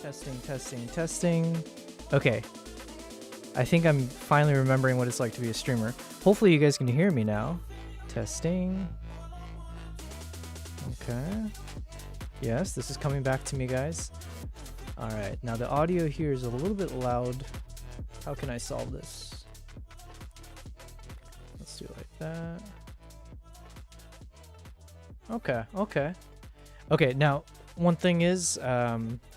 Testing, testing, testing. Okay. I think I'm finally remembering what it's like to be a streamer. Hopefully you guys can hear me now. Testing. Okay. Yes, this is coming back to me, guys. All right. Now the audio here is a little bit loud. How can I solve this? Let's do it like that. Okay, okay. Okay, now, one thing is,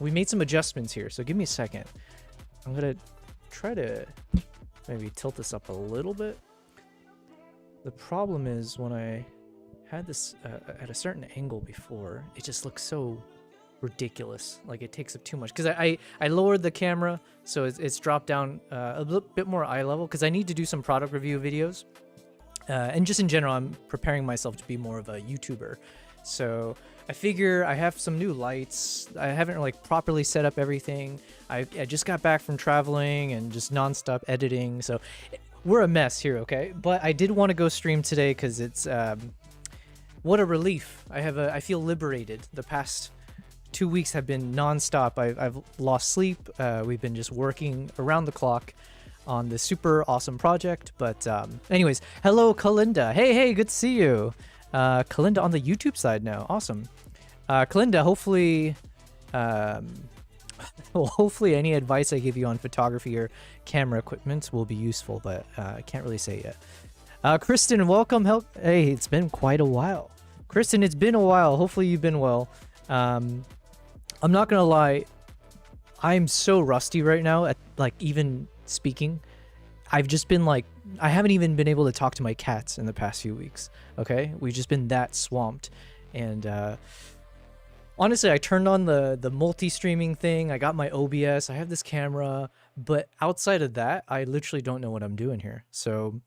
we made some adjustments here, so give me a second. I'm gonna try to maybe tilt this up a little bit. The problem is when I had this at a certain angle before, it just looks so ridiculous. Like it takes up too much. Because I lowered the camera, so it's dropped down a little bit more eye level, because I need to do some product review videos. And just in general, I'm preparing myself to be more of a YouTuber. So I figure I have some new lights. I haven't like properly set up everything. I just got back from traveling and just nonstop editing. So we're a mess here, okay? But I did want to go stream today because it's what a relief. I feel liberated. The past 2 weeks have been nonstop. I've lost sleep. We've been just working around the clock on this super awesome project. But anyways, hello Kalinda. Hey, good to see you. Kalinda on the YouTube side now. Awesome. Kalinda, hopefully hopefully any advice I give you on photography or camera equipment will be useful, but I can't really say yet. Kristen, welcome. Hey, it's been quite a while. Kristen, it's been a while. Hopefully you've been well. I'm not gonna lie, I'm so rusty right now at like even speaking. I've just been like, I haven't even been able to talk to my cats in the past few weeks. Okay, we've just been that swamped. And honestly, I turned on the multi-streaming thing. I got my OBS. I have this camera, but outside of that, I literally don't know what I'm doing here. So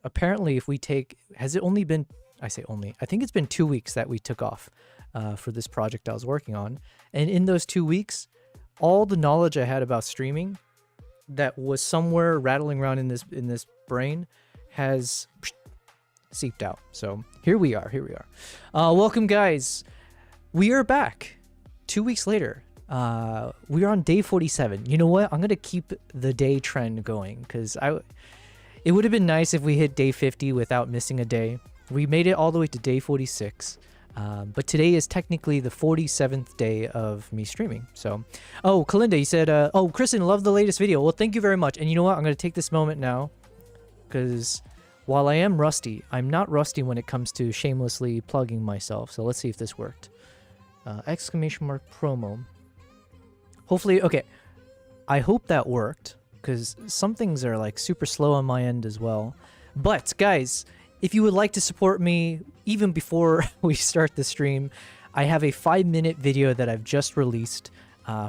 apparently, if we take, has it only been? I say only. I think it's been 2 weeks that we took off for this project I was working on, and in those 2 weeks, all the knowledge I had about streaming that was somewhere rattling around in this brain has seeped out. So here we are. Welcome, guys. We are back 2 weeks later. We are on day 47. You know what? I'm gonna keep the day trend going because it would have been nice if we hit day 50 without missing a day. We made it all the way to day 46. But today is technically the 47th day of me streaming. So, oh, Kalinda, you said, oh, Kristen, love the latest video. Well, thank you very much. And you know what? I'm going to take this moment now because while I am rusty, I'm not rusty when it comes to shamelessly plugging myself. So let's see if this worked. Exclamation mark promo. Hopefully, okay. I hope that worked because some things are like super slow on my end as well. But guys, if you would like to support me even before we start the stream, I have a 5-minute video that I've just released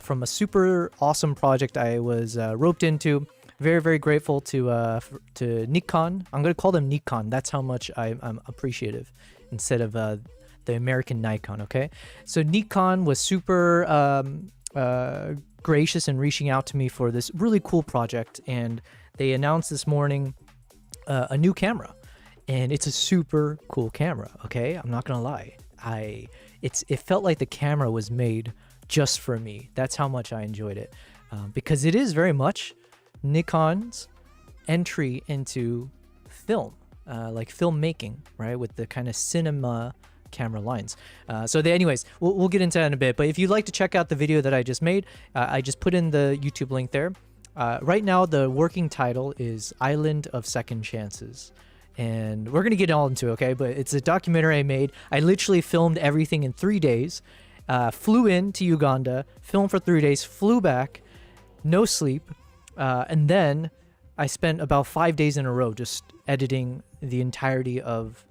from a super awesome project I was roped into. Very, very grateful to Nikon. I'm going to call them Nikon. That's how much I'm appreciative instead of the American Nikon, okay? So Nikon was super gracious in reaching out to me for this really cool project, and they announced this morning a new camera. And it's a super cool camera, okay? I'm not gonna lie. It felt like the camera was made just for me. That's how much I enjoyed it. Because it is very much Nikon's entry into film, like filmmaking, right? With the kind of cinema camera lines. Anyways, we'll get into that in a bit. But if you'd like to check out the video that I just made, I just put in the YouTube link there. Right now, the working title is Island of Second Chances. And we're going to get all into it, okay? But it's a documentary I made. I literally filmed everything in 3 days. Flew in to Uganda, filmed for 3 days, flew back, no sleep. And then I spent about 5 days in a row just editing the entirety of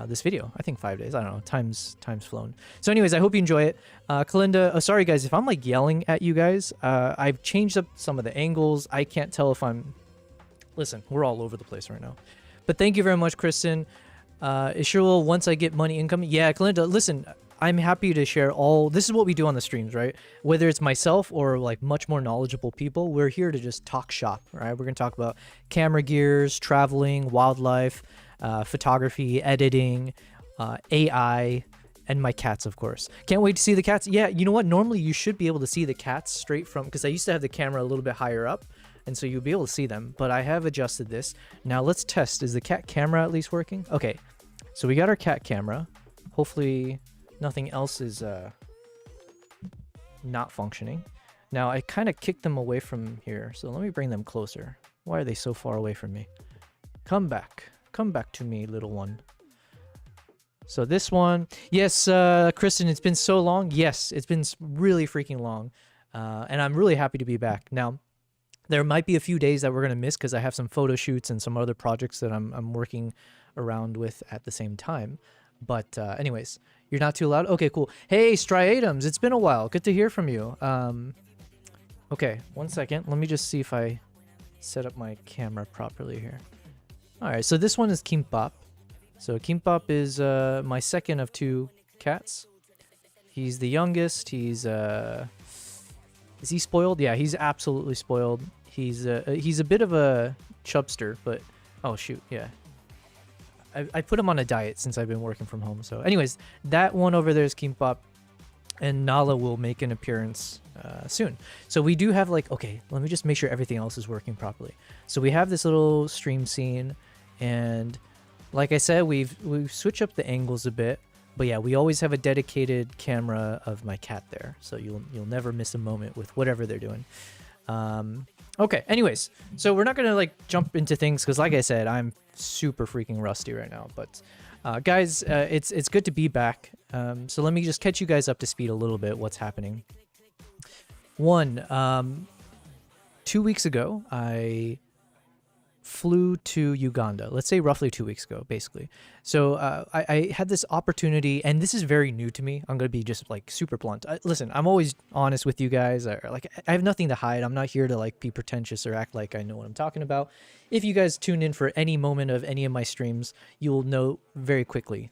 this video. I think 5 days. I don't know. Time's flown. So anyways, I hope you enjoy it. Kalinda, sorry guys, if I'm like yelling at you guys, I've changed up some of the angles. I can't tell if I'm... Listen, we're all over the place right now. But thank you very much, Kristen. It sure will once I get money income. Yeah, Kalinda, listen, I'm happy to share all... This is what we do on the streams, right? Whether it's myself or like much more knowledgeable people, we're here to just talk shop, right? We're going to talk about camera gears, traveling, wildlife, photography, editing, AI, And my cats, of course. Can't wait to see the cats. Yeah, you know what? Normally you should be able to see the cats straight from, because I used to have the camera a little bit higher up, and so you'll be able to see them, but I have adjusted this. Now let's test. Is the cat camera at least working? Okay, so we got our cat camera. Hopefully nothing else is not functioning. Now I kind of kicked them away from here, so let me bring them closer. Why are they so far away from me? Come back to me, little one. So this one, yes, Kristen, it's been so long. Yes, it's been really freaking long, and I'm really happy to be back. Now, there might be a few days that we're gonna miss because I have some photo shoots and some other projects that I'm working around with at the same time. But anyways, you're not too loud. Okay, cool. Hey, Striatums, it's been a while. Good to hear from you. Okay, 1 second. Let me just see if I set up my camera properly here. All right, so this one is Kimbap. So Kimbap is my second of 2 cats. He's the youngest. He's is he spoiled? Yeah, he's absolutely spoiled. He's a bit of a chubster, but oh shoot, yeah. I put him on a diet since I've been working from home. So anyways, that one over there is Kimbap, and Nala will make an appearance soon. So we do have like, okay, let me just make sure everything else is working properly. So we have this little stream scene, and like I said, we've switched up the angles a bit, but yeah, we always have a dedicated camera of my cat there, so you'll never miss a moment with whatever they're doing. Okay, anyways, so we're not gonna like jump into things because, like I said, I'm super freaking rusty right now. But guys, it's good to be back. So let me just catch you guys up to speed a little bit. What's happening? 2 weeks ago, I flew to Uganda, let's say roughly 2 weeks ago, basically. So I had this opportunity, and this is very new to me. I'm going to be just like super blunt. Listen, I'm always honest with you guys. Like, I have nothing to hide. I'm not here to like be pretentious or act like I know what I'm talking about. If you guys tune in for any moment of any of my streams, you'll know very quickly.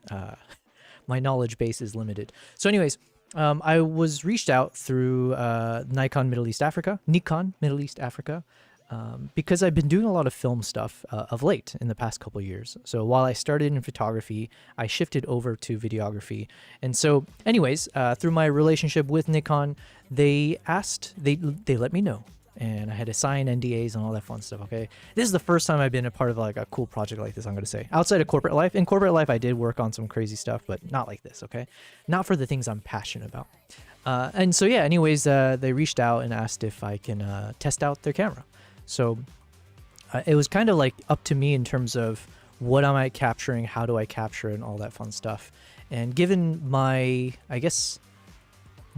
My knowledge base is limited. So anyways, I was reached out through Nikon Middle East Africa, because I've been doing a lot of film stuff of late in the past couple of years. So while I started in photography, I shifted over to videography. And so anyways, through my relationship with Nikon, they let me know. And I had to sign NDAs and all that fun stuff, okay? This is the first time I've been a part of like a cool project like this, I'm going to say. Outside of corporate life. In corporate life, I did work on some crazy stuff, but not like this, okay? Not for the things I'm passionate about. And so yeah, anyways, they reached out and asked if I can test out their camera. So it was kind of like up to me in terms of what am I capturing, how do I capture it, and all that fun stuff. And given my, I guess,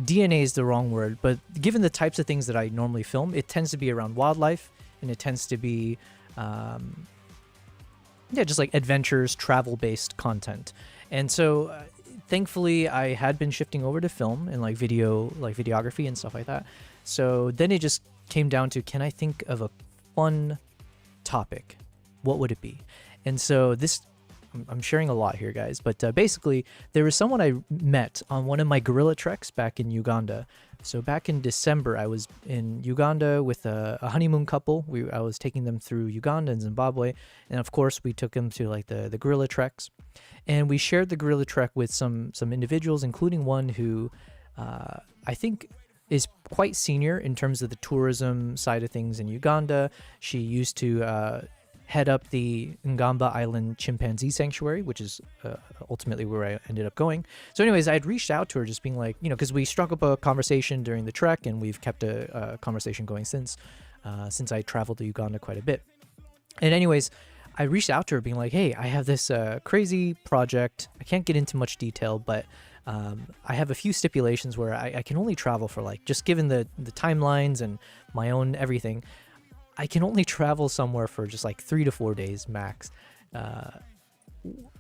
DNA is the wrong word, but given the types of things that I normally film, it tends to be around wildlife, and it tends to be, just like adventures, travel-based content. And so thankfully, I had been shifting over to film and like videography and stuff like that. So then it just came down to, can I think of a fun topic? What would it be? And so this, I'm sharing a lot here, guys, but basically there was someone I met on one of my guerrilla treks back in Uganda. So back in December, I was in Uganda with a honeymoon couple. I was taking them through Uganda and Zimbabwe. And of course, we took them to like the guerrilla treks. And we shared the guerrilla trek with some individuals, including one who I think is quite senior in terms of the tourism side of things in Uganda. She used to head up the Ngamba Island Chimpanzee Sanctuary, which is ultimately where I ended up going. So anyways, I had reached out to her just being like, because we struck up a conversation during the trek, and we've kept a conversation going since I traveled to Uganda quite a bit. And anyways, I reached out to her being like, hey, I have this crazy project. I can't get into much detail, but I have a few stipulations where I can only travel for like, just given the timelines and my own everything, I can only travel somewhere for just like 3 to 4 days max.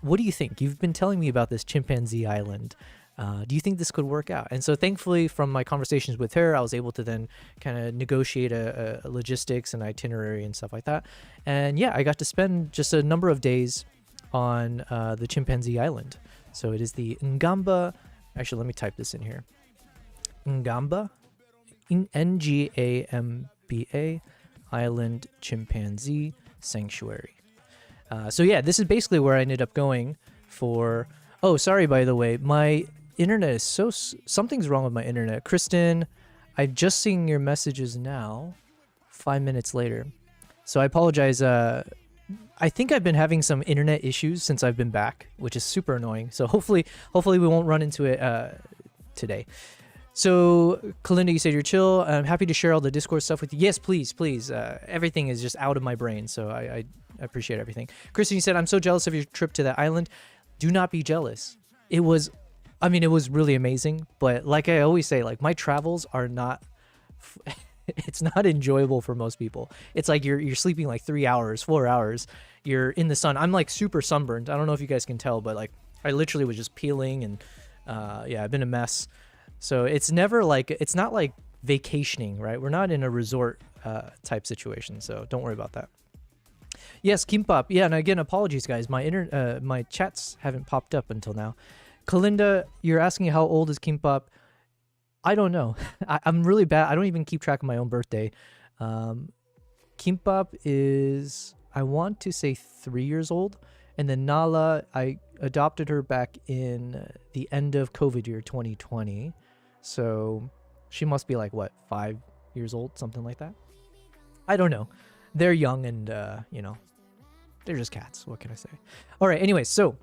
What do you think? You've been telling me about this chimpanzee island. Do you think this could work out? And so thankfully from my conversations with her, I was able to then kind of negotiate a logistics and itinerary and stuff like that. And yeah, I got to spend just a number of days on the chimpanzee island. So it is the Ngamba, actually let me type this in here. Ngamba, Ngamba Island Chimpanzee Sanctuary. So yeah, this is basically where I ended up going for, oh, sorry, by the way, my internet is something's wrong with my internet. Kristen, I'm just seeing your messages now, 5 minutes later. So I apologize. I think I've been having some internet issues since I've been back, which is super annoying. So hopefully we won't run into it today. So Kalinda, you said you're chill. I'm happy to share all the Discord stuff with you. Yes, please. Everything is just out of my brain, so I appreciate everything. Kristen, you said, I'm so jealous of your trip to that island. Do not be jealous. It was really amazing, but like I always say, like my travels are not it's not enjoyable for most people. It's like you're sleeping like 3 hours, 4 hours. You're in the sun. I'm like super sunburned. I don't know if you guys can tell, but like I literally was just peeling and yeah, I've been a mess. So it's never like, it's not like vacationing, right? We're not in a resort type situation, so don't worry about that. Yes, Kimbap. Yeah, and again, apologies, guys. My chats haven't popped up until now. Kalinda, you're asking how old is Kimbap? I don't know. I'm really bad. I don't even keep track of my own birthday. Kimbap is, I want to say 3 years old. And then Nala, I adopted her back in the end of COVID year 2020. So she must be like, what, 5 years old? Something like that. I don't know. They're young and, you know, they're just cats. What can I say? All right. Anyways, so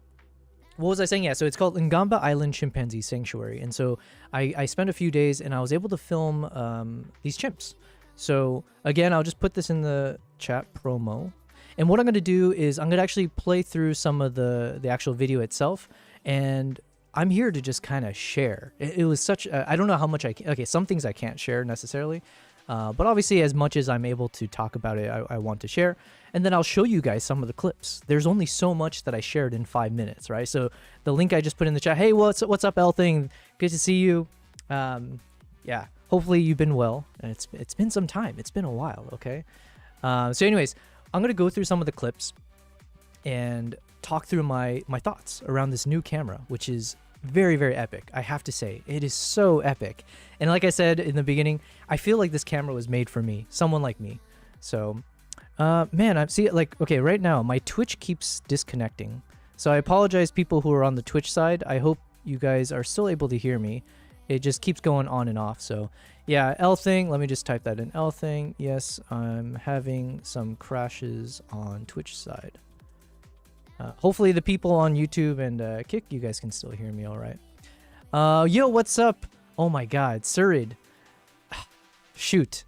what was I saying? Yeah, so it's called Ngamba Island Chimpanzee Sanctuary. And so I spent a few days and I was able to film these chimps. So again, I'll just put this in the chat promo. And what I'm going to do is I'm going to actually play through some of the actual video itself. And I'm here to just kind of share. It was such, I don't know how much okay, some things I can't share necessarily. But obviously, as much as I'm able to talk about it, I want to share. And then I'll show you guys some of the clips. There's only so much that I shared in 5 minutes, right? So the link I just put in the chat, hey, what's up, L thing? Good to see you. Yeah, hopefully you've been well. And it's been some time. It's been a while, okay? So anyways, I'm going to go through some of the clips and talk through my thoughts around this new camera, which is very, very epic. I have to say, it is so epic. And like I said in the beginning, I feel like this camera was made for me, someone like me. So, man, I see it like, okay, right now my Twitch keeps disconnecting. So I apologize, people who are on the Twitch side. I hope you guys are still able to hear me. It just keeps going on and off. So yeah, L thing, let me just type that in. L thing, yes, I'm having some crashes on Twitch side. Hopefully the people on YouTube and Kick, you guys can still hear me all right. Yo, what's up? Oh my god, Surid. Shoot.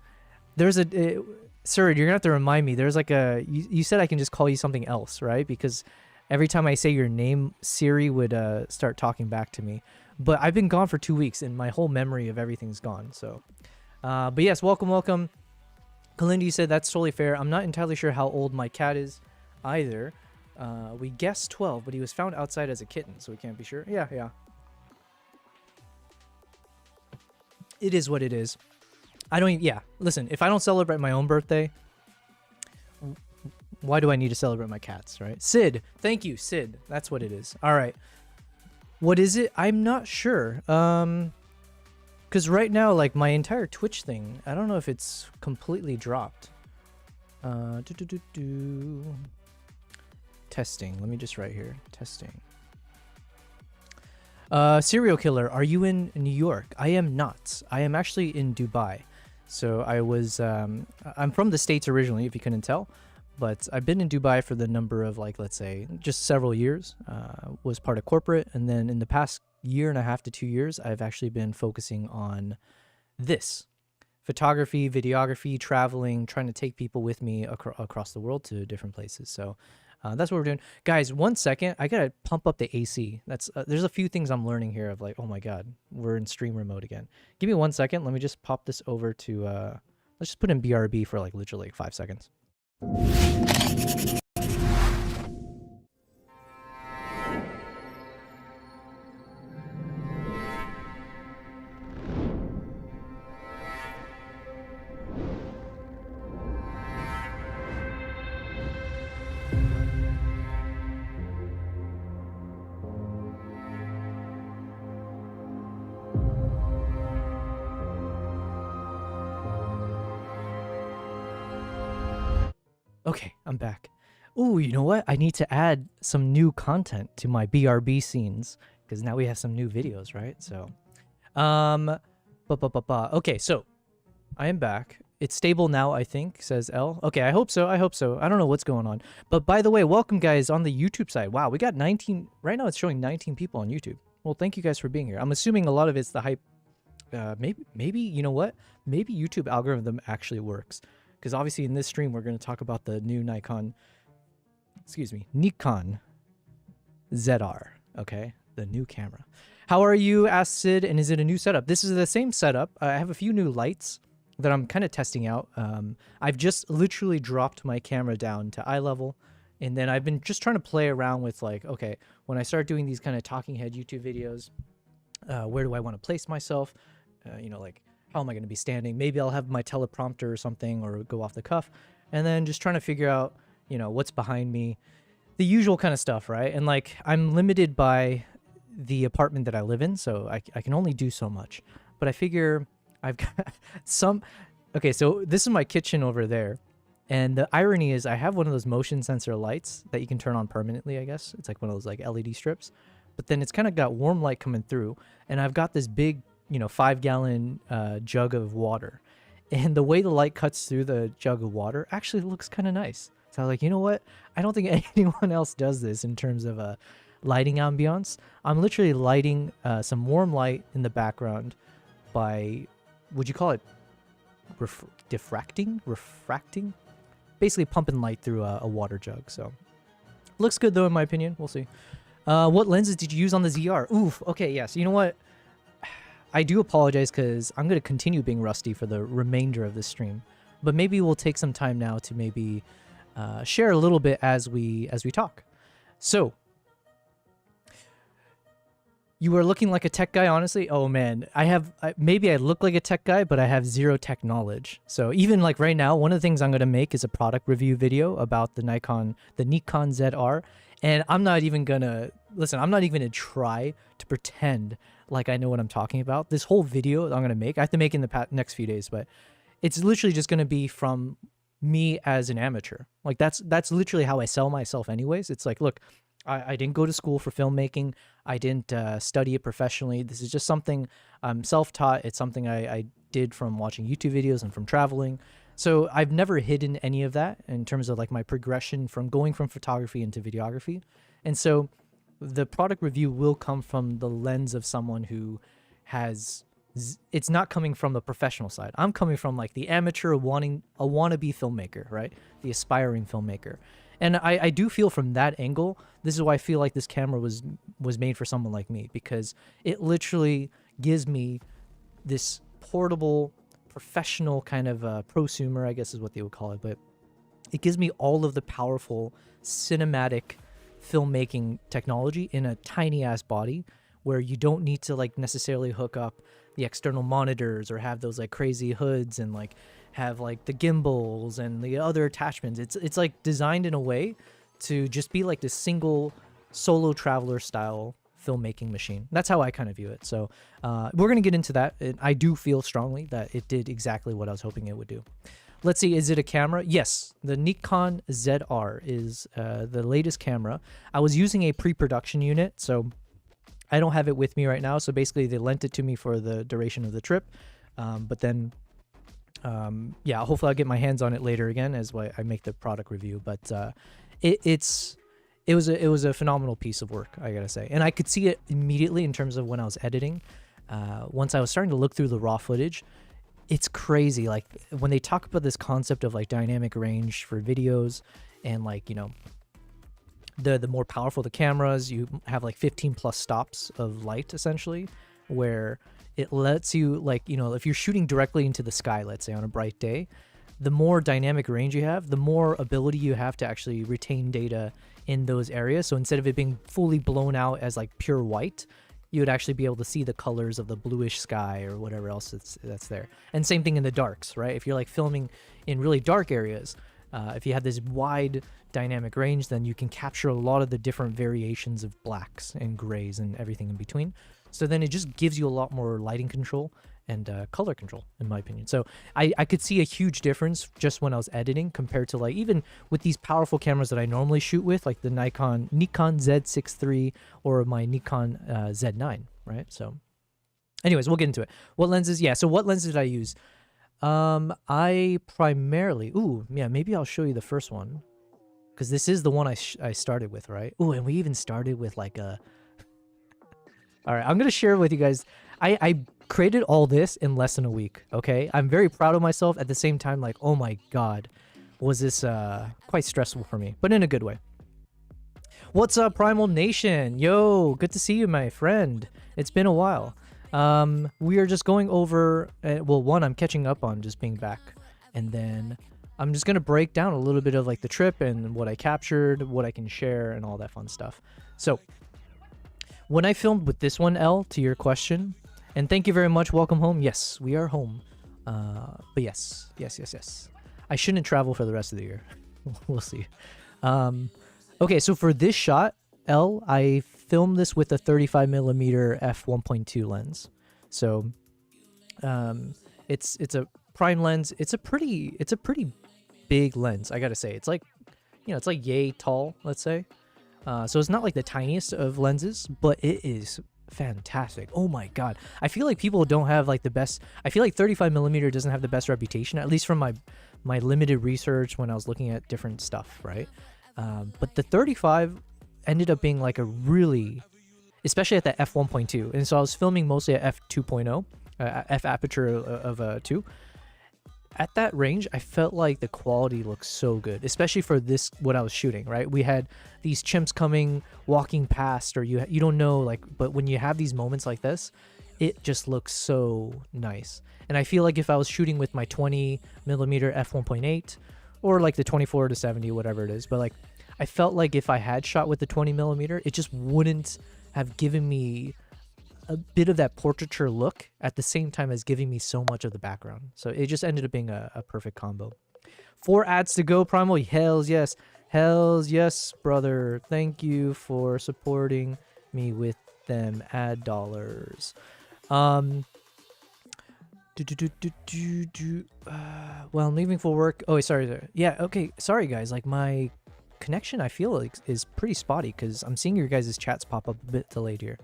There's a... Surid, you're gonna have to remind me. There's like a... You said I can just call you something else, right? Because every time I say your name, Siri would start talking back to me. But I've been gone for 2 weeks and my whole memory of everything's gone, so... but yes, welcome. Kalinda, you said that's totally fair. I'm not entirely sure how old my cat is either. We guessed 12, but he was found outside as a kitten, so we can't be sure. Yeah. It is what it is. I don't even... Yeah, listen, if I don't celebrate my own birthday, why do I need to celebrate my cat's, right? Sid. Thank you, Sid. That's what it is. All right. What is it? I'm not sure. Because right now, like, my entire Twitch thing, I don't know if it's completely dropped. Testing. Let me just write here. Testing. Serial killer, are you in New York? I am not. I am actually in Dubai. So I was, I'm from the States originally, if you couldn't tell. But I've been in Dubai for the number of, like, let's say, just several years. Was part of corporate. And then in the past 1.5 to 2 years, I've actually been focusing on this. Photography, videography, traveling, trying to take people with me across the world to different places. So that's what we're doing. Guys, 1 second. I got to pump up the AC. That's there's a few things I'm learning here of like, oh my God, we're in streamer mode again. Give me 1 second. Let me just pop this over to, let's just put in BRB for like literally like 5 seconds. Okay, I'm back. Ooh, you know what? I need to add some new content to my BRB scenes because now we have some new videos, right? So, okay, so I am back. It's stable now, I think, says L. Okay, I hope so. I hope so. I don't know what's going on. But by the way, welcome guys on the YouTube side. Wow, we got 19. Right now it's showing 19 people on YouTube. Well, thank you guys for being here. I'm assuming a lot of it's the hype. Maybe, you know what? Maybe YouTube algorithm actually works. Because obviously in this stream, we're going to talk about the new Nikon ZR. Okay, the new camera. How are you, asked Sid, and is it a new setup? This is the same setup. I have a few new lights that I'm kind of testing out. I've just literally dropped my camera down to eye level, and then I've been just trying to play around with like, okay, when I start doing these kind of talking head YouTube videos, where do I want to place myself? You know, like how am I going to be standing? Maybe I'll have my teleprompter or something, or go off the cuff, and then just trying to figure out, you know, what's behind me, the usual kind of stuff, right? And like I'm limited by the apartment that I live in, so I can only do so much. But I figure I've got some. Okay, so this is my kitchen over there, and the irony is I have one of those motion sensor lights that you can turn on permanently. I guess it's like one of those like LED strips, but then it's kind of got warm light coming through, and I've got this big, you know, 5-gallon jug of water, and the way the light cuts through the jug of water actually looks kind of nice. So I was like, you know what? I don't think anyone else does this in terms of lighting ambiance. I'm literally lighting some warm light in the background by, would you call it refracting? Basically pumping light through a water jug. So looks good though, in my opinion. We'll see. What lenses did you use on the ZR? Oof. Okay, yes. You know what? I do apologize because I'm going to continue being rusty for the remainder of this stream. But maybe we'll take some time now to maybe share a little bit as we talk. So, you are looking like a tech guy, honestly. Oh man, maybe I look like a tech guy, but I have zero tech knowledge. So even like right now, one of the things I'm gonna make is a product review video about the Nikon ZR, and I'm not even gonna try to pretend like I know what I'm talking about. This whole video I'm gonna make, I have to make in the next few days, but it's literally just gonna be from me as an amateur. Like that's literally how I sell myself anyways. It's like, look, I didn't go to school for filmmaking. I didn't study it professionally. This is just something I'm self-taught. It's something I did from watching YouTube videos and from traveling. So I've never hidden any of that in terms of like my progression from going from photography into videography. And so the product review will come from the lens of someone who has, it's not coming from the professional side. I'm coming from like the amateur wannabe filmmaker, right? The aspiring filmmaker. And I do feel from that angle, this is why I feel like this camera was made for someone like me, because it literally gives me this portable, professional kind of prosumer, I guess is what they would call it, but it gives me all of the powerful cinematic filmmaking technology in a tiny ass body, where you don't need to like necessarily hook up the external monitors or have those like crazy hoods and like have like the gimbals and the other attachments. It's like designed in a way to just be like this single solo traveler style filmmaking machine. That's how I kind of view it. So we're going to get into that. And I do feel strongly that it did exactly what I was hoping it would do. Let's see, is it a camera? Yes, the Nikon ZR is the latest camera. I was using a pre-production unit, so I don't have it with me right now. So basically they lent it to me for the duration of the trip. But then yeah, hopefully I'll get my hands on it later again as I make the product review. But it was a phenomenal piece of work, I gotta say, and I could see it immediately in terms of when I was editing. Once I was starting to look through the raw footage, it's crazy. Like when they talk about this concept of like dynamic range for videos, and like, you know, the more powerful the cameras, you have like 15 plus stops of light essentially, where it lets you, like, you know, if you're shooting directly into the sky, let's say on a bright day, the more dynamic range you have, the more ability you have to actually retain data in those areas. So instead of it being fully blown out as like pure white, you would actually be able to see the colors of the bluish sky or whatever else that's there. And same thing in the darks, right? If you're like filming in really dark areas, if you have this wide dynamic range, then you can capture a lot of the different variations of blacks and grays and everything in between. So then it just gives you a lot more lighting control and color control, in my opinion. So I could see a huge difference just when I was editing compared to like even with these powerful cameras that I normally shoot with, like the Nikon Z6 III or my Nikon Z9, right? So anyways, we'll get into it. What lenses? Yeah, so what lenses did I use? I primarily, maybe I'll show you the first one, because this is the one I started with, right? Ooh, and we even started with like a... All right, I'm going to share with you guys. I created all this in less than a week, okay? I'm very proud of myself. At the same time, like, oh my God, was this quite stressful for me, but in a good way. What's up, Primal Nation? Yo, good to see you, my friend. It's been a while. We are just going over, well, one, I'm catching up on just being back, and then I'm just going to break down a little bit of like the trip and what I captured, what I can share, and all that fun stuff. So when I filmed with this one, L, to your question, and thank you very much, welcome home. Yes, we are home. But yes. I shouldn't travel for the rest of the year. We'll see. Okay, so for this shot, L, I filmed this with a 35mm f1.2 lens. So it's a prime lens. It's a pretty big lens, I gotta say. It's like, it's like yay tall, let's say. So it's not like the tiniest of lenses, but it is fantastic. Oh my God. I feel like people don't have like the best, I feel like 35mm doesn't have the best reputation, at least from my limited research when I was looking at different stuff, right? But the 35 ended up being like a really, especially at the f1.2. And so I was filming mostly at f2.0, f aperture of 2. At that range, I felt like the quality looked so good, especially for this, what I was shooting, right? We had these chimps coming, walking past, or you don't know, like, but when you have these moments like this, it just looks so nice. And I feel like if I was shooting with my 20mm f1.8 or like the 24 to 70, whatever it is, but like, I felt like if I had shot with the 20mm, it just wouldn't have given me a bit of that portraiture look at the same time as giving me so much of the background. So it just ended up being a perfect combo. 4 ads to go, Primal. Hells yes. Hells yes, brother. Thank you for supporting me with them ad dollars. Well, I'm leaving for work. Oh, sorry. Yeah, okay. Sorry, guys. Like, my connection, I feel like, is pretty spotty because I'm seeing your guys' chats pop up a bit delayed here.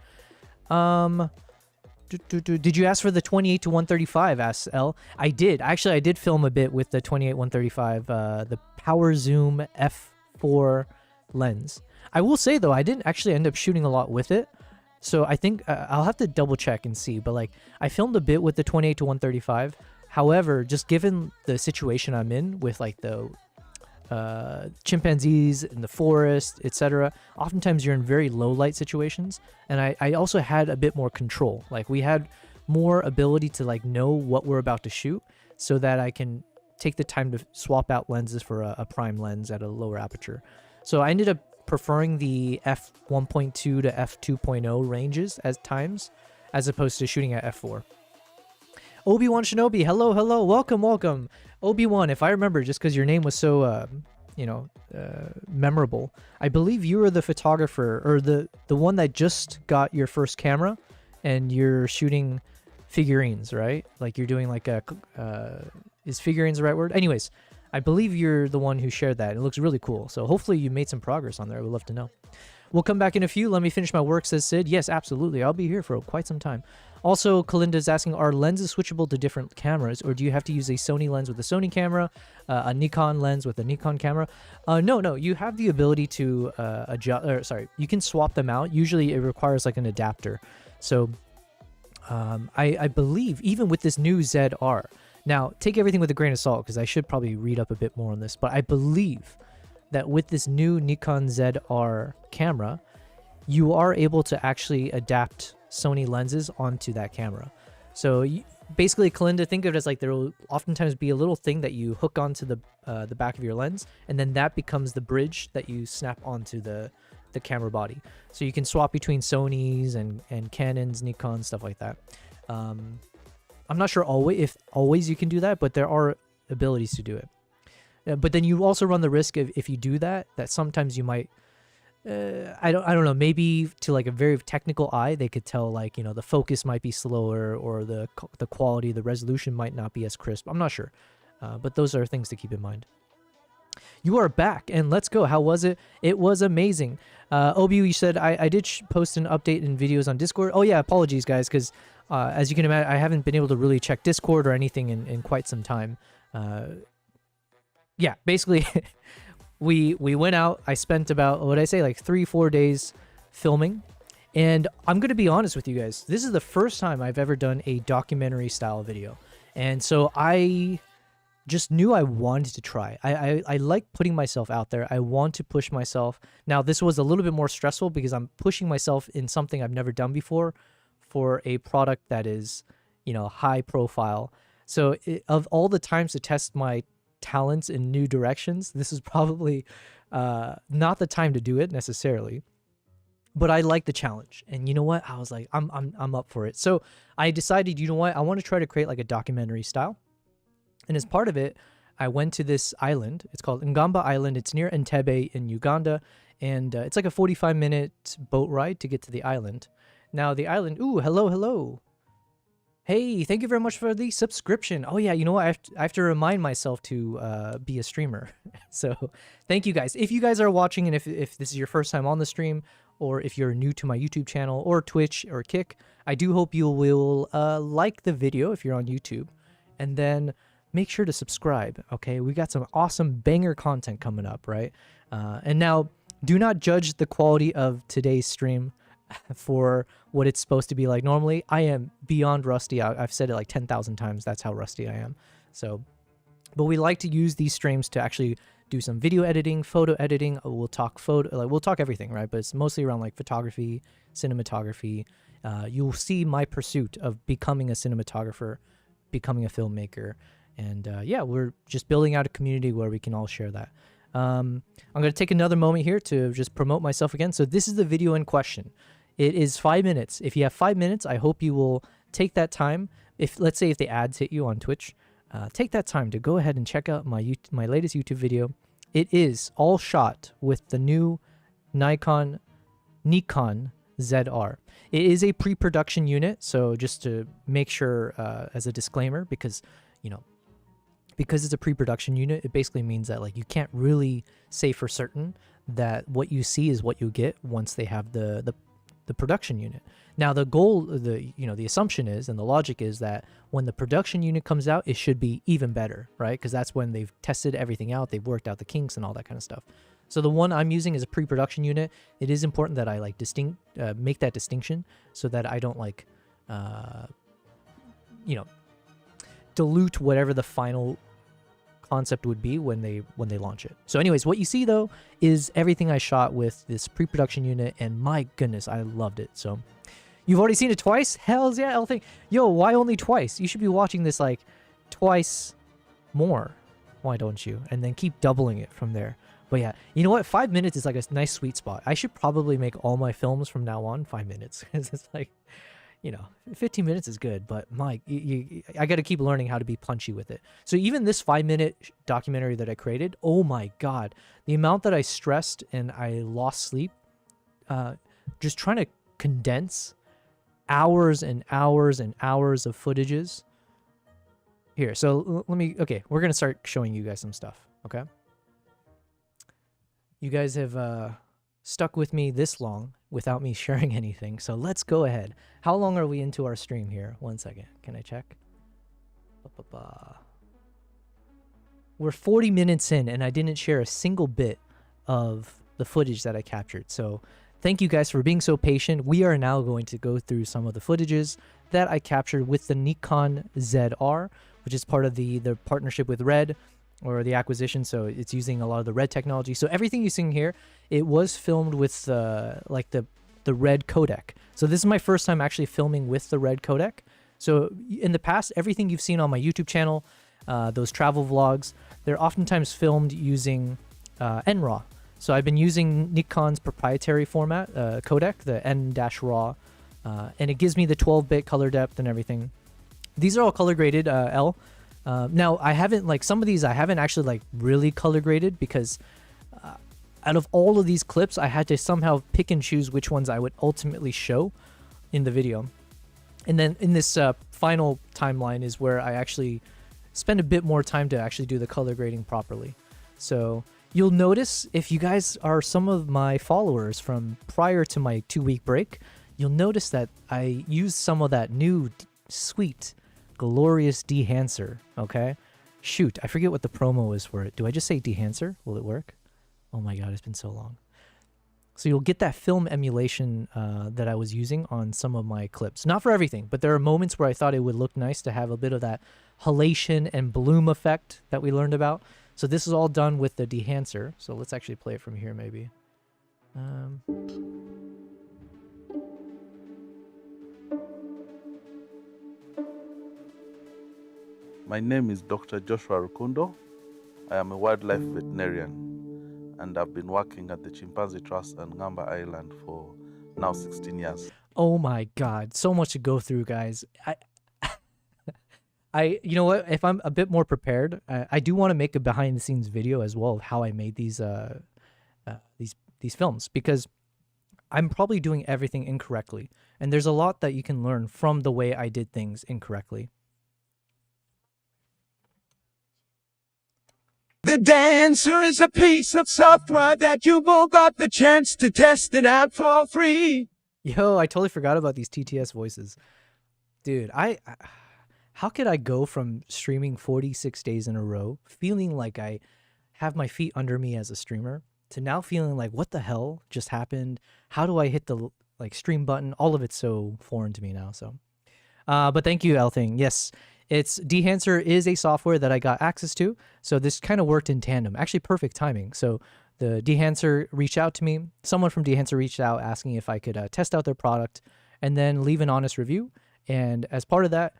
Did you ask for the 28 to 135? Asks L. I did. Actually, I did film a bit with the 28 135, the Power Zoom f4 lens. I will say though, I didn't actually end up shooting a lot with it. So I think I'll have to double check and see, but like I filmed a bit with the 28 to 135. However, just given the situation I'm in with like the chimpanzees in the forest, etc., oftentimes you're in very low light situations, and I also had a bit more control. Like we had more ability to like know what we're about to shoot, so that I can take the time to swap out lenses for a prime lens at a lower aperture. So I ended up preferring the f1.2 to f2.0 ranges as times, as opposed to shooting at f4. Obi-Wan Shinobi, hello, welcome. Obi-Wan, if I remember, just because your name was so, memorable, I believe you were the photographer, or the one that just got your first camera, and you're shooting figurines, right? Like you're doing like a, is figurines the right word? Anyways, I believe you're the one who shared that. It looks really cool. So hopefully you made some progress on there. I would love to know. We'll come back in a few. Let me finish my work, says Sid. Yes, absolutely. I'll be here for quite some time. Also, Kalinda's asking, are lenses switchable to different cameras, or do you have to use a Sony lens with a Sony camera, a Nikon lens with a Nikon camera? No. You have the ability to adjust, you can swap them out. Usually it requires like an adapter. So I believe even with this new ZR, now take everything with a grain of salt because I should probably read up a bit more on this, but I believe that with this new Nikon ZR camera, you are able to actually adapt Sony lenses onto that camera. So basically, Kalinda, think of it as like there will oftentimes be a little thing that you hook onto the back of your lens, and then that becomes the bridge that you snap onto the camera body. So you can swap between Sonys and Canons, Nikon, stuff like that. I'm not sure if always you can do that, but there are abilities to do it. But then you also run the risk of, if you do that, that sometimes you might I don't know, maybe to like a very technical eye they could tell, like, you know, the focus might be slower, or the quality, the resolution might not be as crisp. I'm not sure, but those are things to keep in mind. You are back, and let's go. How was it? It was amazing. Obi, you said I did post an update in videos on Discord. Oh yeah, apologies guys, because as you can imagine, I haven't been able to really check Discord or anything in quite some time. Yeah, basically we went out. I spent about, what did I say, like 3-4 days filming. And I'm going to be honest with you guys. This is the first time I've ever done a documentary style video. And so I just knew I wanted to try. I like putting myself out there. I want to push myself. Now, this was a little bit more stressful because I'm pushing myself in something I've never done before for a product that is, you know, high profile. So of all the times to test my talents in new directions, this is probably not the time to do it necessarily. But I like the challenge, and you know what? I was like, I'm up for it. So I decided, you know what? I want to try to create like a documentary style. And as part of it, I went to this island. It's called Ngamba Island. It's near Entebbe in Uganda, and it's like a 45-minute boat ride to get to the island. Now the island. Ooh, hello. Hey, thank you very much for the subscription. Oh yeah, you know what? I have to remind myself to be a streamer. So thank you guys. If you guys are watching, and if this is your first time on the stream, or if you're new to my YouTube channel or Twitch or Kick, I do hope you will like the video if you're on YouTube, and then make sure to subscribe. Okay, we got some awesome banger content coming up, right? And now, do not judge the quality of today's stream for what it's supposed to be like normally. I am beyond rusty. I've said it like 10,000 times. That's how rusty I am. So, but we like to use these streams to actually do some video editing, photo editing. We'll talk we'll talk everything, right? But it's mostly around like photography, cinematography. You'll see my pursuit of becoming a cinematographer, becoming a filmmaker. And yeah, we're just building out a community where we can all share that. I'm going to take another moment here to just promote myself again. So this is the video in question. It is 5 minutes. If you have 5 minutes, I hope you will take that time. Let's say if the ads hit you on Twitch, take that time to go ahead and check out my latest YouTube video. It is all shot with the new Nikon ZR. It is a pre-production unit, so just to make sure as a disclaimer, because, you know, because it's a pre-production unit, it basically means that like you can't really say for certain that what you see is what you get once they have the production unit. Now the goal, the assumption is, and the logic is that when the production unit comes out, it should be even better, right? Because that's when they've tested everything out, they've worked out the kinks and all that kind of stuff. So the one I'm using is a pre-production unit. It is important that I like make that distinction so that I don't like, dilute whatever the final concept would be when they launch it. So anyways, what you see though is everything I shot with this pre-production unit, and my goodness, I loved it. So you've already seen it twice? Hells yeah, I'll think, yo, why only twice? You should be watching this like twice more. Why don't you? And then keep doubling it from there. But yeah, you know what? 5 minutes is like a nice sweet spot. I should probably make all my films from now on 5 minutes, because it's like, 15 minutes is good, but I got to keep learning how to be punchy with it. So even this 5-minute documentary that I created, oh my God, the amount that I stressed and I lost sleep, just trying to condense hours and hours and hours of footages. Here, so okay, we're going to start showing you guys some stuff, okay? You guys have stuck with me this long without me sharing anything, so let's go ahead. How long are we into our stream here? 1 second. Can I check? We're 40 minutes in, and I didn't share a single bit of the footage that I captured. So thank you guys for being so patient. We are now going to go through some of the footages that I captured with the Nikon ZR, which is part of the partnership with Red, or the acquisition. So it's using a lot of the Red technology. So everything you're seeing here, it was filmed with the Red codec. So this is my first time actually filming with the Red codec. So in the past, everything you've seen on my YouTube channel, those travel vlogs, they're oftentimes filmed using NRAW. So I've been using Nikon's proprietary format codec, the N-RAW, and it gives me the 12-bit color depth and everything. These are all color graded L. Now I haven't, like, some of these I haven't actually like really color graded, because out of all of these clips, I had to somehow pick and choose which ones I would ultimately show in the video. And then in this final timeline is where I actually spend a bit more time to actually do the color grading properly. So you'll notice, if you guys are some of my followers from prior to my 2-week break, you'll notice that I used some of that new sweet, glorious dehancer, okay? Shoot, I forget what the promo is for it. Do I just say dehancer? Will it work? Oh my god, it's been so long. So you'll get that film emulation that I was using on some of my clips. Not for everything, but there are moments where I thought it would look nice to have a bit of that halation and bloom effect that we learned about. So this is all done with the dehancer. So let's actually play it from here maybe. My name is Dr. Joshua Rukundo. I am a wildlife veterinarian, and I've been working at the Chimpanzee Trust on Ngamba Island for now 16 years. Oh my god, so much to go through, guys. You know what? If I'm a bit more prepared, I do want to make a behind-the-scenes video as well of how I made these films, because I'm probably doing everything incorrectly, and there's a lot that you can learn from the way I did things incorrectly. The Dancer is a piece of software that you've all got the chance to test it out for free. Yo, I totally forgot about these TTS voices. Dude, how could I go from streaming 46 days in a row, feeling like I have my feet under me as a streamer, to now feeling like, what the hell just happened? How do I hit the stream button? All of it's so foreign to me now. So, but thank you, Elthing. Yes, dehancer is a software that I got access to. So this kind of worked in tandem. Actually, perfect timing. So the dehancer reached out to me. Someone from dehancer reached out asking if I could test out their product and then leave an honest review. And as part of that,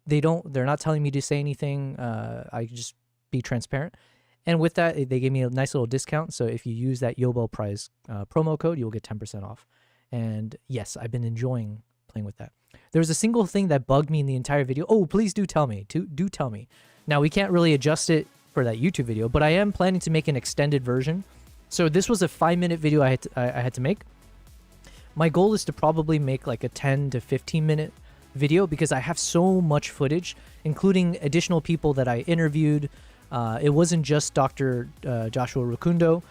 they're not telling me to say anything. I just be transparent. And with that, they gave me a nice little discount. So if you use that Yobel Prize promo code, you'll get 10% off. And yes, I've been enjoying playing with that. There was a single thing that bugged me in the entire video. Oh, please do tell me. Do tell me. Now, we can't really adjust it for that YouTube video, but I am planning to make an extended version. So this was a 5-minute video I had to make. My goal is to probably make like a 10 to 15 minute video, because I have so much footage, including additional people that I interviewed. It wasn't just Dr. Joshua Rukundo.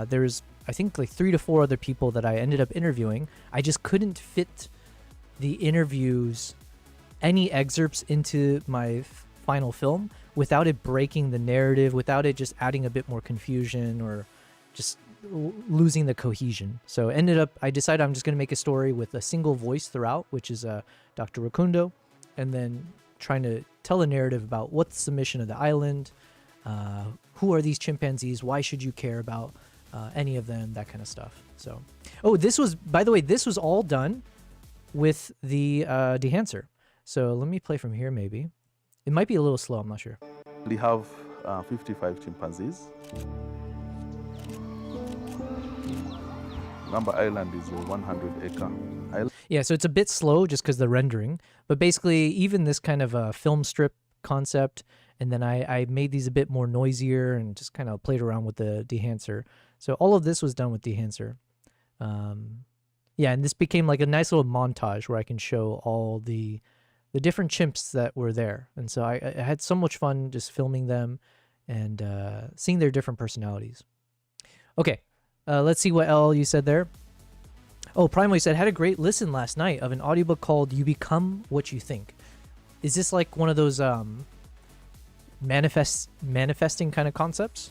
There's, I think, like 3 to 4 other people that I ended up interviewing. I just couldn't fit the interviews, any excerpts into my final film without it breaking the narrative, without it just adding a bit more confusion or just losing the cohesion. So I decided I'm just going to make a story with a single voice throughout, which is Dr. Rukundo, and then trying to tell a narrative about what's the mission of the island, who are these chimpanzees, why should you care about any of them, that kind of stuff. So, oh, this was, by the way, this was all done with the dehancer. So let me play from here maybe. It might be a little slow, I'm not sure. We have 55 chimpanzees. Ngamba Island is a 100-acre island. Yeah, so it's a bit slow just because the rendering. But basically, even this kind of a film strip concept, and then I made these a bit more noisier and just kind of played around with the dehancer. So all of this was done with dehancer. Yeah, and this became like a nice little montage where I can show all the different chimps that were there. And so I had so much fun just filming them and seeing their different personalities. Okay, let's see what L you said there. Oh, Primal said, had a great listen last night of an audiobook called You Become What You Think. Is this like one of those manifesting kind of concepts?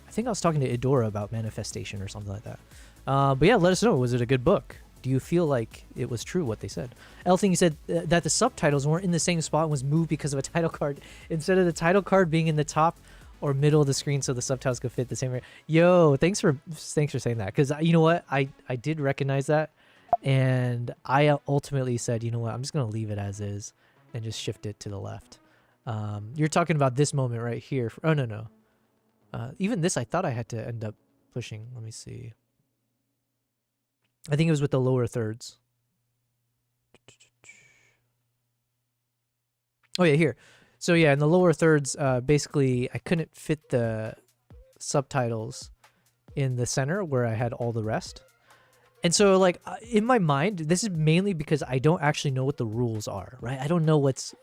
I think I was talking to Idora about manifestation or something like that. But yeah, let us know. Was it a good book? Do you feel like it was true what they said? Elthing, you said that the subtitles weren't in the same spot and was moved because of a title card. Instead of the title card being in the top or middle of the screen so the subtitles could fit the same way. Yo, thanks for saying that. Because you know what? I did recognize that. And I ultimately said, you know what? I'm just going to leave it as is and just shift it to the left. You're talking about this moment right here. Oh, no. Even this, I thought I had to end up pushing. Let me see. I think it was with the lower thirds. Oh, yeah, here. So, yeah, in the lower thirds, basically, I couldn't fit the subtitles in the center where I had all the rest. And so like in my mind, this is mainly because I don't actually know what the rules are, right? I don't know what's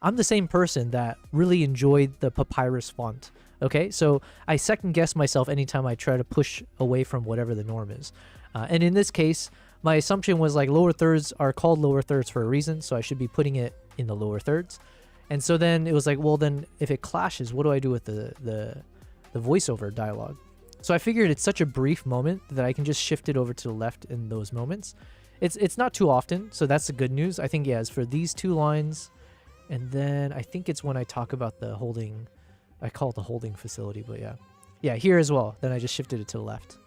I'm the same person that really enjoyed the papyrus font. Okay, so I second guess myself anytime I try to push away from whatever the norm is. And in this case, my assumption was like lower thirds are called lower thirds for a reason, so I should be putting it in the lower thirds. And so then it was like, well, then if it clashes, what do I do with the voiceover dialogue? So I figured it's such a brief moment that I can just shift it over to the left in those moments. It's not too often, so that's the good news. I think, yeah, it's for these two lines, and then I think it's when I talk about the holding, I call it the holding facility, but yeah. Yeah, here as well. Then I just shifted it to the left.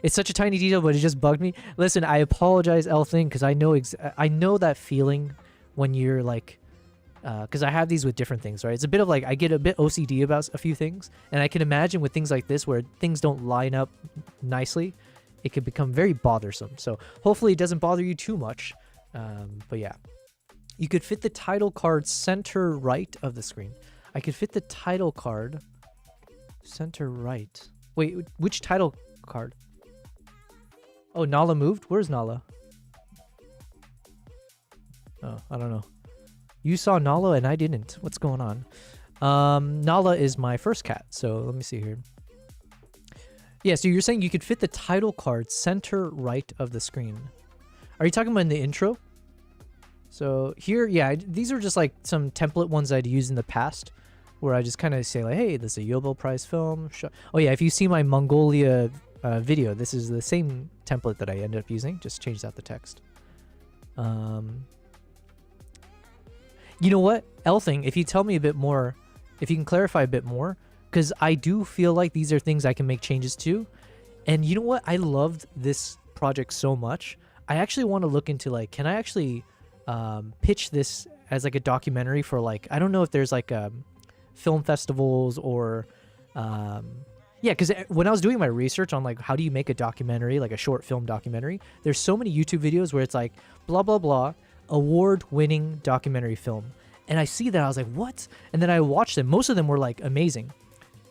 It's such a tiny detail, but it just bugged me. Listen, I apologize, Thing, because I know that feeling when you're like, because I have these with different things, right? It's a bit of like, I get a bit OCD about a few things, and I can imagine with things like this where things don't line up nicely, it can become very bothersome. So hopefully it doesn't bother you too much. But yeah, you could fit the title card center right of the screen. I could fit the title card center right. Wait, which title card? Oh, Nala moved? Where's Nala? Oh, I don't know. You saw Nala and I didn't. What's going on? Nala is my first cat. So let me see here. Yeah, so you're saying you could fit the title card center right of the screen. Are you talking about in the intro? So here, yeah, these are just like some template ones I'd used in the past where I just kind of say like, hey, this is a Yobel Prize film. Oh yeah, if you see my Mongolia video, this is the same template that I ended up using. Just changed out the text. You know what, Thing, if you tell me a bit more, if you can clarify a bit more, because I do feel like these are things I can make changes to. And you know what? I loved this project so much. I actually want to look into like, can I actually pitch this as like a documentary for like, I don't know if there's like film festivals or yeah, because when I was doing my research on like how do you make a documentary, like a short film documentary, there's so many YouTube videos where it's like blah blah blah award-winning documentary film, and I see that I was like, what? And then I watched them. Most of them were like amazing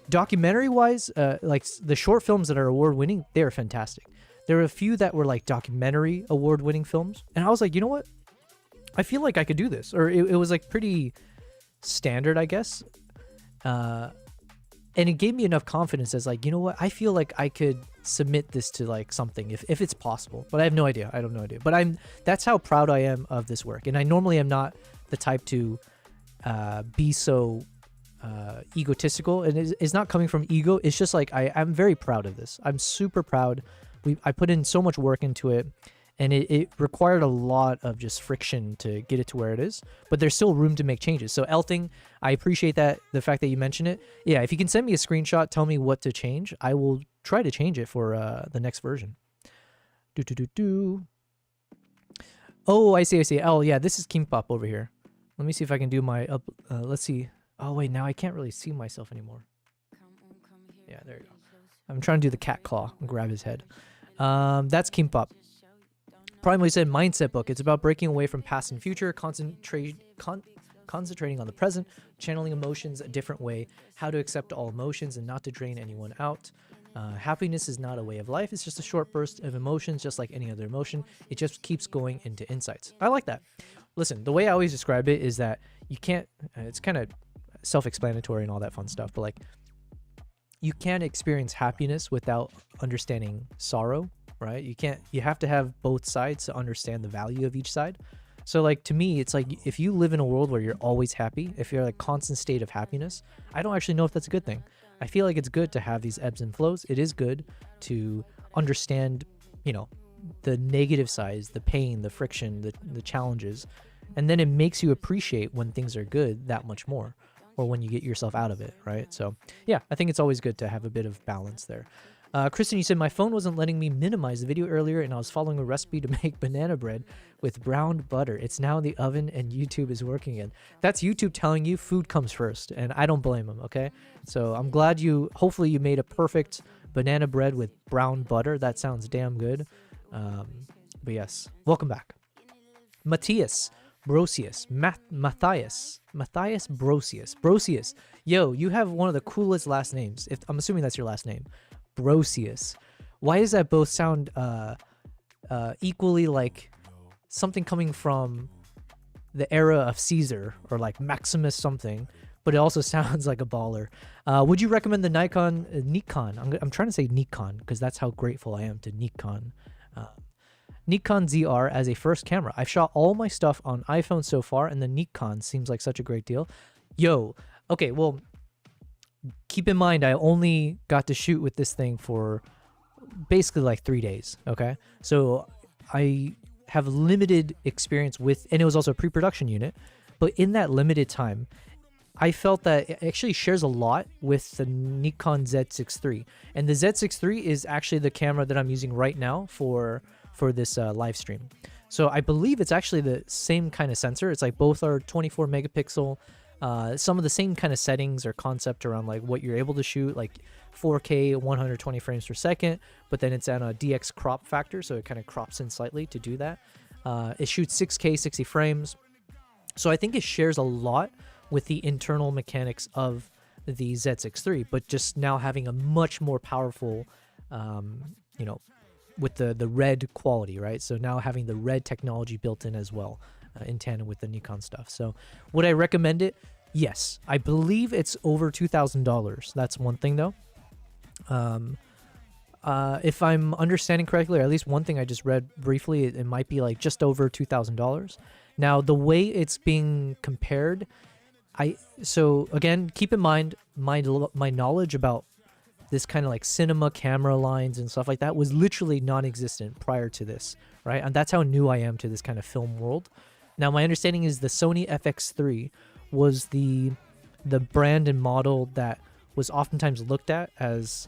documentary wise. Like the short films that are award-winning, they're fantastic. There were a few that were like documentary award-winning films, and I was like, you know what, I feel like I could do this. Or it was like pretty standard, I guess. And it gave me enough confidence as like, you know what, I feel like I could submit this to like something if it's possible. But I have no idea. I have no idea. But that's how proud I am of this work. And I normally am not the type to be so egotistical. And it's not coming from ego. It's just like I'm very proud of this. I'm super proud. I put in so much work into it. And it required a lot of just friction to get it to where it is. But there's still room to make changes. So Thing, I appreciate that, the fact that you mentioned it. Yeah, if you can send me a screenshot, tell me what to change. I will try to change it for the next version. Oh, I see. Oh, yeah, this is Kimbap over here. Let me see if I can do my let's see. Oh, wait, now I can't really see myself anymore. Yeah, there you go. I'm trying to do the cat claw and grab his head. That's Kimbap. Primarily said mindset book. It's about breaking away from past and future, concentrating on the present, channeling emotions a different way, how to accept all emotions and not to drain anyone out. Happiness is not a way of life. It's just a short burst of emotions, just like any other emotion. It just keeps going into insights. I like that. Listen, the way I always describe it is that you can't, it's kind of self-explanatory and all that fun stuff, but like you can't experience happiness without understanding sorrow. Right? You have to have both sides to understand the value of each side. So like to me, it's like if you live in a world where you're always happy, if you're like constant state of happiness, I don't actually know if that's a good thing. I feel like it's good to have these ebbs and flows. It is good to understand, you know, the negative sides, the pain, the friction, the challenges, and then it makes you appreciate when things are good that much more, or when you get yourself out of it, right? So yeah, I think it's always good to have a bit of balance there. Kristen, you said my phone wasn't letting me minimize the video earlier, and I was following a recipe to make banana bread with browned butter. It's now in the oven, and YouTube is working in. That's YouTube telling you food comes first, and I don't blame them, okay? So I'm glad hopefully you made a perfect banana bread with brown butter. That sounds damn good. But yes, welcome back. Matthias, Matthias Brosius. Yo, you have one of the coolest last names. If I'm assuming that's your last name, Brosius. Why does that both sound equally like something coming from the era of Caesar or like Maximus something, but it also sounds like a baller. Would you recommend the Nikon? I'm trying to say Nikon because that's how grateful I am to Nikon. Nikon ZR as a first camera. I've shot all my stuff on iPhone so far, and the Nikon seems like such a great deal. Yo, okay, well, keep in mind I only got to shoot with this thing for basically like 3 days, okay? So I have limited experience with, and it was also a pre-production unit, but in that limited time, I felt that it actually shares a lot with the Nikon Z6 III. And the Z6 III is actually the camera that I'm using right now for this live stream. So I believe it's actually the same kind of sensor. It's like both are 24 megapixel, some of the same kind of settings or concept around like what you're able to shoot, like 4K 120 frames per second, but then it's on a DX crop factor, so it kind of crops in slightly to do that. It shoots 6K 60 frames. So I think it shares a lot with the internal mechanics of the Z6 III, but just now having a much more powerful, you know, with the red quality, right? So now having the red technology built in as well, in tandem with the Nikon stuff. So would I recommend it? Yes. I believe it's over $2,000. That's one thing though. If I'm understanding correctly, or at least one thing I just read briefly, it might be like just over $2,000. Now the way it's being compared, so again, keep in mind my knowledge about this kind of like cinema camera lines and stuff like that was literally non-existent prior to this, right? And that's how new I am to this kind of film world. Now my understanding is the Sony FX3 was the brand and model that was oftentimes looked at as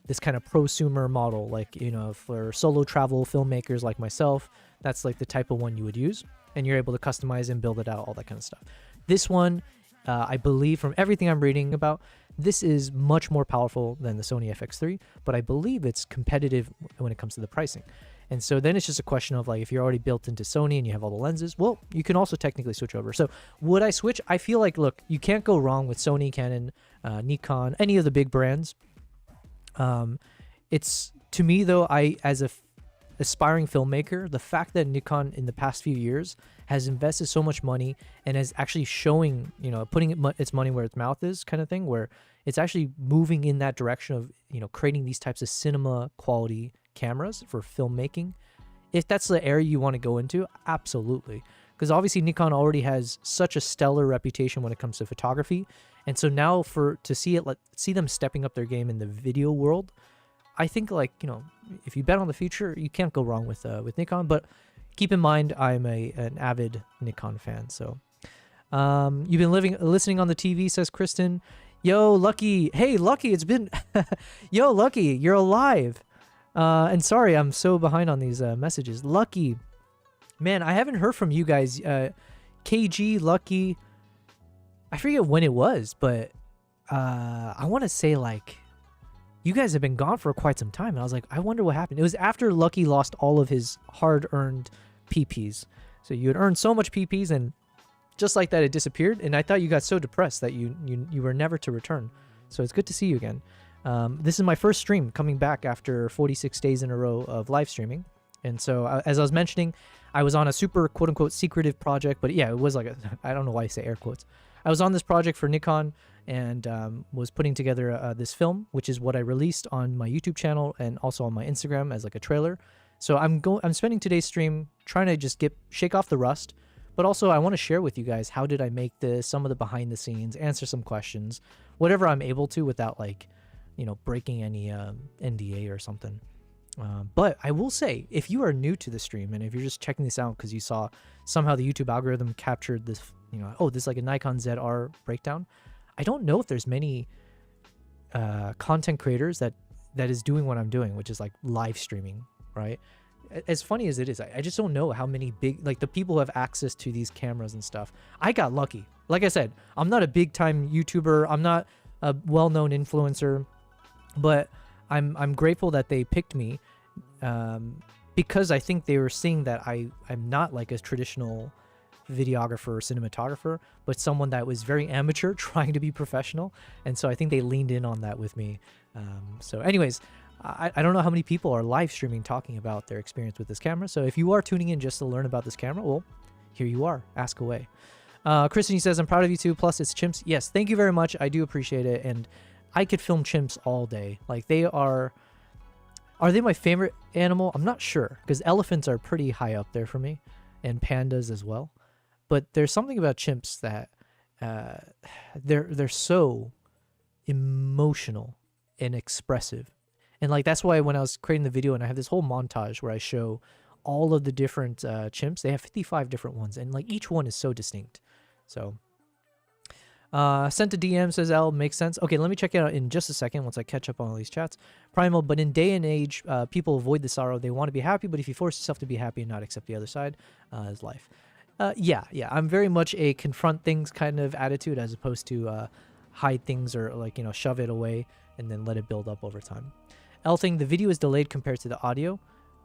this kind of prosumer model, like, you know, for solo travel filmmakers like myself, that's like the type of one you would use, and you're able to customize and build it out, all that kind of stuff. This one, I believe from everything I'm reading about, this is much more powerful than the Sony FX3, but I believe it's competitive when it comes to the pricing. And so then it's just a question of like, if you're already built into Sony and you have all the lenses, well, you can also technically switch over. So would I switch? I feel like, look, you can't go wrong with Sony, Canon, Nikon, any of the big brands. It's, to me though, as a aspiring filmmaker, the fact that Nikon in the past few years has invested so much money and is actually showing, you know, putting its money where its mouth is, kind of thing, where it's actually moving in that direction of, you know, creating these types of cinema quality cameras for filmmaking. If that's the area you want to go into, absolutely. Because obviously Nikon already has such a stellar reputation when it comes to photography. And so now to see them stepping up their game in the video world, I think, like, you know, if you bet on the future, you can't go wrong with Nikon. But keep in mind, I'm an avid Nikon fan. So you've been listening on the TV, says Kristen. Yo, Lucky. Hey, Lucky, it's been... Yo, Lucky, you're alive. And sorry, I'm so behind on these messages. Lucky. Man, I haven't heard from you guys. KG, Lucky. I forget when it was, but I want to say, like, you guys have been gone for quite some time. And I was like, I wonder what happened. It was after Lucky lost all of his hard-earned PPs. So you had earned so much PPs, and just like that, it disappeared. And I thought you got so depressed that you were never to return. So it's good to see you again. This is my first stream coming back after 46 days in a row of live streaming. And so, as I was mentioning, I was on a super quote-unquote secretive project. But yeah, it was like I don't know why I say air quotes. I was on this project for Nikon and was putting together this film, which is what I released on my YouTube channel and also on my Instagram as like a trailer. So I'm spending today's stream trying to just shake off the rust, but also I want to share with you guys how did I make this, some of the behind the scenes, answer some questions, whatever I'm able to without, like, you know, breaking any NDA or something. But I will say, if you are new to the stream and if you're just checking this out because you saw somehow the YouTube algorithm captured this, you know, oh, this is like a Nikon ZR breakdown. I don't know if there's many content creators that is doing what I'm doing, which is like live streaming, right? As funny as it is, I just don't know how many big, like, the people who have access to these cameras and stuff. I got lucky. Like I said, I'm not a big time YouTuber. I'm not a well-known influencer, but I'm grateful that they picked me because I think they were seeing that I'm not like a traditional videographer or cinematographer, but someone that was very amateur trying to be professional. And so I think they leaned in on that with me. So anyways, I don't know how many people are live streaming talking about their experience with this camera. So if you are tuning in just to learn about this camera, well, here you are. Ask away. Kristen says, I'm proud of you too. Plus, it's chimps. Yes, thank you very much. I do appreciate it. And I could film chimps all day. Like, they are they my favorite animal? I'm not sure, because elephants are pretty high up there for me, and pandas as well. But there's something about chimps that they're so emotional and expressive. And like, that's why when I was creating the video, and I have this whole montage where I show all of the different chimps. They have 55 different ones, and like each one is so distinct. So sent a DM, says L, makes sense. Okay, let me check it out in just a second once I catch up on all these chats. Primal, but in day and age, people avoid the sorrow. They want to be happy, but if you force yourself to be happy and not accept the other side, is life. Yeah, I'm very much a confront things kind of attitude, as opposed to hide things or, like, you know, shove it away and then let it build up over time. L thing, the video is delayed compared to the audio.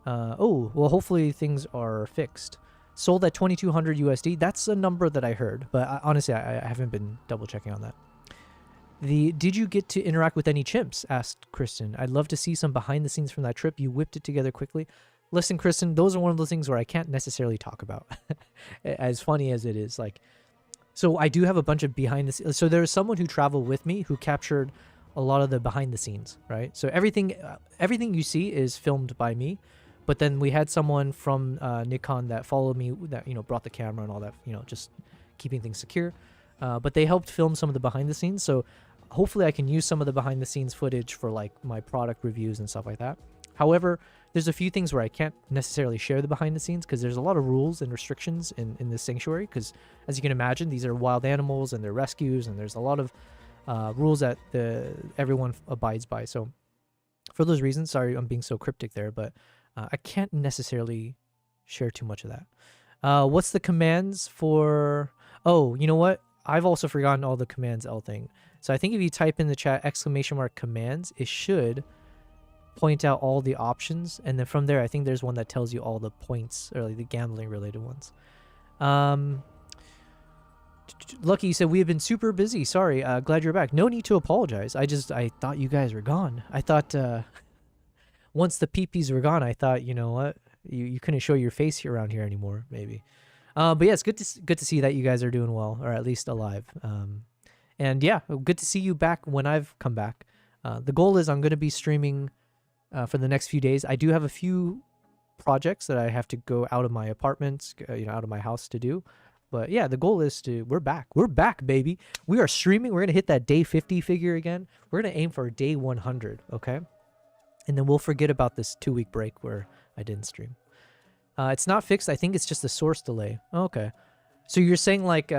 Oh, well, hopefully things are fixed. Sold at 2,200 USD. That's a number that I heard, but honestly, I haven't been double checking on that. Did you get to interact with any chimps? Asked Kristen. I'd love to see some behind the scenes from that trip. You whipped it together quickly. Listen, Kristen, those are one of those things where I can't necessarily talk about. As funny as it is, like, so I do have a bunch of behind the scenes. So there's someone who traveled with me who captured a lot of the behind the scenes, right? So everything you see is filmed by me. But then we had someone from Nikon that followed me, that, you know, brought the camera and all that, you know, just keeping things secure. But they helped film some of the behind the scenes. So hopefully I can use some of the behind the scenes footage for like my product reviews and stuff like that. However, there's a few things where I can't necessarily share the behind the scenes because there's a lot of rules and restrictions in this sanctuary. Because as you can imagine, these are wild animals and they're rescues, and there's a lot of rules that everyone abides by. So for those reasons, sorry I'm being so cryptic there, but I can't necessarily share too much of that. What's the commands for... Oh, you know what? I've also forgotten all the commands L thing. So I think if you type in the chat !commands, it should point out all the options. And then from there, I think there's one that tells you all the points, or like the gambling related ones. Lucky, you said we have been super busy. Sorry. Glad you're back. No need to apologize. I thought you guys were gone. I thought... once the peepees were gone, I thought, you know what, you couldn't show your face here around here anymore, maybe. But yeah, it's good to see that you guys are doing well, or at least alive. And yeah, good to see you back when I've come back. The goal is I'm going to be streaming for the next few days. I do have a few projects that I have to go out of my apartment, out of my house to do. But yeah, the goal is we're back. We're back, baby. We are streaming. We're going to hit that day 50 figure again. We're going to aim for day 100, okay? And then we'll forget about this 2-week break where I didn't stream. It's not fixed. I think it's just a source delay. Okay. So you're saying, like,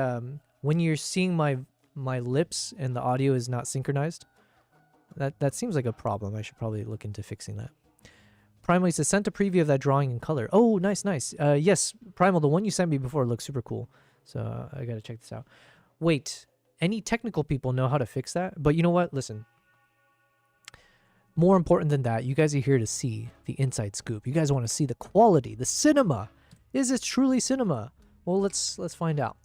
when you're seeing my lips and the audio is not synchronized? That seems like a problem. I should probably look into fixing that. Primal says, sent a preview of that drawing in color. Oh, nice. Yes, Primal, the one you sent me before looks super cool. So I got to check this out. Wait, any technical people know how to fix that? But you know what? Listen. More important than that, you guys are here to see the inside scoop. You guys want to see the quality, the cinema. Is it truly cinema? Well, let's find out.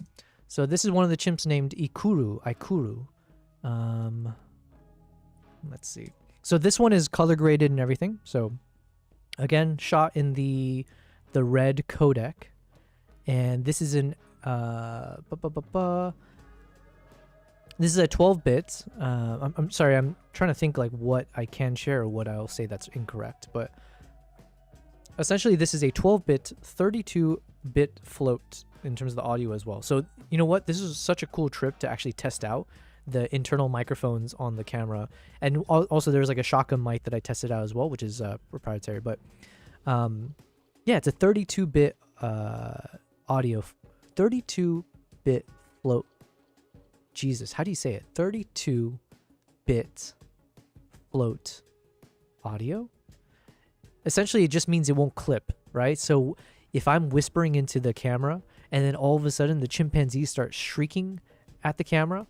So this is one of the chimps named Ikuru. Let's see. So this one is color graded and everything. So again, shot in the red codec, and this is an this is a 12-bit. I'm sorry, I'm trying to think like what I can share or what I'll say that's incorrect. But essentially, this is a 12-bit, 32-bit float in terms of the audio as well. So you know what? This is such a cool trip to actually test out the internal microphones on the camera. And also there's like a shotgun mic that I tested out as well, which is proprietary. But yeah, it's a 32-bit audio, 32-bit float. Jesus, how do you say it? 32-bit float audio? Essentially, it just means it won't clip, right? So if I'm whispering into the camera and then all of a sudden the chimpanzees start shrieking at the camera,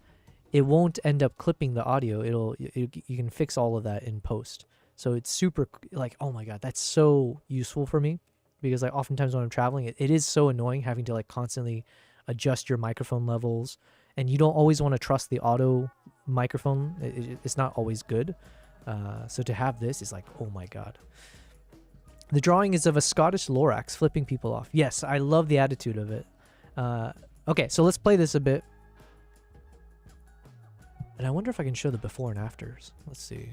it won't end up clipping the audio. You can fix all of that in post. So it's super, like, oh my God, that's so useful for me, because like oftentimes when I'm traveling, it is so annoying having to like constantly adjust your microphone levels, and you don't always want to trust the auto microphone. It's not always good. So to have this is like, oh my god. The drawing is of a Scottish Lorax flipping people off. Yes, I love the attitude of it. Okay, so let's play this a bit. And I wonder if I can show the before and afters. Let's see.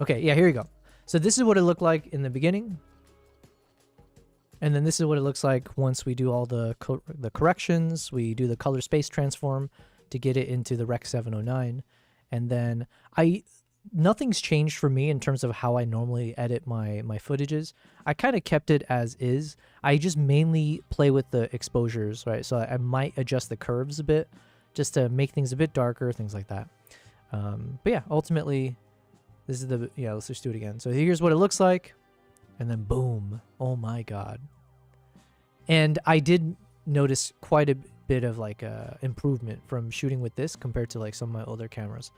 Okay, yeah, here you go. So this is what it looked like in the beginning. And then this is what it looks like once we do all the corrections. We do the color space transform to get it into the Rec 709. And then nothing's changed for me in terms of how I normally edit my footages. I kind of kept it as is. I just mainly play with the exposures, right? So I might adjust the curves a bit just to make things a bit darker, things like that. But yeah, ultimately, this is let's just do it again. So here's what it looks like. And then boom. Oh my god. And I did notice quite a bit of like improvement from shooting with this compared to like some of my older cameras.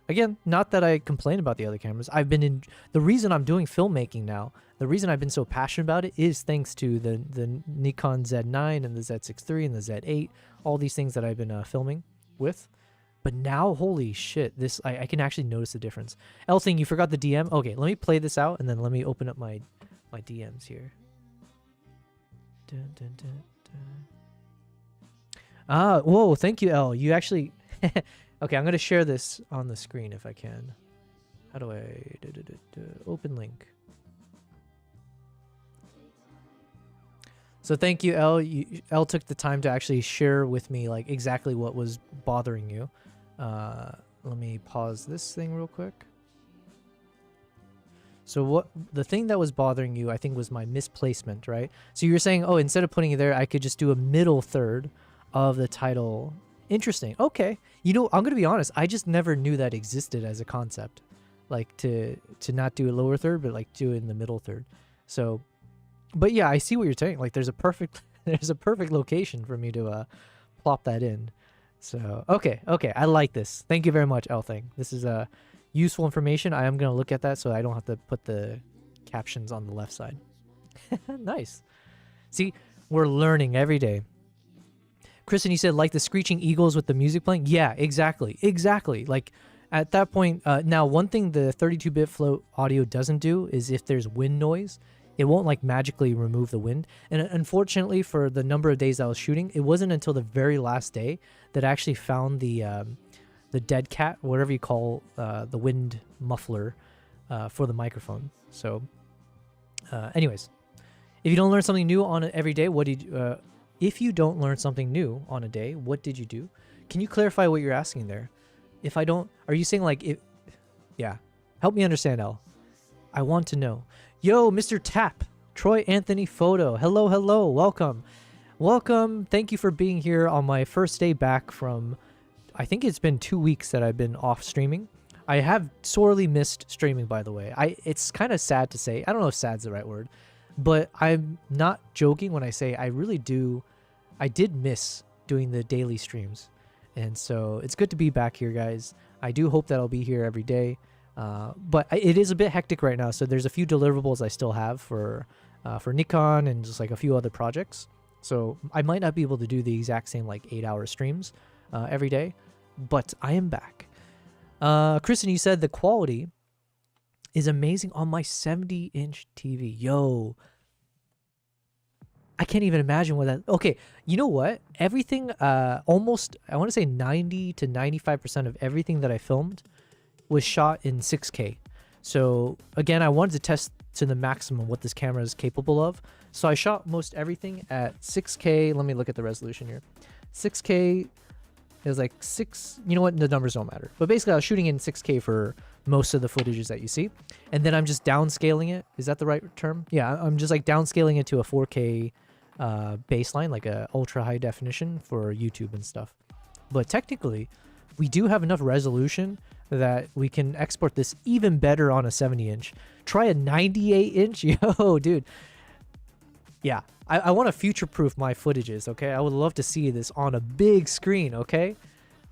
Again, not that I complain about the other cameras. The reason I'm doing filmmaking now, the reason I've been so passionate about it is thanks to the Nikon Z9 and the Z6 and the Z8, all these things that I've been filming with. But now, holy shit, I can actually notice the difference. Thing, you forgot the DM? Okay, let me play this out and then let me open up my DMs here. Dun, dun, dun, dun. Whoa, thank you, L. You actually... Okay, I'm going to share this on the screen if I can. How do I... Open link. So thank you, L. L took the time to actually share with me like exactly what was bothering you. Let me pause this thing real quick. So the thing that was bothering you, I think, was my misplacement, right? So you were saying, oh, instead of putting it there, I could just do a middle third of the title. Interesting. Okay. You know, I'm going to be honest. I just never knew that existed as a concept. Like to not do a lower third, but like do it in the middle third. So, but yeah, I see what you're saying. Like there's a perfect location for me to plop that in. So, okay. I like this. Thank you very much, Thing. This is useful information. I am going to look at that so I don't have to put the captions on the left side. Nice. See, we're learning every day. Kristen, you said like the screeching eagles with the music playing? Yeah, exactly. Like at that point, now one thing the 32-bit float audio doesn't do is if there's wind noise, it won't like magically remove the wind. And unfortunately for the number of days I was shooting, it wasn't until the very last day that I actually found the dead cat, whatever you call the wind muffler for the microphone. So anyways, if you don't learn something new on every day, if you don't learn something new on a day, what did you do? Can you clarify what you're asking there? If I don't, are you saying like, yeah, help me understand, L. I want to know. Yo, Mr. Tap, Troy Anthony Photo. Hello, welcome. Thank you for being here on my first day back from, I think it's been 2 weeks that I've been off streaming. I have sorely missed streaming, by the way. It's kind of sad to say. I don't know if sad's the right word, but I'm not joking when I say I really do. I did miss doing the daily streams. And so it's good to be back here, guys. I do hope that I'll be here every day. But it is a bit hectic right now. So there's a few deliverables I still have for Nikon and just like a few other projects. So I might not be able to do the exact same like 8-hour streams every day, but I am back. Kristen, you said the quality is amazing on my 70-inch TV. Yo, I can't even imagine what that... Okay, you know what? Everything, almost, I want to say 90 to 95% of everything that I filmed was shot in 6K. So, again, I wanted to test to the maximum what this camera is capable of. So I shot most everything at 6K. Let me look at the resolution here. 6K is like 6... You know what? The numbers don't matter. But basically, I was shooting in 6K for most of the footages that you see. And then I'm just downscaling it. Is that the right term? Yeah, I'm just like downscaling it to a 4K baseline, like a ultra high definition for YouTube and stuff. But technically, we do have enough resolution that we can export this even better on a 70-inch. Try a 98-inch. Yo, dude. Yeah, I want to future-proof my footages, okay? I would love to see this on a big screen, okay?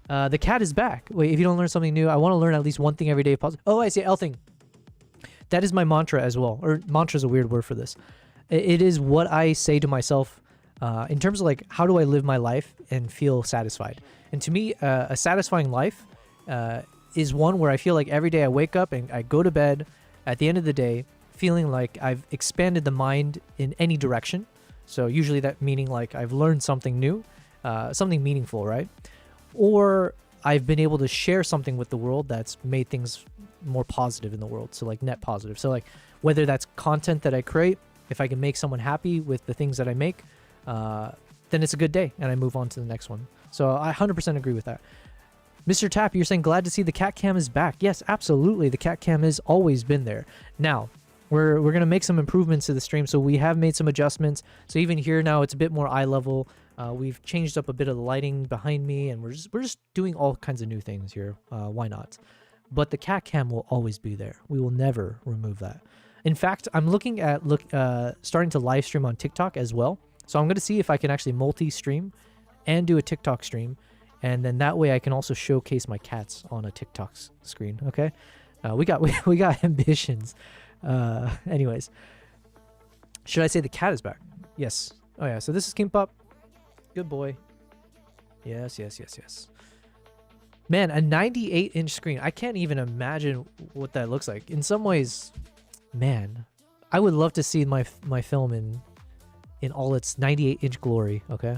The cat is back. Wait, if you don't learn something new, I want to learn at least one thing every day. Oh, I see. Thing. That is my mantra as well. Or mantra is a weird word for this. It is what I say to myself in terms of like, how do I live my life and feel satisfied? And to me, a satisfying life is one where I feel like every day I wake up and I go to bed at the end of the day feeling like I've expanded the mind in any direction. So usually that meaning like I've learned something new, something meaningful, right? Or I've been able to share something with the world that's made things more positive in the world. So like net positive. So like whether that's content that I create, if I can make someone happy with the things that I make, then it's a good day and I move on to the next one. So I 100% agree with that. Mr. Tap, you're saying glad to see the cat cam is back. Yes, absolutely. The cat cam has always been there. Now, we're going to make some improvements to the stream. So we have made some adjustments. So even here now, it's a bit more eye level. We've changed up a bit of the lighting behind me, and we're just doing all kinds of new things here. Why not? But the cat cam will always be there. We will never remove that. In fact, I'm looking at starting to live stream on TikTok as well. So I'm going to see if I can actually multi-stream and do a TikTok stream. And then that way I can also showcase my cats on a TikTok screen. Okay. We got ambitions. Anyways, should I say the cat is back? Yes. Oh yeah. So this is Kimpop. Good boy. Yes. Man, a 98-inch screen. I can't even imagine what that looks like. In some ways, man, I would love to see my film in all its 98-inch glory. Okay.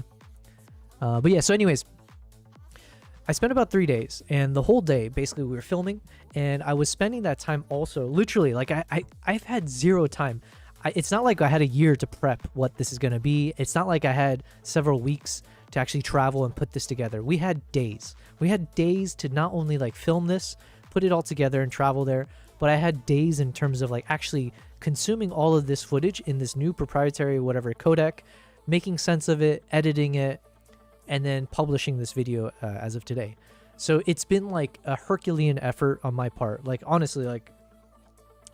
But yeah. So anyways, I spent about 3 days, and the whole day basically we were filming, and I was spending that time also literally like I've had zero time. It's not like I had a year to prep what this is going to be. It's not like I had several weeks to actually travel and put this together. We had days. We had days to not only like film this, put it all together and travel there, but I had days in terms of like actually consuming all of this footage in this new proprietary whatever codec, making sense of it, editing it, and then publishing this video as of today. So it's been like a Herculean effort on my part. Like honestly, like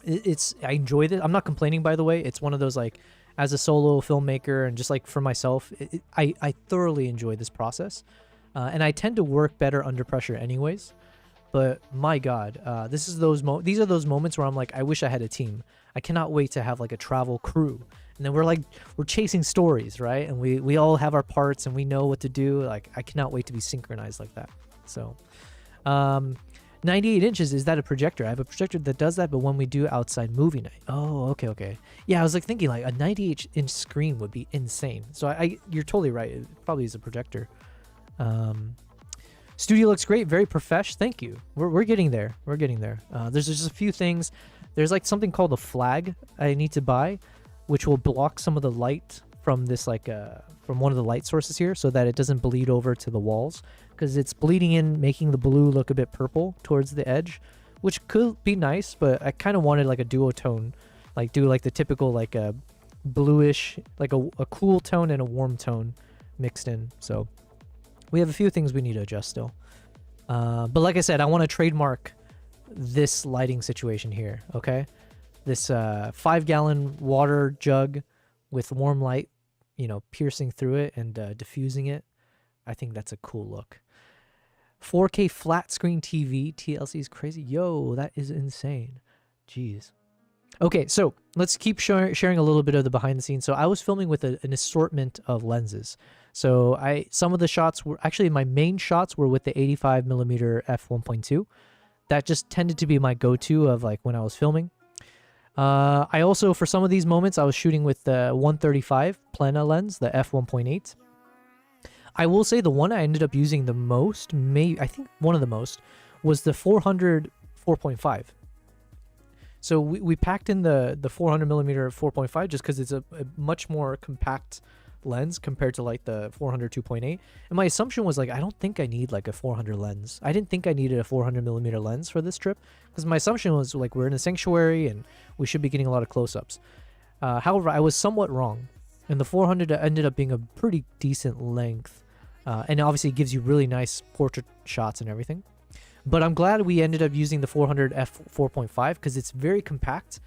I enjoy this. I'm not complaining, by the way. It's one of those like as a solo filmmaker and just like for myself, I thoroughly enjoy this process. And I tend to work better under pressure anyways. But my God, these are those moments where I'm like, I wish I had a team. I cannot wait to have like a travel crew. And then we're chasing stories, right? And we all have our parts and we know what to do. Like, I cannot wait to be synchronized like that. So, 98 inches, is that a projector? I have a projector that does that, but when we do outside movie night. Oh, okay. Yeah, I was like thinking like a 98-inch screen would be insane. So you're totally right. It probably is a projector. Studio looks great, very profesh. Thank you. We're getting there. We're getting there. There's just a few things. There's like something called a flag I need to buy, which will block some of the light from this from one of the light sources here, so that it doesn't bleed over to the walls, because it's bleeding in, making the blue look a bit purple towards the edge, which could be nice, but I kind of wanted like a duotone, like do like the typical like a bluish, like a cool tone and a warm tone mixed in. So we have a few things we need to adjust still. But like I said, I want to trademark this lighting situation here, okay? This 5-gallon water jug with warm light, piercing through it and diffusing it. I think that's a cool look. 4K flat screen TV, TLC is crazy. Yo, that is insane. Jeez. Okay, so let's keep sharing a little bit of the behind the scenes. So I was filming with an assortment of lenses. So some of the shots were actually, my main shots were with the 85mm f1.2. That just tended to be my go-to of like when I was filming. I also, for some of these moments, I was shooting with the 135 Plena lens, the f1.8. I will say the one I ended up using the most, I think one of the most, was the 400 4.5. So we packed in the 400mm 4.5 just because it's a much more compact lens compared to like the 400 2.8. And my assumption was like, I don't think I need like a 400 lens. I didn't think I needed a 400mm lens for this trip, because my assumption was like we're in a sanctuary and we should be getting a lot of close-ups. However, I was somewhat wrong, and the 400 ended up being a pretty decent length, and obviously it gives you really nice portrait shots and everything. But I'm glad we ended up using the 400 f4.5 because it's very compact.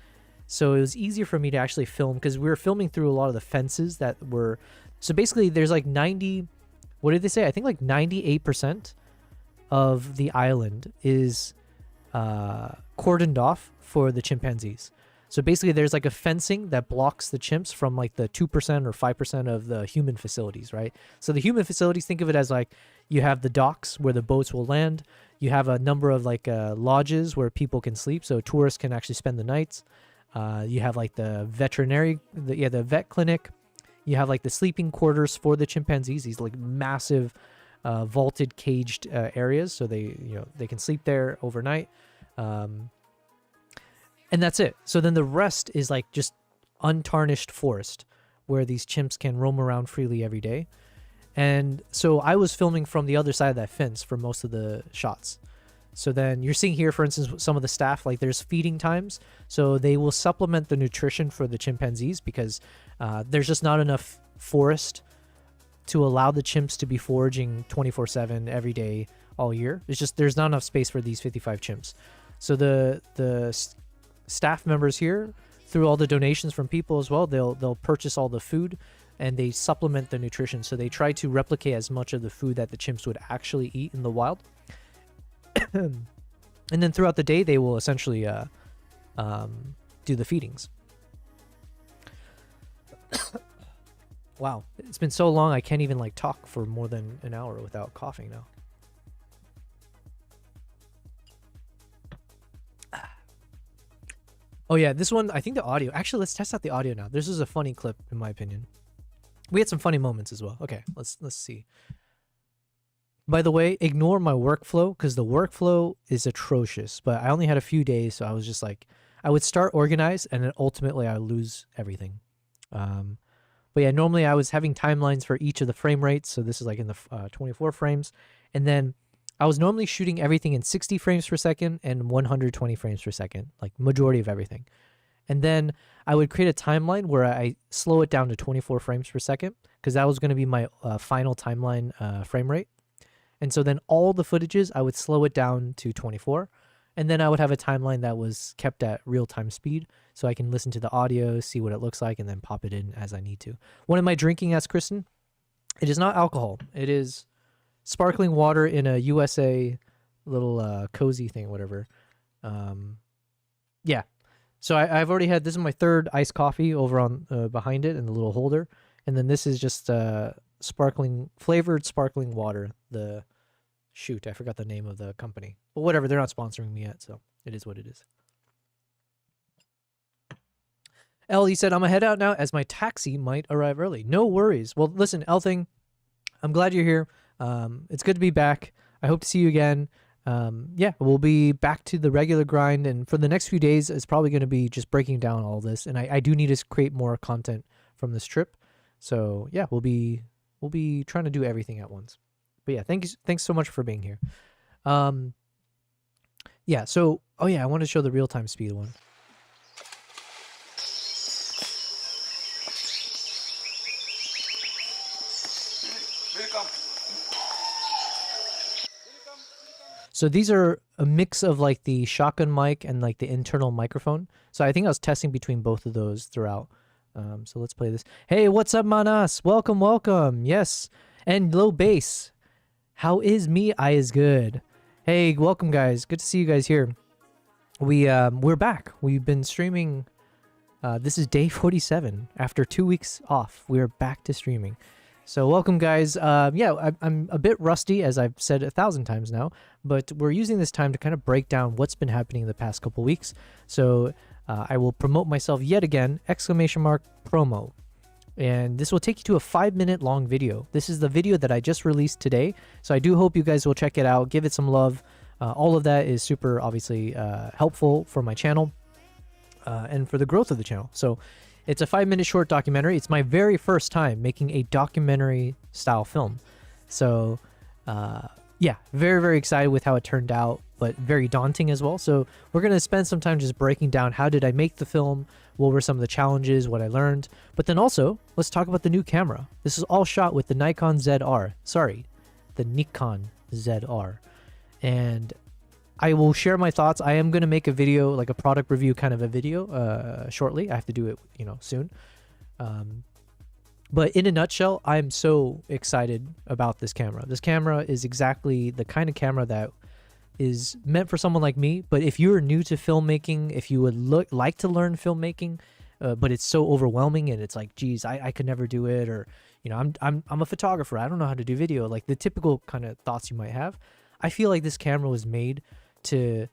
So it was easier for me to actually film, because we were filming through a lot of the fences that were... So basically there's like 90... What did they say? I think like 98% of the island is cordoned off for the chimpanzees. So basically there's like a fencing that blocks the chimps from like the 2% or 5% of the human facilities, right? So the human facilities, think of it as like you have the docks where the boats will land. You have a number of like lodges where people can sleep, so tourists can actually spend the nights. You have like the the vet clinic. You have like the sleeping quarters for the chimpanzees, these like massive vaulted caged areas, so they can sleep there overnight. And that's it. So then the rest is like just untarnished forest where these chimps can roam around freely every day. And so I was filming from the other side of that fence for most of the shots. So then you're seeing here, for instance, some of the staff, like there's feeding times. So they will supplement the nutrition for the chimpanzees because there's just not enough forest to allow the chimps to be foraging 24/7 every day all year. It's just there's not enough space for these 55 chimps. So the staff members here, through all the donations from people as well, they'll purchase all the food and they supplement the nutrition. So they try to replicate as much of the food that the chimps would actually eat in the wild. And then throughout the day, they will essentially do the feedings. Wow, it's been so long I can't even like talk for more than an hour without coughing now. Oh yeah, this one, I think the audio, actually let's test out the audio now. This is a funny clip in my opinion. We had some funny moments as well. Okay, let's see. By the way, ignore my workflow because the workflow is atrocious, but I only had a few days, so I was just like, I would start organized and then ultimately I would lose everything. But yeah, normally I was having timelines for each of the frame rates. So this is like in the 24 frames. And then I was normally shooting everything in 60 frames per second and 120 frames per second, like majority of everything. And then I would create a timeline where I slow it down to 24 frames per second because that was going to be my final timeline frame rate. And so then all the footages, I would slow it down to 24. And then I would have a timeline that was kept at real-time speed so I can listen to the audio, see what it looks like, and then pop it in as I need to. What am I drinking, asked Kristen? It is not alcohol. It is sparkling water in a USA little cozy thing, whatever. Yeah. So I've already had, this is my third iced coffee over on behind it in the little holder. And then this is just flavored sparkling water. Shoot, I forgot the name of the company. But whatever, they're not sponsoring me yet, so it is what it is. He said, I'm gonna head out now as my taxi might arrive early. No worries. Well, listen, Thing, I'm glad you're here. It's good to be back. I hope to see you again. Yeah, we'll be back to the regular grind, and for the next few days, it's probably going to be just breaking down all this. And I do need to create more content from this trip. So yeah, we'll be trying to do everything at once. But yeah, thanks so much for being here. Yeah, so oh yeah, I want to show the real-time speed one. So these are a mix of like the shotgun mic and like the internal microphone. So I think I was testing between both of those throughout. So let's play this. Hey, what's up, Manas? Welcome, welcome. Yes. And low bass. How is me? I is good. Hey, welcome guys. Good to see you guys here. We're back. We've been streaming. This is day 47. After 2 weeks off, we're back to streaming. So welcome guys. Yeah, I'm a bit rusty, as I've said 1,000 times now, but we're using this time to kind of break down what's been happening in the past couple weeks. So I will promote myself yet again, ! Promo. And this will take you to a 5-minute long video. This is the video that I just released today. So I do hope you guys will check it out, give it some love. All of that is super obviously helpful for my channel and for the growth of the channel. So it's a 5-minute short documentary. It's my very first time making a documentary style film. So yeah, very, very excited with how it turned out, but very daunting as well. So we're going to spend some time just breaking down how did I make the film, what were some of the challenges, what I learned. But then also, let's talk about the new camera. This is all shot with the Nikon ZR. Sorry, the Nikon ZR. And I will share my thoughts. I am going to make a video, like a product review kind of a video shortly. I have to do it, soon. But in a nutshell, I'm so excited about this camera. This camera is exactly the kind of camera that is meant for someone like me. But if you're new to filmmaking, if you would like to learn filmmaking, but it's so overwhelming and it's like, geez, I could never do it, or I'm a photographer, I don't know how to do video, like the typical kind of thoughts you might have. I feel like this camera was made to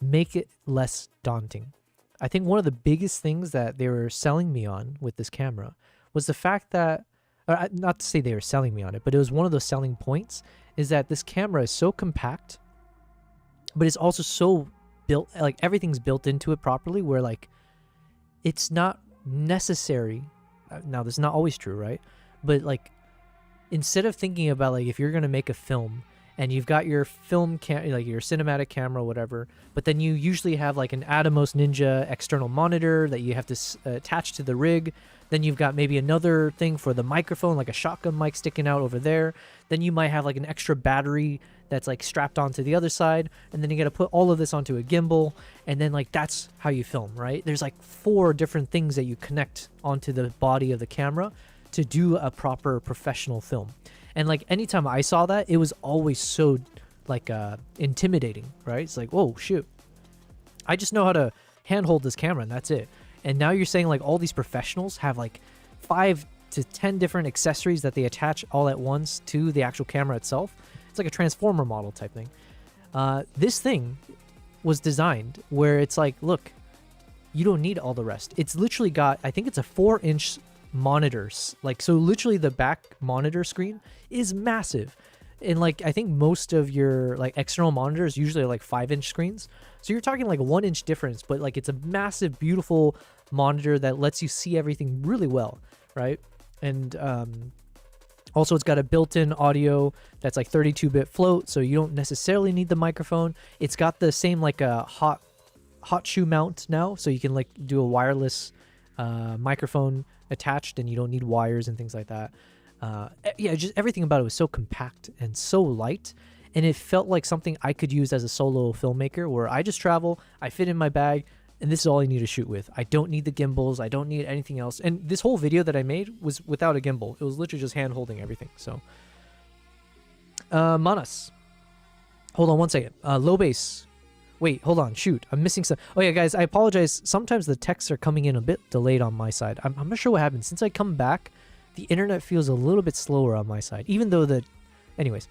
make it less daunting. I think one of the biggest things that they were selling me on with this camera was the fact that, not to say they were selling me on it, but it was one of those selling points, is that this camera is so compact, but it's also so built, like everything's built into it properly, where like it's not necessary. Now this is not always true, right? But like, instead of thinking about like if you're gonna make a film and you've got your film like your cinematic camera, whatever, but then you usually have like an Atomos Ninja external monitor that you have to attach to the rig. Then you've got maybe another thing for the microphone, like a shotgun mic sticking out over there. Then you might have like an extra battery that's like strapped onto the other side. And then you got to put all of this onto a gimbal. And then like that's how you film, right? There's like 4 different things that you connect onto the body of the camera to do a proper professional film. And like anytime I saw that, it was always so like intimidating, right? It's like, whoa, shoot. I just know how to handhold this camera and that's it. And now you're saying like all these professionals have like 5 to 10 different accessories that they attach all at once to the actual camera itself. It's like a transformer model type thing. This thing was designed where it's like, look, you don't need all the rest. It's literally got, I think it's a 4-inch monitors. Like, so literally the back monitor screen is massive. And like, I think most of your like external monitors usually are like 5-inch screens. So you're talking like a 1-inch difference, but like it's a massive, beautiful monitor that lets you see everything really well, right? And also it's got a built-in audio that's like 32-bit float, so you don't necessarily need the microphone. It's got the same like a hot shoe mount now, so you can like do a wireless microphone attached, and you don't need wires and things like that. Yeah, just everything about it was so compact and so light, and it felt like something I could use as a solo filmmaker, where I just travel, I fit in my bag, and this is all I need to shoot with. I don't need the gimbals, I don't need anything else. And this whole video that I made was without a gimbal. It was literally just hand holding everything. So Manas, hold on one second. Low bass, wait, hold on, shoot, I'm missing some. Oh yeah, guys, I apologize, sometimes the texts are coming in a bit delayed on my side. I'm not sure what happened. Since I come back, the internet feels a little bit slower on my side, even though anyways.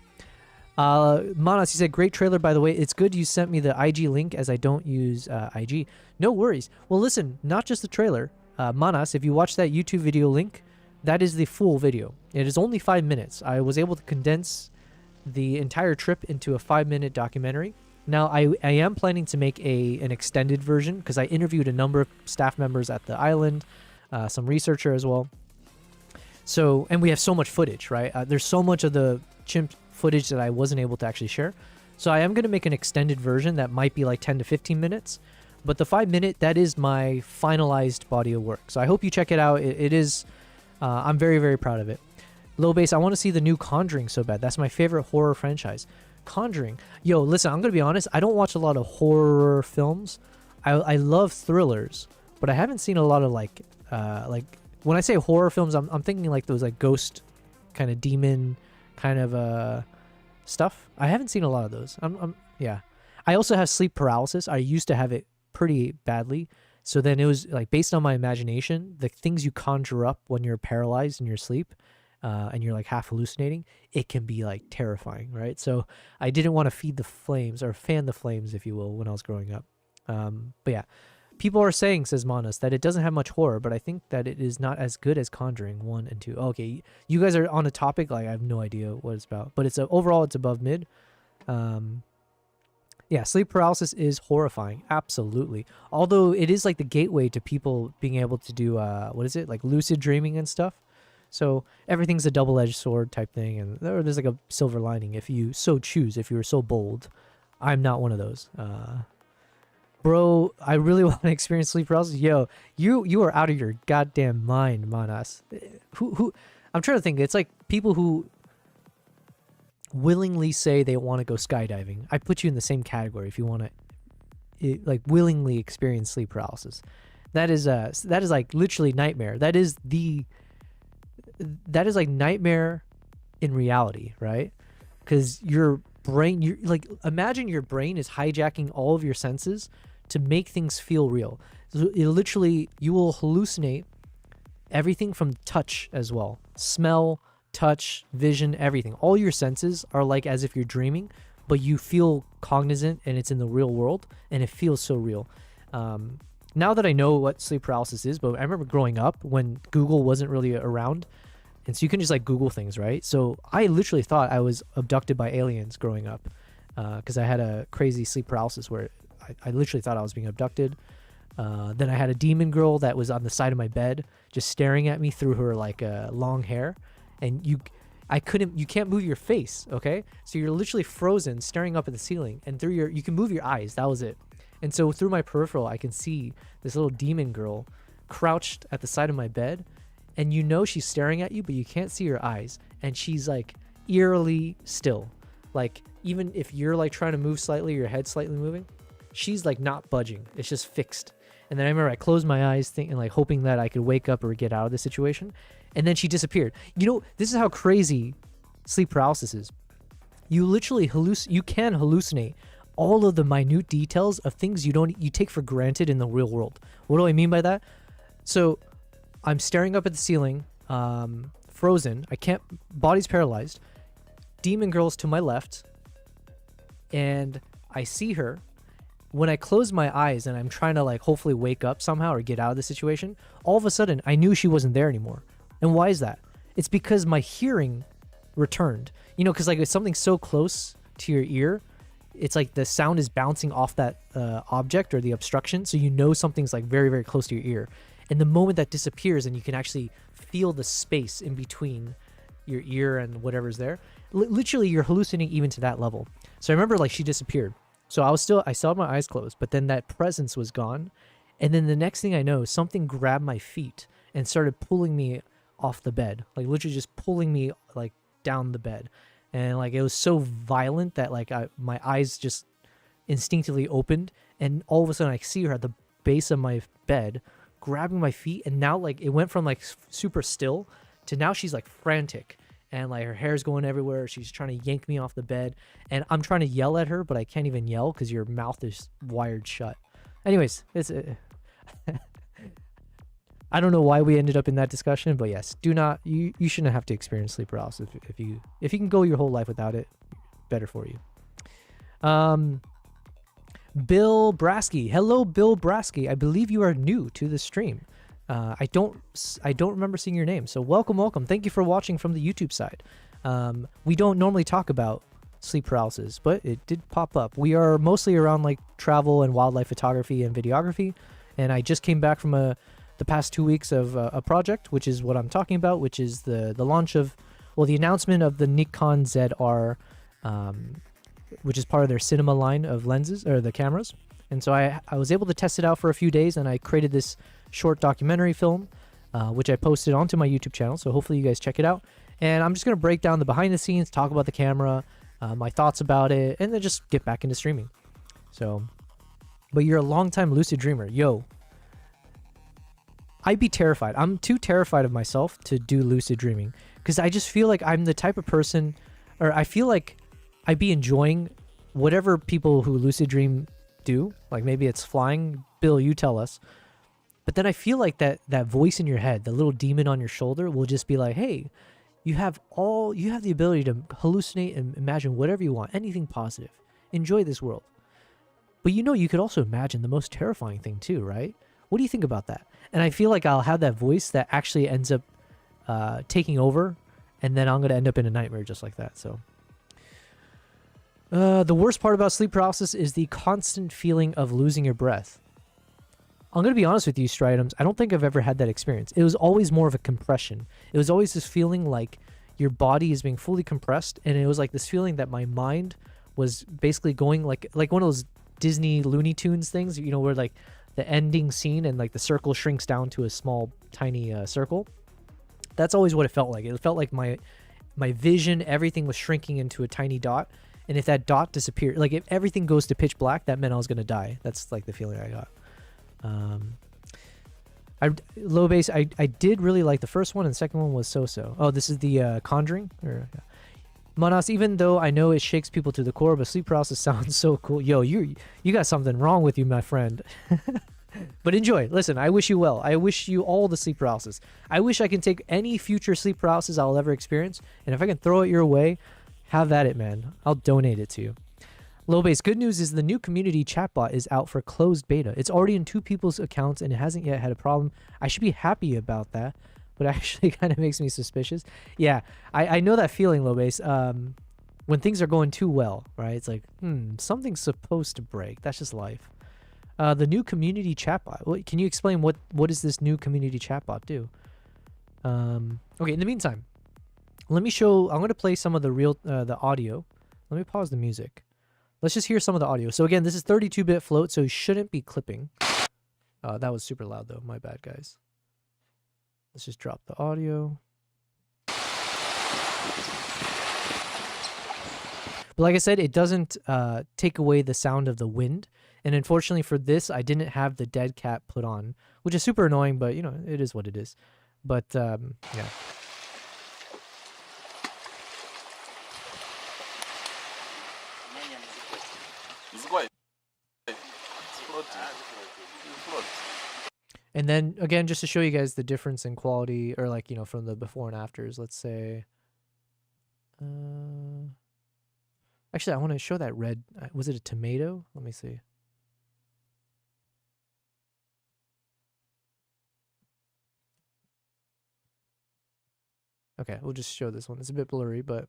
Manas, you said, great trailer, by the way. It's good you sent me the IG link, as I don't use IG. No worries. Well, listen, not just the trailer. Manas, if you watch that YouTube video link, that is the full video. It is only 5 minutes. I was able to condense the entire trip into a 5-minute documentary. Now, I am planning to make an extended version, because I interviewed a number of staff members at the island, some researcher as well. So, and we have so much footage, right? There's so much of the chimp footage that I wasn't able to actually share. So I am going to make an extended version that might be like 10 to 15 minutes. But the 5-minute, that is my finalized body of work. So I hope you check it out. It is, I'm very, very proud of it. Low bass, I want to see the new Conjuring so bad. That's my favorite horror franchise. Conjuring. Yo, listen, I'm going to be honest. I don't watch a lot of horror films. I love thrillers, but I haven't seen a lot of like when I say horror films, I'm thinking like those like ghost kind of demon kind of stuff. I haven't seen a lot of those. Yeah. I also have sleep paralysis. I used to have it pretty badly. So then it was like, based on my imagination, the things you conjure up when you're paralyzed in your sleep, and you're like half hallucinating, it can be like terrifying, right? So I didn't want to feed the flames, or fan the flames, if you will, when I was growing up. But yeah, people are saying, says Manas, that it doesn't have much horror, but I think that it is not as good as Conjuring 1 and 2. Okay, you guys are on a topic, like I have no idea what it's about, but it's overall it's above mid. Yeah, sleep paralysis is horrifying, absolutely. Although it is like the gateway to people being able to do, what is it, like lucid dreaming and stuff. So everything's a double-edged sword type thing, and there's like a silver lining if you so choose, if you were so bold. I'm not one of those. Bro, I really want to experience sleep paralysis. Yo, you are out of your goddamn mind, Manas. Who? I'm trying to think. It's like people who willingly say they want to go skydiving. I put you in the same category if you want to, like, willingly experience sleep paralysis. That is like literally nightmare. That is like nightmare in reality, right? Because you're brain, you like imagine your brain is hijacking all of your senses to make things feel real. So it literally, you will hallucinate everything from touch as well. Smell, touch, vision, everything. All your senses are like as if you're dreaming, but you feel cognizant and it's in the real world and it feels so real. Now that I know what sleep paralysis is, but I remember growing up when Google wasn't really around, and so you can just like Google things, right? So I literally thought I was abducted by aliens growing up because I had a crazy sleep paralysis where I literally thought I was being abducted. Then I had a demon girl that was on the side of my bed just staring at me through her like long hair, and you can't move your face, okay? So you're literally frozen staring up at the ceiling, and through you can move your eyes. That was it. And so through my peripheral, I can see this little demon girl crouched at the side of my bed, and you know she's staring at you, but you can't see her eyes, and she's like eerily still. Like even if you're like trying to move slightly, your head's slightly moving, she's like not budging. It's just fixed. And then I remember I closed my eyes thinking, like hoping that I could wake up or get out of the situation. And then she disappeared. You know, this is how crazy sleep paralysis is. You literally you can hallucinate all of the minute details of things you take for granted in the real world. What do I mean by that? So I'm staring up at the ceiling, frozen. Body's paralyzed. Demon girl's to my left. And I see her. When I close my eyes and I'm trying to like hopefully wake up somehow or get out of the situation, all of a sudden I knew she wasn't there anymore. And why is that? It's because my hearing returned. You know, because like it's something so close to your ear, it's like the sound is bouncing off that object or the obstruction, so you know something's like very, very close to your ear. And the moment that disappears and you can actually feel the space in between your ear and whatever's there, literally you're hallucinating even to that level. So I remember like she disappeared. So I still had my eyes closed, but then that presence was gone. And then the next thing I know, something grabbed my feet and started pulling me off the bed, like literally just pulling me like down the bed. And like it was so violent that like my eyes just instinctively opened, and all of a sudden I see her at the base of my bed grabbing my feet, and now like it went from like super still to now she's like frantic, and like her hair's going everywhere. She's trying to yank me off the bed, and I'm trying to yell at her, but I can't even yell because your mouth is wired shut. Anyways, it's I don't know why we ended up in that discussion, but yes, you shouldn't have to experience sleep paralysis if you can go your whole life without it, better for you. Bill Brasky. Hello, Bill Brasky. I believe you are new to the stream. I don't remember seeing your name, so welcome. Thank you for watching from the YouTube side. We don't normally talk about sleep paralysis, but it did pop up. We are mostly around like travel and wildlife photography and videography, and I just came back from the past 2 weeks of a project, which is what I'm talking about, which is the launch of, well, the announcement of the Nikon ZR, which is part of their cinema line of lenses, or the cameras. And so I was able to test it out for a few days, and I created this short documentary film, which I posted onto my YouTube channel, so hopefully you guys check it out. And I'm just going to break down the behind the scenes, talk about the camera, my thoughts about it, and then just get back into streaming. So, but you're a longtime lucid dreamer. Yo, I'd be terrified. I'm too terrified of myself to do lucid dreaming because I just feel like I'm the type of person, or I feel like I'd be enjoying whatever people who lucid dream do. Like maybe it's flying. Bill, you tell us. But then I feel like that voice in your head, the little demon on your shoulder, will just be like, hey, you have the ability to hallucinate and imagine whatever you want, anything positive. Enjoy this world. But you could also imagine the most terrifying thing too, right? What do you think about that? And I feel like I'll have that voice that actually ends up taking over, and then I'm going to end up in a nightmare just like that. So the worst part about sleep paralysis is the constant feeling of losing your breath. I'm going to be honest with you, Stridums. I don't think I've ever had that experience. It was always more of a compression. It was always this feeling like your body is being fully compressed, and it was like this feeling that my mind was basically going like one of those Disney Looney Tunes things, where like the ending scene and like the circle shrinks down to a small, tiny circle. That's always what it felt like. It felt like my vision, everything was shrinking into a tiny dot. And if that dot disappeared, like if everything goes to pitch black, that meant I was going to die. That's like the feeling I got. Low base, I did really like the first one, and the second one was so-so. Oh, this is the Conjuring? Manas, even though I know it shakes people to the core, but sleep paralysis sounds so cool. Yo, you got something wrong with you, my friend. But enjoy. Listen, I wish you well. I wish you all the sleep paralysis. I wish I can take any future sleep paralysis I'll ever experience, and if I can throw it your way, have at it, man. I'll donate it to you. Low base. Good news is the new community chatbot is out for closed beta. It's already in 2 people's accounts and it hasn't yet had a problem. I should be happy about that, but actually kind of makes me suspicious. Yeah, I know that feeling, low base. When things are going too well, right? It's like, something's supposed to break. That's just life. The new community chatbot. Can you explain what does this new community chatbot do? Okay, in the meantime, let me show. I'm going to play some of the audio. Let me pause the music. Let's just hear some of the audio. So again, this is 32-bit float, so you shouldn't be clipping. That was super loud though. My bad, guys. Let's just drop the audio. But like I said, it doesn't take away the sound of the wind. And unfortunately for this, I didn't have the dead cat put on, which is super annoying, but you know, it is what it is. But yeah. And then again, just to show you guys the difference in quality, or like, you know, from the before and afters, let's say, actually, I want to show that red. Was it a tomato? Let me see. Okay, we'll just show this one. It's a bit blurry, but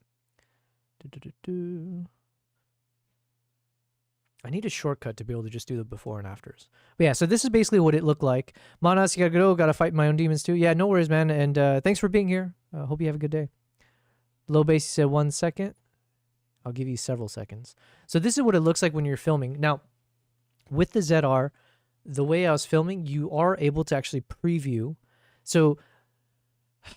I need a shortcut to be able to just do the before and afters. But yeah, so this is basically what it looked like. Manas, you gotta go. Gotta fight my own demons too. Yeah, no worries, man. And thanks for being here. Hope you have a good day. Low base, you said 1 second. I'll give you several seconds. So this is what it looks like when you're filming. Now, with the ZR, the way I was filming, you are able to actually preview. So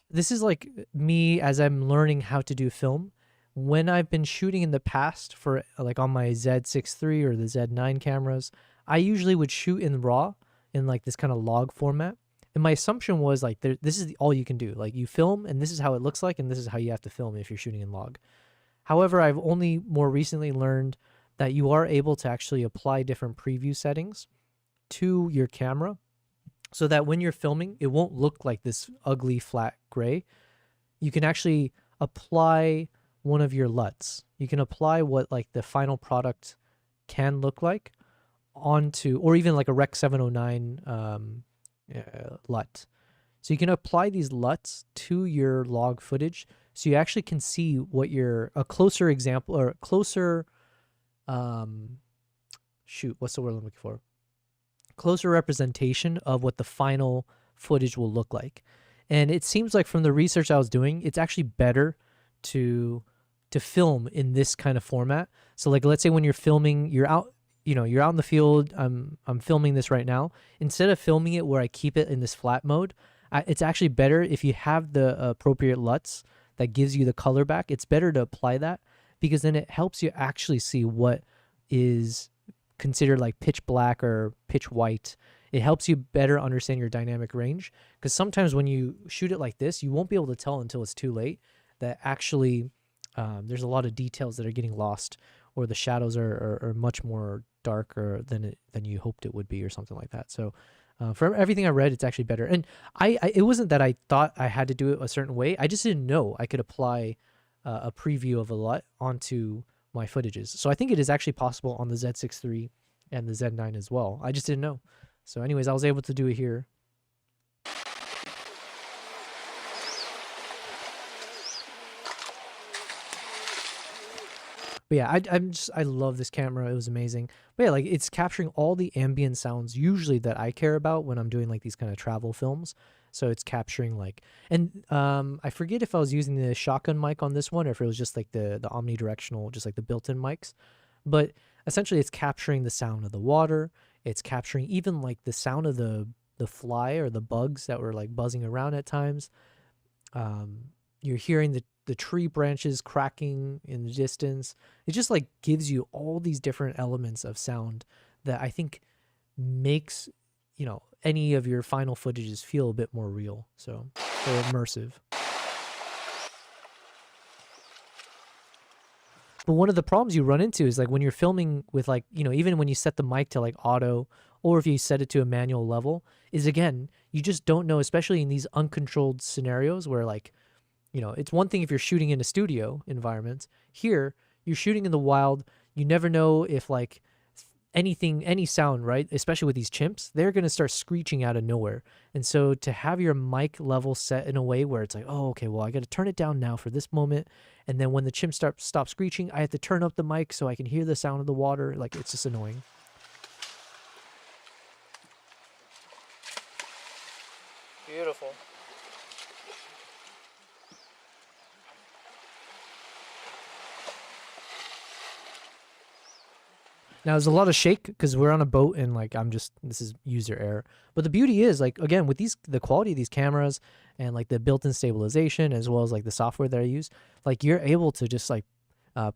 this is like me as I'm learning how to do film. When I've been shooting in the past for like on my Z6 III or the Z9 cameras, I usually would shoot in RAW in like this kind of log format. And my assumption was like, this is all you can do. Like you film and this is how it looks like, and this is how you have to film if you're shooting in log. However, I've only more recently learned that you are able to actually apply different preview settings to your camera so that when you're filming, it won't look like this ugly flat gray. You can actually apply one of your LUTs. You can apply what like the final product can look like onto, or even like a Rec 709 LUT. So you can apply these LUTs to your log footage, so you actually can see what a closer example, or closer, what's the word I'm looking for? Closer representation of what the final footage will look like. And it seems like from the research I was doing, it's actually better to film in this kind of format. So like, let's say when you're filming, you're out in the field. I'm filming this right now. Instead of filming it where I keep it in this flat mode, it's actually better if you have the appropriate LUTs that gives you the color back. It's better to apply that, because then it helps you actually see what is considered like pitch black or pitch white. It helps you better understand your dynamic range, because sometimes when you shoot it like this, you won't be able to tell until it's too late that actually there's a lot of details that are getting lost, or the shadows are much more darker than you hoped it would be, or something like that. So from everything I read, it's actually better. And it wasn't that I thought I had to do it a certain way. I just didn't know I could apply a preview of a LUT onto my footages. So I think it is actually possible on the Z6 III and the Z9 as well. I just didn't know. So anyways, I was able to do it here. But yeah, I love this camera. It was amazing. But yeah, like it's capturing all the ambient sounds usually that I care about when I'm doing like these kind of travel films. So it's capturing like, and I forget if I was using the shotgun mic on this one, or if it was just like the omnidirectional, just like the built-in mics. But essentially it's capturing the sound of the water. It's capturing even like the sound of the fly or the bugs that were like buzzing around at times. You're hearing the tree branches cracking in the distance. It just like gives you all these different elements of sound that I think makes, you know, any of your final footages feel a bit more real. So they're immersive. But one of the problems you run into is like when you're filming with like, you know, even when you set the mic to like auto or if you set it to a manual level, is again, you just don't know, especially in these uncontrolled scenarios where like, you know, it's one thing if you're shooting in a studio environment. Here, you're shooting in the wild. You never know if like anything, any sound, right? Especially with these chimps, they're going to start screeching out of nowhere. And so to have your mic level set in a way where it's like, oh, okay, well, I got to turn it down now for this moment. And then when the chimp stop screeching, I have to turn up the mic so I can hear the sound of the water. Like, it's just annoying. Beautiful. Now there's a lot of shake because we're on a boat and like this is user error. But the beauty is like, again, with the quality of these cameras and like the built-in stabilization as well as like the software that I use, like you're able to just like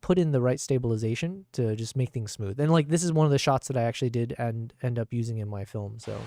put in the right stabilization to just make things smooth. And like this is one of the shots that I actually did and end up using in my film. So.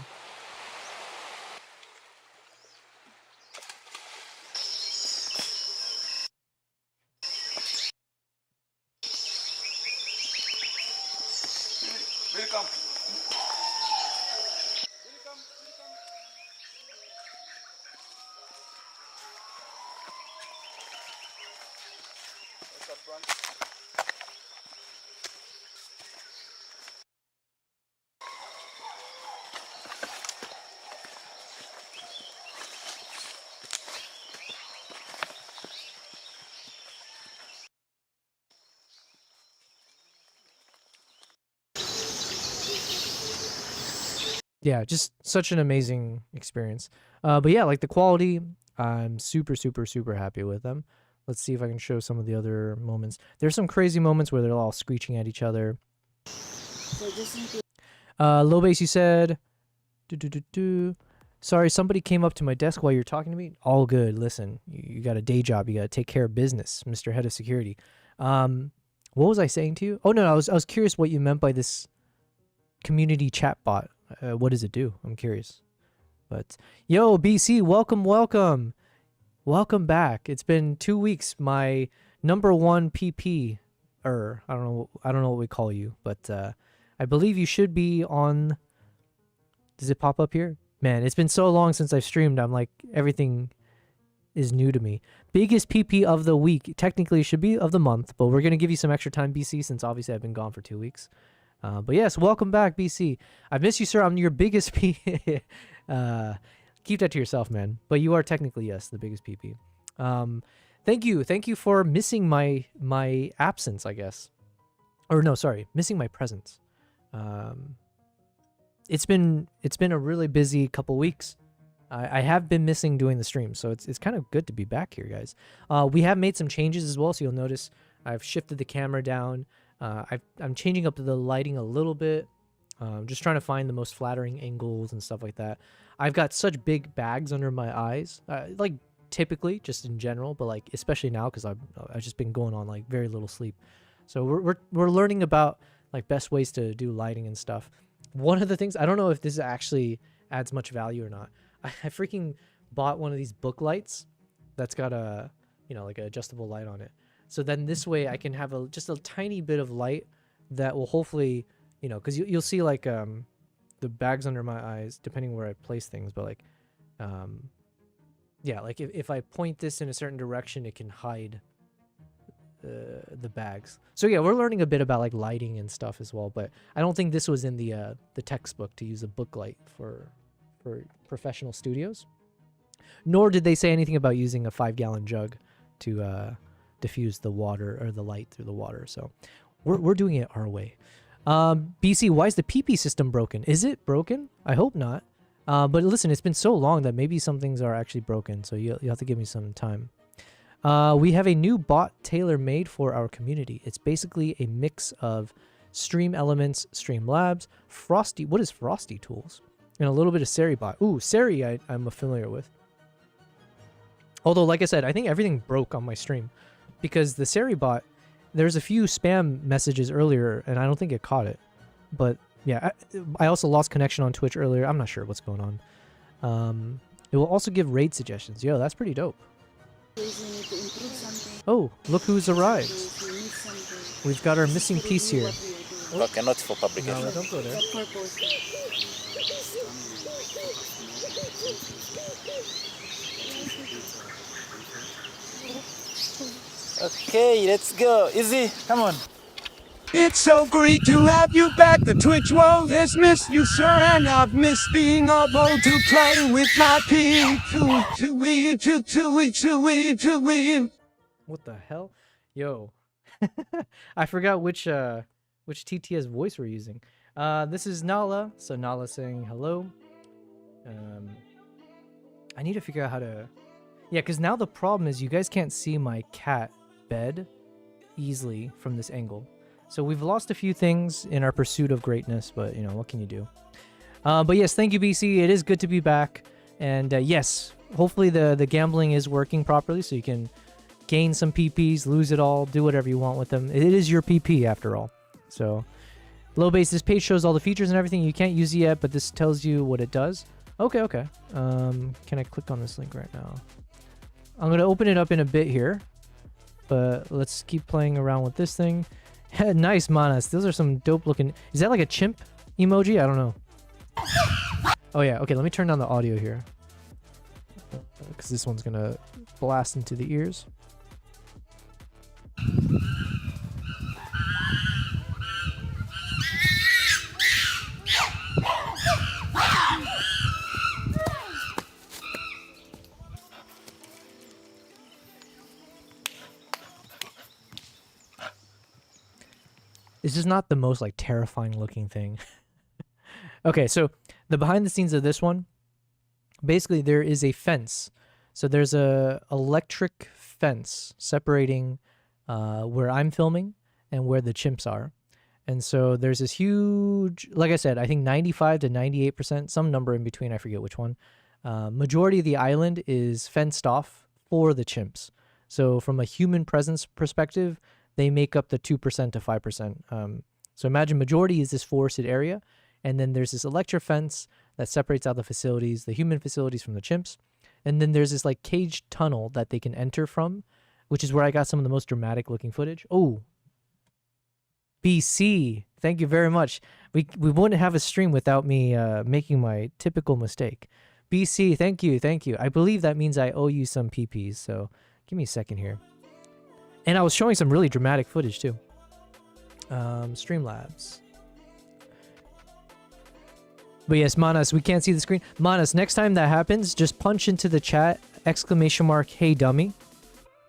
Yeah, just such an amazing experience. But yeah, like the quality, I'm super, super, super happy with them. Let's see if I can show some of the other moments. There's some crazy moments where they're all screeching at each other. Low bass, you said. Sorry, somebody came up to my desk while you're talking to me. All good. Listen, you got a day job. You got to take care of business, Mr. Head of Security. What was I saying to you? Oh, no, I was curious what you meant by this community chat bot. What does it do? I'm curious. But yo, BC, welcome back. It's been 2 weeks. My #1 PP, or I don't know what we call you, but I believe you should be on. Does it pop up here? Man, it's been so long since I've streamed. I'm like, everything is new to me. Biggest PP of the week. Technically, it should be of the month, but we're gonna give you some extra time, BC, since obviously I've been gone for 2 weeks. But yes, welcome back, BC. I miss you, sir. I'm your biggest P. Keep that to yourself, man. But you are technically, yes, the biggest PP. Thank you for missing my absence, I guess. Or no, sorry, missing my presence. It's been a really busy couple weeks. I have been missing doing the stream, so it's kind of good to be back here, guys. We have made some changes as well, so you'll notice I've shifted the camera down. I'm changing up the lighting a little bit, just trying to find the most flattering angles and stuff like that. I've got such big bags under my eyes, like typically just in general, but like especially now because I've just been going on like very little sleep. So we're learning about like best ways to do lighting and stuff. One of the things, I don't know if this actually adds much value or not. I freaking bought one of these book lights that's got a, you know, like an adjustable light on it. So then this way I can have just a tiny bit of light that will hopefully, you know, because you'll see like the bags under my eyes, depending where I place things. But like, yeah, like if I point this in a certain direction, it can hide the bags. So yeah, we're learning a bit about like lighting and stuff as well. But I don't think this was in the textbook to use a book light for professional studios. Nor did they say anything about using a 5-gallon jug to diffuse the water or the light through the water. So we're doing it our way. BC, why is the PP system broken? Is it broken? I hope not. But listen, it's been so long that maybe some things are actually broken. So you'll have to give me some time. We have a new bot tailor-made for our community. It's basically a mix of Stream Elements, Streamlabs, Frosty. What is Frosty Tools? And a little bit of SeriBot. Ooh, Seri I'm familiar with. Although, like I said, I think everything broke on my stream. Because the SeriBot, there's a few spam messages earlier, and I don't think it caught it. But yeah, I also lost connection on Twitch earlier. I'm not sure what's going on. It will also give raid suggestions. Yo, that's pretty dope. Oh, look who's arrived. We've got our missing piece here. Okay, not for No, publication. don't go there. Okay, let's go. Easy, come on. It's so great to have you back. The Twitch world has missed you, sir, and I've missed being able to play with my people. What the hell? Yo. I forgot which TTS voice we're using. This is Nala. So Nala saying hello. I need to figure out how to... Yeah, because now the problem is you guys can't see my cat bed easily from this angle. So we've lost a few things in our pursuit of greatness, but you know, what can you do? But yes, thank you, BC. It is good to be back. And yes, hopefully the gambling is working properly so you can gain some PPs, lose it all, do whatever you want with them. It is your PP after all. So low base, this page shows all the features and everything. You can't use it yet, but this tells you what it does. Okay, okay. Can I click on this link right now? I'm going to open it up in a bit here, but let's keep playing around with this thing. Nice, Manas. Those are some dope looking... Is that like a chimp emoji? I don't know. Oh yeah, okay, let me turn down the audio here. Because this one's going to blast into the ears. This is not the most like terrifying looking thing. Okay, so the behind the scenes of this one, basically there is a fence. So there's a electric fence separating where I'm filming and where the chimps are. And so there's this huge, like I said, I think 95 to 98%, some number in between, I forget which one. Majority of the island is fenced off for the chimps. So from a human presence perspective, they make up the 2% to 5%. So imagine majority is this forested area, and then there's this electric fence that separates out the facilities, the human facilities from the chimps. And then there's this like caged tunnel that they can enter from, which is where I got some of the most dramatic looking footage. Oh, BC, thank you very much. We wouldn't have a stream without me making my typical mistake. BC, thank you, thank you. I believe that means I owe you some PPs, so give me a second here. And I was showing some really dramatic footage too. Streamlabs. But yes, Manas, we can't see the screen. Manas, next time that happens, just punch into the chat, ! Hey dummy.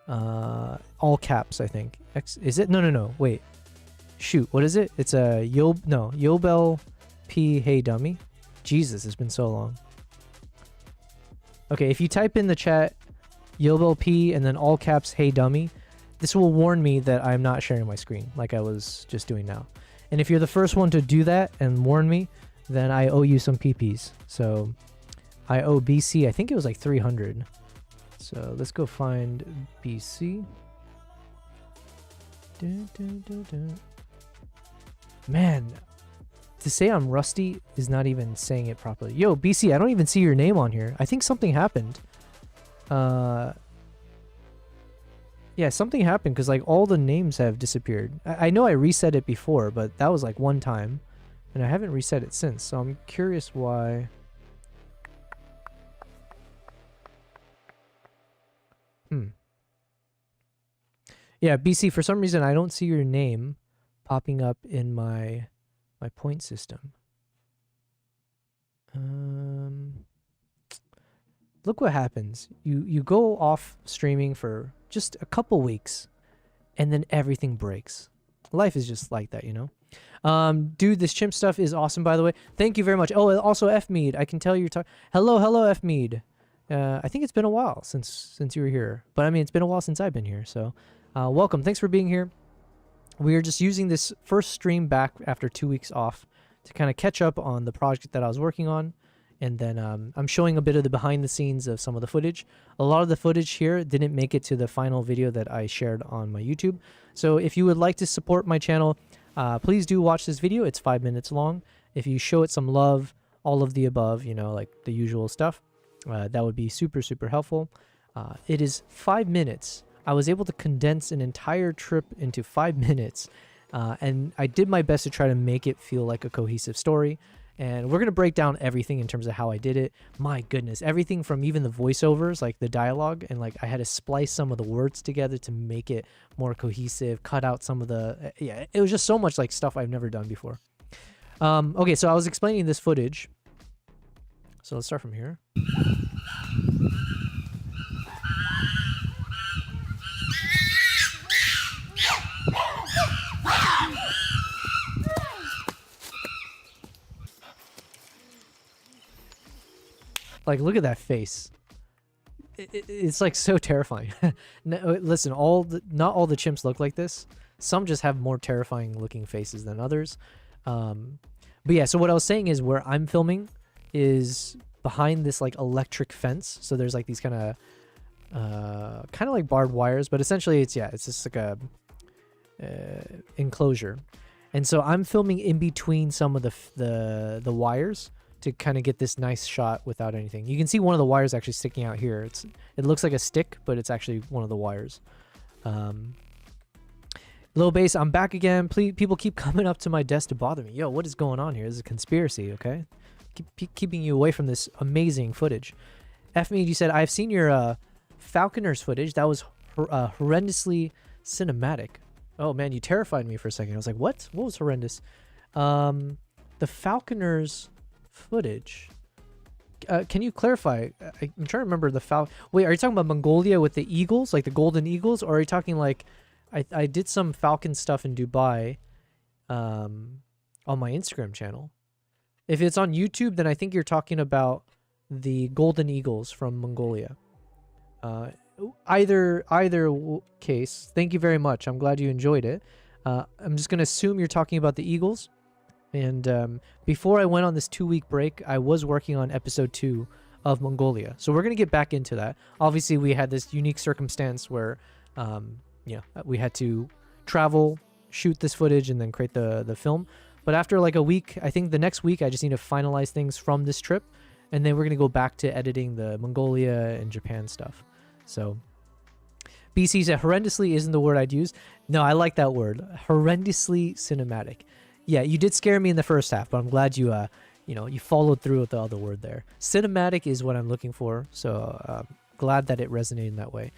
All caps, I think. Is it? No. Wait. Shoot, what is it? It's a Yobel P hey dummy. Jesus, it's been so long. Okay, if you type in the chat Yobel P and then all caps hey dummy, this will warn me that I'm not sharing my screen like I was just doing now. And if you're the first one to do that and warn me, then I owe you some PPs. So I owe BC, I think it was like 300. So let's go find BC. Man, to say I'm rusty is not even saying it properly. Yo, BC, I don't even see your name on here. I think something happened. Yeah, something happened because like all the names have disappeared. I know I reset it before, but that was like one time. And I haven't reset it since, so I'm curious why. Yeah, BC, for some reason I don't see your name popping up in my point system. Look what happens. You go off streaming for just a couple weeks and then everything breaks. Life is just like that, you know? Dude, this chimp stuff is awesome, by the way. Thank you very much. Oh, also F Mead, I can tell you're talking. Hello F Mead. I think it's been a while since you were here, but I mean it's been a while since I've been here, so welcome. Thanks for being here. We are just using this first stream back after 2 weeks off to kind of catch up on the project that I was working on, and then I'm showing a bit of the behind the scenes of some of the footage. A lot of the footage here didn't make it to the final video that I shared on my YouTube, so if you would like to support my channel, please do watch this video. It's 5 minutes long. If you show it some love, all of the above, you know, like the usual stuff, that would be super, super helpful. It is 5 minutes. I was able to condense an entire trip into 5 minutes, And I did my best to try to make it feel like a cohesive story. And we're going to break down everything in terms of how I did it. My goodness, everything from even the voiceovers, like the dialogue, and like I had to splice some of the words together to make it more cohesive, cut out some of the, yeah, it was just so much like stuff I've never done before. Okay, so I was explaining this footage. So let's start from here. Like, look at that face. It's like so terrifying. No, listen, not all the chimps look like this. Some just have more terrifying looking faces than others. But yeah, so what I was saying is where I'm filming is behind this like electric fence. So there's like these kind of like barbed wires, but essentially it's just like a enclosure. And so I'm filming in between some of the wires to kind of get this nice shot without anything. You can see one of the wires actually sticking out here. It looks like a stick, but it's actually one of the wires. Low bass, I'm back again. Please, people keep coming up to my desk to bother me. Yo, what is going on here? This is a conspiracy, okay? Keeping you away from this amazing footage. F me, you said, I've seen your Falconers footage. That was horrendously cinematic. Oh man, you terrified me for a second. I was like, what? What was horrendous? The Falconers footage. Can you clarify? I'm trying to remember the Wait, are you talking about Mongolia with the eagles, like the golden eagles, or are you talking like I did some falcon stuff in Dubai on my Instagram channel? If it's on YouTube, then I think you're talking about the golden eagles from Mongolia. Either case, thank you very much. I'm glad you enjoyed it. I'm just gonna assume you're talking about the eagles. And before I went on this 2-week break, I was working on episode 2 of Mongolia. So we're going to get back into that. Obviously, we had this unique circumstance where, we had to travel, shoot this footage, and then create the film. But after like a week, I think the next week, I just need to finalize things from this trip. And then we're going to go back to editing the Mongolia and Japan stuff. So BC said, horrendously isn't the word I'd use. No, I like that word. Horrendously cinematic. Yeah, you did scare me in the first half, but I'm glad you followed through with the other word there. Cinematic is what I'm looking for, so glad that it resonated in that way.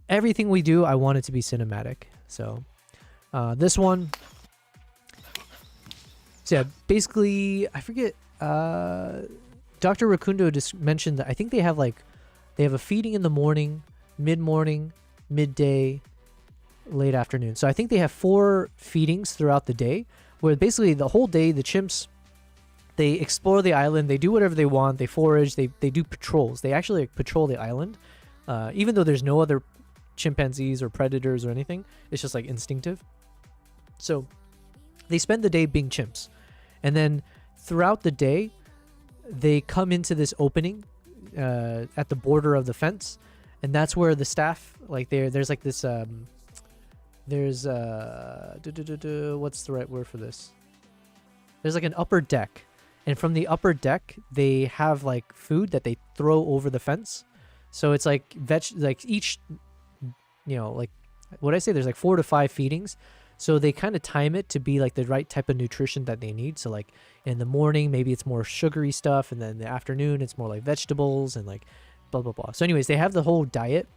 Everything we do, I want it to be cinematic. So this one, so yeah, basically, I forget. Dr. Rakundo just mentioned that I think they have a feeding in the morning, mid-morning, midday, late afternoon. So I think they have 4 feedings throughout the day, where basically the whole day the chimps, they explore the island, they do whatever they want, they forage, they do patrols. They actually patrol the island, even though there's no other chimpanzees or predators or anything. It's just like instinctive. So they spend the day being chimps, and then throughout the day they come into this opening at the border of the fence, and that's where the staff, like there's like this there's what's the right word for this? There's like an upper deck, and from the upper deck they have like food that they throw over the fence. So it's like each, like what I say, there's like 4 to 5 feedings. So they kind of time it to be like the right type of nutrition that they need. So like in the morning, maybe it's more sugary stuff, and then in the afternoon it's more like vegetables and like blah blah blah. So anyways, they have the whole diet.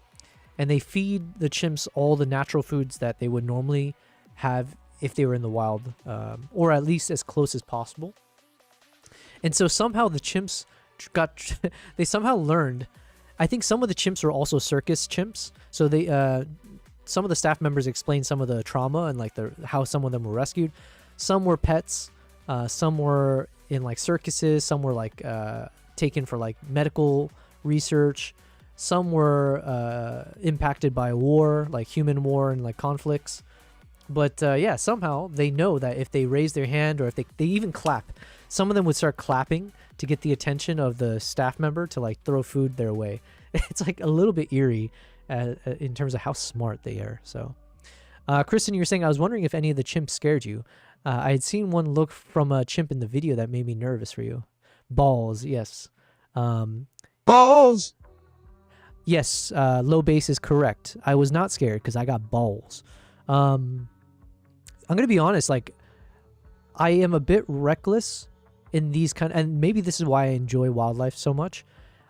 And they feed the chimps all the natural foods that they would normally have if they were in the wild, or at least as close as possible. And so somehow the chimps they somehow learned. I think some of the chimps are also circus chimps. So they, some of the staff members explained some of the trauma and like how some of them were rescued. Some were pets, some were in like circuses, some were like taken for like medical research. Some were impacted by war, like human war and like conflicts. But yeah, somehow they know that if they raise their hand, or if they even clap, some of them would start clapping to get the attention of the staff member to like throw food their way. It's like a little bit eerie in terms of how smart they are. So, Kristen, you're saying, I was wondering if any of the chimps scared you. I had seen one look from a chimp in the video that made me nervous for you. Balls, yes. Balls! Yes, low bass is correct. I was not scared because I got balls. I'm gonna be honest, like I am a bit reckless in these and maybe this is why I enjoy wildlife so much.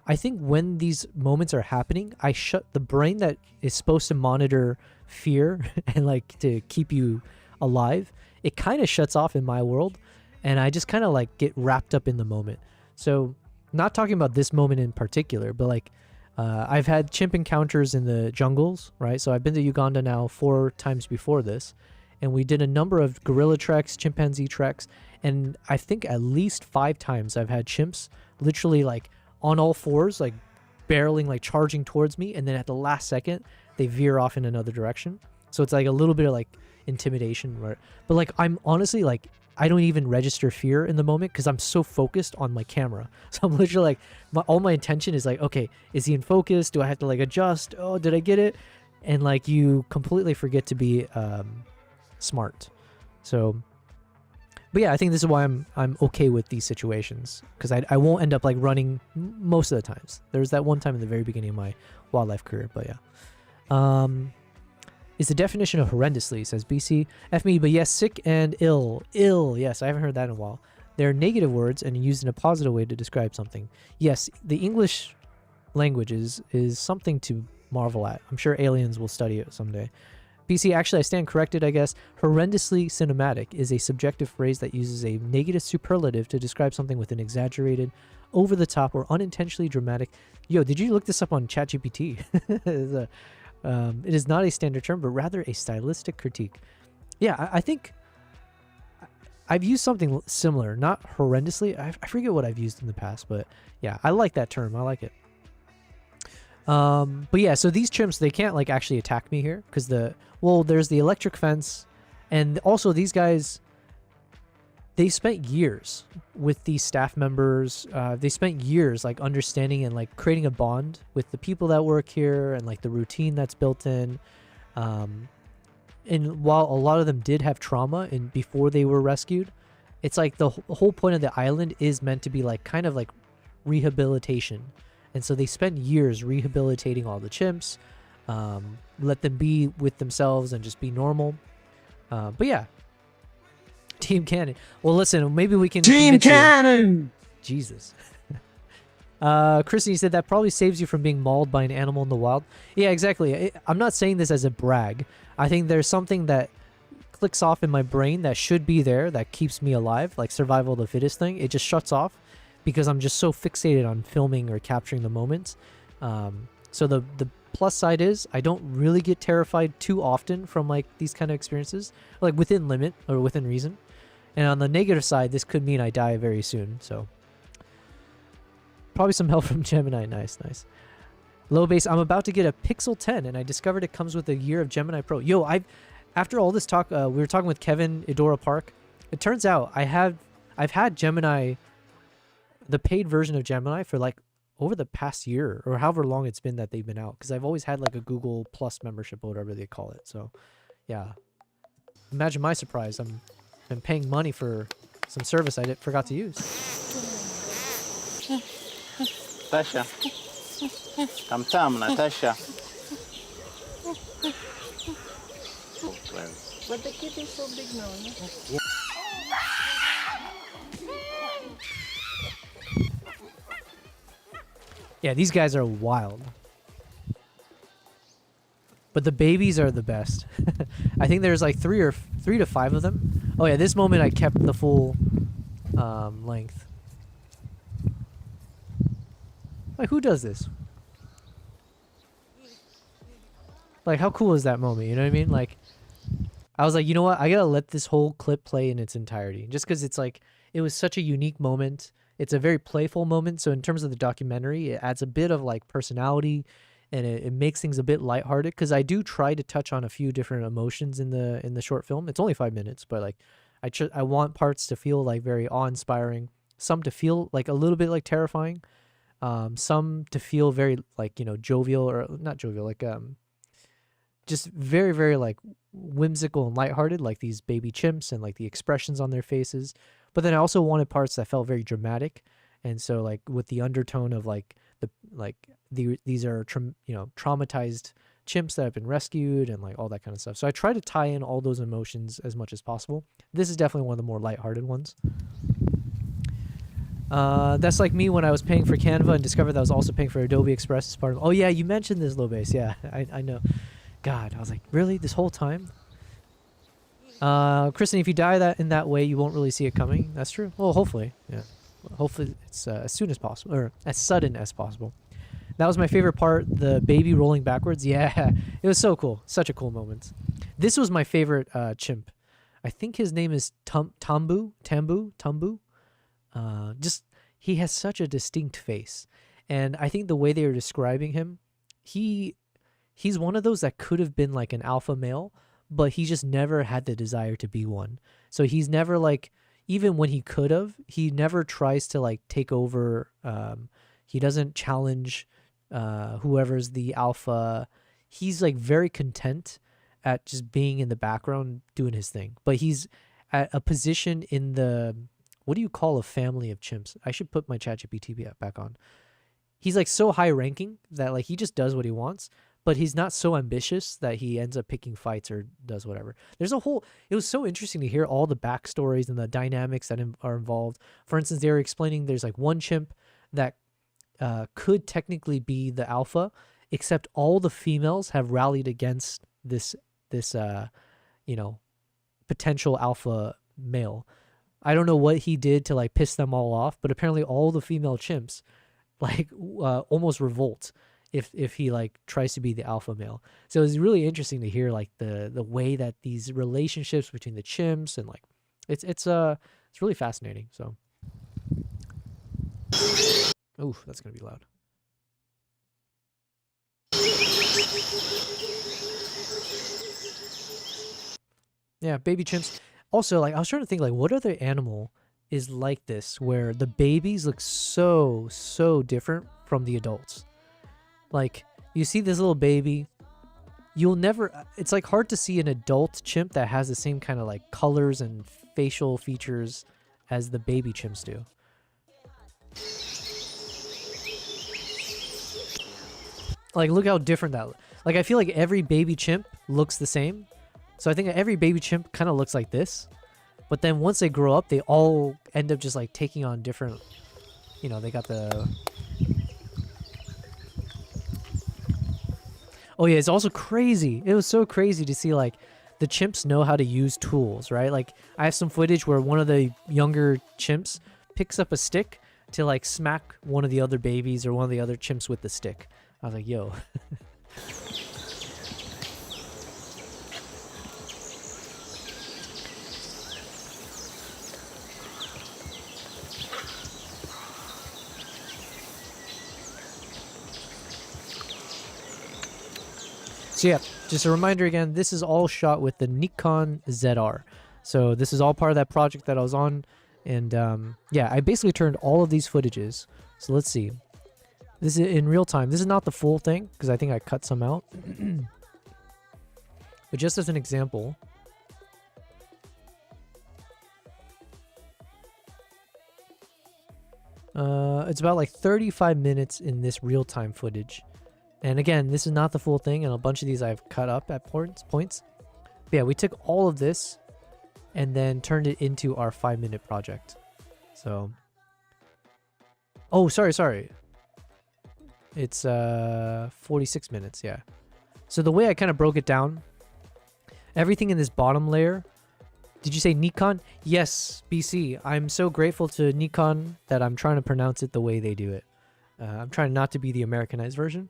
I think when these moments are happening, I shut the brain that is supposed to monitor fear and like to keep you alive. It kind of shuts off in my world, and I just kind of like get wrapped up in the moment. So, not talking about this moment in particular, but like I've had chimp encounters in the jungles, right? So I've been to Uganda now 4 times before this, and we did a number of gorilla treks, chimpanzee treks, and I think at least 5 times I've had chimps literally like on all fours, like barreling, like charging towards me, and then at the last second they veer off in another direction. So it's like a little bit of like intimidation, right? But like I'm honestly like I don't even register fear in the moment because I'm so focused on my camera. So I'm literally like all my attention is like, okay, is he in focus? Do I have to like adjust? Oh, did I get it? And like you completely forget to be smart. So but yeah, I think this is why I'm okay with these situations, because I won't end up like running most of the times. There's that one time in the very beginning of my wildlife career, but yeah. Is the definition of horrendously, says BC. F me, but yes, sick and ill. Ill, yes, I haven't heard that in a while. They're negative words and used in a positive way to describe something. Yes, the English language is something to marvel at. I'm sure aliens will study it someday. BC, actually, I stand corrected, I guess. Horrendously cinematic is a subjective phrase that uses a negative superlative to describe something with an exaggerated, over-the-top, or unintentionally dramatic... Yo, did you look this up on ChatGPT? It is not a standard term, but rather a stylistic critique. Yeah, I think I've used something similar, not horrendously. I forget what I've used in the past, but yeah, I like that term. I like it. But yeah, so these chimps, they can't like actually attack me here because there's the electric fence, and also these guys, they spent years with these staff members. They spent years like understanding and like creating a bond with the people that work here and like the routine that's built in. And while a lot of them did have trauma before they were rescued, it's like the whole point of the island is meant to be like kind of like rehabilitation. And so they spent years rehabilitating all the chimps, let them be with themselves and just be normal. But yeah, Team Cannon. Well, listen, maybe we can... Team Cannon! Jesus. Kristen, you said that probably saves you from being mauled by an animal in the wild. Yeah, exactly. I'm not saying this as a brag. I think there's something that clicks off in my brain that should be there that keeps me alive, like survival of the fittest thing. It just shuts off because I'm just so fixated on filming or capturing the moments. So the plus side is I don't really get terrified too often from like these kind of experiences, like within limit or within reason. And on the negative side, this could mean I die very soon. So probably some help from Gemini. Nice. Low base. I'm about to get a Pixel 10, and I discovered it comes with a year of Gemini Pro. Yo, after all this talk, we were talking with Kevin Idora Park. It turns out I've had Gemini, the paid version of Gemini, for like over the past year or however long it's been that they've been out, because I've always had like a Google Plus membership or whatever they call it. So yeah, imagine my surprise. I'm paying money for some service I forgot to use. Natasha. Tam, Natasha. But the kid is so big now, no? Yeah, these guys are wild. But the babies are the best. I think there's like 3 to 5 of them. Oh yeah, this moment I kept the full length. Like, who does this? Like, how cool is that moment? You know what I mean? Like, I was like, you know what? I gotta let this whole clip play in its entirety. Just because it's like, it was such a unique moment. It's a very playful moment. So in terms of the documentary, it adds a bit of like personality, and it makes things a bit lighthearted. Because I do try to touch on a few different emotions in the short film. It's only 5 minutes, but like, I want parts to feel like very awe-inspiring. Some to feel like a little bit like terrifying. Some to feel very like, you know, jovial, or not jovial, like just very, very like whimsical and lighthearted, like these baby chimps and like the expressions on their faces. But then I also wanted parts that felt very dramatic, and so like with the undertone of like these are traumatized chimps that have been rescued and like all that kind of stuff. So I try to tie in all those emotions as much as possible. This is definitely one of the more lighthearted ones. That's like me when I was paying for Canva and discovered that I was also paying for Adobe Express as part of. Oh yeah, you mentioned this, Lobase. Yeah, I know. God, I was like, really, this whole time? Kristen, if you die that in that way, you won't really see it coming. That's true. Well, hopefully, yeah. Hopefully it's as soon as possible, or as sudden as possible. That was my favorite part, the baby rolling backwards. Yeah, it was so cool. Such a cool moment. This was my favorite chimp. I think his name is Tambu. Just, he has such a distinct face. And I think the way they were describing him, he's one of those that could have been like an alpha male, but he just never had the desire to be one. So he's never like, even when he could have, he never tries to like take over. He doesn't challenge whoever's the alpha. He's like very content at just being in the background doing his thing. But he's at a position in the, what do you call a family of chimps? I should put my ChatGPT back on. He's like so high ranking that like he just does what he wants, but he's not so ambitious that he ends up picking fights or does whatever. There's a whole, it was so interesting to hear all the backstories and the dynamics that are involved. For instance, they were explaining there's like one chimp that could technically be the alpha, except all the females have rallied against this potential alpha male. I don't know what he did to like piss them all off, but apparently all the female chimps like almost revolt if he like tries to be the alpha male. So it's really interesting to hear like the way that these relationships between the chimps and like it's really fascinating. So ooh, that's gonna be loud. Yeah, baby chimps. Also, like I was trying to think like what other animal is like this where the babies look so different from the adults. Like you see this little baby, you'll never, it's like hard to see an adult chimp that has the same kind of like colors and facial features as the baby chimps do. Like look how different that, like I feel like every baby chimp looks the same. So I think every baby chimp kind of looks like this. But then once they grow up, they all end up just like taking on different, they got the... Oh yeah, it's also crazy. It was so crazy to see like the chimps know how to use tools, right? Like I have some footage where one of the younger chimps picks up a stick to like smack one of the other babies or one of the other chimps with the stick. I was like, yo. So yeah, just a reminder again, this is all shot with the Nikon ZR. So this is all part of that project that I was on. And yeah, I basically turned all of these footages. So let's see. This is in real time. This is not the full thing because I think I cut some out. But just as an example. It's about like 35 minutes in this real-time footage. And again, this is not the full thing, and a bunch of these I've cut up at points. But yeah, we took all of this and then turned it into our 5-minute project. So, oh, sorry. It's 46 minutes, yeah. So the way I kind of broke it down, everything in this bottom layer. Did you say Nikon? Yes, BC. I'm so grateful to Nikon that I'm trying to pronounce it the way they do it. I'm trying not to be the Americanized version.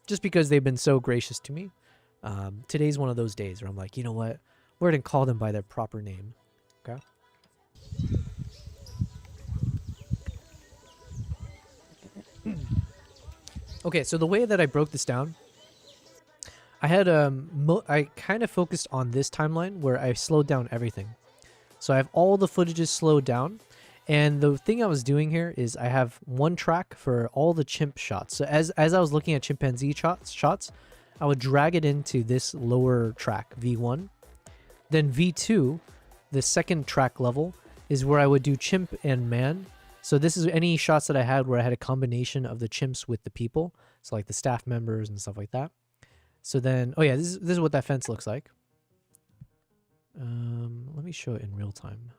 Just because they've been so gracious to me. Today's one of those days where I'm like, you know what? We're going to call them by their proper name. Okay? Okay, so the way that I broke this down, I had I kind of focused on this timeline where I slowed down everything. So I have all the footages slowed down. And the thing I was doing here is I have one track for all the chimp shots. So as I was looking at chimpanzee shots, I would drag it into this lower track, V1. Then V2, the second track level, is where I would do chimp and man. So this is any shots that I had where I had a combination of the chimps with the people. So like the staff members and stuff like that. So then, oh yeah, this is what that fence looks like. Let me show it in real time.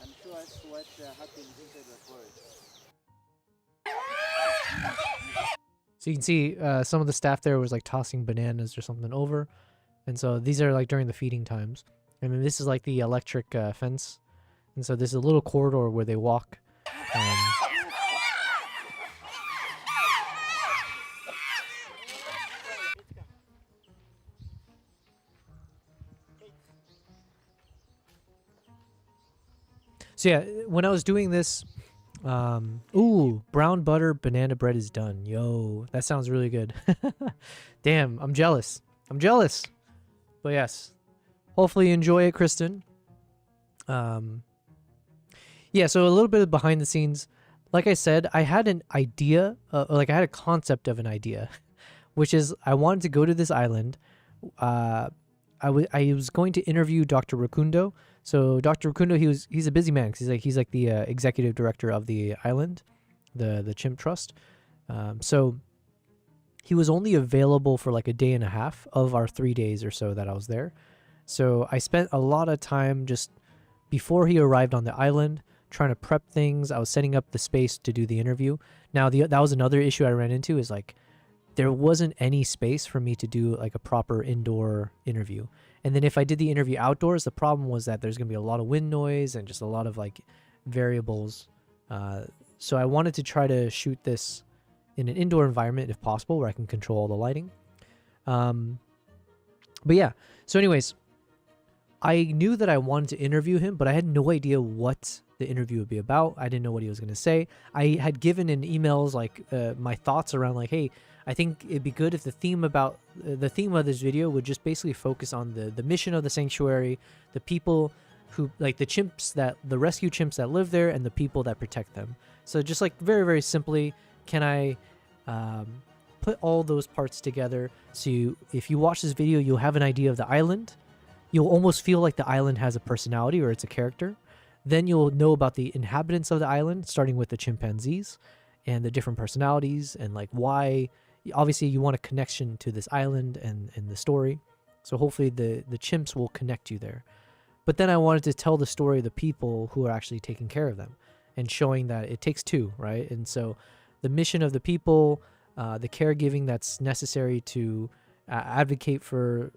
I'm sure that's what happens inside the forest. So you can see some of the staff there was like tossing bananas or something over. And so these are like during the feeding times. And then this is like the electric fence. And so this is a little corridor where they walk. So yeah, when I was doing this, ooh, brown butter banana bread is done. Yo, that sounds really good. Damn, I'm jealous. I'm jealous. But yes, hopefully you enjoy it, Kristen. Yeah, so a little bit of behind the scenes. Like I said, I had an idea, like I had a concept of an idea, which is I wanted to go to this island. I was going to interview Dr. Rakundo. So Dr. Rakundo, he's a busy man. 'Cause he's like the executive director of the island, the Chimp Trust. So he was only available for like a day and a half of our 3 days or so that I was there. So I spent a lot of time just before he arrived on the island trying to prep things. I was setting up the space to do the interview. Now that was another issue I ran into, is like there wasn't any space for me to do like a proper indoor interview. And then if I did the interview outdoors, the problem was that there's going to be a lot of wind noise and just a lot of like variables. So I wanted to try to shoot this in an indoor environment if possible, where I can control all the lighting. But yeah, so anyways, I knew that I wanted to interview him, but I had no idea what the interview would be about. I didn't know what he was going to say. I had given in emails like my thoughts around like, hey, I think it'd be good if the theme of this video would just basically focus on the mission of the sanctuary, the people who like the rescue chimps that live there, and the people that protect them. So just like very, very simply, can I put all those parts together so if you watch this video, you'll have an idea of the island. You'll almost feel like the island has a personality or it's a character. Then you'll know about the inhabitants of the island, starting with the chimpanzees and the different personalities and like why. Obviously, you want a connection to this island and the story. So hopefully the chimps will connect you there. But then I wanted to tell the story of the people who are actually taking care of them and showing that it takes two, right? And so the mission of the people, the caregiving that's necessary to advocate for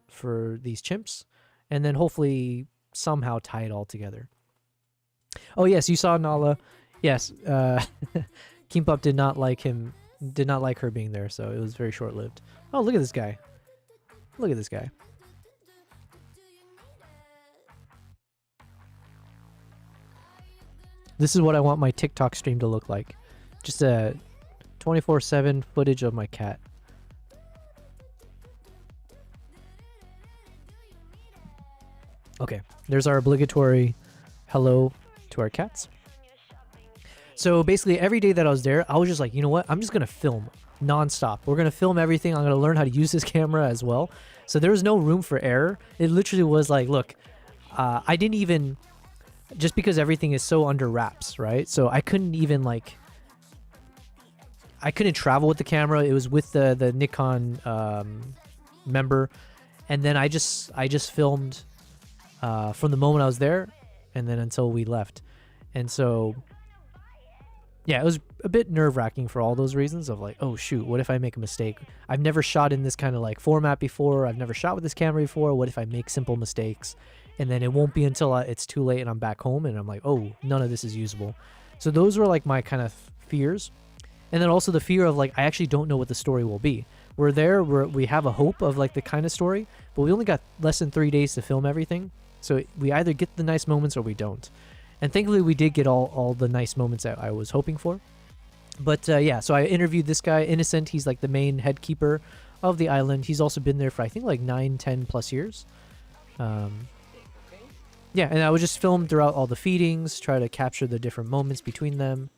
these chimps, and then hopefully somehow tie it all together. Oh yes, you saw Nala. Yes, Kimbap did not like her being there, so it was very short-lived. Oh, look at this guy. Look at this guy. This is what I want my TikTok stream to look like. Just a 24/7 footage of my cat. Okay, there's our obligatory hello to our cats. So basically every day that I was there, I was just like, you know what? I'm just going to film nonstop. We're going to film everything. I'm going to learn how to use this camera as well. So there was no room for error. It literally was like, look, I didn't even, just because everything is so under wraps, right? So I couldn't even like, I couldn't travel with the camera. It was with the Nikon member. And then I just filmed from the moment I was there and then until we left. And so yeah, it was a bit nerve-wracking for all those reasons of like, oh shoot, what if I make a mistake? I've never shot in this kind of like format before. I've never shot with this camera before. What if I make simple mistakes? And then it won't be until it's too late and I'm back home and I'm like, oh, none of this is usable. So those were like my kind of fears. And then also the fear of like, I actually don't know what the story will be. We're there, we have a hope of like the kind of story, but we only got less than 3 days to film everything. So we either get the nice moments or we don't. And thankfully, we did get all the nice moments that I was hoping for. But yeah, so I interviewed this guy, Innocent. He's like the main head keeper of the island. He's also been there for, I think, like 9, 10 plus years. yeah, and I would just film throughout all the feedings, try to capture the different moments between them.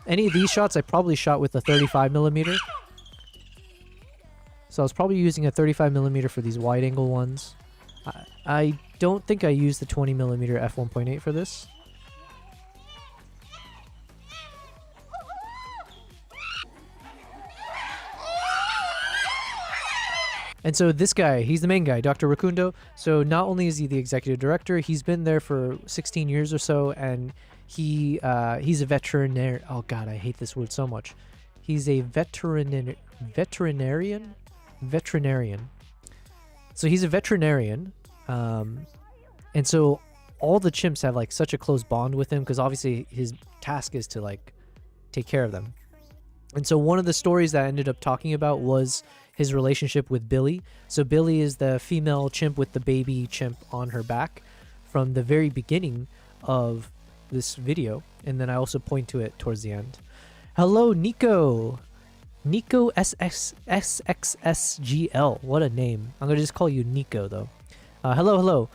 Any of these shots I probably shot with a 35mm. So I was probably using a 35mm for these wide angle ones. I don't think I used the 20mm f1.8 for this. And so this guy, he's the main guy, Dr. Rakundo. So not only is he the executive director, he's been there for 16 years or so, and he's a veterinarian. Oh God, I hate this word so much. He's a veterinarian. So he's a veterinarian, and so all the chimps have like such a close bond with him because obviously his task is to like take care of them. And so one of the stories that I ended up talking about was his relationship with Billy. So Billy is the female chimp with the baby chimp on her back from the very beginning of this video, and then I also point to it towards the end. Hello, Nico. Nico SXSGL. What a name. I'm gonna just call you Nico though. Hello.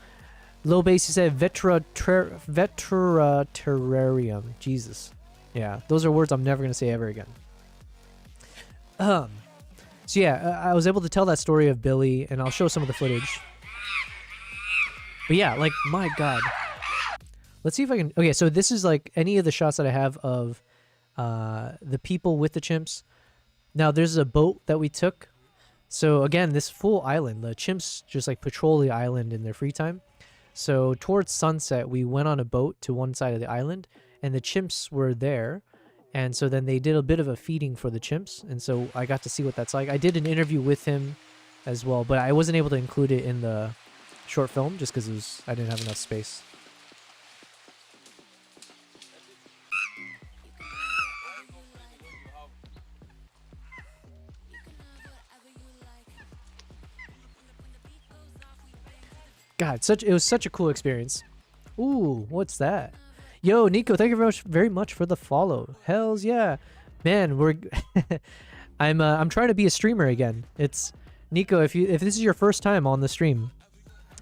Low base, you said veterarium. Jesus. Yeah, those are words I'm never gonna say ever again. So yeah, I was able to tell that story of Billy, and I'll show some of the footage. But yeah, like, my God. Let's see if I can... Okay, so this is like any of the shots that I have of the people with the chimps. Now, there's a boat that we took. So again, this full island, the chimps just like patrol the island in their free time. So towards sunset, we went on a boat to one side of the island, and the chimps were there. And so then they did a bit of a feeding for the chimps, and so I got to see what that's like. I did an interview with him as well, but I wasn't able to include it in the short film just because I didn't have enough space. God, it was such a cool experience. Ooh, what's that? Yo, Nico, thank you very much for the follow. Hells yeah. Man, I'm trying to be a streamer again. It's Nico, if this is your first time on the stream,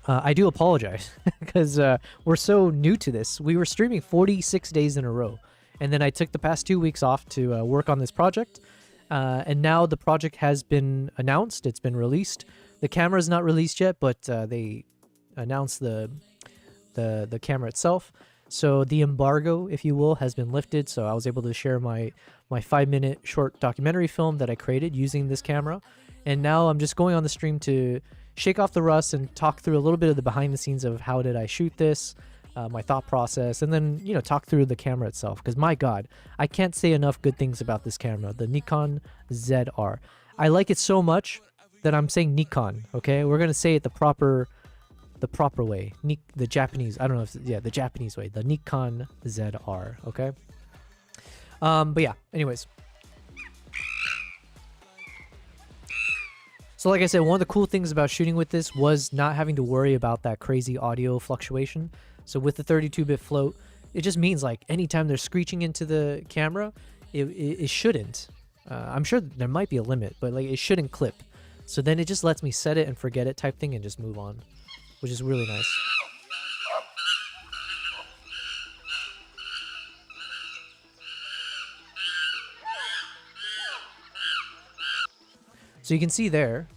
I do apologize because we're so new to this. We were streaming 46 days in a row, and then I took the past 2 weeks off to work on this project, and now the project has been announced. It's been released. The camera is not released yet, but they announced the camera itself. So the embargo, if you will, has been lifted. So I was able to share my 5-minute short documentary film that I created using this camera. And now I'm just going on the stream to shake off the rust and talk through a little bit of the behind the scenes of how did I shoot this, my thought process, and then, you know, talk through the camera itself. Because my God, I can't say enough good things about this camera, the Nikon ZR. I like it so much that I'm saying Nikon, okay? We're going to say it the proper way, the Japanese, I don't know if, yeah, the Japanese way, the Nikon ZR, okay? But yeah, anyways. So like I said, one of the cool things about shooting with this was not having to worry about that crazy audio fluctuation. So with the 32-bit float, it just means like anytime they're screeching into the camera, it shouldn't. I'm sure there might be a limit, but like it shouldn't clip. So then it just lets me set it and forget it type thing and just move on, which is really nice. So you can see there,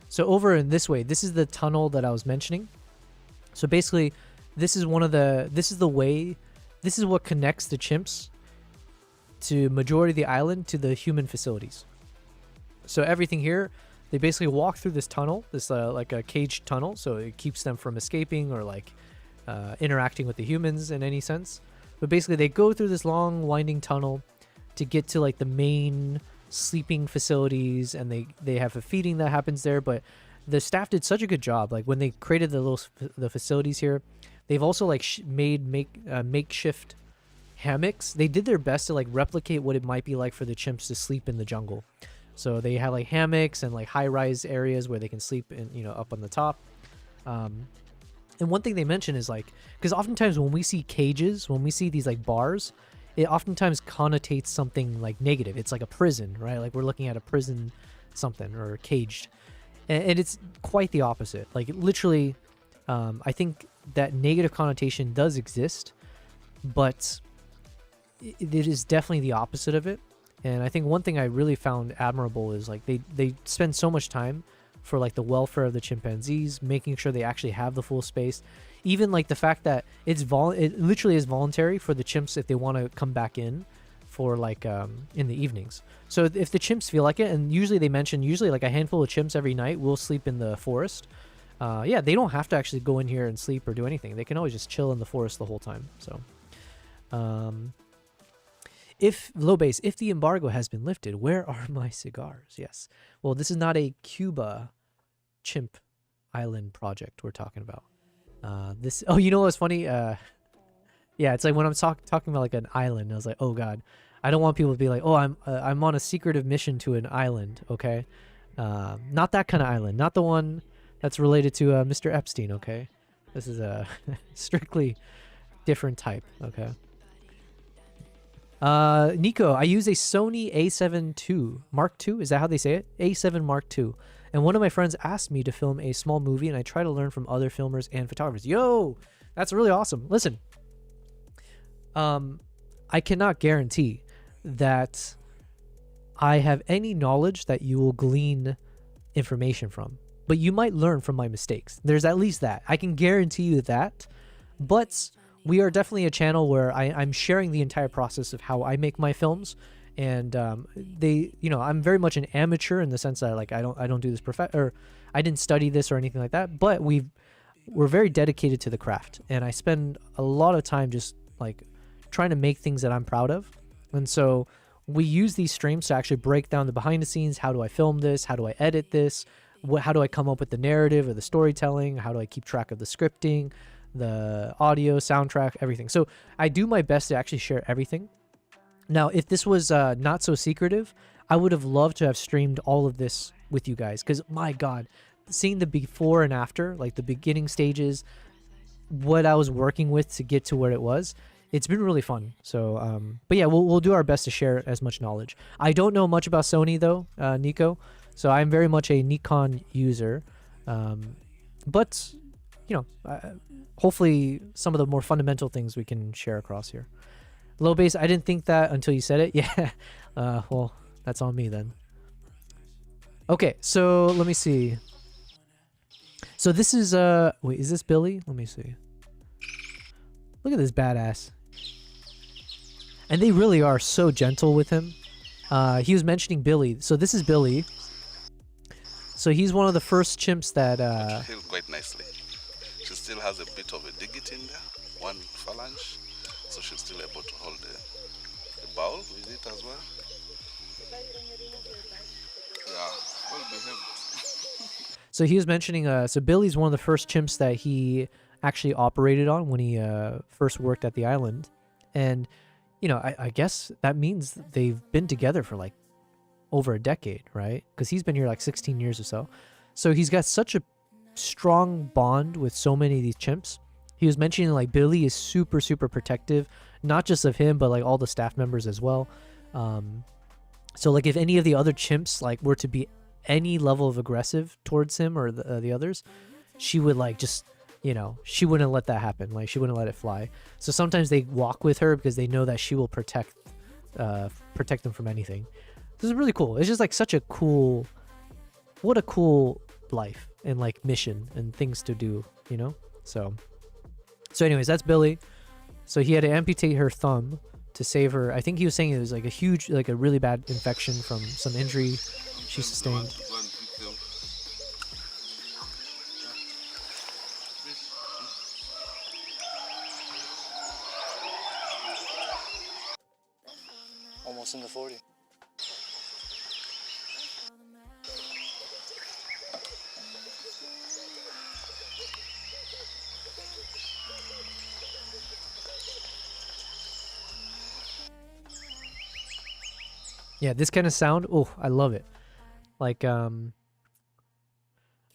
so over in this way, this is the tunnel that I was mentioning. So basically, this is what connects the chimps to majority of the island to the human facilities. So everything here, they basically walk through this tunnel, this like a caged tunnel, so it keeps them from escaping or like interacting with the humans in any sense. But basically they go through this long winding tunnel to get to like the main sleeping facilities, and they have a feeding that happens there. But the staff did such a good job. Like when they created the facilities here, they've also like made makeshift hammocks. They did their best to like replicate what it might be like for the chimps to sleep in the jungle. So they have like hammocks and like high-rise areas where they can sleep in, you know, up on the top. And one thing they mention is like, because oftentimes when we see cages, when we see these like bars, it oftentimes connotates something like negative. It's like a prison, right? Like we're looking at a prison something or caged. And it's quite the opposite. Like literally, I think that negative connotation does exist, but it is definitely the opposite of it. And I think one thing I really found admirable is like they spend so much time for like the welfare of the chimpanzees, making sure they actually have the full space. Even like the fact that it literally is voluntary for the chimps if they want to come back in for like in the evenings. So if the chimps feel like it, and usually they mention like a handful of chimps every night will sleep in the forest. Yeah, they don't have to actually go in here and sleep or do anything. They can always just chill in the forest the whole time. So if low base, if the embargo has been lifted, where are my cigars? Yes. Well, this is not a Cuba chimp island project we're talking about. This, oh, you know what's funny? Yeah, it's like when I'm talking about like an island, I was like, oh god, I don't want people to be like, oh, I'm on a secretive mission to an island, okay? Not that kind of island, not the one that's related to Mr. Epstein, okay? This is a strictly different type, okay? Nico, I use a Sony A7 II Mark II. Is that how they say it? A7 Mark II. And one of my friends asked me to film a small movie, and I try to learn from other filmers and photographers. Yo, that's really awesome. Listen, I cannot guarantee that I have any knowledge that you will glean information from, but you might learn from my mistakes. There's at least that. I can guarantee you that, but we are definitely a channel where I'm sharing the entire process of how I make my films. And I'm very much an amateur in the sense that like I don't do this or I didn't study this or anything like that, but we're very dedicated to the craft, and I spend a lot of time just like trying to make things that I'm proud of. And so we use these streams to actually break down the behind the scenes. How do I film this? How do I edit this? How do I come up with the narrative or the storytelling? How do I keep track of the scripting, the audio, soundtrack, everything? So I do my best to actually share everything. Now, if this was not so secretive, I would have loved to have streamed all of this with you guys, because my god, seeing the before and after, like the beginning stages, what I was working with to get to where it was, it's been really fun. So but yeah, we'll do our best to share as much knowledge. I don't know much about Sony though, Nico, so I'm very much a Nikon user, but hopefully some of the more fundamental things we can share across here. Low base, I didn't think that until you said it. Yeah. Well, that's on me then. Okay, so let me see. So this is wait, is this Billy? Let me see. Look at this badass. And they really are so gentle with him. He was mentioning Billy. So this is Billy. So he's one of the first chimps that Healed quite nicely. She still has a bit of a digit in there, one phalange. So she's still able to hold the bowl with it as well. Yeah, well behaved. So he was mentioning, so Billy's one of the first chimps that he actually operated on when he first worked at the island. And, I guess that means they've been together for like over a decade, right? Because he's been here like 16 years or so. So he's got such a strong bond with so many of these chimps. He was mentioning like Billy is super, super protective, not just of him, but like all the staff members as well. So like if any of the other chimps like were to be any level of aggressive towards him or the others, she would like just, she wouldn't let that happen. Like she wouldn't let it fly. So sometimes they walk with her because they know that she will protect them from anything. This is really cool. It's just like such a cool, what a cool life and like mission and things to do, So anyways, that's Billy. So he had to amputate her thumb to save her. I think he was saying it was like a really bad infection from some injury she sustained. Almost in the 40. Yeah, this kind of sound, oh, I love it. Like, I'm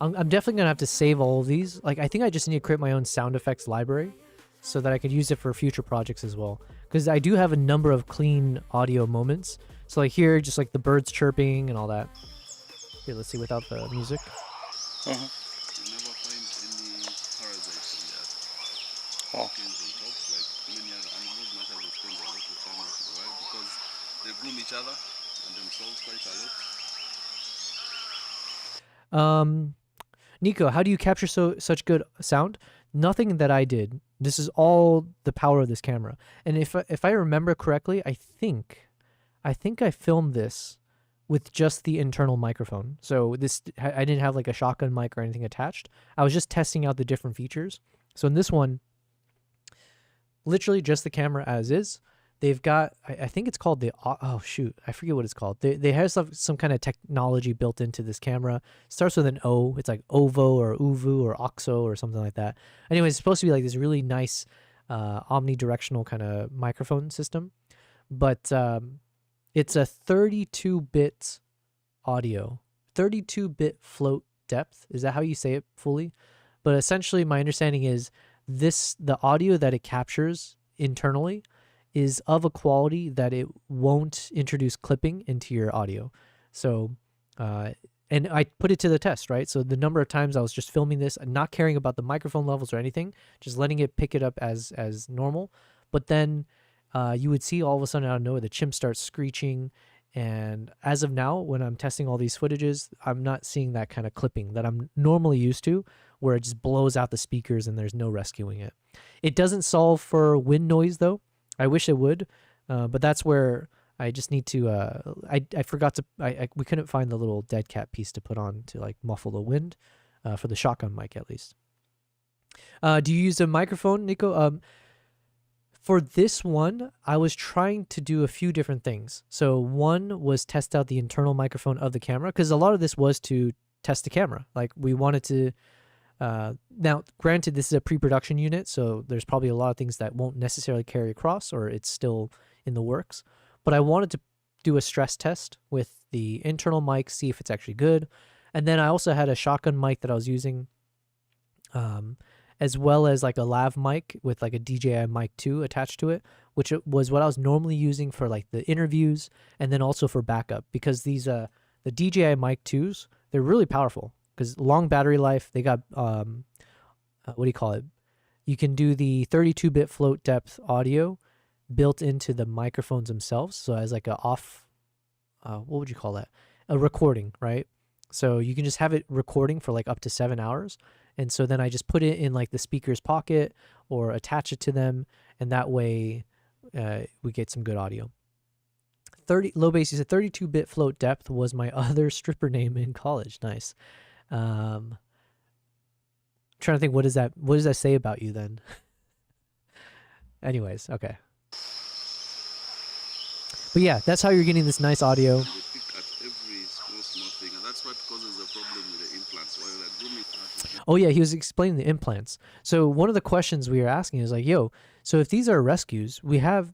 definitely gonna have to save all of these. Like, I think I just need to create my own sound effects library, so that I could use it for future projects as well. Because I do have a number of clean audio moments. So like here, just like the birds chirping and all that. Here, let's see without the music. You never find any parasites on the earth. Oh. Things on top, like many other animals, much as they spend a lot of time with the wild because they groom each other and themselves quite a lot. Nico, how do you capture such good sound? Nothing that I did. This is all the power of this camera. And if I remember correctly, I think I filmed this with just the internal microphone. So I didn't have like a shotgun mic or anything attached. I was just testing out the different features. So in this one, literally just the camera as is. They've got, I think it's called the, oh shoot, I forget what it's called. They have some kind of technology built into this camera. It starts with an O. It's like OVO or UVU or OXO or something like that. Anyway, it's supposed to be like this really nice omnidirectional kind of microphone system. But it's a 32-bit audio, 32-bit float depth. Is that how you say it fully? But essentially my understanding is the audio that it captures internally is of a quality that it won't introduce clipping into your audio. So, and I put it to the test, right? So the number of times I was just filming this and not caring about the microphone levels or anything, just letting it pick it up as normal. But then you would see all of a sudden out of nowhere, the chimp starts screeching. And as of now, when I'm testing all these footages, I'm not seeing that kind of clipping that I'm normally used to, where it just blows out the speakers and there's no rescuing it. It doesn't solve for wind noise though. I wish it would, but that's where I just need to, I forgot to, we couldn't find the little dead cat piece to put on to like muffle the wind for the shotgun mic at least. Do you use a microphone, Nico? For this one, I was trying to do a few different things. So one was test out the internal microphone of the camera, because a lot of this was to test the camera. Like we wanted to, now granted this is a pre-production unit, so there's probably a lot of things that won't necessarily carry across or it's still in the works, but I wanted to do a stress test with the internal mic, see if it's actually good. And then I also had a shotgun mic that I was using, as well as like a lav mic with like a DJI mic 2 attached to it, which was what I was normally using for like the interviews and then also for backup, because these the DJI mic 2s, they're really powerful because long battery life. They got what do you call it? You can do the 32-bit float depth audio built into the microphones themselves. So as like a off, what would you call that? A recording, right? So you can just have it recording for like up to 7 hours. And so then I just put it in like the speaker's pocket or attach it to them. And that way we get some good audio. Low bass, you said 32-bit float depth was my other stripper name in college. Nice. Trying to think, what does that say about you then? Anyways, okay. But yeah, that's how you're getting this nice audio. They pick at every small thing, and that's what causes the problem with the implants. While they're grooming. Oh yeah, he was explaining the implants. So one of the questions we were asking is like, yo, so if these are rescues,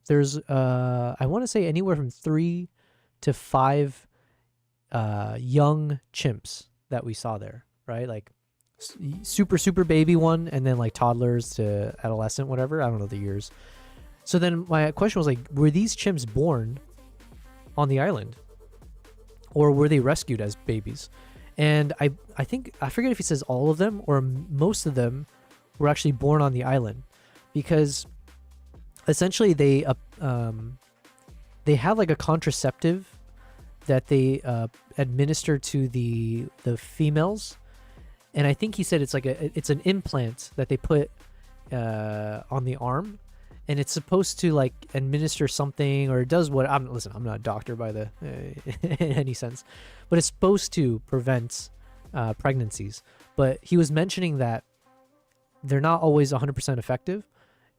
there's I want to say anywhere from 3 to 5 young chimps that we saw there, right? Like super baby one, and then like toddlers to adolescent, whatever. I don't know the years. So then my question was like, were these chimps born on the island, or were they rescued as babies? And I think, I forget if he says all of them or most of them were actually born on the island, because essentially they have like a contraceptive that they administer to the females. And I think he said it's like it's an implant that they put on the arm, and it's supposed to like administer something, or it does what I'm not a doctor by the in any sense, but it's supposed to prevent pregnancies. But he was mentioning that they're not always 100% effective,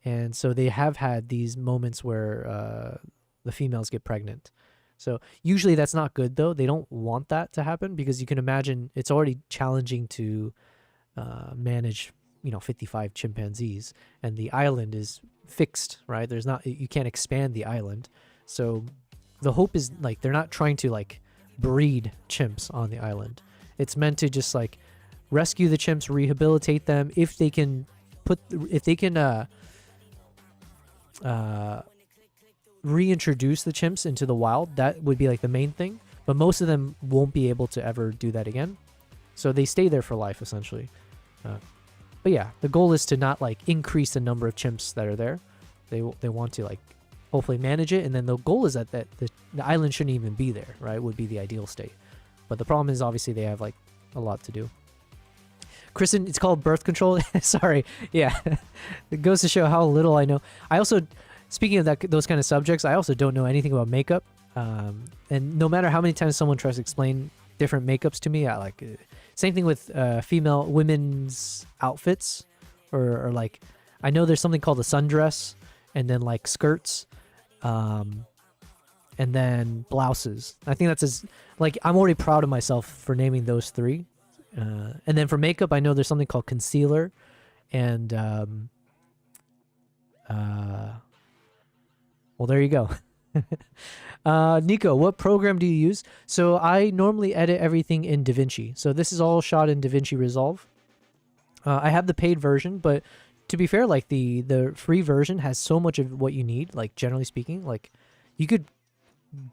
and so they have had these moments where the females get pregnant. So usually that's not good though. They don't want that to happen, because you can imagine it's already challenging to manage 55 chimpanzees, and the island is fixed, right? You can't expand the island. So the hope is like they're not trying to like breed chimps on the island. It's meant to just like rescue the chimps, rehabilitate them if they can reintroduce the chimps into the wild. That would be like the main thing, but most of them won't be able to ever do that again, so they stay there for life essentially. But yeah, the goal is to not like increase the number of chimps that are there. They want to like hopefully manage it, and then the goal is that the island shouldn't even be there, right? Would be the ideal state. But the problem is obviously they have like a lot to do. Kristen, it's called birth control. Sorry. Yeah. It goes to show how little I know. I also, speaking of those kind of subjects, I also don't know anything about makeup. And no matter how many times someone tries to explain different makeups to me, I like same thing with women's outfits, or like I know there's something called a sundress, and then like skirts, and then blouses. I think that's like I'm already proud of myself for naming those three. And then for makeup, I know there's something called concealer, and well, there you go. Nico, what program do you use? So I normally edit everything in DaVinci. So this is all shot in DaVinci Resolve. I have the paid version, but to be fair, like the free version has so much of what you need. Like generally speaking, like you could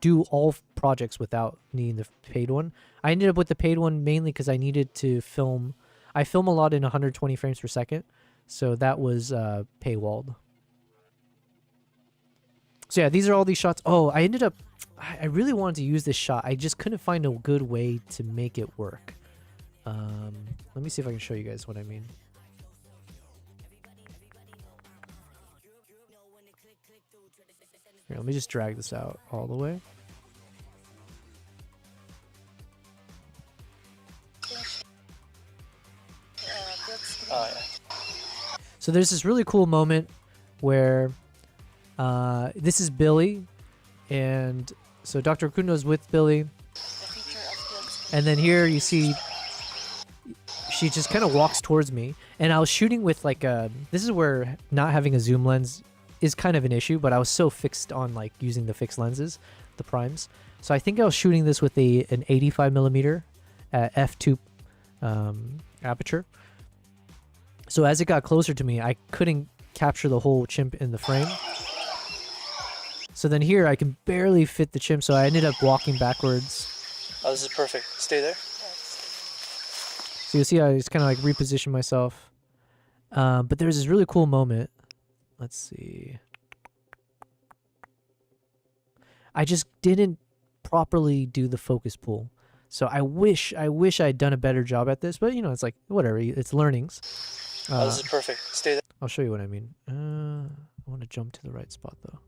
do all projects without needing the paid one. I ended up with the paid one mainly because I needed to film. I film a lot in 120 frames per second, so that was paywalled. So yeah, these are all these shots. Oh, I really wanted to use this shot. I just couldn't find a good way to make it work. Let me see if I can show you guys what I mean. Here, let me just drag this out all the way. Oh, yeah. So there's this really cool moment where this is Billy, and so Dr. Kundo's with Billy, and then here you see she just kind of walks towards me, and I was shooting with like this is where not having a zoom lens is kind of an issue, but I was so fixed on like using the fixed lenses, the primes. So I think I was shooting this with an 85mm f2 aperture. So as it got closer to me, I couldn't capture the whole chimp in the frame. So then here I can barely fit the chimp, so I ended up walking backwards. Oh, this is perfect. Stay there. So you'll see I just kind of like reposition myself. But there's this really cool moment. Let's see. I just didn't properly do the focus pull. So I wish I'd done a better job at this, but you know, it's like, whatever, it's learnings. Oh, this is perfect. Stay there. I'll show you what I mean. I want to jump to the right spot though.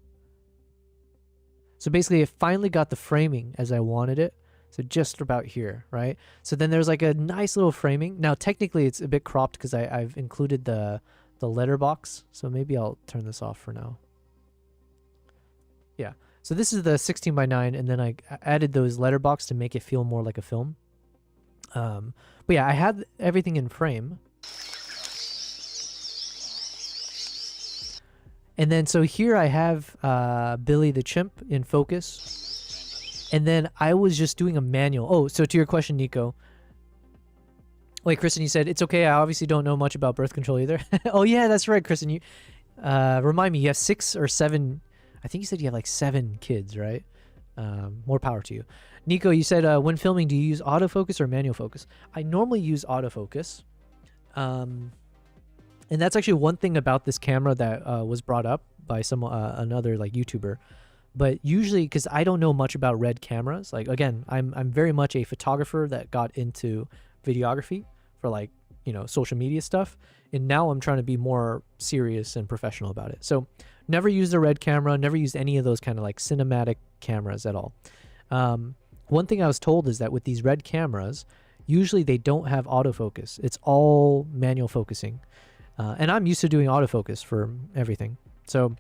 So basically it finally got the framing as I wanted it. So just about here, right? So then there's like a nice little framing. Now technically it's a bit cropped because I've included the letterbox. So maybe I'll turn this off for now. Yeah. So this is the 16:9, and then I added those letterbox to make it feel more like a film. But yeah, I had everything in frame. And then so here I have Billy the chimp in focus. And then I was just doing a manual. Oh, so to your question, Nico. Wait, Kristen, you said, it's okay, I obviously don't know much about birth control either. Oh yeah, that's right, Kristen. You remind me, you have 6 or 7, I think you said you have like 7 kids, right? More power to you. Nico, you said when filming, do you use autofocus or manual focus? I normally use autofocus. And that's actually one thing about this camera that was brought up by another like YouTuber. But usually, because I don't know much about RED cameras, like again, I'm very much a photographer that got into videography for like, you know, social media stuff, and now I'm trying to be more serious and professional about it. So never used a RED camera, never used any of those kind of like cinematic cameras at all. One thing I was told is that with these RED cameras, usually they don't have autofocus. It's all manual focusing. And I'm used to doing autofocus for everything. So,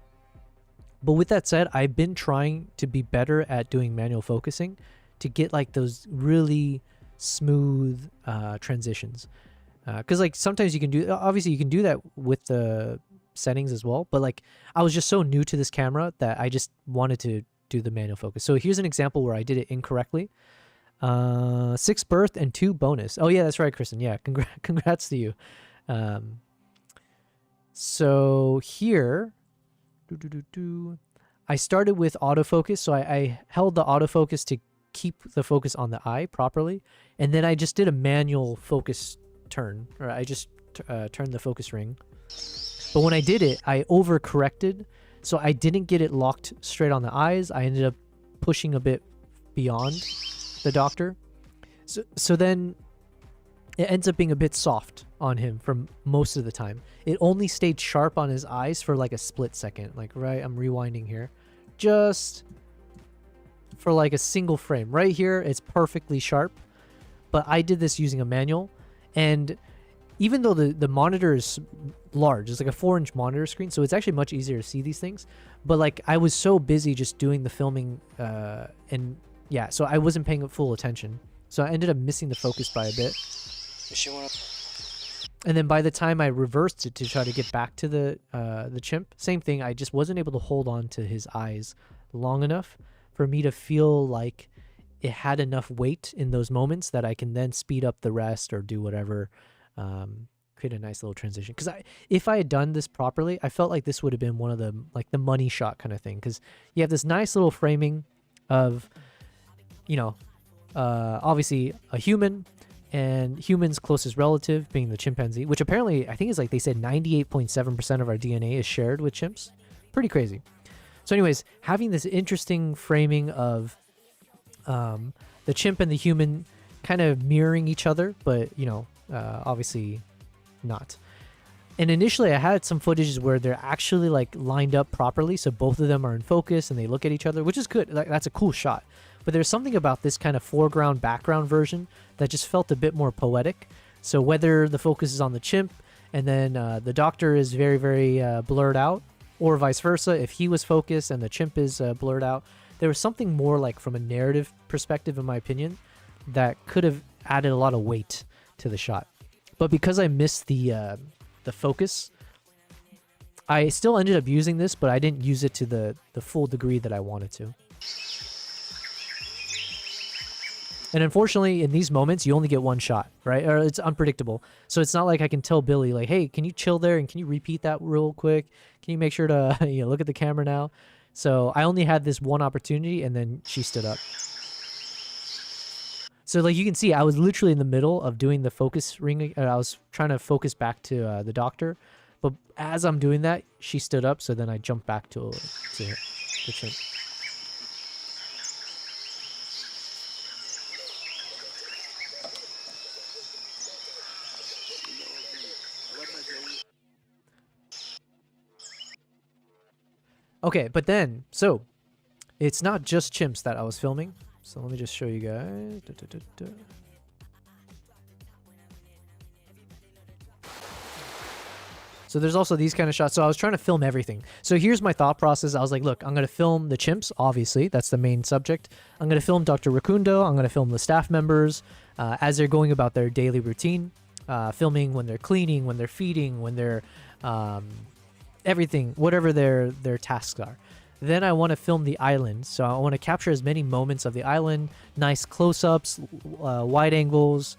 but with that said, I've been trying to be better at doing manual focusing to get like those really smooth transitions. Because like sometimes you can do, obviously you can do that with the settings as well. But like I was just so new to this camera that I just wanted to do the manual focus. So here's an example where I did it incorrectly. 6 birth and 2 bonus. Oh yeah, that's right, Kristen. Yeah, congrats to you. So here, I started with autofocus, so I held the autofocus to keep the focus on the eye properly, and then I just did a manual focus turn, or I just turned the focus ring. But when I did it, I overcorrected, so I didn't get it locked straight on the eyes. I ended up pushing a bit beyond the doctor. So then it ends up being a bit soft on him for most of the time. It only stayed sharp on his eyes for like a split second. Like, right, I'm rewinding here. Just for like a single frame. Right here, it's perfectly sharp. But I did this using a manual. And even though the monitor is large, it's like a 4-inch monitor screen, so it's actually much easier to see these things. But like, I was so busy just doing the filming, and yeah, so I wasn't paying full attention. So I ended up missing the focus by a bit. And then by the time I reversed it to try to get back to the chimp, same thing. I just wasn't able to hold on to his eyes long enough for me to feel like it had enough weight in those moments that I can then speed up the rest or do whatever, create a nice little transition. Because if I had done this properly, I felt like this would have been one of the like the money shot kind of thing. Because you have this nice little framing of, you know, obviously a human and human's closest relative being the chimpanzee, which apparently I think is like they said 98.7% of our DNA is shared with chimps. Pretty crazy. So anyways, having this interesting framing of the chimp and the human kind of mirroring each other, but you know, obviously not. And initially I had some footages where they're actually like lined up properly, so both of them are in focus and they look at each other, which is good. Like, that's a cool shot. But there's something about this kind of foreground background version that just felt a bit more poetic. So whether the focus is on the chimp and then the doctor is very, very blurred out, or vice versa, if he was focused and the chimp is blurred out, there was something more like from a narrative perspective, in my opinion, that could have added a lot of weight to the shot. But because I missed the focus, I still ended up using this, but I didn't use it to the full degree that I wanted to. And unfortunately, in these moments, you only get one shot, right? Or it's unpredictable. So it's not like I can tell Billy, like, hey, can you chill there and can you repeat that real quick? Can you make sure to look at the camera now? So I only had this one opportunity, and then she stood up. So like you can see, I was literally in the middle of doing the focus ring. I was trying to focus back to the doctor. But as I'm doing that, she stood up. So then I jumped back to the chimp. Okay, but then, so it's not just chimps that I was filming. So let me just show you guys. So there's also these kind of shots. So I was trying to film everything. So here's my thought process. I was like, look, I'm going to film the chimps, obviously. That's the main subject. I'm going to film Dr. Rakundo. I'm going to film the staff members as they're going about their daily routine. Filming when they're cleaning, when they're feeding, when they're... everything, whatever their tasks are. Then I want to film the island, so I want to capture as many moments of the island, nice close-ups, wide angles.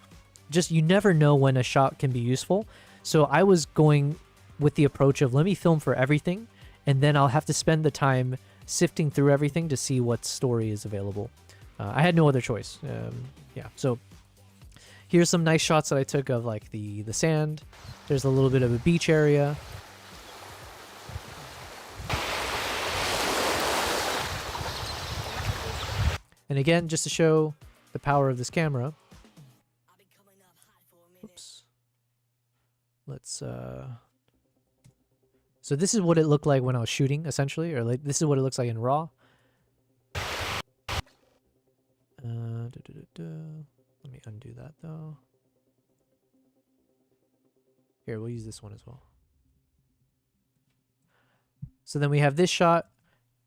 Just, you never know when a shot can be useful. So I was going with the approach of let me film for everything, and then I'll have to spend the time sifting through everything to see what story is available. I had no other choice. Yeah, so here's some nice shots that I took of like the sand. There's a little bit of a beach area. And again, just to show the power of this camera. Oops. Let's, so this is what it looked like when I was shooting, essentially, or like this is what it looks like in RAW. Let me undo that though. Here, we'll use this one as well. So then we have this shot.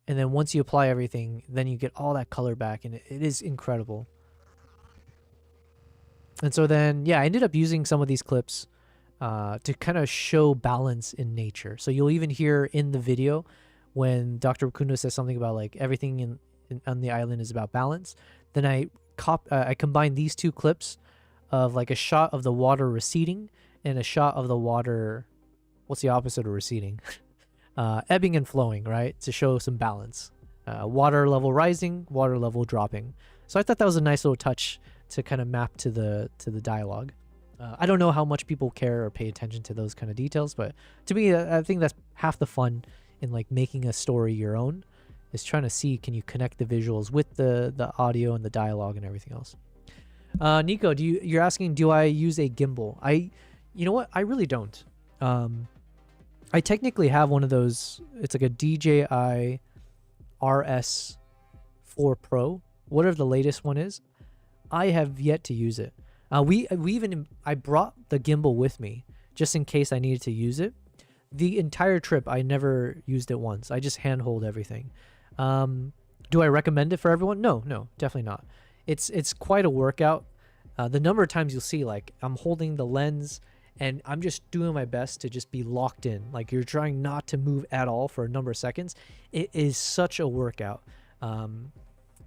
And then once you apply everything, then you get all that color back, and it is incredible. And so then, yeah, I ended up using some of these clips to kind of show balance in nature. So you'll even hear in the video when Dr. Rakundo says something about like everything on the island is about balance. Then I combine these two clips of like a shot of the water receding and a shot of the water. What's the opposite of receding? ebbing and flowing, right? To show some balance. Water level rising, water level dropping. So I thought that was a nice little touch to kind of map to the dialogue. I don't know how much people care or pay attention to those kind of details, but to me, I think that's half the fun in like making a story your own, is trying to see, can you connect the visuals with the audio and the dialogue and everything else. Nico, you're asking, do I use a gimbal? You know what? I really don't. I technically have one of those. It's like a DJI RS4 Pro, whatever the latest one is. I have yet to use it. I brought the gimbal with me just in case I needed to use it. The entire trip, I never used it once. I just handhold everything. Do I recommend it for everyone? No, definitely not. It's quite a workout. The number of times you'll see, like, I'm holding the lens and I'm just doing my best to just be locked in. Like, you're trying not to move at all for a number of seconds. It is such a workout.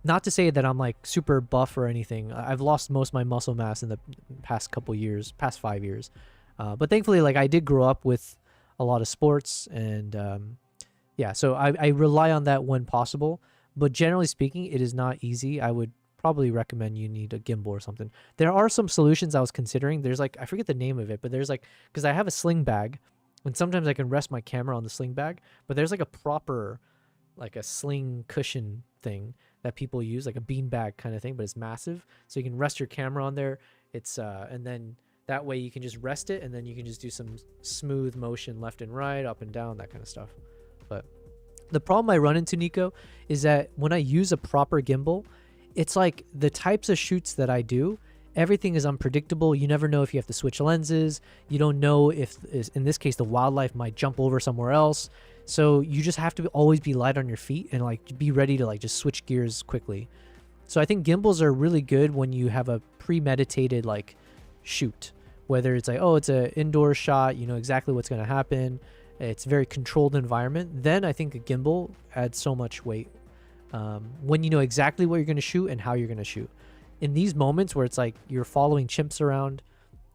Not to say that I'm like super buff or anything. I've lost most of my muscle mass in the past 5 years. But thankfully, like, I did grow up with a lot of sports, and yeah, so I rely on that when possible. But generally speaking, it is not easy. I would probably recommend you need a gimbal or something. There are some solutions I was considering. There's like, I forget the name of it, but there's like, because I have a sling bag, and sometimes I can rest my camera on the sling bag, but there's like a proper, like a sling cushion thing that people use, like a bean bag kind of thing, but it's massive. So you can rest your camera on there. It's and then that way you can just rest it, and then you can just do some smooth motion left and right, up and down, that kind of stuff. But the problem I run into, Nico, is that when I use a proper gimbal, it's like the types of shoots that I do, everything is unpredictable. You never know if you have to switch lenses. You don't know if, in this case, the wildlife might jump over somewhere else. So you just have to always be light on your feet and like be ready to like just switch gears quickly. So I think gimbals are really good when you have a premeditated like shoot, whether it's like, oh, it's an indoor shot, you know exactly what's going to happen. It's a very controlled environment. Then I think a gimbal adds so much weight. When you know exactly what you're going to shoot and how you're going to shoot. In these moments where it's like you're following chimps around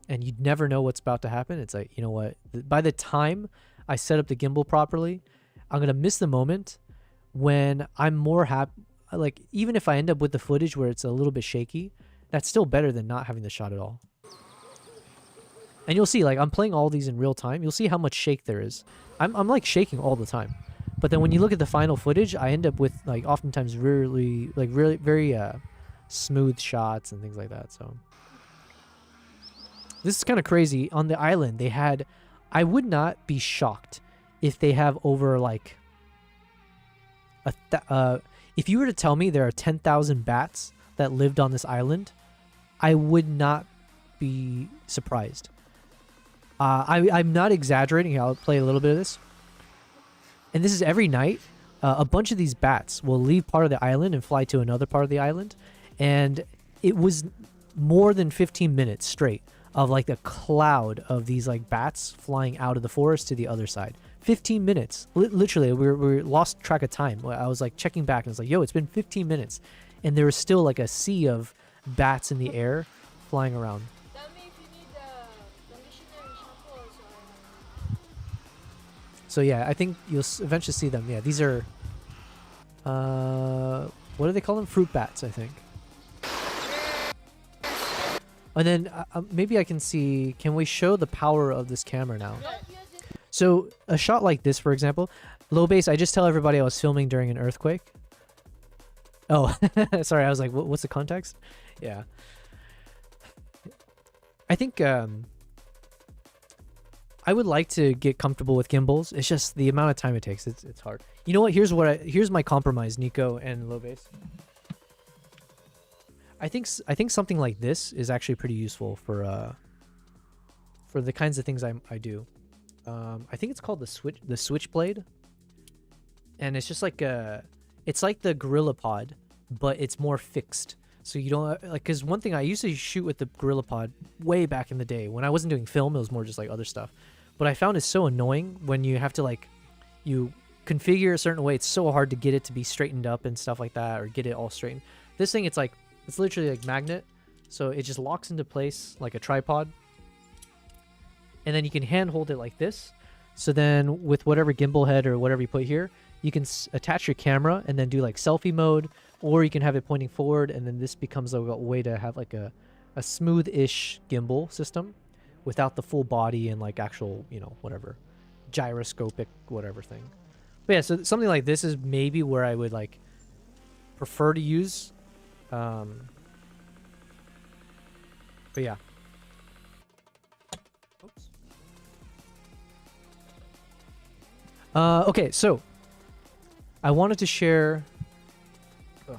and you never know what's about to happen, it's like, you know what? By the time I set up the gimbal properly, I'm going to miss the moment when I'm more happy. Like, even if I end up with the footage where it's a little bit shaky, that's still better than not having the shot at all. And you'll see, like, I'm playing all these in real time. You'll see how much shake there is. I'm like shaking all the time. But then when you look at the final footage, I end up with like oftentimes really very smooth shots and things like that. So this is kind of crazy. On the island, they had, I would not be shocked if they have over like if you were to tell me there are 10,000 bats that lived on this island, I would not be surprised. I'm not exaggerating. I'll play a little bit of this. And this is every night. A bunch of these bats will leave part of the island and fly to another part of the island. And it was more than 15 minutes straight of like a cloud of these like bats flying out of the forest to the other side. 15 minutes. Literally, we lost track of time. I was like checking back and I was like, yo, it's been 15 minutes. And there was still like a sea of bats in the air flying around. Tell me if you need the missionary shampoo also. So yeah, I think you'll eventually see them. Yeah, these are, what do they call them? Fruit bats, I think. And then maybe I can see, can we show the power of this camera now? So a shot like this, for example, low base, I just tell everybody I was filming during an earthquake. Oh, sorry, I was like, what's the context? Yeah. I think I would like to get comfortable with gimbals. It's just the amount of time it takes. It's hard. You know what? Here's my compromise, Nico and low base. I think something like this is actually pretty useful for the kinds of things I do. I think it's called the Switchblade, and it's just like it's like the GorillaPod, but it's more fixed. So you don't like, because one thing I used to shoot with the GorillaPod way back in the day when I wasn't doing film, it was more just like other stuff. But I found it so annoying when you have to like, you configure a certain way. It's so hard to get it to be straightened up and stuff like that, or get it all straightened. This thing, it's literally like magnet, so it just locks into place like a tripod. And then you can hand hold it like this. So then with whatever gimbal head or whatever you put here, you can attach your camera and then do like selfie mode, or you can have it pointing forward, and then this becomes a way to have like a smooth-ish gimbal system without the full body and like actual, you know, whatever, gyroscopic whatever thing. But yeah, so something like this is maybe where I would like prefer to use. But yeah. Oops. Okay, so I wanted to share. Ugh.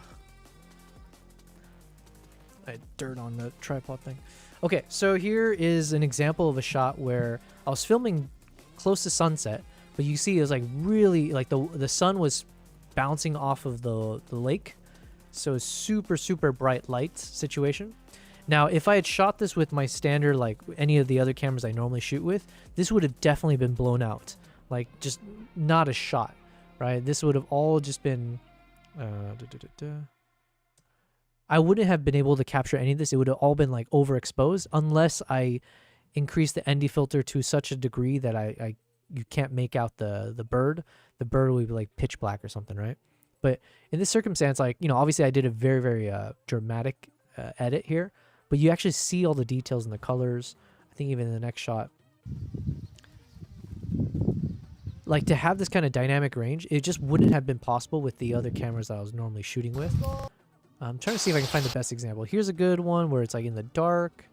I had dirt on the tripod thing. Okay, so here is an example of a shot where I was filming close to sunset, but you see it was like really like the sun was bouncing off of the lake, so it's super bright light situation. Now, if I had shot this with my standard, like any of the other cameras I normally shoot with, this would have definitely been blown out, like just not a shot, right? This would have all just been. I wouldn't have been able to capture any of this. It would have all been like overexposed unless I increased the ND filter to such a degree that you can't make out the bird. The bird would be like pitch black or something, right? But in this circumstance, like, you know, obviously I did a very dramatic edit here, but you actually see all the details in the colors. I think even in the next shot, like to have this kind of dynamic range, it just wouldn't have been possible with the other cameras that I was normally shooting with. I'm trying to see if I can find the best example. Here's a good one where it's like in the dark.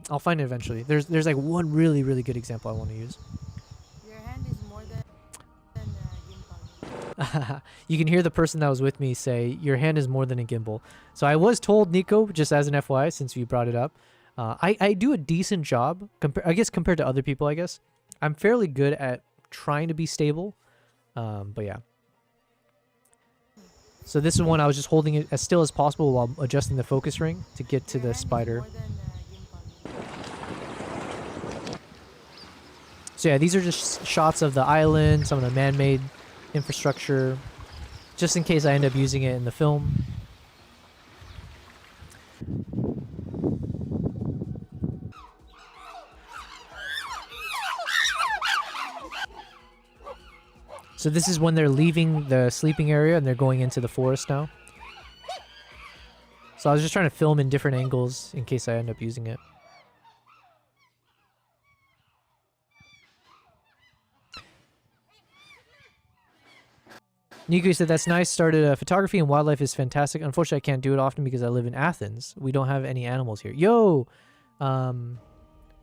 I'll find it eventually. There's like one really good example I want to use. Your hand is more than gimbal. You can hear the person that was with me say, your hand is more than a gimbal. So I was told, Nico, just as an FYI, since you brought it up, I do a decent job, I guess compared to other people, I guess. I'm fairly good at trying to be stable, but yeah. So this is one I was just holding it as still as possible while adjusting the focus ring to get to the spider. So yeah, these are just shots of the island, some of the man-made infrastructure, just in case I end up using it in the film. So this is when they're leaving the sleeping area and they're going into the forest now. So I was just trying to film in different angles in case I end up using it. Nico said, that's nice. Started photography and wildlife is fantastic. Unfortunately, I can't do it often because I live in Athens. We don't have any animals here. Yo!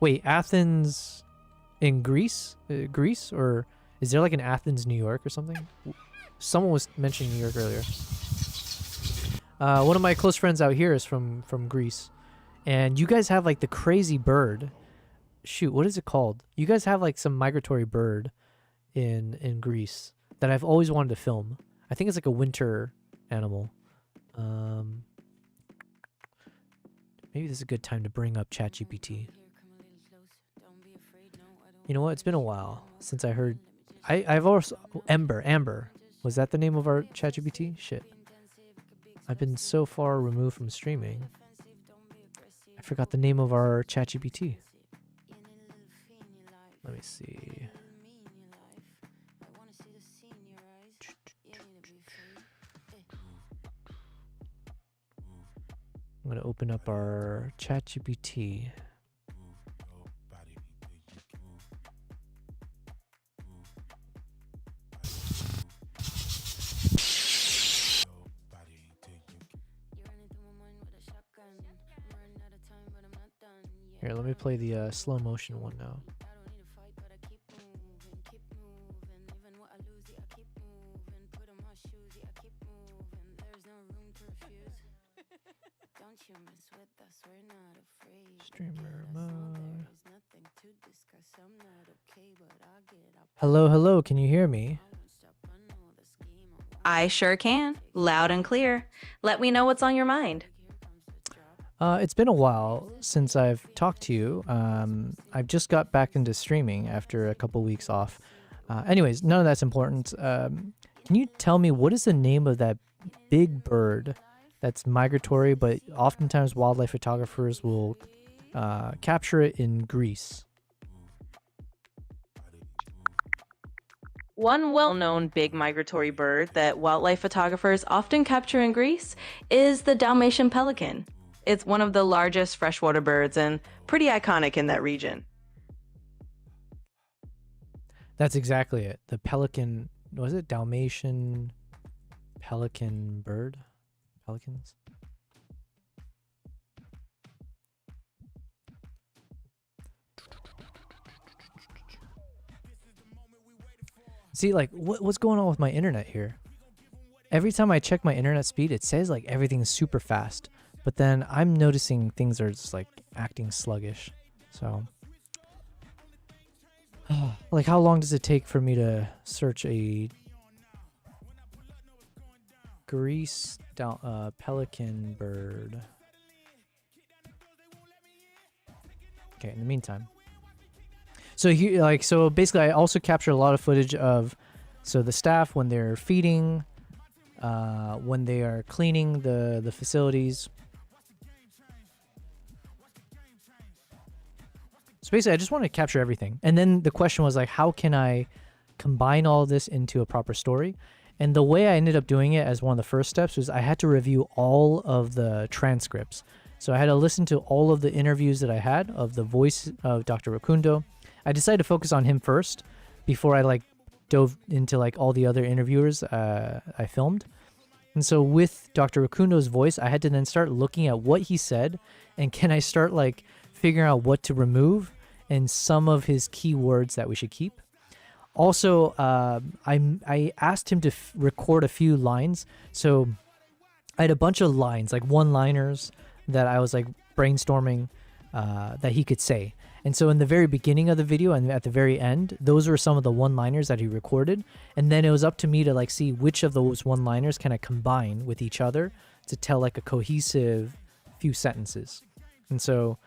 Wait, Athens in Greece? Greece? Or is there like an Athens, New York or something? Someone was mentioning New York earlier. One of my close friends out here is from Greece. And you guys have like the crazy bird. Shoot, what is it called? You guys have like some migratory bird in Greece that I've always wanted to film. I think it's like a winter animal. Maybe this is a good time to bring up ChatGPT. You know what? It's been a while since I heard. I've also Amber. Was that the name of our ChatGPT? Shit. I've been so far removed from streaming. I forgot the name of our ChatGPT. Let me see. I'm going to open up our ChatGPT. Here, let me play the slow motion one now. Streamer mode. Hello, can you hear me? I sure can. Loud and clear. Let me know what's on your mind. It's been a while since I've talked to you. I've just got back into streaming after a couple weeks off. Anyways, none of that's important. Can you tell me what is the name of that big bird that's migratory, but oftentimes wildlife photographers will capture it in Greece. One well-known big migratory bird that wildlife photographers often capture in Greece is the Dalmatian pelican. It's one of the largest freshwater birds and pretty iconic in that region. That's exactly it. The pelican, was it Dalmatian pelican bird? Pelicans? See, like, what's going on with my internet here? Every time I check my internet speed, it says like everything's super fast, but then I'm noticing things are just like acting sluggish. So, like, how long does it take for me to search a Greece pelican bird? Okay, in the meantime. So here, like, so basically, I also captured a lot of footage of, so the staff when they're feeding, when they are cleaning the facilities. So basically, I just wanted to capture everything. And then the question was like, how can I combine all this into a proper story? And the way I ended up doing it as one of the first steps was I had to review all of the transcripts. So I had to listen to all of the interviews that I had of the voice of Dr. Rakundo. I decided to focus on him first before I like dove into like all the other interviewers I filmed. And so with Dr. Rakundo's voice, I had to then start looking at what he said and can I start like figuring out what to remove and some of his key words that we should keep. Also, I asked him to record a few lines. So I had a bunch of lines, like one-liners that I was like brainstorming that he could say. And so in the very beginning of the video and at the very end, those were some of the one-liners that he recorded. And then it was up to me to like see which of those one-liners can I combine with each other to tell like a cohesive few sentences. And so,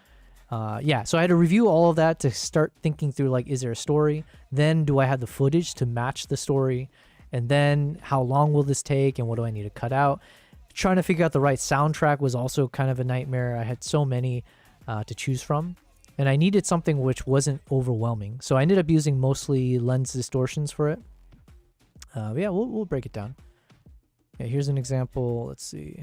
yeah, so I had to review all of that to start thinking through like, is there a story? Then do I have the footage to match the story? And then how long will this take? And what do I need to cut out? Trying to figure out the right soundtrack was also kind of a nightmare. I had so many to choose from. And I needed something which wasn't overwhelming. So I ended up using mostly lens distortions for it. But yeah, we'll break it down. Yeah, here's an example. Let's see.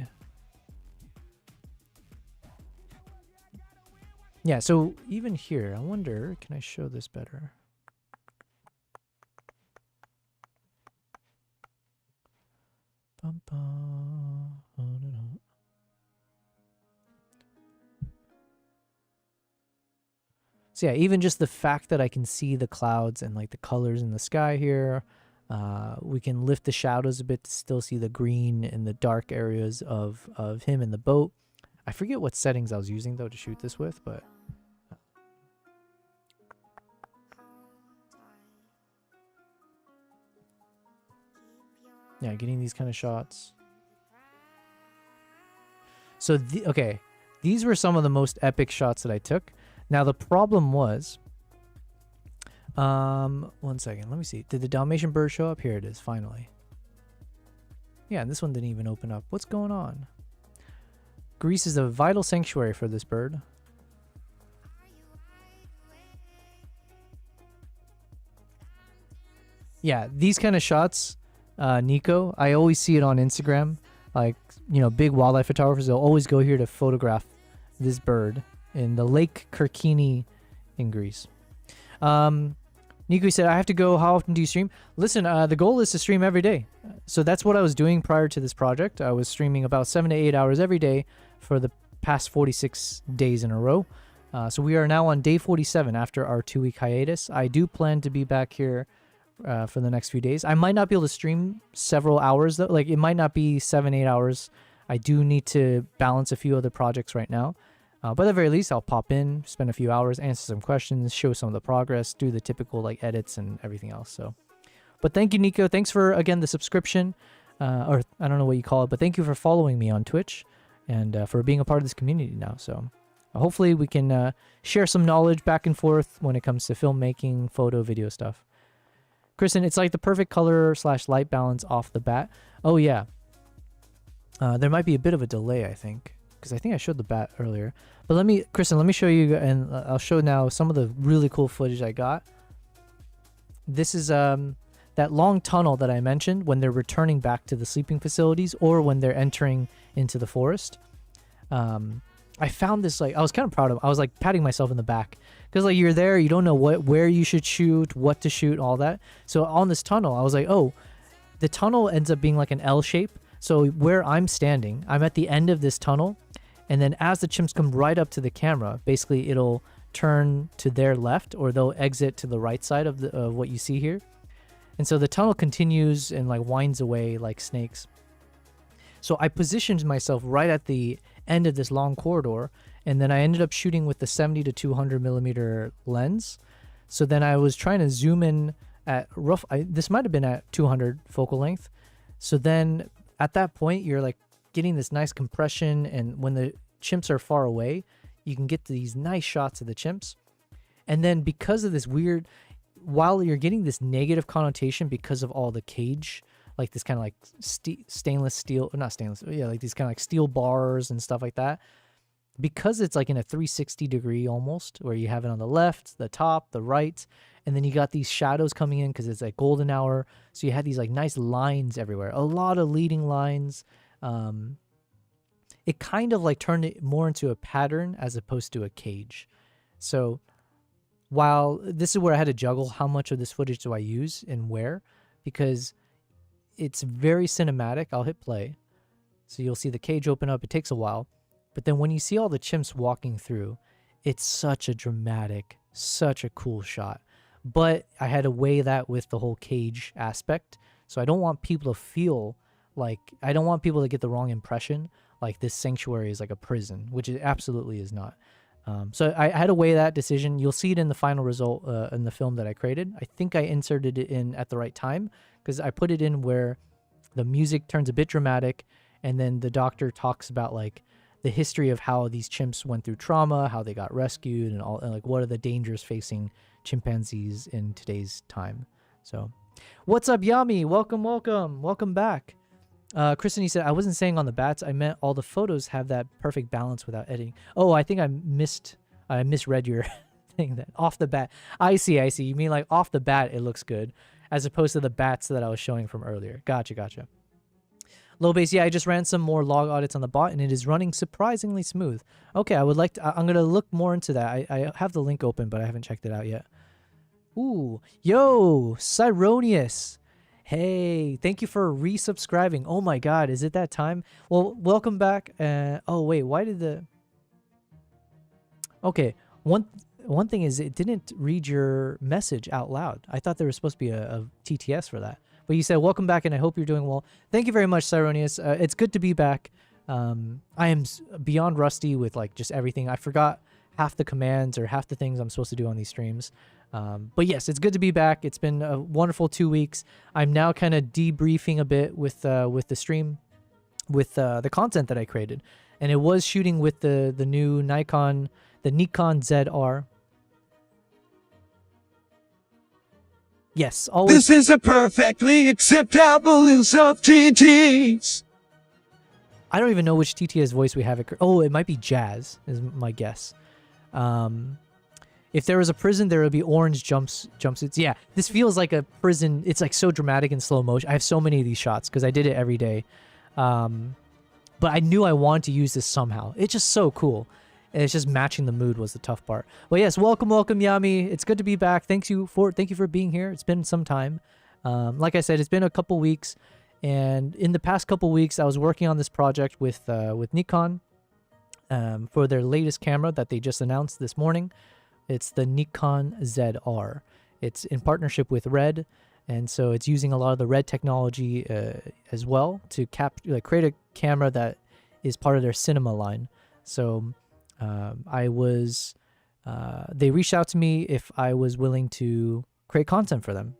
Yeah, so even here, I wonder, can I show this better? Bum, bum. Oh, no. So yeah, even just the fact that I can see the clouds and like the colors in the sky here, we can lift the shadows a bit to still see the green in the dark areas of him in the boat. I forget what settings I was using though to shoot this with, but yeah, getting these kind of shots. So okay, these were some of the most epic shots that I took. Now the problem was, 1 second, let me see. Did the Dalmatian bird show up? Here it is, finally. Yeah, and this one didn't even open up. What's going on? Greece is a vital sanctuary for this bird. Yeah, these kind of shots, Nico, I always see it on Instagram. Like, you know, big wildlife photographers, they'll always go here to photograph this bird in the Lake Kirkini in Greece. Nico said, I have to go. How often do you stream? Listen, the goal is to stream every day. So that's what I was doing prior to this project. I was streaming about 7 to 8 hours every day for the past 46 days in a row. So we are now on day 47 after our 2-week hiatus. I do plan to be back here for the next few days. I might not be able to stream several hours though. Like it might not be 7-8 hours. I do need to balance a few other projects right now. But at the very least, I'll pop in, spend a few hours, answer some questions, show some of the progress, do the typical like edits and everything else. So, but thank you, Nico. Thanks for, again, the subscription, or I don't know what you call it, but thank you for following me on Twitch and for being a part of this community now. So hopefully we can share some knowledge back and forth when it comes to filmmaking, photo, video stuff. Kristen, it's like the perfect color / light balance off the bat. Oh, yeah. There might be a bit of a delay, I think. because I think I showed the bat earlier. But Kristen, let me show you, and I'll show now some of the really cool footage I got. This is that long tunnel that I mentioned when they're returning back to the sleeping facilities or when they're entering into the forest. I found this, like, I was kind of proud of. I was like patting myself in the back because like you're there, you don't know where you should shoot, what to shoot, all that. So on this tunnel, I was like, oh, the tunnel ends up being like an L shape. So where I'm standing, I'm at the end of this tunnel, and then as the chimps come right up to the camera, basically it'll turn to their left or they'll exit to the right side of what you see here. And so the tunnel continues and like winds away like snakes. So I positioned myself right at the end of this long corridor, and then I ended up shooting with the 70 to 200 millimeter lens. So then I was trying to zoom in at this might have been at 200 focal length. So then at that point, you're like getting this nice compression, and when the chimps are far away, you can get these nice shots of the chimps. And then because of this weird, while you're getting this negative connotation because of all the cage, like this kind of like stainless steel, not stainless, yeah, like these kind of like steel bars and stuff like that, because it's like in a 360 degree almost, where you have it on the left, the top, the right, and then you got these shadows coming in because it's like golden hour. So you had these like nice lines everywhere, a lot of leading lines. It kind of like turned it more into a pattern as opposed to a cage. So while this is where I had to juggle how much of this footage do I use and where, because it's very cinematic. I'll hit play. So you'll see the cage open up. It takes a while. But then when you see all the chimps walking through, it's such a dramatic, such a cool shot. But I had to weigh that with the whole cage aspect. So I don't want people to feel like, I don't want people to get the wrong impression like this sanctuary is like a prison, which it absolutely is not. So I had to weigh that decision. You'll see it in the final result in the film that I created. I think I inserted it in at the right time because I put it in where the music turns a bit dramatic, and then the doctor talks about like the history of how these chimps went through trauma, how they got rescued, and all, and like what are the dangers facing chimpanzees in today's time. So, what's up, Yami? Welcome back. Kristen, he said, I wasn't saying on the bats, I meant all the photos have that perfect balance without editing. Oh, I think I misread your thing then. Off the bat. I see. You mean like off the bat it looks good, as opposed to the bats that I was showing from earlier. Gotcha. Low base, yeah, I just ran some more log audits on the bot, and it is running surprisingly smooth. Okay, I would like to, I'm going to look more into that. I have the link open, but I haven't checked it out yet. Ooh, yo, Cyronius. Hey, thank you for resubscribing. Oh my god, is it that time? Well, welcome back. Oh wait, why did the... Okay, one thing is it didn't read your message out loud. I thought there was supposed to be a TTS for that. But you said, welcome back, and I hope you're doing well. Thank you very much, Cyronius. It's good to be back. I am beyond rusty with like just everything. I forgot half the commands or half the things I'm supposed to do on these streams. But yes, it's good to be back. It's been a wonderful 2 weeks. I'm now kind of debriefing a bit with the stream, with the content that I created, and it was shooting with the new Nikon ZR. Yes, always. This is a perfectly acceptable use of TTs. I don't even know which TTS voice we have. Oh, it might be Jazz, is my guess. If there was a prison, there would be orange jumpsuits. Yeah, this feels like a prison. It's like so dramatic in slow motion. I have so many of these shots because I did it every day. But I knew I wanted to use this somehow. It's just so cool. And it's just matching the mood was the tough part. But yes, welcome, Yami. It's good to be back. Thank you for being here. It's been some time. Like I said, it's been a couple weeks. And in the past couple weeks, I was working on this project with Nikon for their latest camera that they just announced this morning. It's the Nikon ZR. It's in partnership with Red, and so it's using a lot of the Red technology as well to create a camera that is part of their cinema line. So they reached out to me if I was willing to create content for them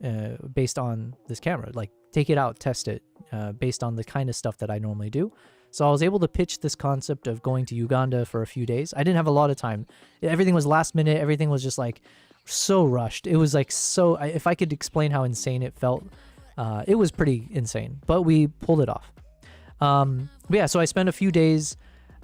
based on this camera, like take it out, test it based on the kind of stuff that I normally do. So I was able to pitch this concept of going to Uganda for a few days. I didn't have a lot of time. Everything was last minute. Everything was just like so rushed. It was like so, if I could explain how insane it felt, it was pretty insane, but we pulled it off. But yeah, so I spent a few days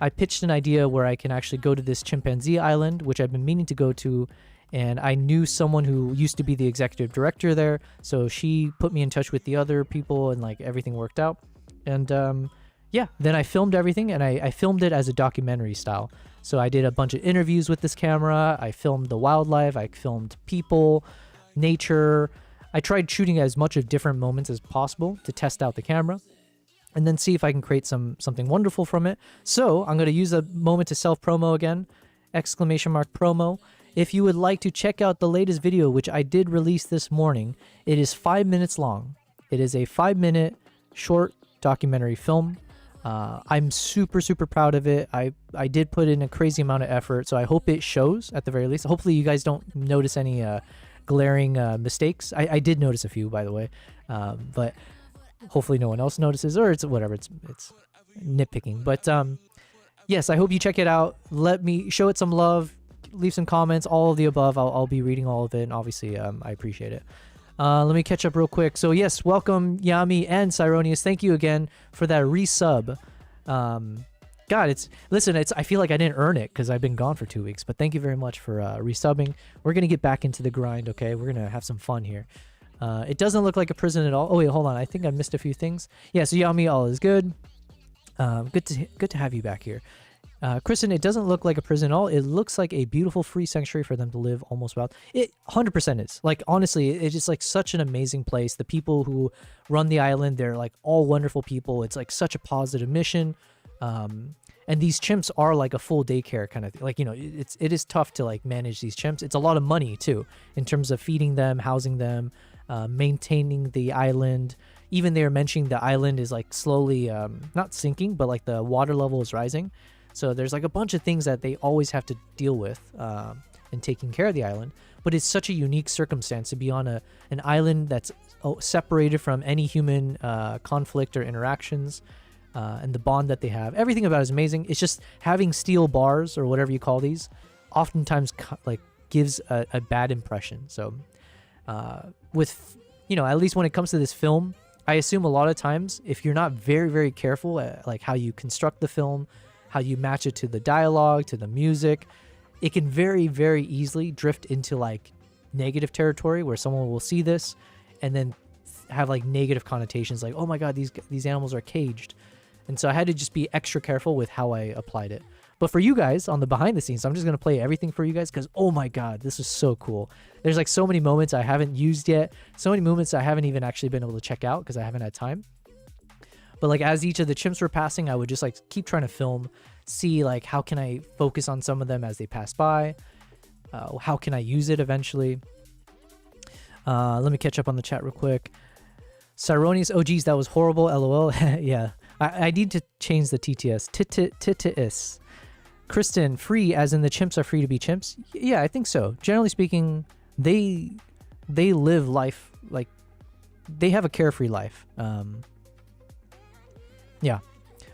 I pitched an idea where I can actually go to this chimpanzee island, which I've been meaning to go to, and I knew someone who used to be the executive director there, so she put me in touch with the other people, and like everything worked out. And yeah, then I filmed everything, and I filmed it as a documentary style. So I did a bunch of interviews with this camera. I filmed the wildlife. I filmed people, nature. I tried shooting as much of different moments as possible to test out the camera and then see if I can create something wonderful from it. So I'm going to use a moment to self-promo again, ! Promo. If you would like to check out the latest video, which I did release this morning, it is 5 minutes long. It is a 5-minute short documentary film. I'm super, super proud of it. I did put in a crazy amount of effort, so I hope it shows at the very least. Hopefully you guys don't notice any glaring mistakes. I did notice a few, by the way, but hopefully no one else notices, or it's whatever. It's nitpicking. But yes, I hope you check it out. Let me show it some love. Leave some comments, all of the above. I'll be reading all of it, and obviously I appreciate it. Let me catch up real quick. So yes, welcome Yami and Cyronius. Thank you again for that resub. God, I feel like I didn't earn it because I've been gone for 2 weeks, but thank you very much for resubbing. We're going to get back into the grind, okay? We're going to have some fun here. It doesn't look like a prison at all. Oh wait, hold on. I think I missed a few things. Yeah, so Yami, all is good. Good to have you back here. Kristen, it doesn't look like a prison at all. It looks like a beautiful free sanctuary for them to live almost wild. It 100% is. Like, honestly, it's just like such an amazing place. The people who run the island, they're like all wonderful people. It's like such a positive mission. And these chimps are like a full daycare kind of thing. Like, you know, it is tough to like manage these chimps. It's a lot of money too, in terms of feeding them, housing them, maintaining the island. Even they were mentioning the island is like slowly, not sinking, but like the water level is rising. So there's like a bunch of things that they always have to deal with in taking care of the island. But it's such a unique circumstance to be on an island that's separated from any human conflict or interactions, and the bond that they have. Everything about it is amazing. It's just having steel bars or whatever you call these oftentimes like gives a bad impression. So with, you know, at least when it comes to this film, I assume a lot of times if you're not very, very careful at like how you construct the film, how you match it to the dialogue, to the music, it can very, very easily drift into like negative territory where someone will see this and then have like negative connotations like, oh my God, these animals are caged. And so I had to just be extra careful with how I applied it. But for you guys on the behind the scenes, I'm just going to play everything for you guys because, oh my God, this is so cool. There's like so many moments I haven't used yet. So many moments I haven't even actually been able to check out because I haven't had time. But like as each of the chimps were passing, I would just like keep trying to film, see like how can I focus on some of them as they pass by? How can I use it eventually? Let me catch up on the chat real quick. Cyronius, oh geez, that was horrible, lol. Yeah, I need to change the TTS. TTS. Kristen, free as in the chimps are free to be chimps? Yeah, I think so. Generally speaking, they live life, like they have a carefree life. Yeah,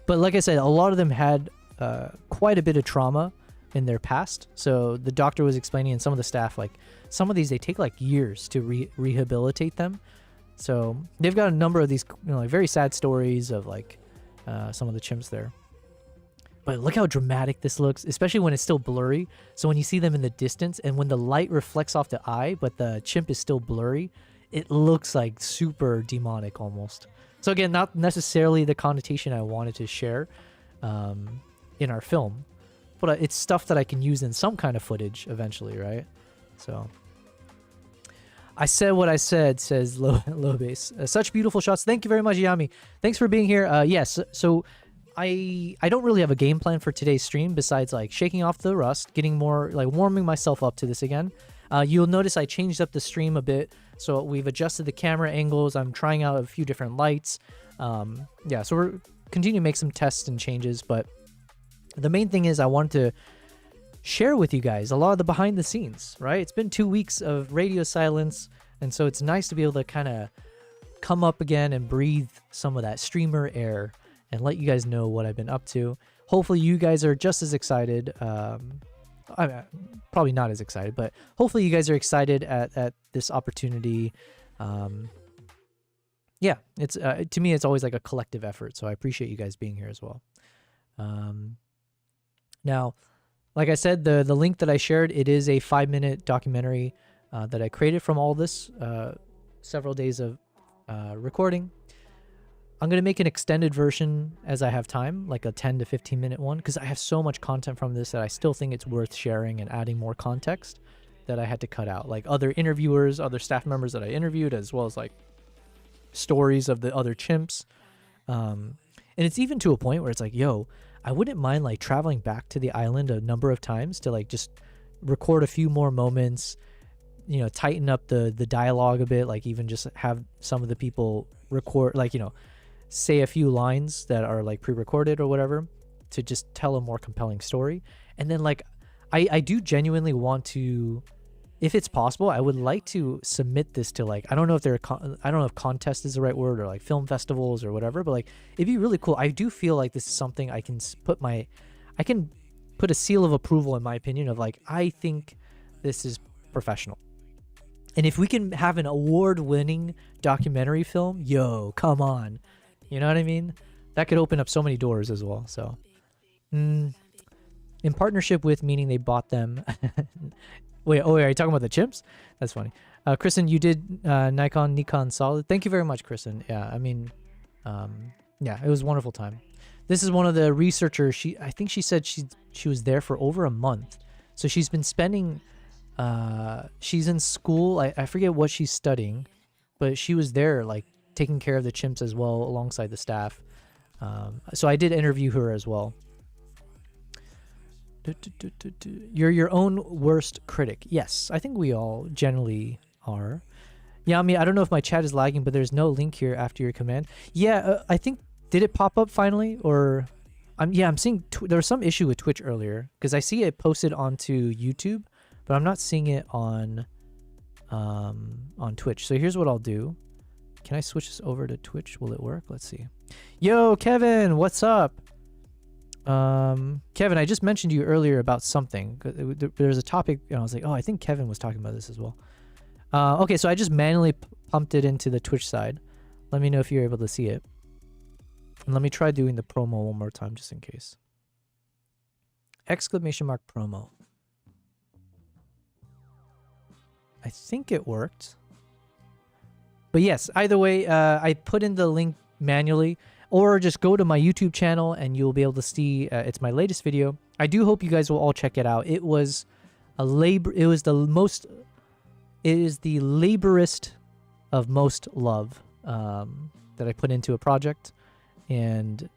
but like I said, a lot of them had quite a bit of trauma in their past. So the doctor was explaining, and some of the staff, like some of these, they take like years to rehabilitate them. So they've got a number of these, you know, like very sad stories of like some of the chimps there. But look how dramatic this looks, especially when it's still blurry. So when you see them in the distance and when the light reflects off the eye, but the chimp is still blurry, it looks like super demonic almost. So again, not necessarily the connotation I wanted to share in our film, but it's stuff that I can use in some kind of footage eventually, right? So I said what I said, says low base. Such beautiful shots. Thank you very much, Yami. Thanks for being here. Yes, so I don't really have a game plan for today's stream besides like shaking off the rust, getting more like warming myself up to this again. You'll notice I changed up the stream a bit. So we've adjusted the camera angles. I'm trying out a few different lights. Yeah, so we're continuing to make some tests and changes. But the main thing is I wanted to share with you guys a lot of the behind the scenes, right? It's been 2 weeks of radio silence. And so it's nice to be able to kind of come up again and breathe some of that streamer air and let you guys know what I've been up to. Hopefully you guys are just as excited. I'm probably not as excited, but hopefully you guys are excited at this opportunity. Yeah, it's to me, it's always like a collective effort. So I appreciate you guys being here as well. Now, like I said, the link that I shared, it is a 5-minute documentary that I created from all this, several days of recording. I'm going to make an extended version as I have time, like a 10 to 15 minute one, because I have so much content from this that I still think it's worth sharing and adding more context that I had to cut out. Like other interviewers, other staff members that I interviewed, as well as like stories of the other chimps. And it's even to a point where it's like, yo, I wouldn't mind like traveling back to the island a number of times to like just record a few more moments, you know, tighten up the dialogue a bit, like even just have some of the people record, like, you know, say a few lines that are like pre-recorded or whatever to just tell a more compelling story. And then like I do genuinely want to, if it's possible, I would like to submit this to like, I don't know if I don't know if contest is the right word, or like film festivals or whatever, but like it'd be really cool. I do feel like this is something I can put a seal of approval, in my opinion, of like, I think this is professional. And if we can have an award-winning documentary film, yo, come on. You know what I mean? That could open up so many doors as well. So, in partnership with, meaning they bought them. Wait, are you talking about the chimps? That's funny. Kristen, you did Nikon solid. Thank you very much, Kristen. Yeah, I mean, yeah, it was a wonderful time. This is one of the researchers. I think she said she was there for over a month. So she's been spending, she's in school. I forget what she's studying, but she was there like taking care of the chimps as well alongside the staff. So I did interview her as well. You're your own worst critic. Yes, I think we all generally are. Yeah, I mean, I don't know if my chat is lagging, but there's no link here after your command. Yeah, I think, did it pop up finally? Or, I'm seeing, there was some issue with Twitch earlier, because I see it posted onto YouTube, but I'm not seeing it on Twitch. So here's what I'll do. Can I switch this over to Twitch? Will it work? Let's see. Yo, Kevin, what's up? Kevin, I just mentioned to you earlier about something. There's a topic, and I was like, oh, I think Kevin was talking about this as well. Okay, so I just manually pumped it into the Twitch side. Let me know if you're able to see it. And let me try doing the promo one more time, just in case. ! Promo. I think it worked. But yes, either way, I put in the link manually. Or just go to my YouTube channel and you'll be able to see it's my latest video. I do hope you guys will all check it out. It was a labor. It is the laborist of most love that I put into a project, and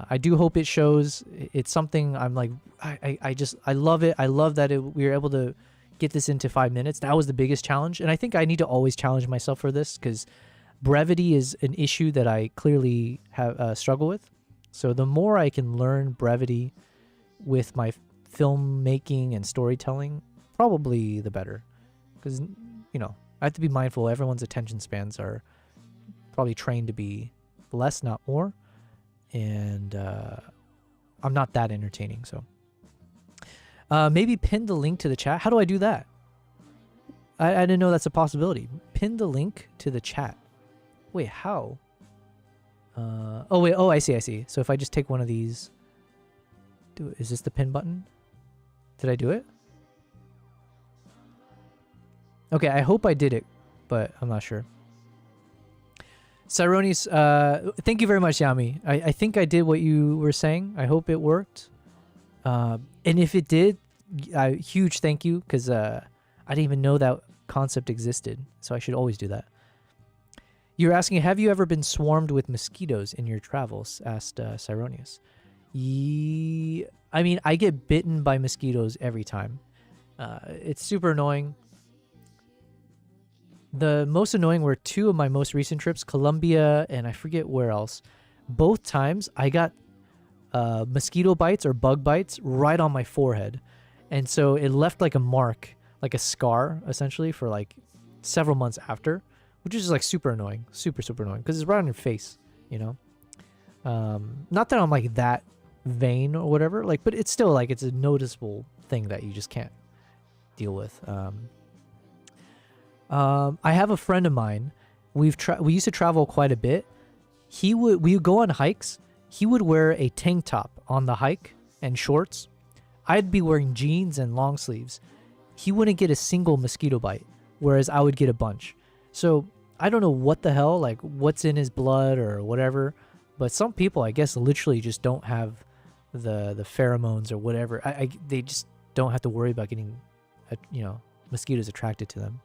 I do hope it shows. It's something I'm like, I love it. I love that we were able to get this into 5 minutes. That was the biggest challenge, and I think I need to always challenge myself for this, because brevity is an issue that I clearly have struggle with. So the more I can learn brevity with my filmmaking and storytelling, probably the better. Because, you know, I have to be mindful. Everyone's attention spans are probably trained to be less, not more. And I'm not that entertaining. So maybe pin the link to the chat. How do I do that? I didn't know that's a possibility. Pin the link to the chat. Wait, how? I see. So if I just take one of these, is this the pin button? Did I do it? Okay, I hope I did it, but I'm not sure. Cyronius, thank you very much, Yami. I think I did what you were saying. I hope it worked. And if it did, huge thank you, because I didn't even know that concept existed, so I should always do that. You're asking, have you ever been swarmed with mosquitoes in your travels? Asked Cyronius. I mean, I get bitten by mosquitoes every time. It's super annoying. The most annoying were two of my most recent trips, Colombia and I forget where else. Both times I got mosquito bites or bug bites right on my forehead. And so it left like a mark, like a scar, essentially, for like several months after. Which is just like super annoying, super annoying, because it's right on your face, you know. Not that I'm like that vain or whatever, like, but it's still like it's a noticeable thing that you just can't deal with. I have a friend of mine. We used to travel quite a bit. We would go on hikes. He would wear a tank top on the hike and shorts, I'd be wearing jeans and long sleeves. He wouldn't get a single mosquito bite, whereas I would get a bunch. So I don't know what the hell, like what's in his blood or whatever, but some people, I guess, literally just don't have the pheromones or whatever. They just don't have to worry about getting, mosquitoes attracted to them.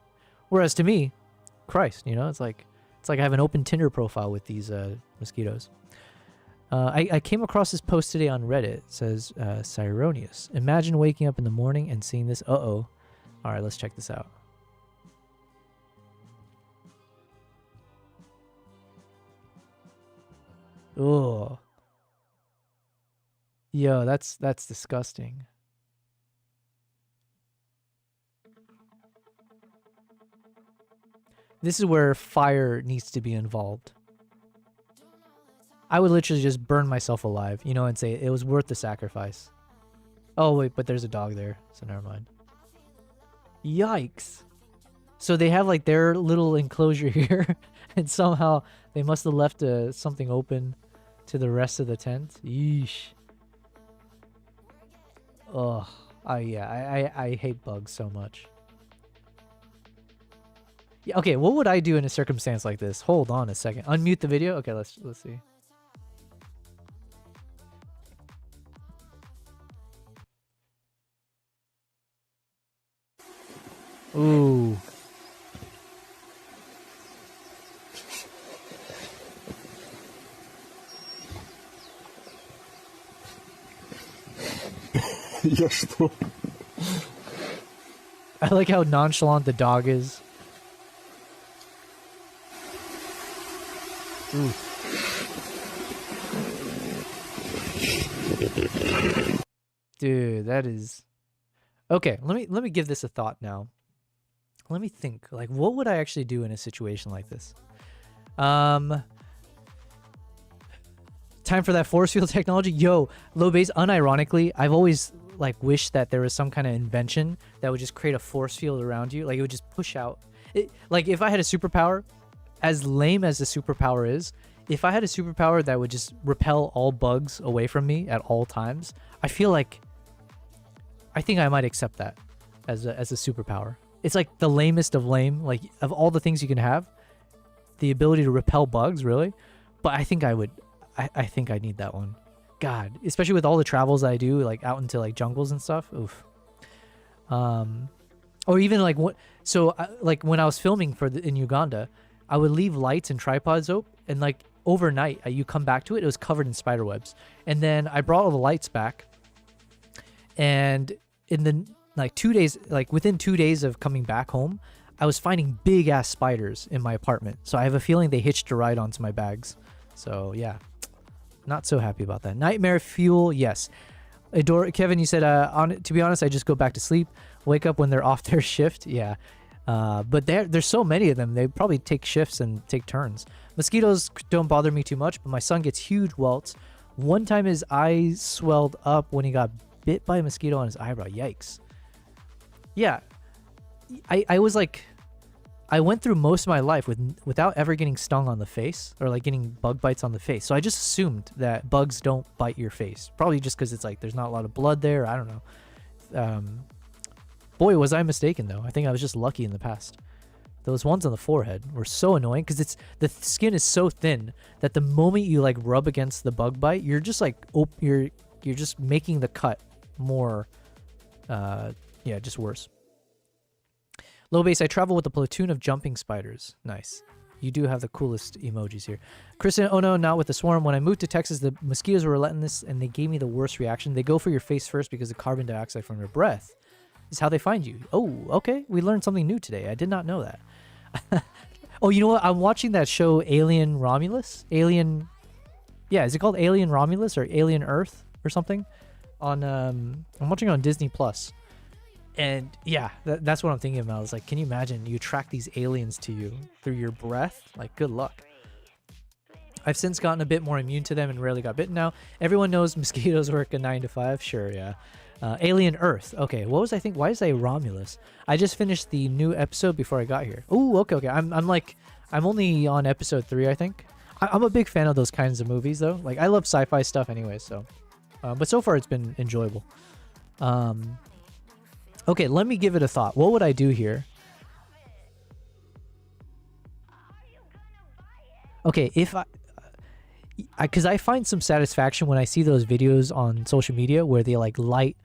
Whereas to me, Christ, it's like I have an open Tinder profile with these mosquitoes. I came across this post today on Reddit. It says, Cyronius. Imagine waking up in the morning and seeing this. Uh-oh. All right, let's check this out. Oh. Yo, that's disgusting. This is where fire needs to be involved. I would literally just burn myself alive, and say it was worth the sacrifice. Oh, wait, but there's a dog there, so never mind. Yikes. So they have, like, their little enclosure here, and somehow they must have left something open to the rest of the tent. Yeesh. Ugh. I hate bugs so much. Yeah, okay, what would I do in a circumstance like this? Hold on a second. Unmute the video? Okay, let's see. Ooh. Yes, bro. I like how nonchalant the dog is. Ooh. Dude, that is... Okay, let me give this a thought now. Let me think. Like, what would I actually do in a situation like this? Time for that force field technology? Yo, low base, unironically, I've always, like, wished that there was some kind of invention that would just create a force field around you. Like, it would just push out. Like, if I had a superpower, as lame as the superpower is, if I had a superpower that would just repel all bugs away from me at all times, I think I might accept that as a superpower. It's like the lamest of lame, like of all the things you can have, the ability to repel bugs, really. But I think I would, I think I need that one. God, especially with all the travels that I do, like out into like jungles and stuff. Oof. Or even like what? So like when I was filming in Uganda, I would leave lights and tripods open, and like overnight, you come back to it, it was covered in spider webs. And then I brought all the lights back, and in the like 2 days, like within 2 days of coming back home, I was finding big ass spiders in my apartment. So I have a feeling they hitched a ride onto my bags. So yeah, not so happy about that. Nightmare fuel, yes. Kevin, you said, to be honest, I just go back to sleep, wake up when they're off their shift. Yeah. But there's so many of them. They probably take shifts and take turns. Mosquitoes don't bother me too much, but my son gets huge welts. One time his eye swelled up when he got bit by a mosquito on his eyebrow. Yikes. Yeah. I was like, I went through most of my life without ever getting stung on the face or like getting bug bites on the face. So I just assumed that bugs don't bite your face. Probably just because it's like there's not a lot of blood there. I don't know. Boy, was I mistaken though. I think I was just lucky in the past. Those ones on the forehead were so annoying because the skin is so thin that the moment you like rub against the bug bite, you're just like you're just making the cut more just worse. Low base, I travel with a platoon of jumping spiders. Nice. You do have the coolest emojis here. Kristen, oh no, not with the swarm. When I moved to Texas, the mosquitoes were relentless and they gave me the worst reaction. They go for your face first because of carbon dioxide from your breath is how they find you. Oh, okay. We learned something new today. I did not know that. Oh, you know what? I'm watching that show Alien Romulus. Yeah, is it called Alien Romulus or Alien Earth or something? I'm watching it on Disney Plus. And yeah, that's what I'm thinking about. It's like, can you imagine you attract these aliens to you through your breath? Like, good luck. I've since gotten a bit more immune to them and rarely got bitten now. Everyone knows mosquitoes work a 9 to 5. Sure, yeah. Alien Earth. Okay, what was I think? Why did I say Romulus? I just finished the new episode before I got here. Oh, okay. I'm only on episode 3, I think. I'm a big fan of those kinds of movies, though. Like, I love sci-fi stuff anyway, so. But so far, it's been enjoyable. Okay, let me give it a thought. What would I do here? Okay, if because I find some satisfaction when I see those videos on social media where they like light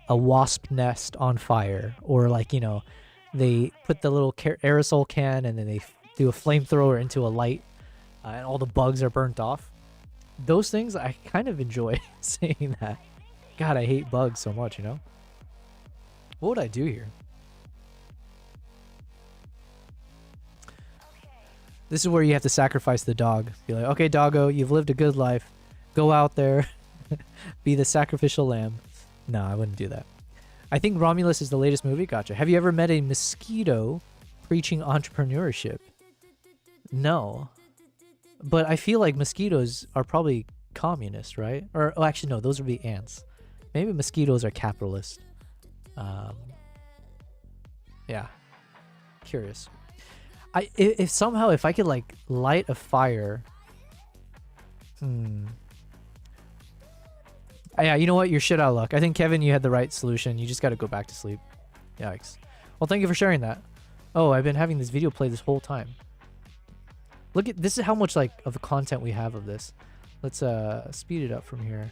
a wasp nest on fire, or like, you know, they put the little aerosol can and then they do a flamethrower into a light, and all the bugs are burnt off. Those things I kind of enjoy seeing that. God, I hate bugs so much, you know? What would I do here? This is where you have to sacrifice the dog. Be like, okay, doggo, you've lived a good life. Go out there. Be the sacrificial lamb. No, I wouldn't do that. I think Romulus is the latest movie. Gotcha. Have you ever met a mosquito preaching entrepreneurship? No. But I feel like mosquitoes are probably communist, right? Or, oh, actually, no, those would be ants. Maybe mosquitoes are capitalist. Yeah. Curious. If somehow, if I could like light a fire. Yeah, you know what? You're shit out of luck. I think, Kevin, you had the right solution. You just got to go back to sleep. Yikes. Well, thank you for sharing that. Oh, I've been having this video play this whole time. Look at this is how much like of the content we have of this. Let's speed it up from here.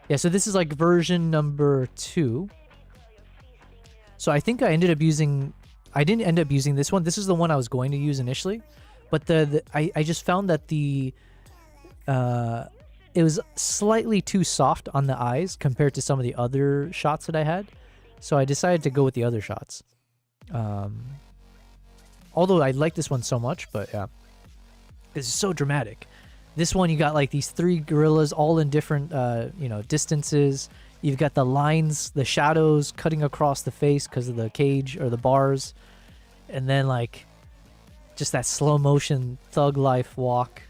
Yeah, so this is like version number 2. So I think I ended up using. I didn't end up using this one. This is the one I was going to use initially, but I just found that the it was slightly too soft on the eyes compared to some of the other shots that I had, so I decided to go with the other shots. Although I like this one so much, but yeah, this is so dramatic. This one, you got like these 3 gorillas all in different you know, distances. You've got the lines, the shadows cutting across the face because of the cage or the bars. And then like just that slow motion thug life walk.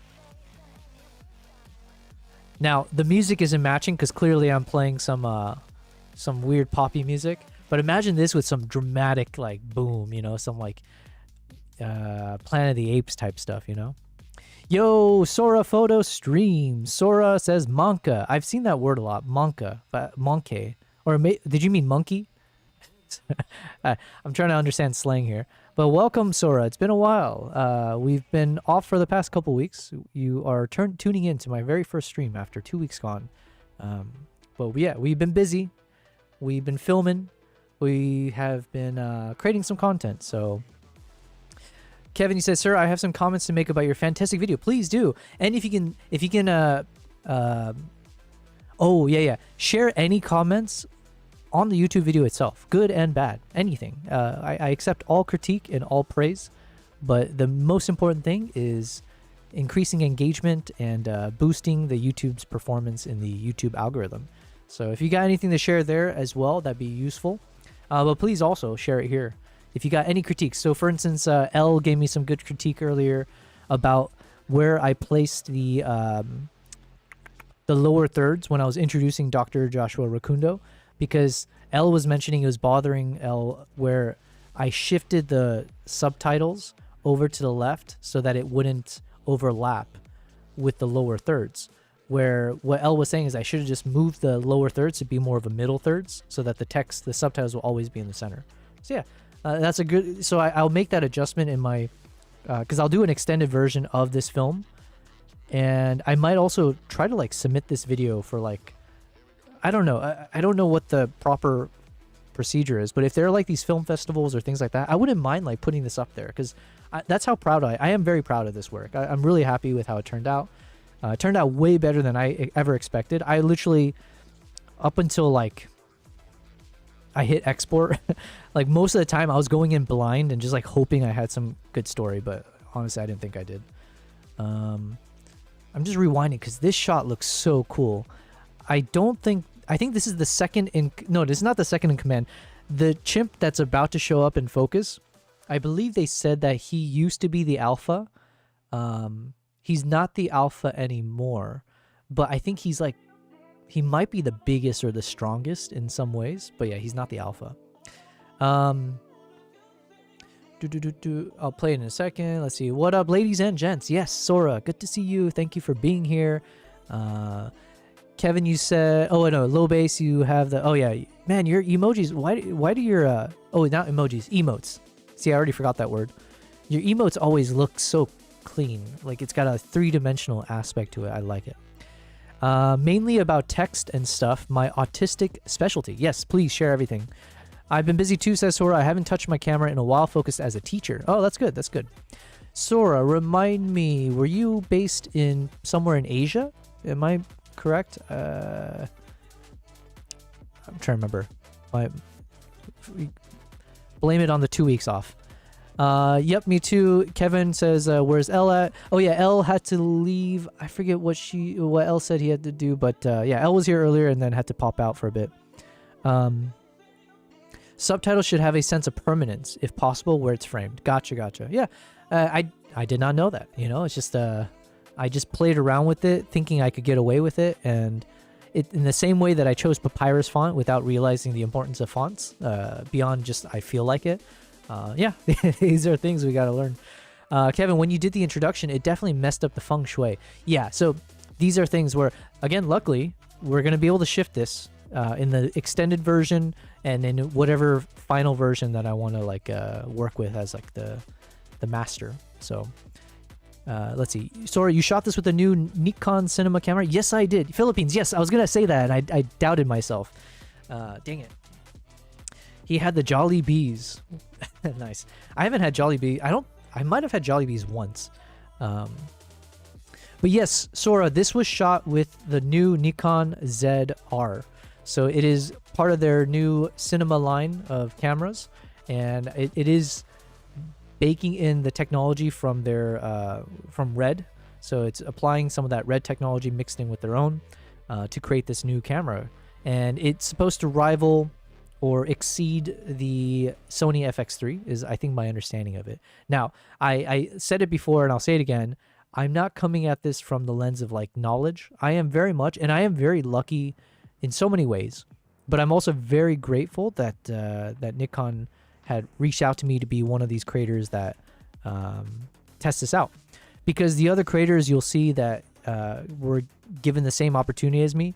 Now, the music isn't matching because clearly I'm playing some weird poppy music. But imagine this with some dramatic like boom, you know, some like Planet of the Apes type stuff, you know? Yo, Sora photo stream. Sora says Monka. I've seen that word a lot. Monka. Monkey. Or did you mean monkey? I'm trying to understand slang here. But welcome, Sora. It's been a while. We've been off for the past couple weeks. You are tuning in to my very first stream after 2 weeks gone. But yeah, we've been busy. We've been filming. We have been creating some content. So Kevin, he says, "Sir, I have some comments to make about your fantastic video. Please do. And if you can, oh yeah, share any comments on the YouTube video itself, good and bad, anything. I accept all critique and all praise, but the most important thing is increasing engagement and boosting the YouTube's performance in the YouTube algorithm. So if you got anything to share there as well, that'd be useful. But please also share it here if you got any critiques. So for instance, L gave me some good critique earlier about where I placed the lower thirds when I was introducing Dr. Joshua Rakundo, because L was mentioning it was bothering L where I shifted the subtitles over to the left so that it wouldn't overlap with the lower thirds. Where what L was saying is I should have just moved the lower thirds to be more of a middle thirds so that the subtitles will always be in the center. So yeah, that's a good, so I'll make that adjustment in my, because I'll do an extended version of this film, and I might also try to like submit this video for like, I don't know, I don't know what the proper procedure is, but if there are like these film festivals or things like that, I wouldn't mind like putting this up there, because that's how proud I am very proud of this work. I'm really happy with how it turned out. It turned out way better than I ever expected. I literally, up until like I hit export, like most of the time I was going in blind and just like hoping I had some good story, but honestly I didn't think I did. I'm just rewinding because this shot looks so cool. I think this is the second in, no, this is not the second in command. The chimp that's about to show up in focus, I believe they said that he used to be the alpha. He's not the alpha anymore, but I think he's like, he might be the biggest or the strongest in some ways, but yeah, he's not the alpha. I'll play it in a second. Let's see. What up, ladies and gents? Yes, Sora, good to see you. Thank you for being here. Kevin, you said, oh no, low base. You have the, oh yeah, man, your emojis. Why do your oh, not emojis, emotes. See, I already forgot that word. Your emotes always look so clean. Like it's got a 3-dimensional aspect to it. I like it. Mainly about text and stuff. My autistic specialty. Yes, please share everything. I've been busy too, says Sora. I haven't touched my camera in a while, focused as a teacher. Oh, that's good. That's good. Sora, remind me, were you based in somewhere in Asia? Am I correct? I'm trying to remember. Blame it on the 2 weeks off. Yep, me too. Kevin says, where's Elle at? Oh yeah, Elle had to leave. I forget what Elle said he had to do, but yeah, Elle was here earlier and then had to pop out for a bit. Subtitles should have a sense of permanence, if possible, where it's framed. Gotcha. Yeah, I did not know that. You know, it's just I just played around with it, thinking I could get away with it, and it in the same way that I chose Papyrus font without realizing the importance of fonts beyond just I feel like it. Yeah, these are things we got to learn. Kevin, when you did the introduction, it definitely messed up the feng shui. Yeah, so these are things where, again, luckily, we're going to be able to shift this in the extended version and in whatever final version that I want to like work with as like the master. So let's see. Sorry, you shot this with a new Nikon cinema camera? Yes, I did. Philippines. Yes, I was going to say that, and I doubted myself. Dang it. He had the Jolly Bees. Nice. I haven't had Jolly Bee. I might have had Jolly Bees once. But yes, Sora, this was shot with the new Nikon ZR. So it is part of their new cinema line of cameras, and it is baking in the technology from their from Red. So it's applying some of that Red technology mixed in with their own to create this new camera, and it's supposed to rival or exceed the Sony FX3 is, I think, my understanding of it. Now, I said it before and I'll say it again. I'm not coming at this from the lens of like knowledge. I am very much, and I am very lucky in so many ways, but I'm also very grateful that that Nikon had reached out to me to be one of these creators that test this out. Because the other creators you'll see that were given the same opportunity as me,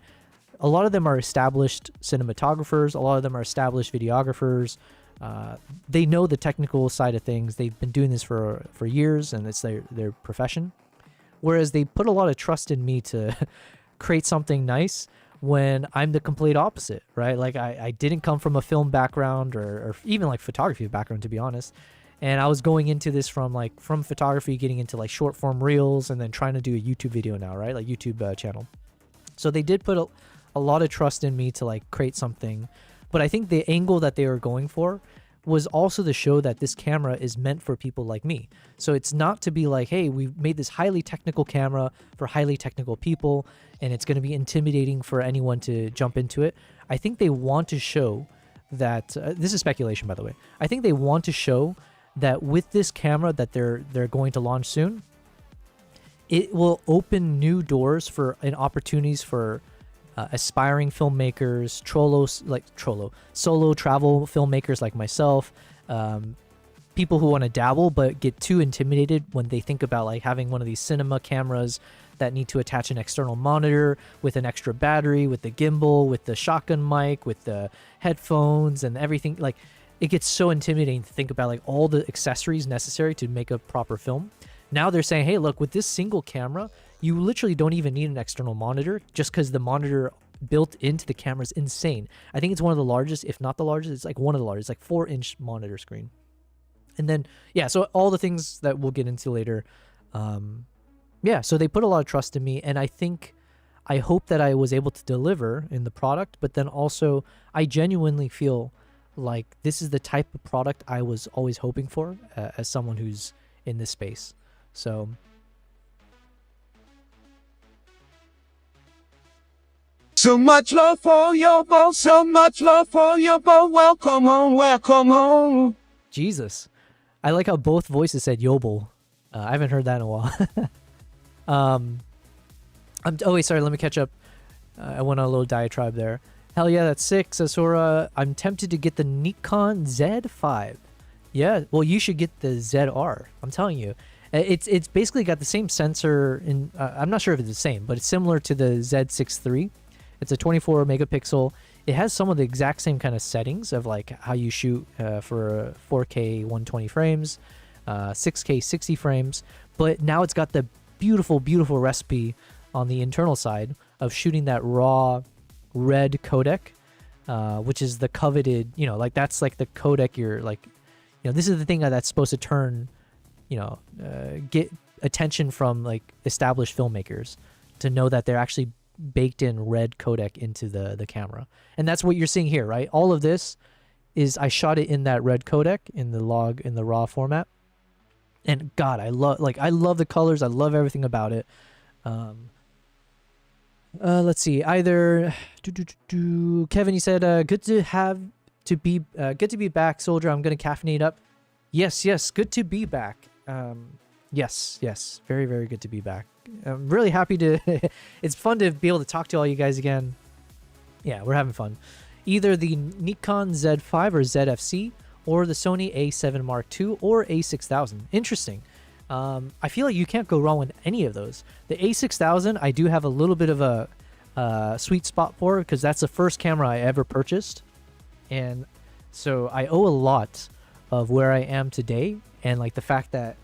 a lot of them are established cinematographers. A lot of them are established videographers. They know the technical side of things. They've been doing this for years, and it's their profession. Whereas they put a lot of trust in me to create something nice when I'm the complete opposite, right? Like I didn't come from a film background or even like photography background, to be honest. And I was going into this from photography, getting into like short form reels, and then trying to do a YouTube video now, right? Like YouTube channel. So they did put a lot of trust in me to like create something, but I think the angle that they were going for was also to show that this camera is meant for people like me. So it's not to be like, hey, we made this highly technical camera for highly technical people and it's going to be intimidating for anyone to jump into it. I think they want to show that this is speculation, by the way. I think they want to show that with this camera that they're going to launch soon, it will open new doors for and opportunities for aspiring filmmakers, solo travel filmmakers like myself, people who want to dabble but get too intimidated when they think about like having one of these cinema cameras that need to attach an external monitor with an extra battery, with the gimbal, with the shotgun mic, with the headphones and everything. Like, it gets so intimidating to think about like all the accessories necessary to make a proper film. Now they're saying, hey, look, with this single camera, you literally don't even need an external monitor, just because the monitor built into the camera is insane. I think it's one of the largest, if not the largest. It's like one of the largest, like 4-inch monitor screen. And then, yeah, so all the things that we'll get into later. Yeah, so they put a lot of trust in me, and I hope that I was able to deliver in the product, but then also I genuinely feel like this is the type of product I was always hoping for as someone who's in this space. So so much love for your boy, so much love for your boy. Welcome home, welcome home. Jesus, I like how both voices said Yobel. I haven't heard that in a while. Oh wait, sorry, let me catch up. I went on a little diatribe there. Hell yeah, that's sick, Sasura. I'm tempted to get the Nikon Z5. Yeah, well, you should get the ZR. I'm telling you. It's basically got the same sensor in. I'm not sure if it's the same, but it's similar to the Z6 III. It's a 24 megapixel. It has some of the exact same kind of settings of like how you shoot for 4K 120 frames, 6K 60 frames, but now it's got the beautiful, beautiful recipe on the internal side of shooting that raw red codec, which is the coveted, you know, like that's like the codec you're like, you know, this is the thing that's supposed to turn, you know, get attention from like established filmmakers to know that they're actually baked in red codec into the camera. And that's what you're seeing here, right? All of this is I shot it in that red codec in the log, in the raw format. And God, I love the colors. I love everything about it. Let's see. Either Kevin, you said good to be back, soldier. I'm gonna caffeinate up. Yes, good to be back. Yes, very, very good to be back. I'm really happy to. It's fun to be able to talk to all you guys again. Yeah, we're having fun. Either the Nikon Z5 or ZFC, or the Sony A7 Mark II or A6000. Interesting. I feel like you can't go wrong with any of those. The A6000, I do have a little bit of a sweet spot for, because that's the first camera I ever purchased, and so I owe a lot of where I am today, and like the fact that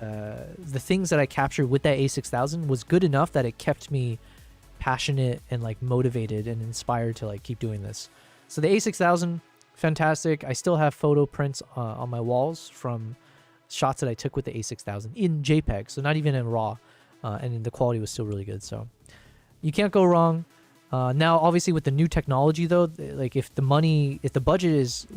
the things that I captured with that A6000 was good enough that it kept me passionate and like motivated and inspired to like keep doing this. So the A6000, fantastic. I still have photo prints on my walls from shots that I took with the A6000 in JPEG, so not even in RAW, and the quality was still really good. So you can't go wrong. Now, obviously, with the new technology, though, like if the budget is,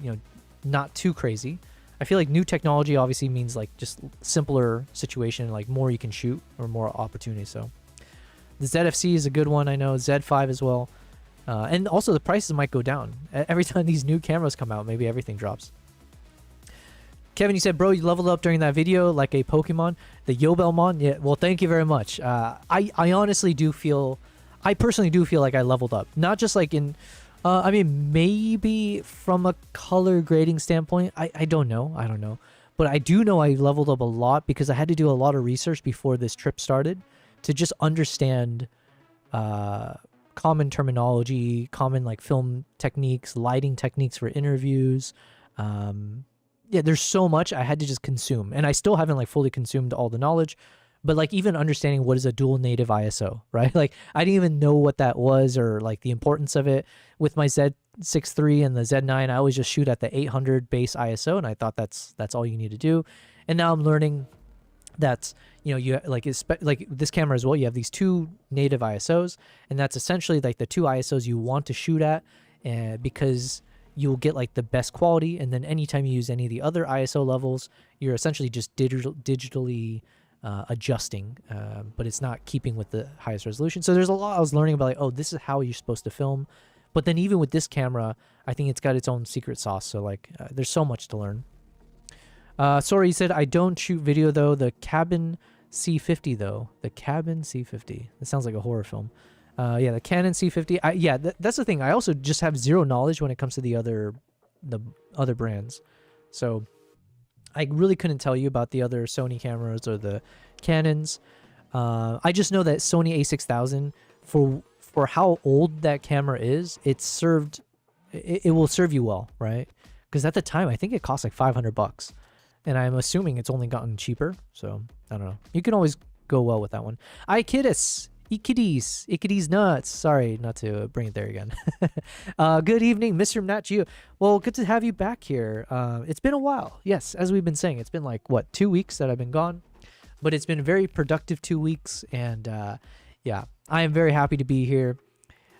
you know, not too crazy, I feel like new technology obviously means like just simpler situation, like more you can shoot or more opportunity. So the ZFC is a good one. I know Z5 as well. And also the prices might go down. Every time these new cameras come out, maybe everything drops. Kevin, you said, bro, you leveled up during that video like a Pokemon. The Yobelmon? Yeah, well, thank you very much. I honestly do feel, I personally do feel like I leveled up. Not just like in, I mean, maybe from a color grading standpoint. I don't know. But I do know I leveled up a lot because I had to do a lot of research before this trip started to just understand common terminology, common like film techniques, lighting techniques for interviews. Yeah, there's so much I had to just consume, and I still haven't like fully consumed all the knowledge, but like even understanding what is a dual native ISO, right? Like I didn't even know what that was or like the importance of it. With my Z6 III and the Z9, I always just shoot at the 800 base ISO, and I thought that's all you need to do. And now I'm learning that, you know, you like this camera as well, you have these two native ISOs, and that's essentially like the two ISOs you want to shoot at, because you'll get like the best quality, and then anytime you use any of the other ISO levels, you're essentially just digitally adjusting, but it's not keeping with the highest resolution. So there's a lot I was learning about, like, oh, this is how you're supposed to film. But then even with this camera, I think it's got its own secret sauce. So like there's so much to learn. Sorry, he said, I don't shoot video though. The Cabin C50 though. The Cabin C50. That sounds like a horror film. Yeah, the Canon C50. Yeah, that's the thing. I also just have zero knowledge when it comes to the other brands. So I really couldn't tell you about the other Sony cameras or the Canons. I just know that Sony A6000, for how old that camera is, it will serve you well, right? Because at the time, I think it cost like $500, and I'm assuming it's only gotten cheaper. So I don't know. You can always go well with that one. Ikidis nuts. Sorry not to bring it there again. Good evening, Mr. Nat Geo. Well, good to have you back here. It's been a while. Yes, as we've been saying, it's been like, what, 2 weeks that I've been gone? But it's been a very productive 2 weeks, and yeah, I am very happy to be here.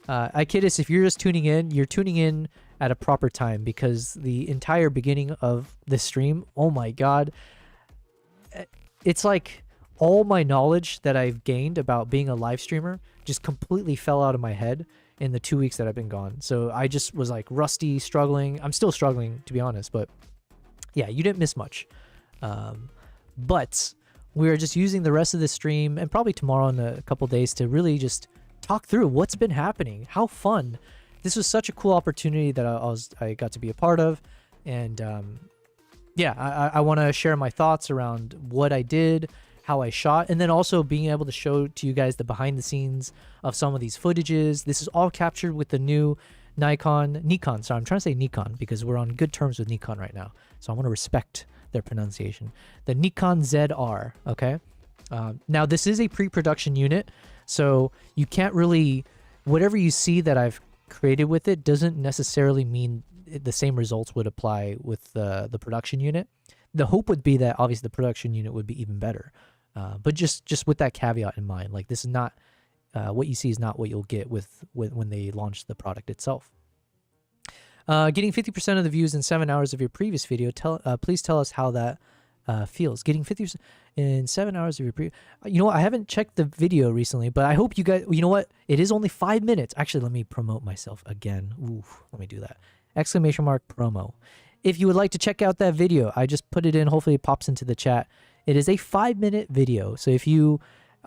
Ikidis, if you're just tuning in, you're tuning in at a proper time, because the entire beginning of this stream, oh my god, it's like all my knowledge that I've gained about being a live streamer just completely fell out of my head in the 2 weeks that I've been gone. So I just was like rusty, struggling. I'm still struggling, to be honest, but yeah, you didn't miss much. But we're just using the rest of the stream and probably tomorrow in a couple days to really just talk through what's been happening. How fun. This was such a cool opportunity that I got to be a part of. And yeah, I want to share my thoughts around what I did, how I shot, and then also being able to show to you guys the behind the scenes of some of these footages. This is all captured with the new Nikon. So I'm trying to say Nikon because we're on good terms with Nikon right now. So I want to respect their pronunciation. The Nikon ZR, okay? Now this is a pre-production unit, so you can't really, whatever you see that I've created with it doesn't necessarily mean the same results would apply with the production unit. The hope would be that obviously the production unit would be even better. But just with that caveat in mind, like this is not, what you see is not what you'll get with when they launch the product itself. Getting 50% of the views in 7 hours of your previous video. Please tell us how that feels. Getting 50% in 7 hours of your previous. You know what? I haven't checked the video recently, but I hope you guys. You know what? It is only 5 minutes. Actually, let me promote myself again. Oof, let me do that. ! Promo. If you would like to check out that video, I just put it in. Hopefully, it pops into the chat. It is a 5-minute video. So if you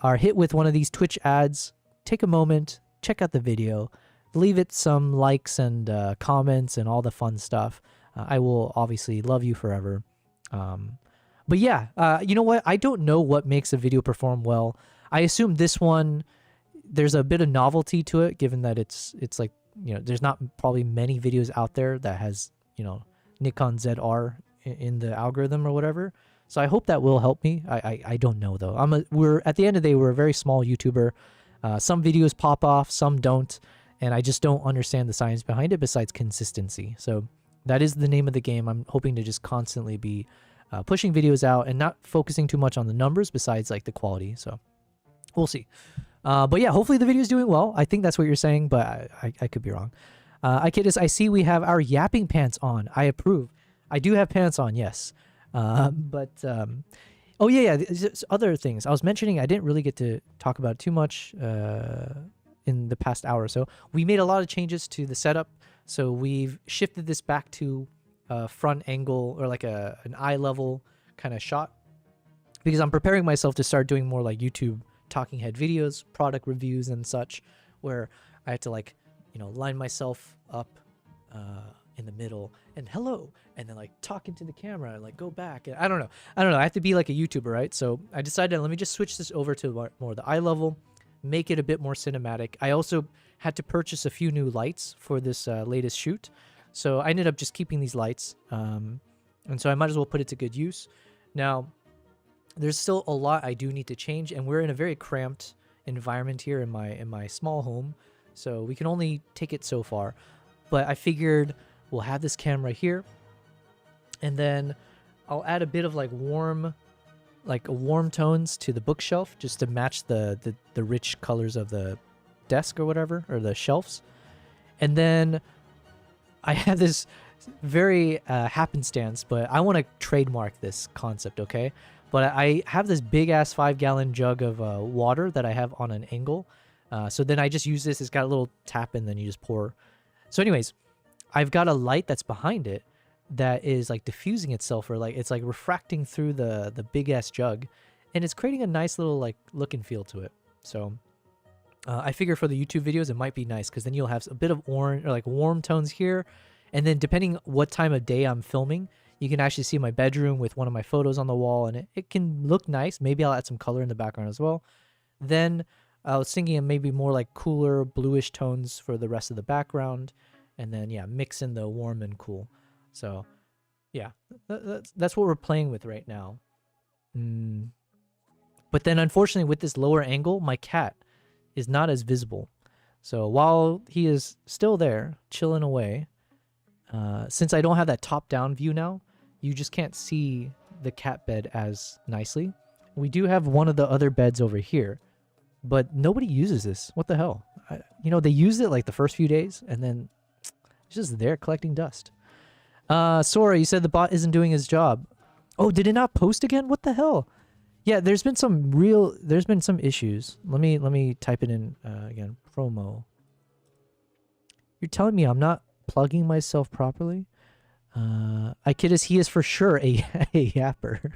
are hit with one of these Twitch ads, take a moment, check out the video, leave it some likes and comments and all the fun stuff. I will obviously love you forever. But yeah, you know what? I don't know what makes a video perform well. I assume this one, there's a bit of novelty to it, given that it's like, you know, there's not probably many videos out there that has, you know, Nikon ZR in the algorithm or whatever. So I hope that will help me. I don't know though. We're at the end of the day, we're a very small YouTuber. Some videos pop off, some don't, and I just don't understand the science behind it besides consistency. So that is the name of the game. I'm hoping to just constantly be pushing videos out and not focusing too much on the numbers besides like the quality. So we'll see. But yeah, hopefully the video is doing well. I think that's what you're saying, but I could be wrong. Ikidis, I see we have our yapping pants on. I approve. I do have pants on, yes. Oh yeah, there's other things I was mentioning. I didn't really get to talk about too much in the past hour or so. We made a lot of changes to the setup. So we've shifted this back to a front angle or like an eye level kind of shot because I'm preparing myself to start doing more like YouTube talking head videos, product reviews and such, where I had to like, you know, line myself up in the middle and hello, and then like talk into the camera and like go back. And I don't know. I have to be like a YouTuber, right? So I decided, let me just switch this over to more the eye level, make it a bit more cinematic. I also had to purchase a few new lights for this latest shoot. So I ended up just keeping these lights. And so I might as well put it to good use. Now, there's still a lot I do need to change, and we're in a very cramped environment here in my small home. So we can only take it so far. But I figured we'll have this camera here, and then I'll add a bit of like warm tones to the bookshelf just to match the rich colors of the desk or whatever, or the shelves. And then I have this very happenstance, but I want to trademark this concept, okay? But I have this big ass 5-gallon jug of water that I have on an angle. So then I just use this. It's got a little tap and then you just pour. So anyways, I've got a light that's behind it that is like diffusing itself, or like it's like refracting through the big ass jug, and it's creating a nice little like look and feel to it. So I figure for the YouTube videos it might be nice because then you'll have a bit of orange or like warm tones here, and then depending what time of day I'm filming, you can actually see my bedroom with one of my photos on the wall, and it can look nice. Maybe I'll add some color in the background as well. Then I was thinking of maybe more like cooler bluish tones for the rest of the background. And then, yeah, mix in the warm and cool. So, yeah, that's what we're playing with right now. But then, unfortunately, with this lower angle, my cat is not as visible. So while he is still there, chilling away, since I don't have that top-down view now, you just can't see the cat bed as nicely. We do have one of the other beds over here, but nobody uses this. What the hell? You know, they used it like the first few days, and then it's just there collecting dust. Sora, you said the bot isn't doing his job. Oh, did it not post again? What the hell? Yeah, there's been some issues. Let me type it in again. Promo. You're telling me I'm not plugging myself properly? Ikidis, he is for sure a yapper.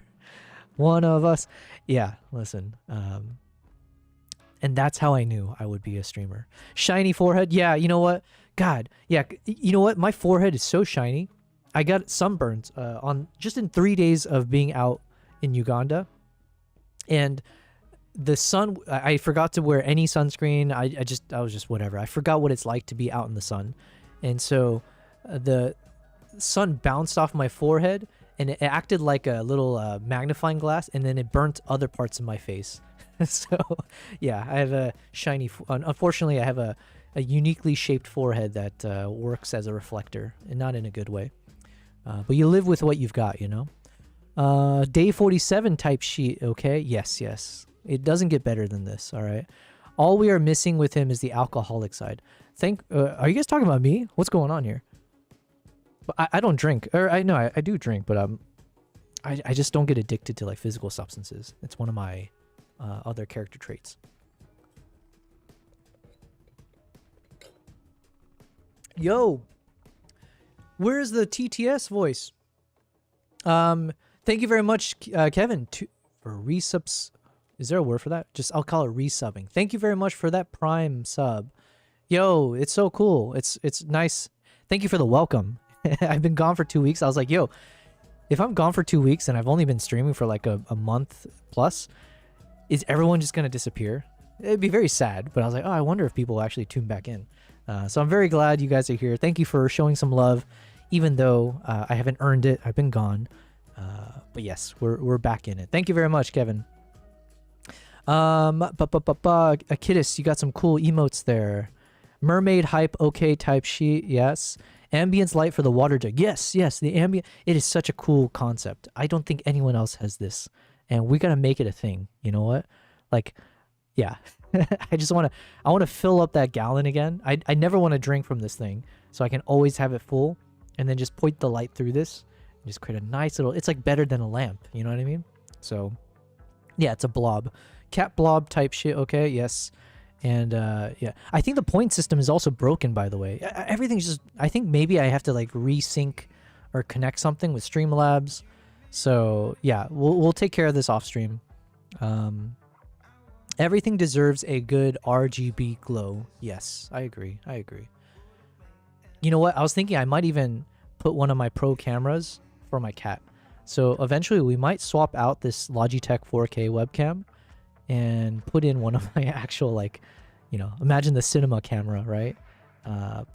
One of us. Yeah, listen. And that's how I knew I would be a streamer. Shiny forehead. Yeah, you know what? God, yeah, you know what? My forehead is so shiny. I got sunburns on just in 3 days of being out in Uganda. And the sun, I forgot to wear any sunscreen. I was just whatever. I forgot what it's like to be out in the sun. And so the sun bounced off my forehead and it acted like a little magnifying glass, and then it burnt other parts of my face. So yeah, I have a shiny, unfortunately I have a uniquely shaped forehead that works as a reflector, and not in a good way. But you live with what you've got, you know? Day 47 type sheet, okay? Yes, yes. It doesn't get better than this, all right? All we are missing with him is the alcoholic side. Are you guys talking about me? What's going on here? I don't drink. Or I do drink, but I just don't get addicted to like physical substances. It's one of my other character traits. Yo, where's the TTS voice? Thank you very much, Kevin, for resubs. Is there a word for that? I'll call it resubbing. Thank you very much for that Prime sub. Yo, it's so cool. It's nice. Thank you for the welcome. I've been gone for 2 weeks. I was like, yo, if I'm gone for 2 weeks and I've only been streaming for like a month plus, is everyone just going to disappear? It'd be very sad, but I was like, oh, I wonder if people will actually tune back in. So I'm very glad you guys are here. Thank you for showing some love, even though I haven't earned it. I've been gone. But yes, we're back in it. Thank you very much, Kevin. Akidis, you got some cool emotes there. Mermaid hype, okay type sheet, yes. Ambience light for the water jug. Yes, the ambient. It is such a cool concept. I don't think anyone else has this. And we got to make it a thing. You know what? Like, yeah. I want to fill up that gallon again. I never want to drink from this thing. So I can always have it full and then just point the light through this and just create a nice little, it's like better than a lamp. You know what I mean? So yeah, it's a blob. Cat blob type shit. Okay. Yes. And yeah, I think the point system is also broken, by the way. Everything's just, I think maybe I have to like resync or connect something with Streamlabs. So yeah, we'll take care of this off stream. Everything deserves a good RGB glow. Yes, I agree. You know what? I was thinking I might even put one of my pro cameras for my cat. So eventually we might swap out this Logitech 4K webcam and put in one of my actual, like, you know, imagine the cinema camera, right?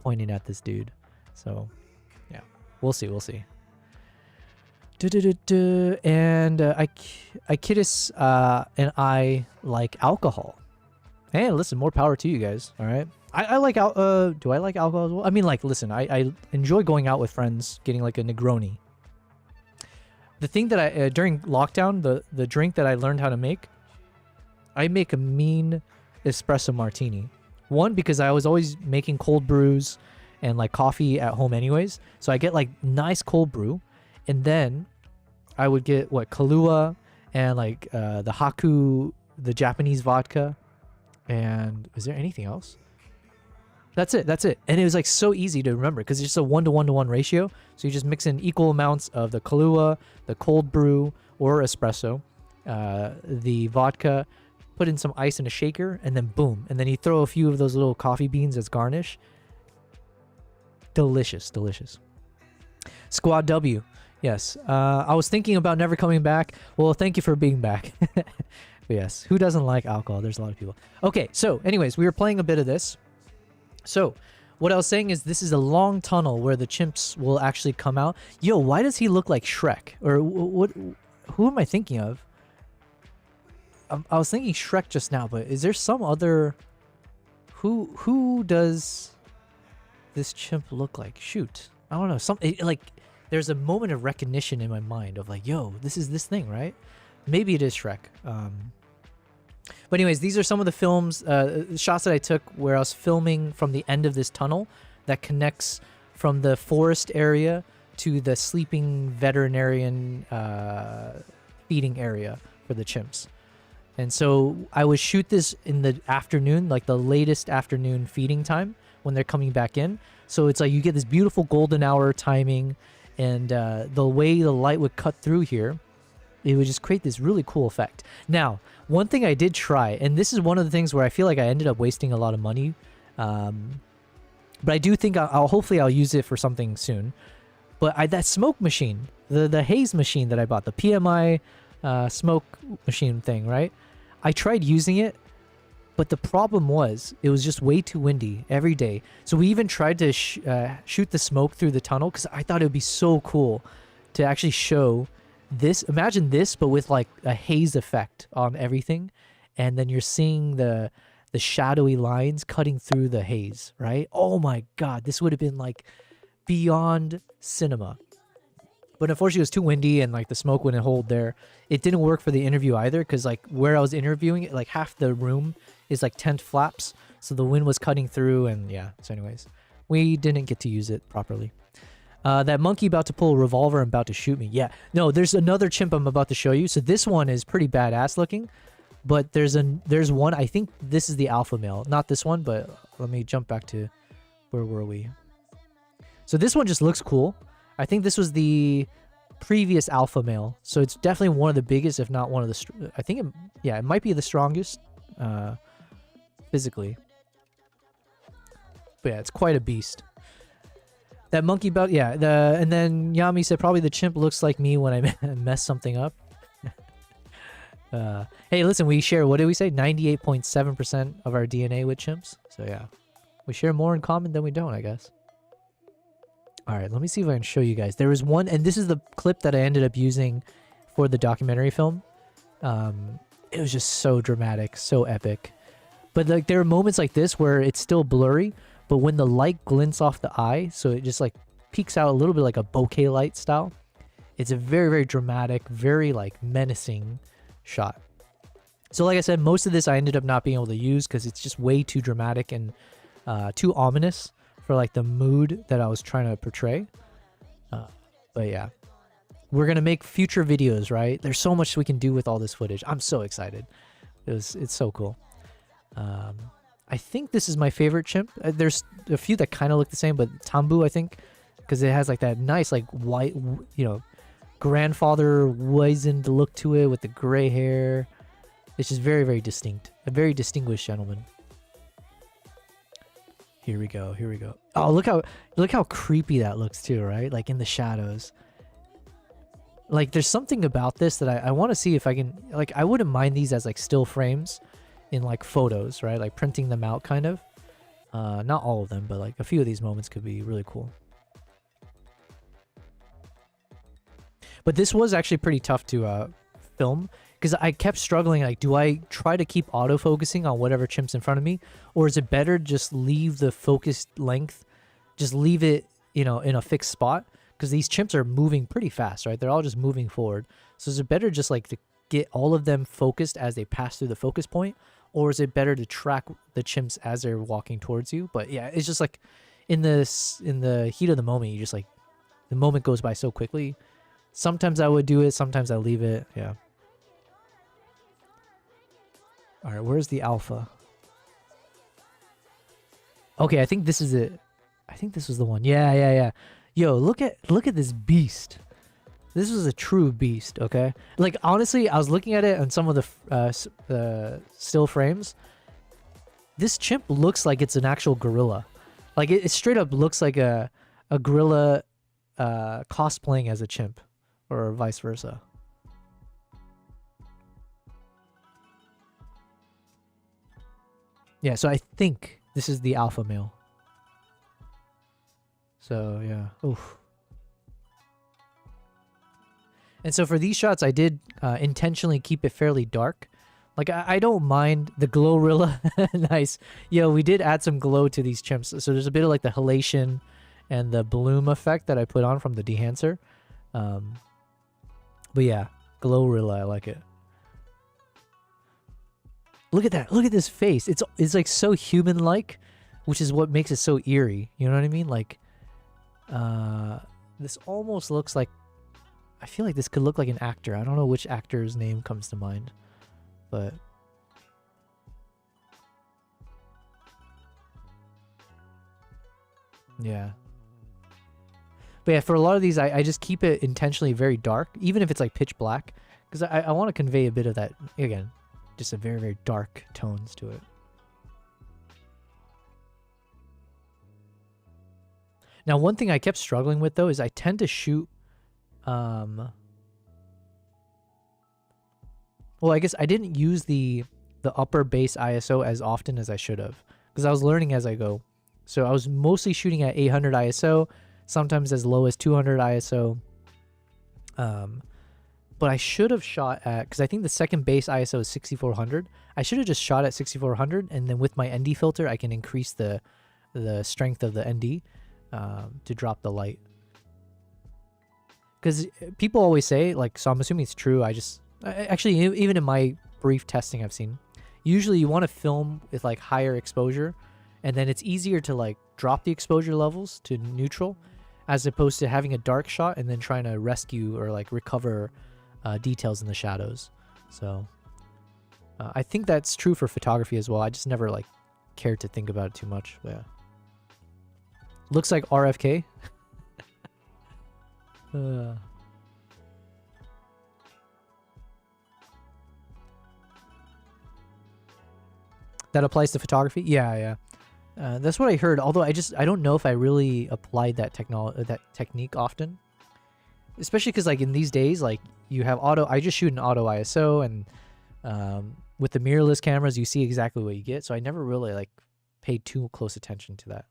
Pointing at this dude. So yeah, we'll see. And Ikidis and I like alcohol. Hey, listen, more power to you guys. All right. I like do I like alcohol as well? I mean, like, listen, I enjoy going out with friends, getting like a Negroni. The thing that I during lockdown, the drink that I learned how to make, I make a mean espresso martini. One, because I was always making cold brews and like coffee at home anyways, so I get like nice cold brew. And then I would get Kahlua and like the Haku, the Japanese vodka. And is there anything else? That's it. And it was like so easy to remember because it's just a 1-to-1-to-1 ratio. So you just mix in equal amounts of the Kahlua, the cold brew or espresso, the vodka, put in some ice in a shaker, and then boom. And then you throw a few of those little coffee beans as garnish. Delicious. Squad W. Yes. I was thinking about never coming back. Well, thank you for being back. But yes. Who doesn't like alcohol? There's a lot of people. Okay. So anyways, we were playing a bit of this. So what I was saying is this is a long tunnel where the chimps will actually come out. Yo, why does he look like Shrek? Or what? Who am I thinking of? I was thinking Shrek just now, but is there some other... Who does this chimp look like? Shoot. I don't know. Like, there's a moment of recognition in my mind of like, yo, this is this thing, right? Maybe it is Shrek. But anyways, these are some of the films, shots that I took where I was filming from the end of this tunnel that connects from the forest area to the sleeping veterinarian feeding area for the chimps. And so I would shoot this in the afternoon, like the latest afternoon feeding time when they're coming back in. So it's like you get this beautiful golden hour timing, and the way the light would cut through here, it would just create this really cool effect. Now, one thing I did try, and this is one of the things where I feel like I ended up wasting a lot of money, but I do think hopefully I'll use it for something soon. But that smoke machine, the haze machine that I bought, the PMI smoke machine thing, right? I tried using it, but the problem was it was just way too windy every day. So we even tried to shoot the smoke through the tunnel because I thought it would be so cool to actually show this. Imagine this, but with like a haze effect on everything, and then you're seeing the shadowy lines cutting through the haze, right? Oh my god, this would have been like beyond cinema. But unfortunately, it was too windy and like the smoke wouldn't hold there. It didn't work for the interview either because like where I was interviewing, like half the room is like tent flaps, so the wind was cutting through, and yeah. So anyways, we didn't get to use it properly. That monkey about to pull a revolver and about to shoot me. Yeah, no, there's another chimp I'm about to show you. So this one is pretty badass looking, but there's one. I think this is the alpha male, not this one. But let me jump back to where were we? So this one just looks cool. I think this was the previous alpha male, so it's definitely one of the biggest, if not one of the. I think it might be the strongest, physically. But yeah, it's quite a beast. That monkey belt, yeah. And then Yami said probably the chimp looks like me when I mess something up. Hey, listen, we share. What did we say? 98.7% of our DNA with chimps. So yeah, we share more in common than we don't, I guess. All right, let me see if I can show you guys. There was one, and this is the clip that I ended up using for the documentary film. It was just so dramatic, so epic. But like there are moments like this where it's still blurry, but when the light glints off the eye, so it just like peeks out a little bit like a bokeh light style. It's a very, very dramatic, very like menacing shot. So like I said, most of this I ended up not being able to use because it's just way too dramatic and too ominous for like the mood that I was trying to portray. But yeah, we're gonna make future videos, right? There's so much we can do with all this footage. I'm so excited. It's so cool. I think this is my favorite chimp. There's a few that kind of look the same, but Tambu, I think, because it has like that nice like white, grandfather wizened look to it with the gray hair. It's just very, very distinct. A very distinguished gentleman. Here we go. Here we go. Oh, look how creepy that looks too, right? Like in the shadows. Like there's something about this that I want to see if I can, like, I wouldn't mind these as like still frames in like photos, right? Like printing them out kind of. Not all of them, but like a few of these moments could be really cool. But this was actually pretty tough to film because I kept struggling. Like, do I try to keep autofocusing on whatever chimp's in front of me, or is it better just leave the focused length, just leave it, in a fixed spot? Because these chimps are moving pretty fast, right? They're all just moving forward. So is it better just like to get all of them focused as they pass through the focus point, or is it better to track the chimps as they're walking towards you? But yeah, it's just like in the heat of the moment, you just like the moment goes by so quickly. Sometimes I would do it, sometimes I leave it. Yeah. All right, where's the alpha? Okay, I think this is it. I think this was the one. Yeah. Yo, look at this beast. This was a true beast, okay? Like, honestly, I was looking at it on some of the still frames. This chimp looks like it's an actual gorilla. Like, it straight up looks like a gorilla cosplaying as a chimp, or vice versa. Yeah, so I think this is the alpha male. So, yeah. Oof. And so for these shots, I did intentionally keep it fairly dark. Like, I don't mind the glorilla. Nice. Yo, we did add some glow to these chimps. So there's a bit of like the halation and the bloom effect that I put on from the dehancer. But yeah, glorilla, I like it. Look at that. Look at this face. It's like so human-like, which is what makes it so eerie. You know what I mean? Like, this almost looks like, I feel like this could look like an actor. I don't know which actor's name comes to mind, but yeah. But yeah, for a lot of these, I just keep it intentionally very dark, even if it's like pitch black, because I want to convey a bit of that, again, just a very, very dark tones to it. Now, one thing I kept struggling with, though, is I tend to shoot Well, I guess I didn't use the upper base ISO as often as I should have, because I was learning as I go. So I was mostly shooting at 800 ISO, sometimes as low as 200 ISO. But I should have shot at, because I think the second base ISO is 6400. I should have just shot at 6400, and then with my ND filter, I can increase the strength of the ND to drop the light. Because people always say, like, so I'm assuming it's true. Actually, even in my brief testing I've seen, usually you want to film with like higher exposure, and then it's easier to like drop the exposure levels to neutral, as opposed to having a dark shot and then trying to rescue or like recover details in the shadows. So I think that's true for photography as well. I just never like cared to think about it too much. But yeah. Looks like RFK. That applies to photography? Yeah. That's what I heard. Although I don't know if I really applied that technique often. Especially because like in these days, like you have I just shoot an auto ISO, and with the mirrorless cameras, you see exactly what you get. So I never really like paid too close attention to that.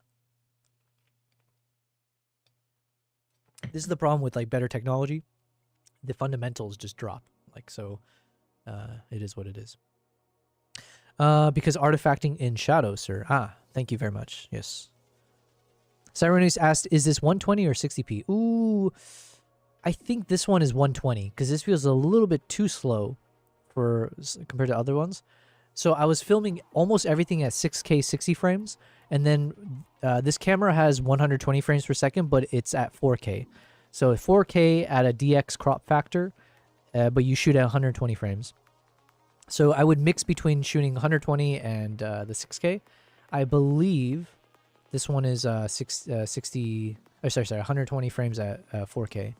This is the problem with like better technology. The fundamentals just drop. Like, so it is what it is. Because artifacting in shadow, sir. Thank you very much. Yes. Cyrenius asked, is this 120 or 60p? Ooh, I think this one is 120 because this feels a little bit too slow compared to other ones. So I was filming almost everything at 6K 60 frames, and then this camera has 120 frames per second, but it's at 4K. So 4K at a DX crop factor, but you shoot at 120 frames. So I would mix between shooting 120 and the 6K. I believe this one is 120 frames at 4K.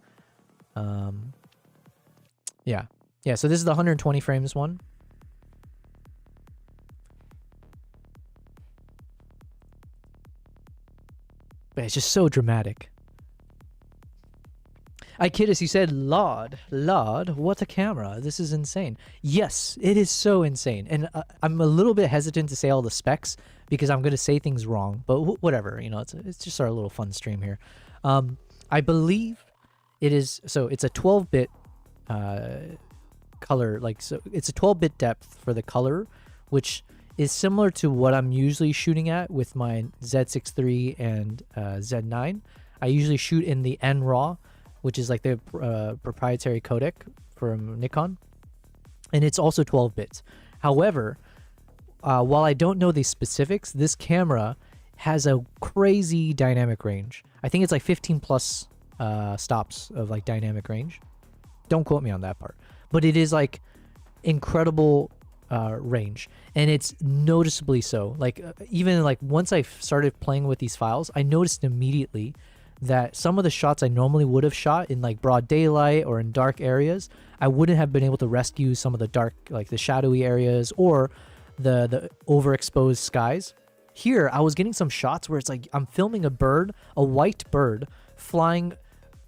Yeah. So this is the 120 frames one. But it's just so dramatic. Ikidis, you said, Lord, what a camera. This is insane. Yes, it is so insane. And I'm a little bit hesitant to say all the specs because I'm going to say things wrong. But whatever, you know, it's just our little fun stream here. I believe it is, so it's a 12-bit color, like, so it's a 12-bit depth for the color, which is similar to what I'm usually shooting at with my Z6 III and Z9. I usually shoot in the NRAW, which is like the proprietary codec from Nikon, and it's also 12 bits. However, while I don't know the specifics, this camera has a crazy dynamic range. I think it's like 15 plus stops of like dynamic range. Don't quote me on that part, but it is like incredible range, and it's noticeably so. Like even like once I started playing with these files, I noticed immediately that some of the shots I normally would have shot in like broad daylight or in dark areas, I wouldn't have been able to rescue some of the dark, like the shadowy areas or the overexposed skies. Here, I was getting some shots where it's like I'm filming a bird, a white bird, flying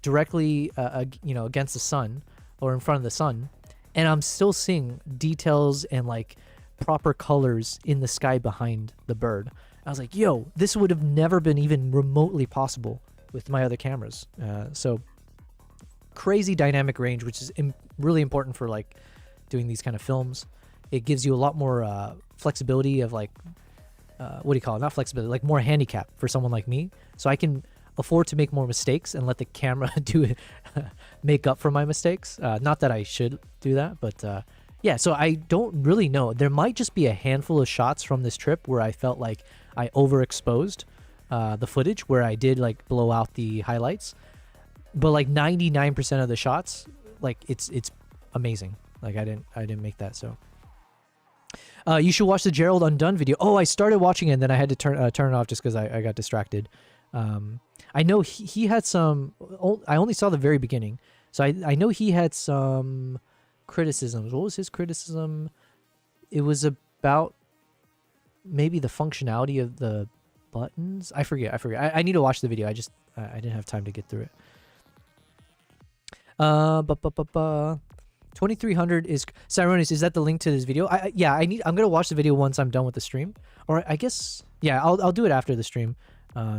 directly, against the sun or in front of the sun, and I'm still seeing details and like proper colors in the sky behind the bird. I was like, yo, this would have never been even remotely possible with my other cameras. So crazy dynamic range, which is really important for like doing these kind of films. It gives you a lot more flexibility of like, what do you call it? Not flexibility, like more handicap for someone like me. So I can afford to make more mistakes and let the camera do it, make up for my mistakes. Not that I should do that, but yeah, so I don't really know. There might just be a handful of shots from this trip where I felt like I overexposed the footage, where I did like blow out the highlights, but like 99% of the shots, like it's amazing. Like I didn't make that. So you should watch the Gerald Undone video. Oh, I started watching it and then I had to turn it off just because I got distracted. I know he had some, I only saw the very beginning, so I know he had some criticisms. What was his criticism? It was about maybe the functionality of the buttons. I forget. I need to watch the video. I didn't have time to get through it. 2300 is Cyronius. Is that the link to this video? Yeah, I'm gonna watch the video once I'm done with the stream, or I guess yeah, I'll do it after the stream,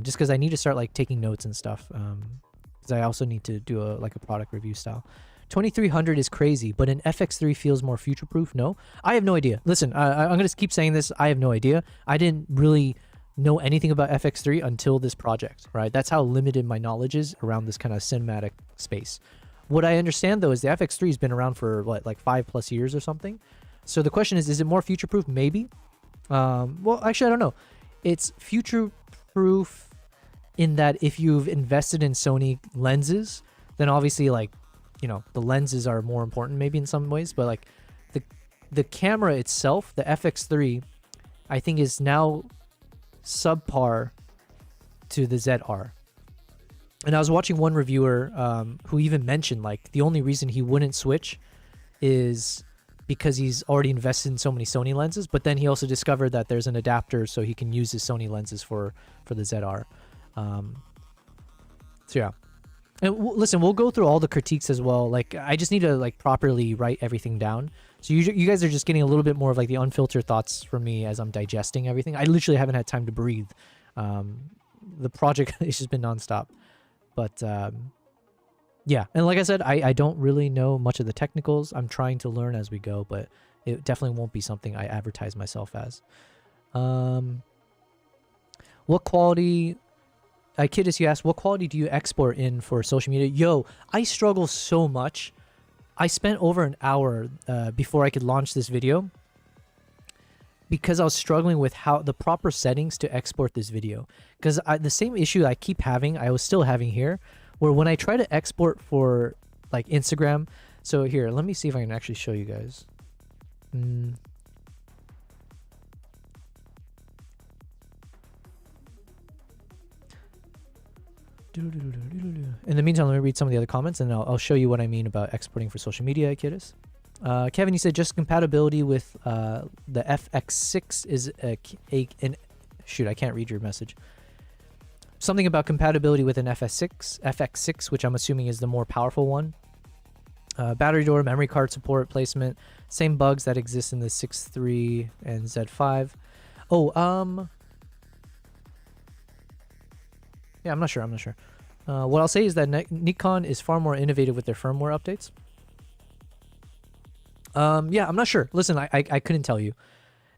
just because I need to start like taking notes and stuff. Because I also need to do a product review style. 2300 is crazy, but an FX3 feels more future-proof. No, I have no idea. Listen, I'm gonna keep saying this. I have no idea. I didn't really know anything about FX3 until this project, right? That's how limited my knowledge is around this kind of cinematic space. What I understand though is the FX3 has been around for what, like 5+ years or something. So the question is it more future-proof? Maybe. Well, actually, I don't know. It's future-proof in that if you've invested in Sony lenses, then obviously like, you know, the lenses are more important maybe in some ways, but like the camera itself, the FX3, I think is now subpar to the ZR. And I was watching one reviewer who even mentioned like the only reason he wouldn't switch is because he's already invested in so many Sony lenses, but then he also discovered that there's an adapter so he can use his Sony lenses for the ZR. So yeah. And listen, we'll go through all the critiques as well. Like, I just need to like properly write everything down. So you guys are just getting a little bit more of like the unfiltered thoughts from me as I'm digesting everything. I literally haven't had time to breathe. The project has just been nonstop. But yeah, and like I said, I don't really know much of the technicals. I'm trying to learn as we go, but it definitely won't be something I advertise myself as. What quality... Kidis, you asked, what quality do you export in for social media? Yo, I struggle so much. I spent over an hour before I could launch this video because I was struggling with how the proper settings to export this video. Because the same issue I keep having, I was still having here, where when I try to export for like Instagram. So here, let me see if I can actually show you guys. In the meantime, let me read some of the other comments and I'll show you what I mean about exporting for social media, Kidis. Kevin, you said just compatibility with the FX6 is shoot, I can't read your message. Something about compatibility with an FX6, which I'm assuming is the more powerful one. Battery door, memory card support, placement, same bugs that exist in the 6.3 and Z5. Yeah, I'm not sure. What I'll say is that Nikon is far more innovative with their firmware updates. Yeah, I'm not sure. Listen, I couldn't tell you.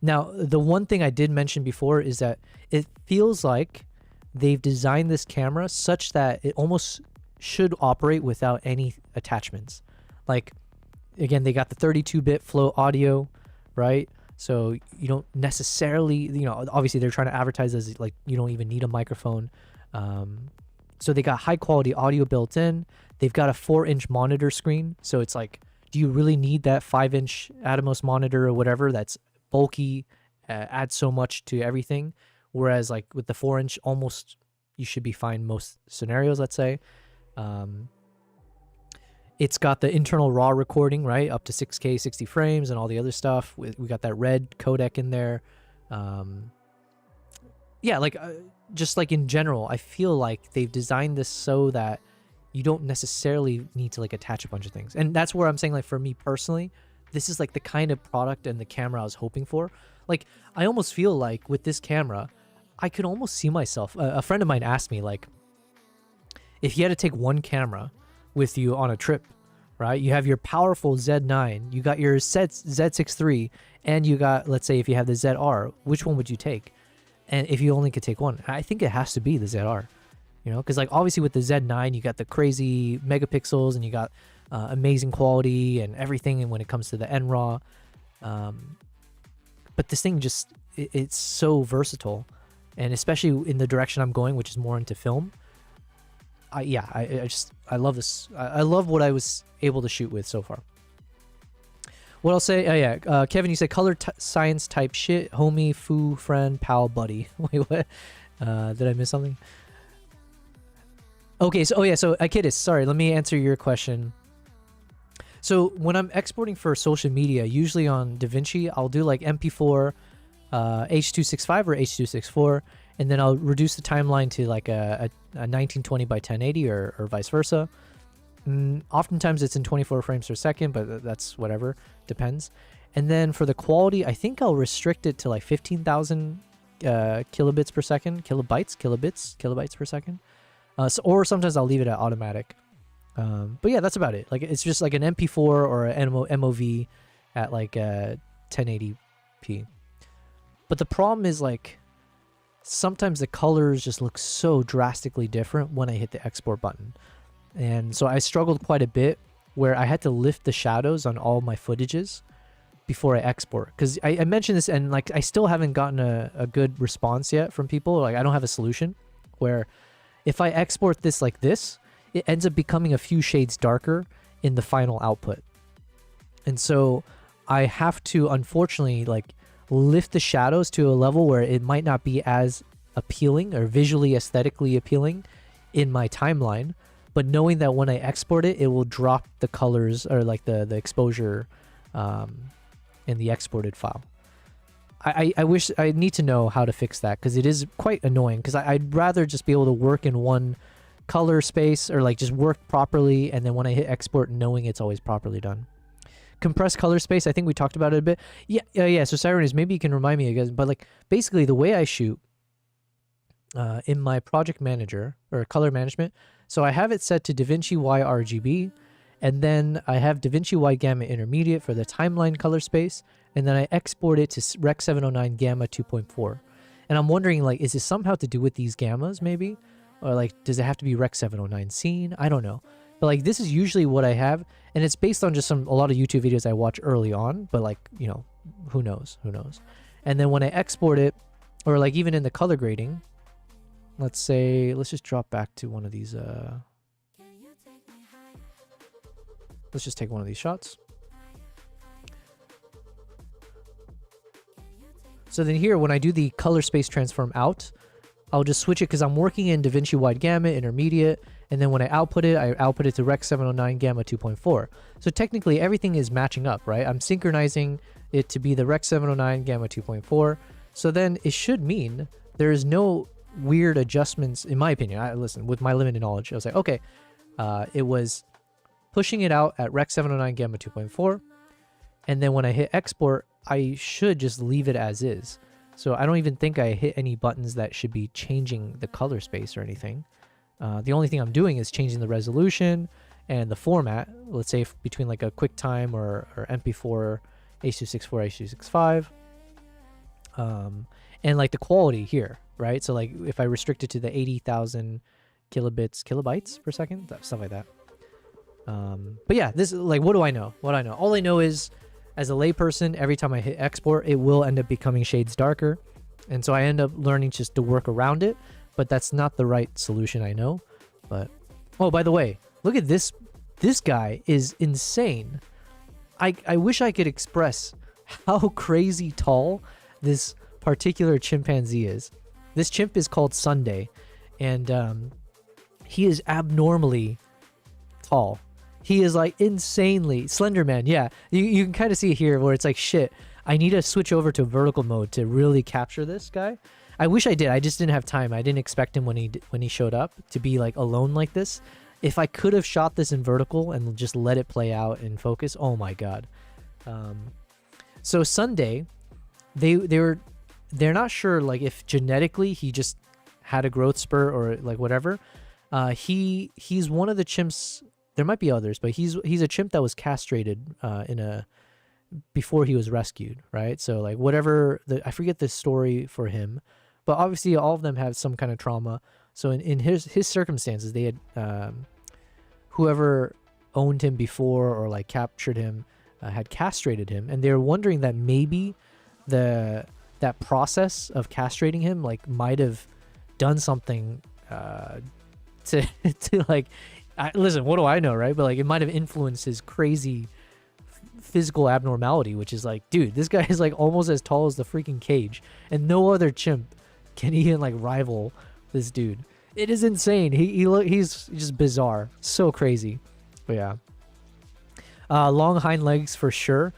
Now, the one thing I did mention before is that it feels like they've designed this camera such that it almost should operate without any attachments. Like, again, they got the 32-bit flow audio, right? So you don't necessarily, you know, obviously they're trying to advertise as like you don't even need a microphone. So they got high quality audio built in. They've got a 4-inch monitor screen. So it's like, do you really need that 5-inch Atomos monitor or whatever that's bulky, adds so much to everything? Whereas like with the 4-inch, almost you should be fine most scenarios, let's say. It's got the internal RAW recording, right? Up to 6K, 60 frames and all the other stuff. We got that red codec in there. Yeah, like just like in general, I feel like they've designed this so that you don't necessarily need to like attach a bunch of things. And that's where I'm saying, like, for me personally, this is like the kind of product and the camera I was hoping for. Like, I almost feel like with this camera, I could almost see myself. A friend of mine asked me, like, if you had to take one camera with you on a trip, right? You have your powerful Z9, you got your Z6 III, and you got, let's say, if you have the ZR, which one would you take? And if you only could take one, I think it has to be the ZR, you know, because like obviously with the Z9, you got the crazy megapixels and you got amazing quality and everything. And when it comes to the NRAW, but this thing just, it's so versatile, and especially in the direction I'm going, which is more into film. I love this. I love what I was able to shoot with so far. What I'll say, Kevin, you said color science type shit, homie, foo, friend, pal, buddy. Wait, what? Did I miss something? Okay, so, Akidis, sorry, let me answer your question. So when I'm exporting for social media, usually on DaVinci, I'll do like MP4, H.265 or H.264, and then I'll reduce the timeline to like a 1920 by 1080 or vice versa. Oftentimes it's in 24 frames per second, but that's whatever, depends. And then for the quality, I think I'll restrict it to like 15,000 kilobits per second, kilobytes per second. Or sometimes I'll leave it at automatic. But yeah, that's about it. Like it's just like an MP4 or an MOV at like 1080p. But the problem is like sometimes the colors just look so drastically different when I hit the export button. And so I struggled quite a bit where I had to lift the shadows on all my footages before I export. Because I mentioned this and like I still haven't gotten a good response yet from people. Like I don't have a solution where if I export this like this, it ends up becoming a few shades darker in the final output. And so I have to unfortunately like lift the shadows to a level where it might not be as appealing or visually aesthetically appealing in my timeline, but knowing that when I export it, it will drop the colors or like the exposure in the exported file. I wish I need to know how to fix that because it is quite annoying because I'd rather just be able to work in one color space or like just work properly, and then when I hit export knowing it's always properly done. Compressed color space, I think we talked about it a bit. Yeah. So Siren is, maybe you can remind me again, but like basically the way I shoot in my project manager or color management, so I have it set to DaVinci Y RGB, and then I have DaVinci Y Gamma Intermediate for the timeline color space, and then I export it to Rec 709 Gamma 2.4. And I'm wondering, like, is this somehow to do with these gammas, maybe? Or, like, does it have to be Rec 709 scene? I don't know. But, like, this is usually what I have, and it's based on just a lot of YouTube videos I watch early on, but, like, you know, who knows? And then when I export it, or, like, even in the color grading, let's just drop back to one of these, let's just take one of these shots. So then here, when I do the color space transform out, I'll just switch it because I'm working in DaVinci Wide Gamma Intermediate, and then when I output it to Rec 709 Gamma 2.4. So technically everything is matching up, right? I'm synchronizing it to be the Rec 709 Gamma 2.4. So then it should mean there is no weird adjustments, in my opinion. Listen, with my limited knowledge, I was like, okay, it was pushing it out at Rec 709 Gamma 2.4, and then when I hit export, I should just leave it as is. So I don't even think I hit any buttons that should be changing the color space or anything. The only thing I'm doing is changing the resolution and the format. Let's say between like a QuickTime or MP4, H.264, H.265. And like the quality here, right? So like if I restrict it to the 80,000 kilobytes per second, stuff like that. But yeah, this, like, what do I know? All I know is, as a layperson, every time I hit export, it will end up becoming shades darker. And so I end up learning just to work around it, but that's not the right solution, I know. But, oh, by the way, look at this. This guy is insane. I wish I could express how crazy tall this particular chimpanzee is. This chimp is called Sunday, and he is abnormally tall. He is like insanely slender, man. Yeah, you can kind of see it here where it's like, shit, I need to switch over to vertical mode to really capture this guy. I wish I did. I just didn't have time. I didn't expect him when he showed up to be like alone like this. If I could have shot this in vertical and just let it play out in focus, oh my god. So Sunday, they're not sure like if genetically he just had a growth spurt or like whatever. He's one of the chimps. There might be others, but he's a chimp that was castrated before he was rescued, right? So like whatever I forget the story for him, but obviously all of them have some kind of trauma. So in his circumstances, they had whoever owned him before or like captured him had castrated him, and they were wondering that maybe that process of castrating him like might have done something to like. Listen, what do I know, right? But like it might have influenced his crazy physical abnormality, which is like, dude, this guy is like almost as tall as the freaking cage, and no other chimp can even like rival this dude. It is insane. He's just bizarre, so crazy. But yeah, long hind legs for sure.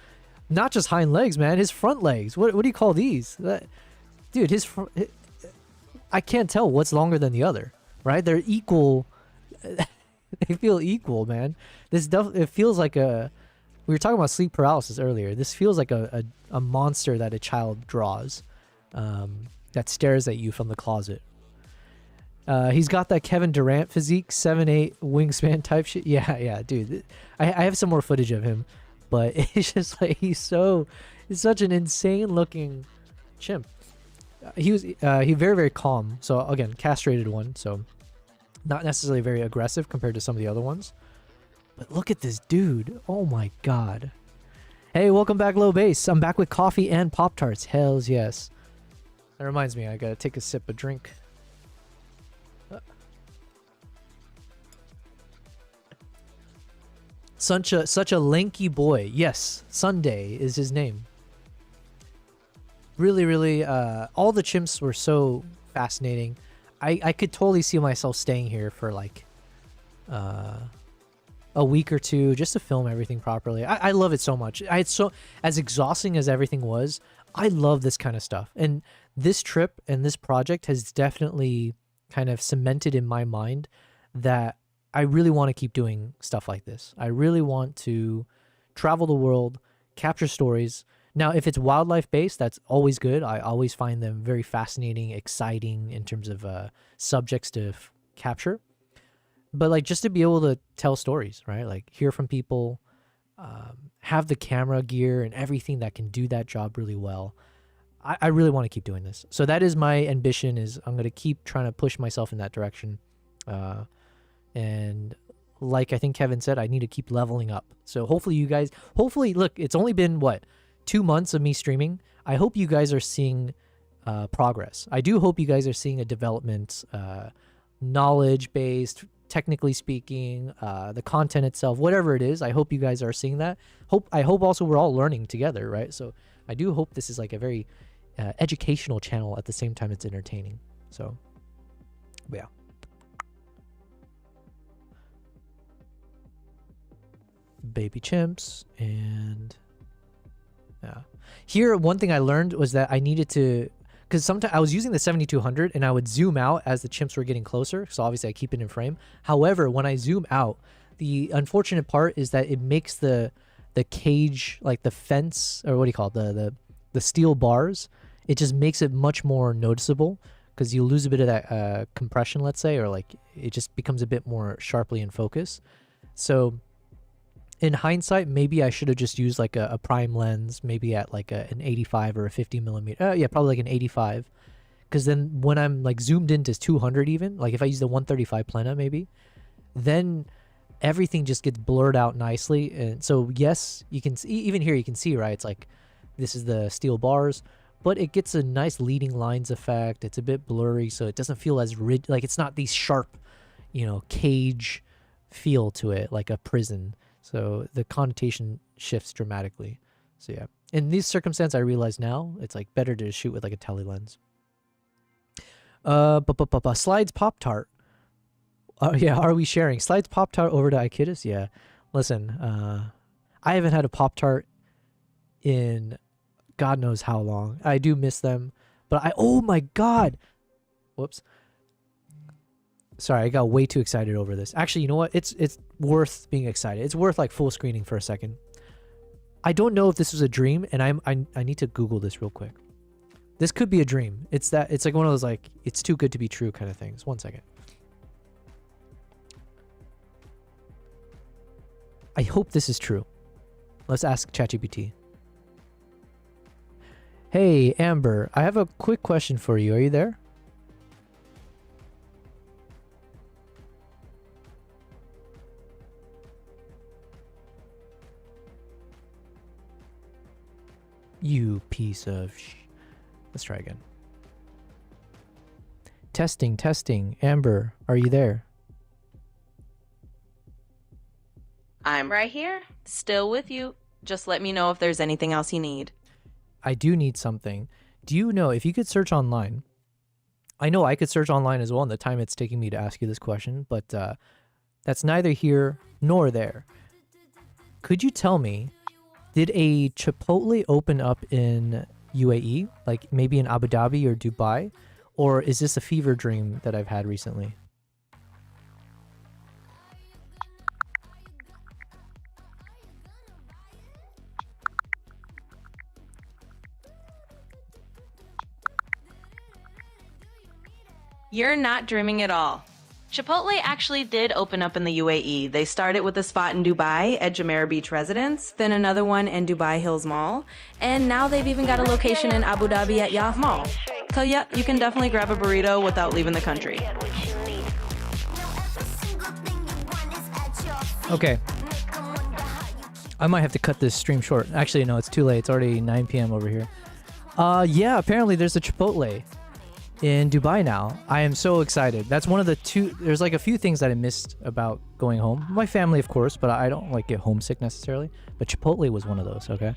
Not just hind legs, man. His front legs. What do you call these? Dude, I can't tell what's longer than the other, right? They're equal. They feel equal, man. It feels like a. We were talking about sleep paralysis earlier. This feels like a monster that a child draws, that stares at you from the closet. He's got that Kevin Durant physique, 7'8" wingspan type shit. Yeah, dude. I have some more footage of him, but it's just like he's such an insane looking chimp. He very, very calm. So again, castrated one, so not necessarily very aggressive compared to some of the other ones. But look at this dude. Oh my god. Hey, welcome back, Low Base. I'm back with coffee and Pop-Tarts. Hells yes. That reminds me, I gotta take a sip of drink. Such a lanky boy. Yes, Sunday is his name. Really, really, all the chimps were so fascinating. I could totally see myself staying here for like a week or two just to film everything properly. I love it so much. As exhausting as everything was, I love this kind of stuff. And this trip and this project has definitely kind of cemented in my mind that I really want to keep doing stuff like this. I really want to travel the world, capture stories. Now, if it's wildlife based, that's always good. I always find them very fascinating, exciting in terms of subjects to capture. But like just to be able to tell stories, right? Like hear from people, have the camera gear and everything that can do that job really well. I really want to keep doing this. So that is my ambition, is I'm going to keep trying to push myself in that direction. And like I think Kevin said, I need to keep leveling up. So hopefully you guys, look, it's only been, 2 months of me streaming. I hope you guys are seeing progress. I do hope you guys are seeing a development, knowledge-based, technically speaking, the content itself, whatever it is. I hope you guys are seeing that. I hope also we're all learning together, right? So I do hope this is like a very educational channel at the same time it's entertaining. So, but yeah. Baby chimps. And yeah, here one thing I learned was that I needed to, because sometimes I was using the 7200 and I would zoom out as the chimps were getting closer, so obviously I keep it in frame. However, when I zoom out, the unfortunate part is that it makes the cage, like the fence, or what do you call it, the steel bars, it just makes it much more noticeable, because you lose a bit of that compression, let's say, or like it just becomes a bit more sharply in focus. So in hindsight, maybe I should have just used like a prime lens, maybe at like an 85 or a 50 millimeter. Yeah, probably like an 85. Because then when I'm like zoomed into 200 even, like if I use the 135 plena maybe, then everything just gets blurred out nicely. And so yes, you can see, even here you can see, right? It's like, this is the steel bars, but it gets a nice leading lines effect. It's a bit blurry, so it doesn't feel as rigid. Like it's not these sharp, cage feel to it, like a prison. So the connotation shifts dramatically. So yeah, in these circumstances, I realize now it's like better to shoot with like a tele lens. Slides Pop-Tart. Yeah, are we sharing? Slides Pop-Tart over to Ikidus? Yeah. Listen, I haven't had a Pop-Tart in God knows how long. I do miss them, but oh my God. Whoops. Sorry, I got way too excited over this. Actually, you know what? It's worth being excited. It's worth like full screening for a second. I don't know if this was a dream, and I need to Google this real quick. This could be a dream. It's like one of those like it's too good to be true kind of things. 1 second. I hope this is true. Let's ask ChatGPT. Hey, Amber, I have a quick question for you. Are you there? You piece of Let's try again. Testing. Amber, are you there? I'm right here, still with you. Just let me know if there's anything else you need. I do need something. Do you know if you could search online? I know I could search online as well in the time it's taking me to ask you this question, but that's neither here nor there. Could you tell me, did a Chipotle open up in UAE? Like maybe in Abu Dhabi or Dubai? Or is this a fever dream that I've had recently? You're not dreaming at all. Chipotle actually did open up in the UAE. They started with a spot in Dubai at Jumeirah Beach Residence, then another one in Dubai Hills Mall, and now they've even got a location in Abu Dhabi at Yaf Mall. So yeah, you can definitely grab a burrito without leaving the country. Okay. I might have to cut this stream short. Actually, no, it's too late. It's already 9 p.m. over here. Yeah, apparently there's a Chipotle in Dubai now. I am so excited. That's one of the two. There's like a few things that I missed about going home. My family, of course, but I don't like get homesick necessarily. But Chipotle was one of those. Okay.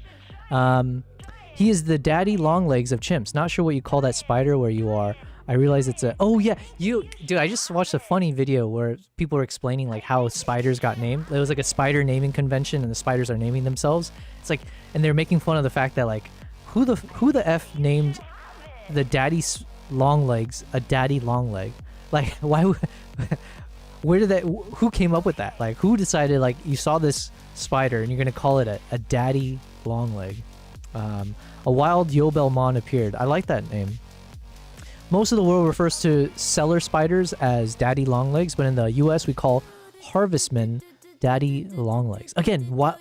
He is the daddy long legs of chimps. Not sure what you call that spider where you are. I realize it's a. Oh yeah, dude. I just watched a funny video where people were explaining like how spiders got named. It was like a spider naming convention, and the spiders are naming themselves. It's like, and they're making fun of the fact that like, who the f named the daddy long legs a daddy long leg? Like, why? Where did that? Who came up with that? Like, who decided like you saw this spider and you're gonna call it a daddy long leg? A wild Yobelmon appeared. I like that name. Most of the world refers to cellar spiders as daddy longlegs, but in the US we call harvestmen daddy longlegs. Again, what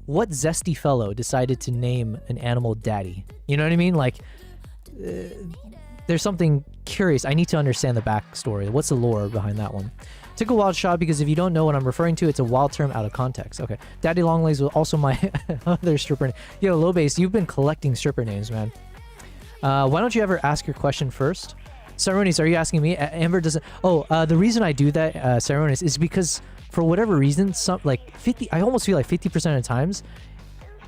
zesty fellow decided to name an animal daddy? You know what I mean? Like, there's something curious. I need to understand the backstory. What's the lore behind that one? Took a wild shot because if you don't know what I'm referring to, it's a wild term out of context. Okay, daddy longlegs was also my other stripper name. Yo, Low Base, you've been collecting stripper names, man. Why don't you ever ask your question first? Ceremonies, are you asking me? Amber doesn't. Oh, the reason I do that, Ceremonies, is because for whatever reason, I almost feel like 50% of the times,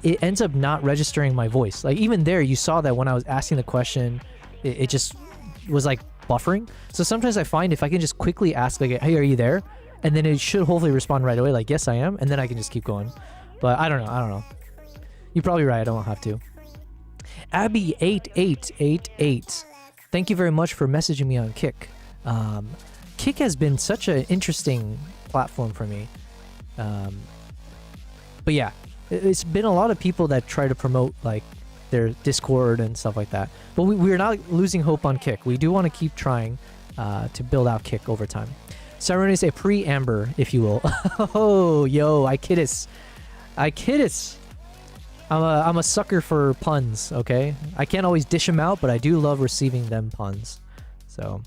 it ends up not registering my voice. Like even there, you saw that when I was asking the question, it just was like buffering. So sometimes I find if I can just quickly ask like, hey, are you there? And then it should hopefully respond right away, like, yes, I am. And then I can just keep going. But I don't know. You're probably right. I don't have to. Abby8888. Thank you very much for messaging me on Kick. Kick has been such an interesting platform for me. But yeah, it's been a lot of people that try to promote like their Discord and stuff like that. But we're not losing hope on Kick. We do want to keep trying to build out Kick over time. Siren is a pre-Amber, if you will. Oh, yo, I kiddis. I'm a sucker for puns, okay? I can't always dish them out, but I do love receiving them puns. So,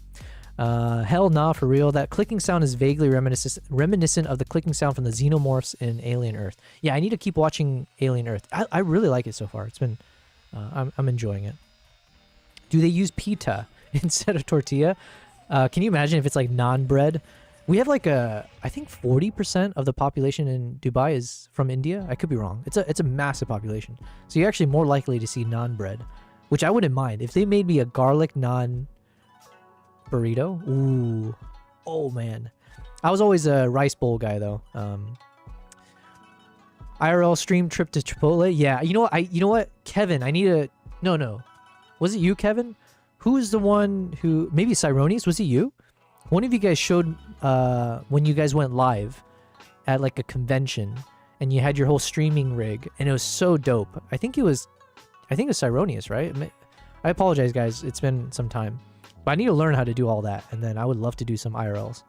hell nah, for real. That clicking sound is vaguely reminiscent of the clicking sound from the xenomorphs in Alien Earth. Yeah, I need to keep watching Alien Earth. I really like it so far. It's been, I'm enjoying it. Do they use pita instead of tortilla? Can you imagine if it's like naan-bread? We have like I think 40% of the population in Dubai is from India. I could be wrong. It's a massive population. So you're actually more likely to see naan bread, which I wouldn't mind. If they made me a garlic naan burrito, ooh, oh man. I was always a rice bowl guy though. IRL stream trip to Chipotle. Yeah, you know what? Kevin, I need a, no. Was it you, Kevin? Who is the one who, maybe Cyrones? Was it you? One of you guys showed when you guys went live at like a convention and you had your whole streaming rig and it was so dope. I think it was Cyronius, right? I apologize, guys. It's been some time. But I need to learn how to do all that, and then I would love to do some IRLs.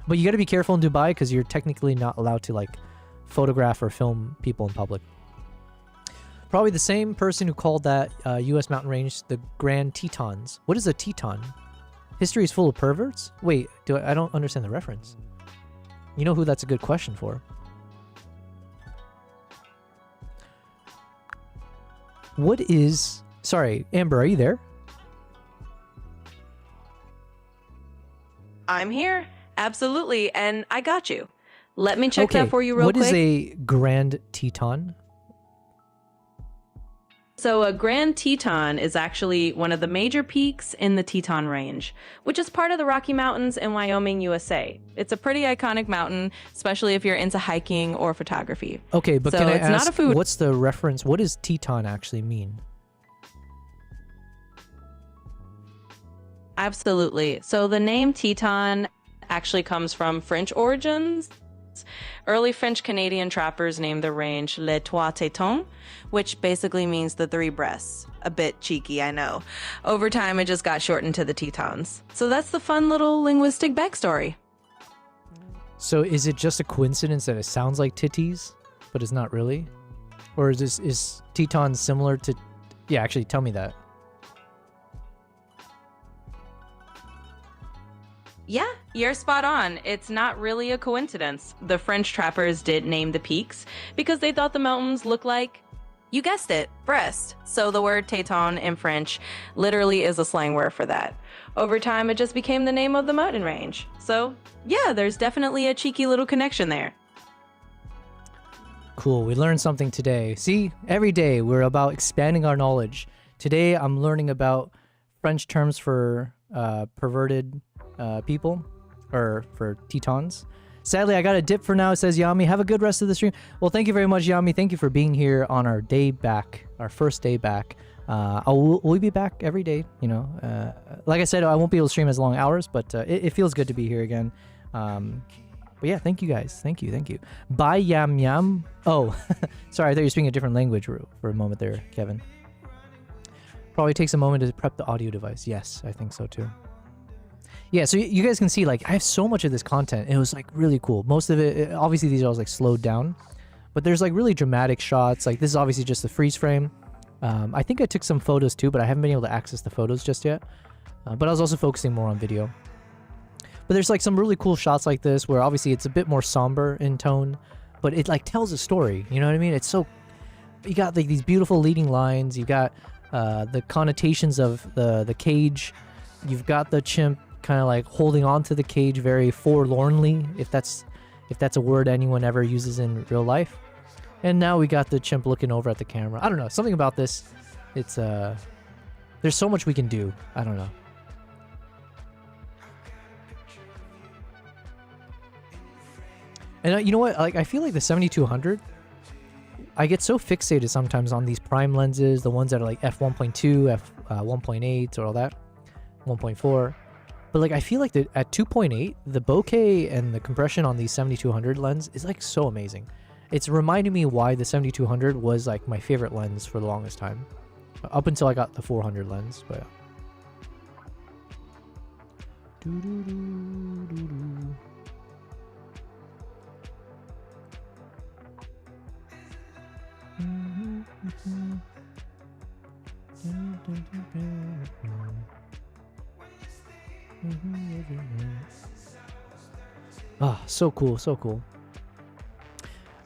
But you got to be careful in Dubai because you're technically not allowed to like photograph or film people in public. Probably the same person who called that U.S. mountain range the Grand Tetons. What is a Teton? History is full of perverts? Wait, I don't understand the reference. You know who that's a good question for? What is... Sorry, Amber, are you there? I'm here. Absolutely. And I got you. Let me check that for you real quick. What is a Grand Teton? So a Grand Teton is actually one of the major peaks in the Teton Range, which is part of the Rocky Mountains in Wyoming, USA. It's a pretty iconic mountain, especially if you're into hiking or photography. Okay, but can I ask, not a food. What's the reference? What does Teton actually mean? Absolutely. So the name Teton actually comes from French origins. Early French Canadian trappers named the range Les Trois Tétons, which basically means the three breasts. A bit cheeky, I know. Over time, it just got shortened to the Tetons. So that's the fun little linguistic backstory. So is it just a coincidence that it sounds like titties, but it's not really? Or is Teton similar to... Yeah, actually, tell me that. Yeah, you're spot on. It's not really a coincidence. The French trappers did name the peaks because they thought the mountains looked like, you guessed it, breast. So the word téton in French literally is a slang word for that. Over time, it just became the name of the mountain range. So yeah, there's definitely a cheeky little connection there. Cool, we learned something today. See, every day we're about expanding our knowledge. Today I'm learning about French terms for perverted people, or for Tetons. Sadly, I got a dip for now, says Yami. Have a good rest of the stream. Well, thank you very much, Yami. Thank you for being here on our day back, our first day back. We'll be back every day, you know. Like I said, I won't be able to stream as long hours, but it feels good to be here again. But yeah, thank you guys. Thank you. Bye, Yam Yam. Oh, sorry, I thought you were speaking a different language for a moment there, Kevin. Probably takes a moment to prep the audio device. Yes, I think so too. Yeah, so you guys can see, like, I have so much of this content. It was, like, really cool. Most of it, obviously, these are all, like, slowed down. But there's, like, really dramatic shots. Like, this is obviously just the freeze frame. I think I took some photos, too, but I haven't been able to access the photos just yet. But I was also focusing more on video. But there's, like, some really cool shots like this where, obviously, it's a bit more somber in tone. But it, like, tells a story. You know what I mean? It's so... You got, like, these beautiful leading lines. You've got the connotations of the cage. You've got the chimp kind of like holding on to the cage very forlornly, if that's a word anyone ever uses in real life. And now we got the chimp looking over at the camera. I don't know, something about this, it's there's so much we can do. I don't know. And you know what, like, I feel like the 7200, I get so fixated sometimes on these prime lenses, the ones that are like f1.2, f1.8 or all that, 1.4. But like, I feel like at 2.8, the bokeh and the compression on the 7200 lens is like so amazing. It's reminding me why the 7200 was like my favorite lens for the longest time, up until I got the 400 lens. But ah, so cool.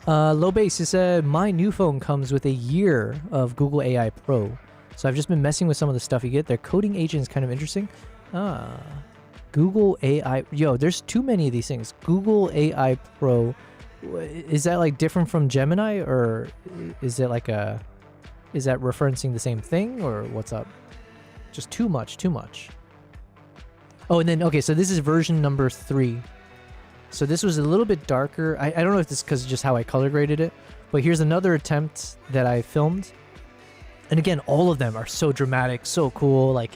Low Base, he said, my new phone comes with a year of Google AI Pro. So I've just been messing with some of the stuff you get. Their coding agent is kind of interesting. Google AI. Yo, there's too many of these things. Google AI Pro. Is that like different from Gemini, or is it like is that referencing the same thing, or what's up? Just too much. Oh, and then, okay, so this is version number 3. So this was a little bit darker. I don't know if this is because just how I color graded it, but here's another attempt that I filmed. And again, all of them are so dramatic, so cool. Like,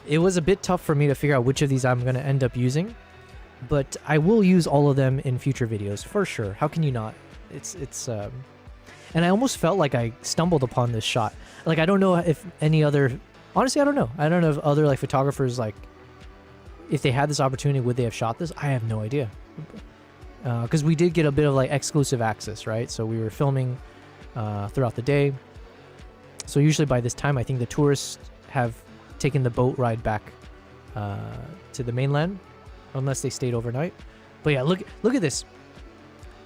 it was a bit tough for me to figure out which of these I'm going to end up using, but I will use all of them in future videos for sure. How can you not? And I almost felt like I stumbled upon this shot. Like, I don't know if any other, honestly, I don't know. I don't know if other like photographers, like, if they had this opportunity, would they have shot this? I have no idea. Because we did get a bit of like exclusive access, right? So we were filming throughout the day. So usually by this time, I think the tourists have taken the boat ride back to the mainland, unless they stayed overnight. But yeah, look at this.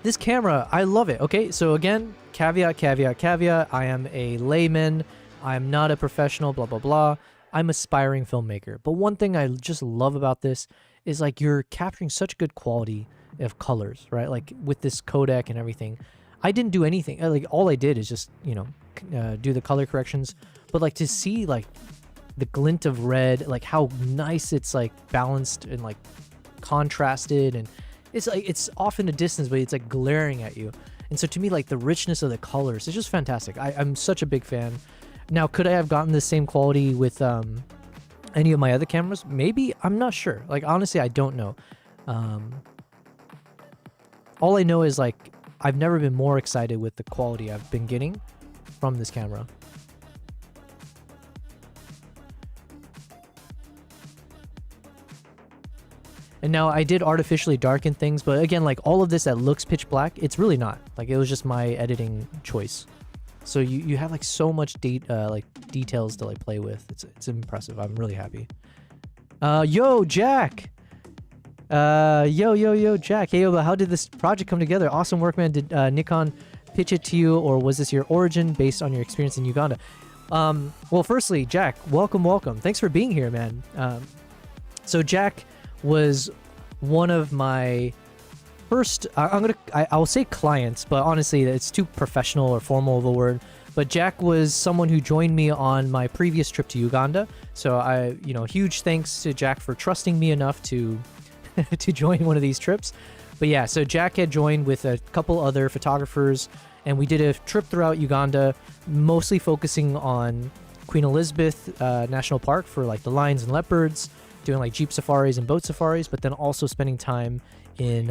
This camera, I love it. Okay, so again, caveat. I am a layman. I am not a professional, blah, blah, blah. I'm aspiring filmmaker. But one thing I just love about this is like you're capturing such good quality of colors, right? Like with this codec and everything. I didn't do anything. Like all I did is just, do the color corrections. But like to see like the glint of red, like how nice it's like balanced and like contrasted, and it's like it's off in the distance, but it's like glaring at you. And so to me, like the richness of the colors is just fantastic. I'm such a big fan. Now, could I have gotten the same quality with any of my other cameras? Maybe. I'm not sure. Like, honestly, I don't know. all I know is like I've never been more excited with the quality I've been getting from this camera. And now I did artificially darken things, but again, like all of this that looks pitch black, it's really not. Like it was just my editing choice. So you have like so much details to like play with. It's impressive. I'm really happy. Yo, Jack. Yo, Jack. Hey, but how did this project come together? Awesome work, man. Did Nikon pitch it to you, or was this your origin based on your experience in Uganda? Well, firstly, Jack, welcome. Thanks for being here, man. So Jack was one of my first, I'll say clients, but honestly, it's too professional or formal of a word. But Jack was someone who joined me on my previous trip to Uganda. So huge thanks to Jack for trusting me enough to to join one of these trips. But yeah, so Jack had joined with a couple other photographers, and we did a trip throughout Uganda, mostly focusing on Queen Elizabeth National Park for like the lions and leopards, doing like jeep safaris and boat safaris, but then also spending time in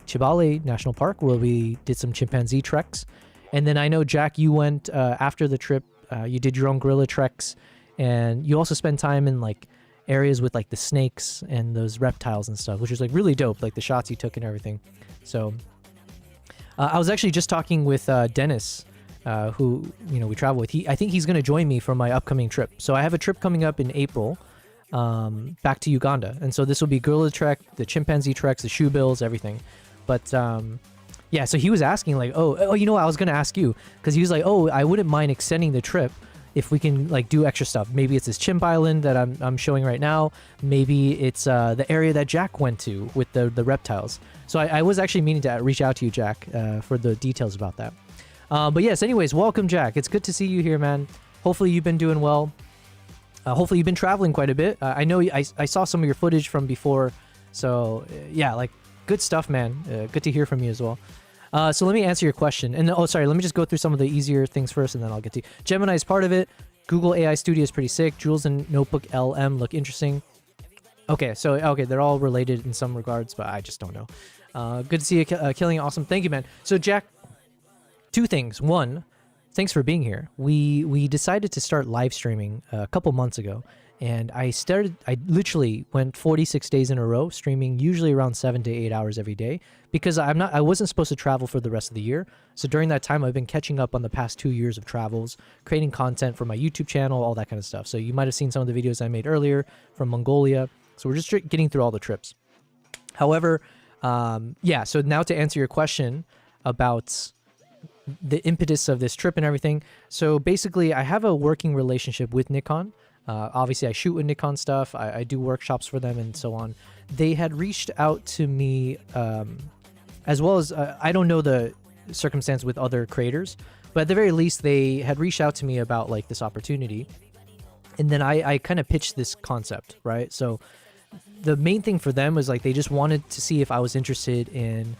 Chibale National Park where we did some chimpanzee treks. And then I know, Jack, you went after the trip, you did your own gorilla treks, and you also spent time in like areas with like the snakes and those reptiles and stuff, which was like really dope, like the shots you took and everything. So I was actually just talking with Dennis, who we travel with. I think he's going to join me for my upcoming trip. So I have a trip coming up in April back to Uganda, and so this will be gorilla trek, the chimpanzee treks, the shoe bills, everything. But yeah, so he was asking like, oh, I was gonna ask you, because he was like, oh, I wouldn't mind extending the trip if we can like do extra stuff. Maybe it's this chimp island that I'm showing right now. Maybe it's the area that Jack went to with the reptiles. So I was actually meaning to reach out to you, Jack, for the details about that. But yes, anyways, welcome, Jack. It's good to see you here, man. Hopefully you've been doing well. Hopefully you've been traveling quite a bit. I know I saw some of your footage from before. So yeah, like good stuff, man. Good to hear from you as well. So let me answer your question. And let me just go through some of the easier things first, and then I'll get to you. Gemini is part of it. Google AI Studio is pretty sick. Jules and Notebook LM look interesting. Okay, they're all related in some regards, but I just don't know. Good to see you killing it. Awesome. Thank you, man. So Jack, two things. One, thanks for being here. We decided to start live streaming a couple months ago, and I literally went 46 days in a row streaming, usually around 7 to 8 hours every day, because I wasn't supposed to travel for the rest of the year. So during that time, I've been catching up on the past 2 years of travels, creating content for my YouTube channel, all that kind of stuff. So you might have seen some of the videos I made earlier from Mongolia. So we're just getting through all the trips. However, so now to answer your question about the impetus of this trip and everything. So basically, I have a working relationship with Nikon. Obviously, I shoot with Nikon stuff. I do workshops for them and so on. They had reached out to me, as well as, I don't know the circumstance with other creators, but at the very least, they had reached out to me about like this opportunity. And then I kind of pitched this concept, right? So the main thing for them was like, they just wanted to see if I was interested in,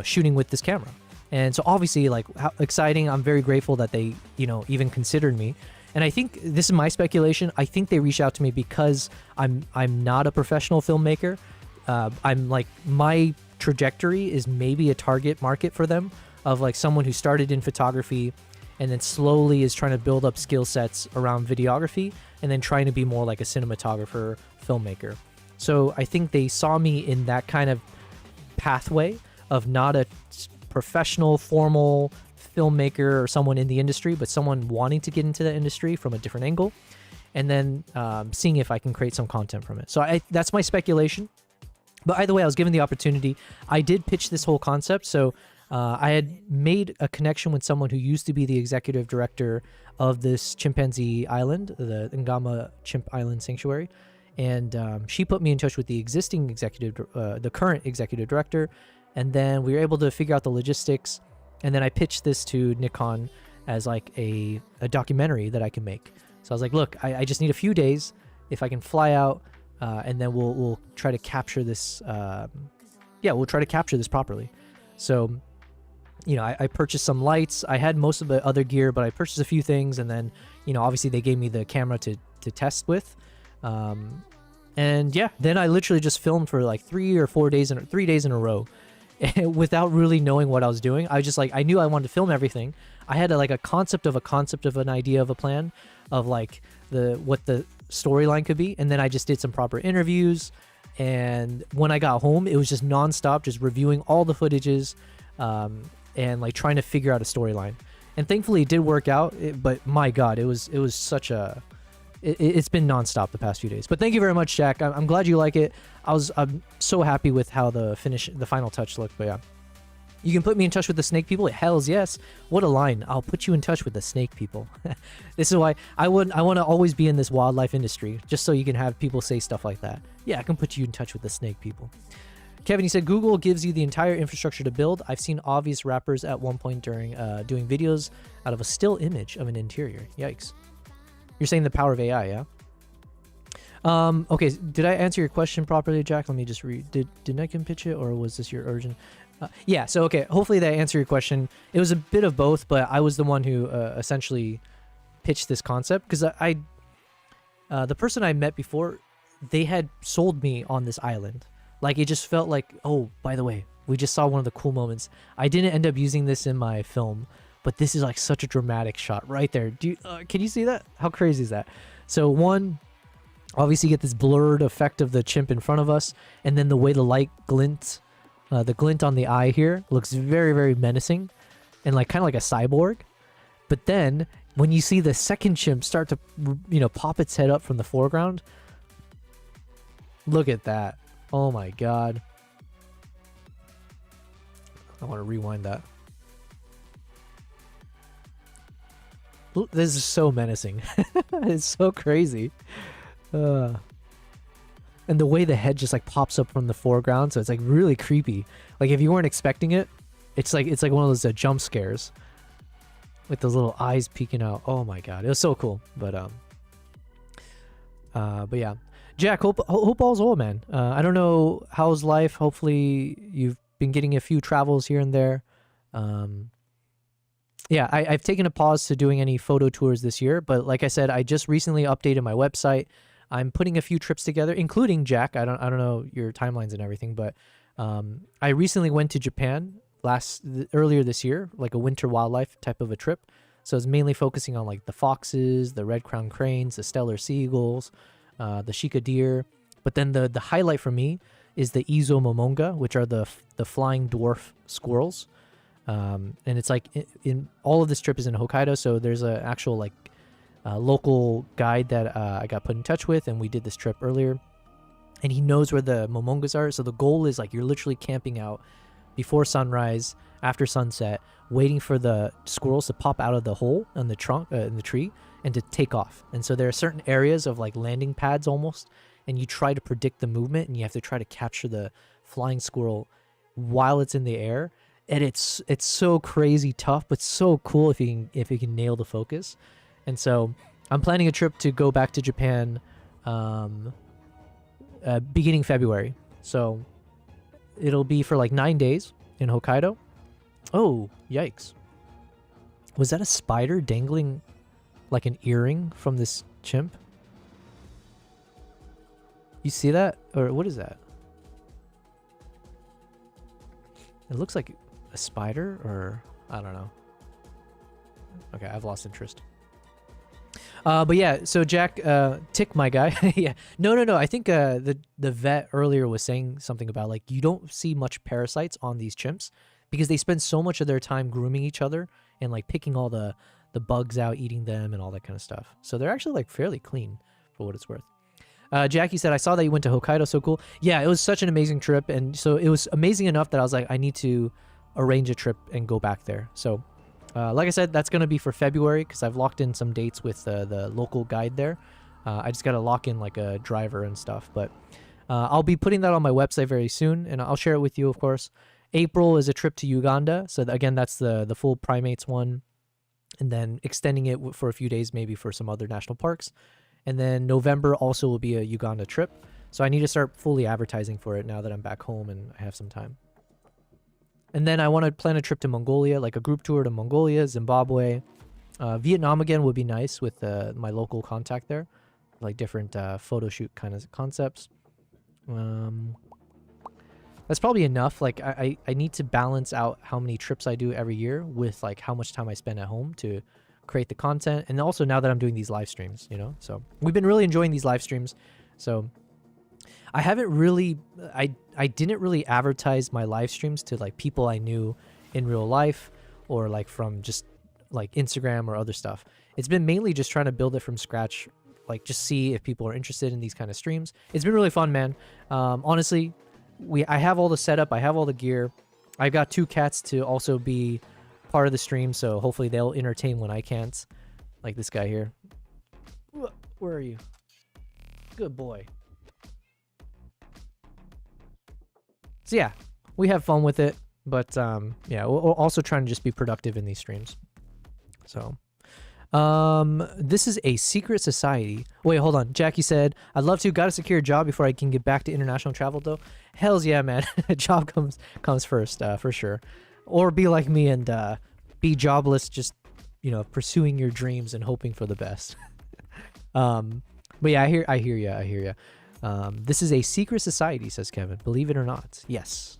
shooting with this camera. And so obviously, like, how exciting. I'm very grateful that they, even considered me. And I think this is my speculation. I think they reached out to me because I'm not a professional filmmaker. I'm like, my trajectory is maybe a target market for them, of like someone who started in photography and then slowly is trying to build up skill sets around videography and then trying to be more like a cinematographer, filmmaker. So I think they saw me in that kind of pathway of not a professional, formal filmmaker or someone in the industry, but someone wanting to get into the industry from a different angle, and then seeing if I can create some content from it. So that's my speculation. But either way, I was given the opportunity. I did pitch this whole concept. So I had made a connection with someone who used to be the executive director of this chimpanzee island, the Ngama Chimp Island Sanctuary. And she put me in touch with the current executive director. And then we were able to figure out the logistics. And then I pitched this to Nikon as like a documentary that I can make. So I was like, look, I just need a few days. If I can fly out, and then we'll try to capture this. We'll try to capture this properly. So, I purchased some lights. I had most of the other gear, but I purchased a few things. And then, obviously they gave me the camera to test with. And yeah, then I literally just filmed for like 3 days in a row. without really knowing what I was doing. I just like, I knew I wanted to film everything. I had like a concept of an idea of a plan of like what the storyline could be. And then I just did some proper interviews. And when I got home, it was just nonstop, just reviewing all the footages, and like trying to figure out a storyline. And thankfully it did work out, but my God, it was such a, it's been nonstop the past few days. But thank you very much, Jack. I'm glad you like it. I'm so happy with how the final touch looked. But yeah, you can put me in touch with the snake people. Hells yes. What a line. I'll put you in touch with the snake people. This is why I want to always be in this wildlife industry, just so you can have people say stuff like that. Yeah, I can put you in touch with the snake people. Kevin, he said, Google gives you the entire infrastructure to build. I've seen obvious rappers at one point during doing videos out of a still image of an interior. Yikes. You're saying the power of AI, yeah? Okay, did I answer your question properly, Jack? Let me just read. Did Nikon pitch it, or was this your urgent? Yeah, so okay, hopefully that answered your question. It was a bit of both, but I was the one who essentially pitched this concept, because the person I met before, they had sold me on this island. Like, it just felt like, oh, by the way, we just saw one of the cool moments. I didn't end up using this in my film, but this is like such a dramatic shot right there. Can you see that? How crazy is that? So one, obviously you get this blurred effect of the chimp in front of us, and then the way the light glints, the glint on the eye here looks very, very menacing and like kind of like a cyborg. But then when you see the second chimp start to, pop its head up from the foreground, look at that. Oh my God. I want to rewind that. This is so menacing. It's so crazy. And the way the head just like pops up from the foreground, so it's like really creepy. Like if you weren't expecting it, it's like one of those jump scares with those little eyes peeking out. Oh my God, it was so cool. But yeah, Jack, hope all's well, man. I don't know how's life. Hopefully you've been getting a few travels here and there. Yeah, I've taken a pause to doing any photo tours this year, but like I said, I just recently updated my website. I'm putting a few trips together, including Jack. I don't know your timelines and everything, but I recently went to Japan earlier this year, like a winter wildlife type of a trip. So it's mainly focusing on like the foxes, the red-crowned cranes, the stellar seagulls, the shika deer. But then the highlight for me is the Izo momonga, which are the flying dwarf squirrels. And it's like in all of this trip is in Hokkaido, so there's an actual like local guide that I got put in touch with, and we did this trip earlier, and he knows where the momongas are. So the goal is like you're literally camping out before sunrise, after sunset, waiting for the squirrels to pop out of the hole in the trunk in the tree and to take off. And so there are certain areas of like landing pads almost, and you try to predict the movement, and you have to try to capture the flying squirrel while it's in the air. And it's so crazy tough, but so cool if you can nail the focus. And so I'm planning a trip to go back to Japan beginning February. So it'll be for like 9 days in Hokkaido. Oh, yikes. Was that a spider dangling like an earring from this chimp? You see that? Or what is that? It looks like a spider, or I don't know. Okay, I've lost interest. But yeah, so Jack, Tick, my guy. Yeah, no. I think the vet earlier was saying something about like you don't see much parasites on these chimps because they spend so much of their time grooming each other and like picking all the bugs out, eating them, and all that kind of stuff. So they're actually like fairly clean for what it's worth. Jackie said, I saw that you went to Hokkaido, so cool. Yeah, it was such an amazing trip, and so it was amazing enough that I was like, I need to arrange a trip and go back there. So like I said, that's going to be for February because I've locked in some dates with the local guide there. I just got to lock in like a driver and stuff, but I'll be putting that on my website very soon, and I'll share it with you, of course. April is a trip to Uganda, so again, that's the full primates one, and then extending it for a few days maybe for some other national parks. And then November also will be a Uganda trip, so I need to start fully advertising for it now that I'm back home and I have some time. And then I want to plan a trip to Mongolia, like a group tour to Mongolia, Zimbabwe. Vietnam again would be nice with my local contact there, like different photo shoot kind of concepts. That's probably enough. Like I need to balance out how many trips I do every year with like how much time I spend at home to create the content. And also now that I'm doing these live streams, you know, so we've been really enjoying these live streams. So I haven't really, I didn't really advertise my live streams to like people I knew in real life or like from just like Instagram or other stuff. It's been mainly just trying to build it from scratch, like just see if people are interested in these kind of streams. It's been really fun, man. Honestly, I have all the setup, I have all the gear. I've got 2 cats to also be part of the stream, so hopefully they'll entertain when I can't. Like this guy here. Where are you? Good boy. So yeah, we have fun with it, but yeah, we're also trying to just be productive in these streams. So this is a secret society. Wait, hold on. Jackie said, I'd love to. Gotta secure a job before I can get back to international travel, though. Hells yeah, man. A job comes first, for sure. Or be like me and be jobless, just, you know, pursuing your dreams and hoping for the best. But yeah, I hear ya. This is a secret society, says Kevin. Believe it or not. Yes.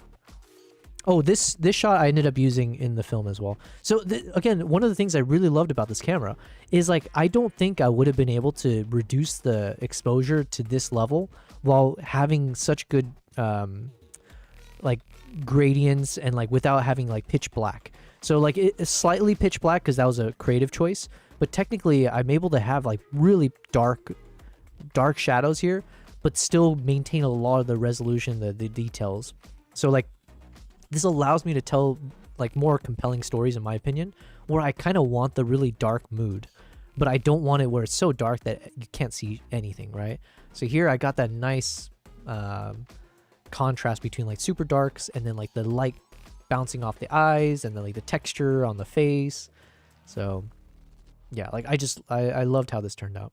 Oh, this shot I ended up using in the film as well. So again, one of the things I really loved about this camera is like I don't think I would have been able to reduce the exposure to this level while having such good like gradients and like without having like pitch black. So like it's slightly pitch black because that was a creative choice, but technically I'm able to have like really dark shadows here, but still maintain a lot of the resolution, the details. So like this allows me to tell like more compelling stories, in my opinion, where I kind of want the really dark mood, but I don't want it where it's so dark that you can't see anything, right? So here I got that nice contrast between like super darks and then like the light bouncing off the eyes and then like the texture on the face. So yeah, like I loved how this turned out.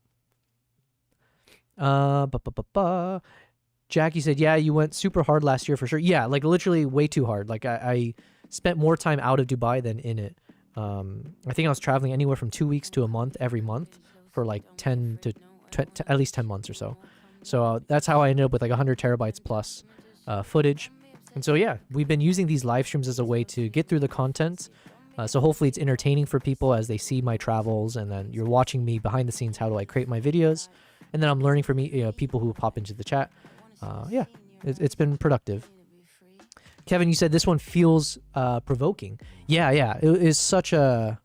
Jackie said, yeah, you went super hard last year for sure. Yeah, like literally way too hard. Like I spent more time out of Dubai than in it. I think I was traveling anywhere from 2 weeks to a month every month for like 10 to at least 10 months or so. So that's how I ended up with like 100 terabytes plus footage. And so yeah, we've been using these live streams as a way to get through the content. So hopefully it's entertaining for people as they see my travels, and then you're watching me behind the scenes. How do I create my videos? And then I'm learning from people who pop into the chat. Yeah, it's been productive. Kevin, you said this one feels provoking. Yeah, it is such a...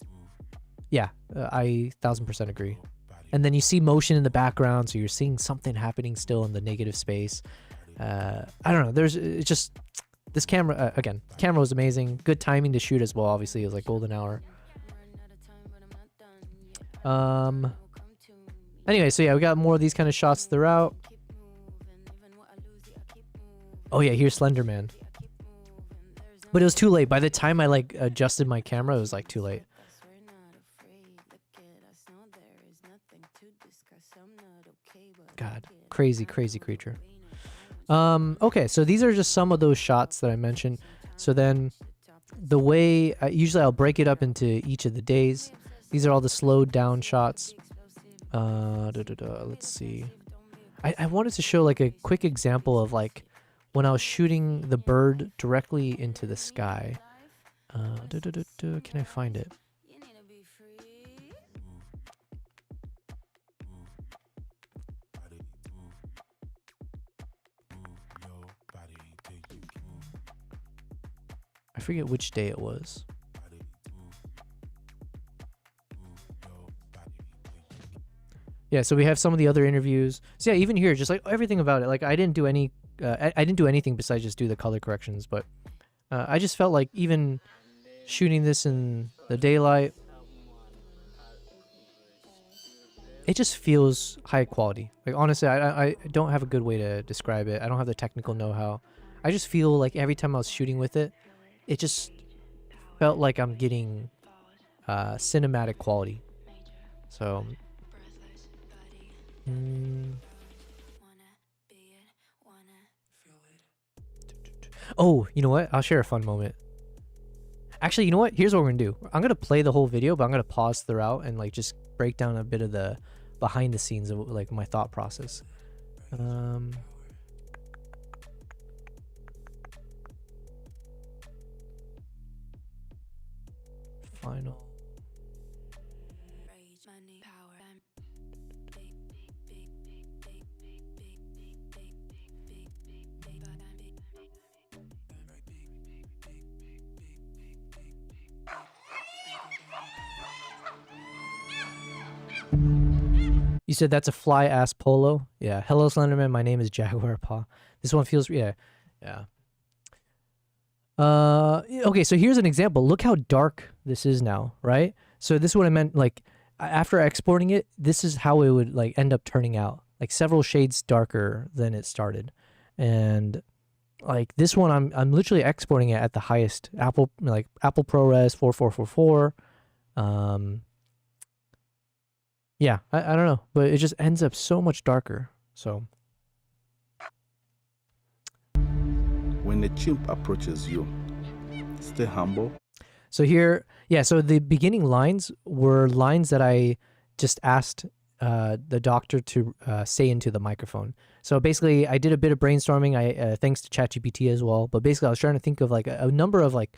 Yeah, I 1000% agree. And then you see motion in the background, so you're seeing something happening still in the negative space. I don't know, it's just... This camera, again, camera was amazing. Good timing to shoot as well, obviously. It was like golden hour. Anyway, so yeah, we got more of these kind of shots throughout. Oh yeah, here's Slender Man. But it was too late. By the time I like adjusted my camera, it was like too late. God, crazy creature. Okay, so these are just some of those shots that I mentioned. So then the way usually I'll break it up into each of the days. These are all the slowed down shots. Let's see. I wanted to show like a quick example of like when I was shooting the bird directly into the sky. Can I find it? I forget which day it was. Yeah, so we have some of the other interviews. So yeah, even here, just like everything about it. Like I didn't do any, I didn't do anything besides just do the color corrections. But I just felt like even shooting this in the daylight, it just feels high quality. Like honestly, I don't have a good way to describe it. I don't have the technical know-how. I just feel like every time I was shooting with it, it just felt like I'm getting cinematic quality. So. Oh, you know what? I'll share a fun moment. Actually, you know what? Here's what we're gonna do. I'm gonna play the whole video, but I'm gonna pause throughout and like just break down a bit of the behind the scenes of like my thought process. final. You said that's a fly ass polo? Yeah. Hello, Slenderman. My name is Jaguar Paw. This one feels, yeah. Yeah. Okay, so here's an example. Look how dark this is now, right? So this is what I meant, like, after exporting it, this is how it would, like, end up turning out. Like, several shades darker than it started. And, like, this one, I'm literally exporting it at the highest Apple ProRes 4444. Yeah, I don't know, but it just ends up so much darker. So When a chimp approaches you, stay humble. so here, yeah, so the beginning lines were lines that I just asked the doctor to say into the microphone. So basically, I did a bit of brainstorming. I thanks to ChatGPT as well. But basically, I was trying to think of like a number of like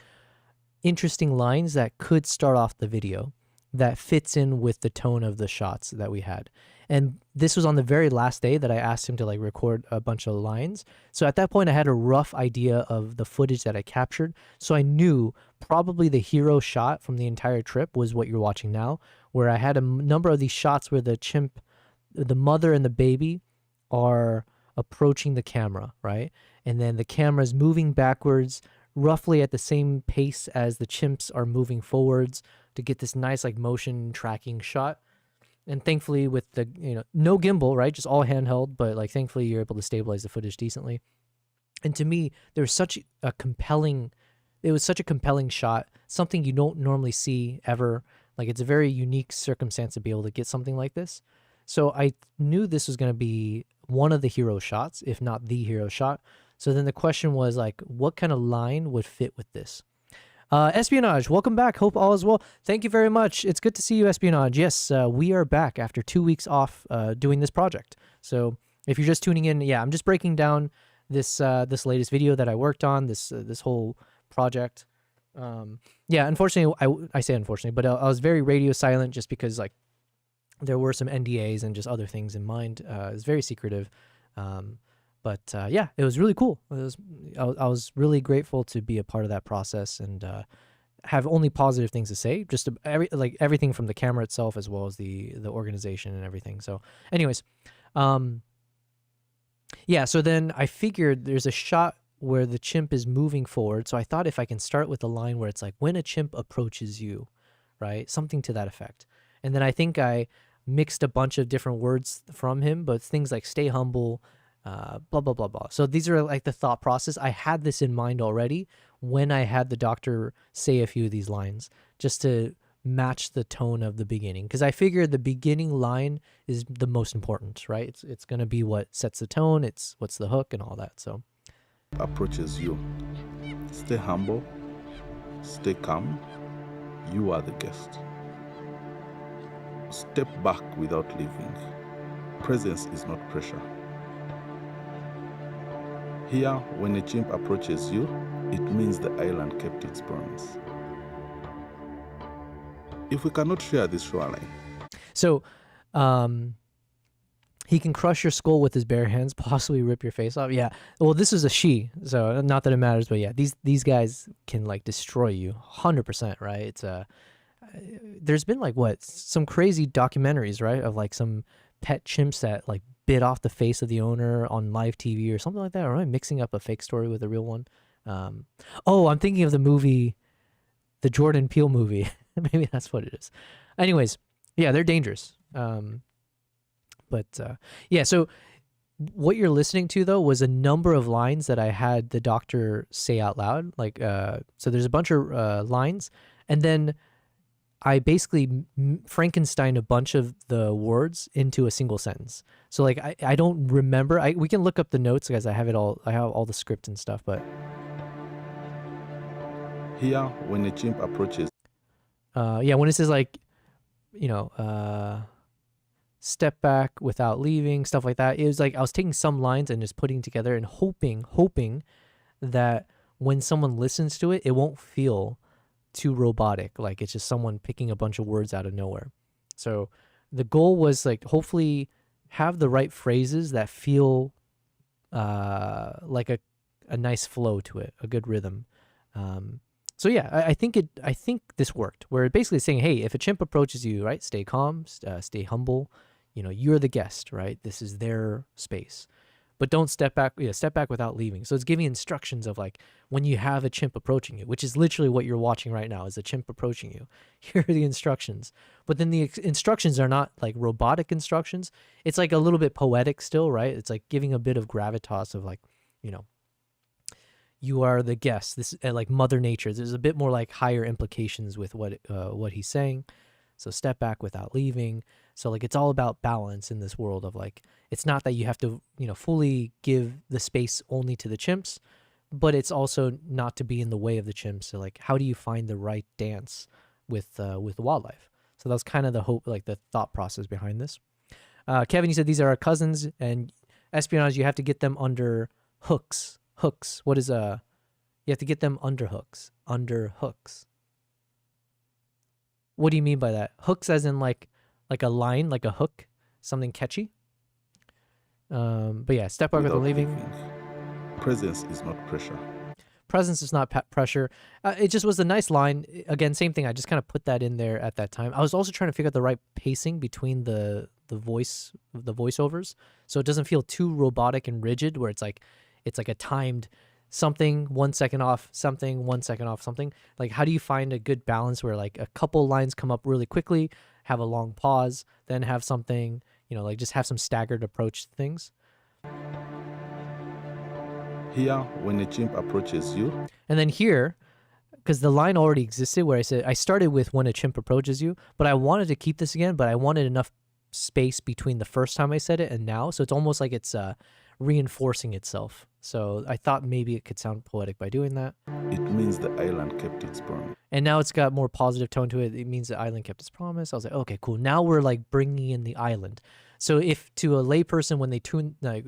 interesting lines that could start off the video that fits in with the tone of the shots that we had. And this was on the very last day that I asked him to like record a bunch of lines. So at that point, I had a rough idea of the footage that I captured. So I knew probably the hero shot from the entire trip was what you're watching now, where I had a number of these shots where the chimp, the mother and the baby are approaching the camera, right? And then the camera is moving backwards roughly at the same pace as the chimps are moving forwards to get this nice like motion tracking shot. And thankfully with the, no gimbal, right? Just all handheld, but like thankfully you're able to stabilize the footage decently. And to me, there was such a compelling shot, something you don't normally see ever. Like it's a very unique circumstance to be able to get something like this. So I knew this was going to be one of the hero shots, if not the hero shot. So then the question was like, what kind of line would fit with this? Espionage, welcome back. Hope all is well. Thank you very much. It's good to see you, Espionage. Yes, we are back after 2 weeks off doing this project. So if you're just tuning in, yeah, I'm just breaking down this this latest video that I worked on, this whole project. Yeah, unfortunately, I say unfortunately, but I was very radio silent just because like there were some NDAs and just other things in mind. It was very secretive. But yeah, it was really cool. I was really grateful to be a part of that process and have only positive things to say. Just everything from the camera itself as well as the organization and everything. So, anyways, yeah. So then I figured there's a shot where the chimp is moving forward. So I thought if I can start with a line where it's like when a chimp approaches you, right, something to that effect. And then I think I mixed a bunch of different words from him, but things like stay humble. Blah, blah, blah, blah. So these are like the thought process. I had this in mind already when I had the doctor say a few of these lines just to match the tone of the beginning. Because I figured the beginning line is the most important, right? It's going to be what sets the tone. It's what's the hook and all that. So Approaches you. Stay humble. Stay calm. You are the guest. Step back without leaving. Presence is not pressure. Here, when a chimp approaches you, it means the island kept its promise. If we cannot share this shoreline, So, he can crush your skull with his bare hands, possibly rip your face off. Yeah. Well, this is a she, so not that it matters, but yeah, these guys can like destroy you, 100%. Right? It's there's been like some crazy documentaries, right, of like some pet chimps that like bit off the face of the owner on live TV or something like that. Or am I mixing up a fake story with a real one? Oh, I'm thinking of the movie, the Jordan Peele movie. Maybe that's what it is. Anyways, yeah, they're dangerous. But yeah, so what you're listening to though was a number of lines that I had the doctor say out loud. Like, so there's a bunch of lines, and then I basically Frankenstein a bunch of the words into a single sentence. So like I don't remember. We can look up the notes, guys. I have all the script and stuff. But here, when a chimp approaches, yeah, when it says like, step back without leaving, stuff like that. It was like I was taking some lines and just putting together and hoping that when someone listens to it, it won't feel too robotic, like it's just someone picking a bunch of words out of nowhere. So the goal was like hopefully have the right phrases that feel like a nice flow to it, a good rhythm. So yeah, I think this worked. Where it basically saying, hey, if a chimp approaches you, right, stay calm, stay humble. You're the guest, right? This is their space, but don't step back. Step back without leaving. So it's giving instructions of like when you have a chimp approaching you, which is literally what you're watching right now, is a chimp approaching you. Here are the instructions. But then the instructions are not like robotic instructions. It's like a little bit poetic still, right? It's like giving a bit of gravitas of like, you are the guest. This like Mother Nature. There's a bit more like higher implications with what he's saying. So step back without leaving. So like it's all about balance in this world of like, it's not that you have to fully give the space only to the chimps, but it's also not to be in the way of the chimps. So like, how do you find the right dance with wildlife? So that's kind of the hope, like the thought process behind this. Kevin, you said these are our cousins, and espionage, you have to get them under hooks. Hooks. What is you have to get them under hooks. Under hooks. What do you mean by that? Hooks as in like a line, like a hook, something catchy. But yeah, step back without leaving. Presence is not pressure. Presence is not pressure. It just was a nice line. Again, same thing. I just kind of put that in there at that time. I was also trying to figure out the right pacing between the voiceovers, so it doesn't feel too robotic and rigid, where it's like a timed something 1 second off, something 1 second off, something. Like, how do you find a good balance where like a couple lines come up really quickly, have a long pause, then have something, like just have some staggered approach to things. Here, when a chimp approaches you. And then here, because the line already existed where I started with when a chimp approaches you, but I wanted to keep this again, but I wanted enough space between the first time I said it and now. So it's almost like it's reinforcing itself. So I thought maybe it could sound poetic by doing that. It means the island kept its promise. And now it's got more positive tone to it. It means the island kept its promise. I was like, okay, cool. Now we're like bringing in the island. So if to a layperson, when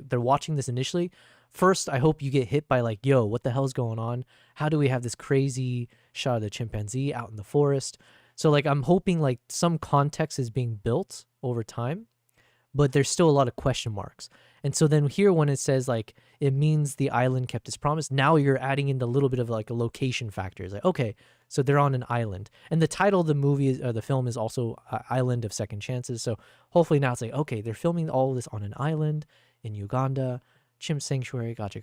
they're watching this initially, first, I hope you get hit by like, yo, what the hell's going on? How do we have this crazy shot of the chimpanzee out in the forest? So like, I'm hoping like some context is being built over time, but there's still a lot of question marks. And so then here, when it says like, it means the island kept its promise, now you're adding in a little bit of like a location factor. It's like, okay, so they're on an island. And the title of the movie or the film is also Island of Second Chances. So hopefully now it's like, okay, they're filming all of this on an island in Uganda, chimp sanctuary. Gotcha.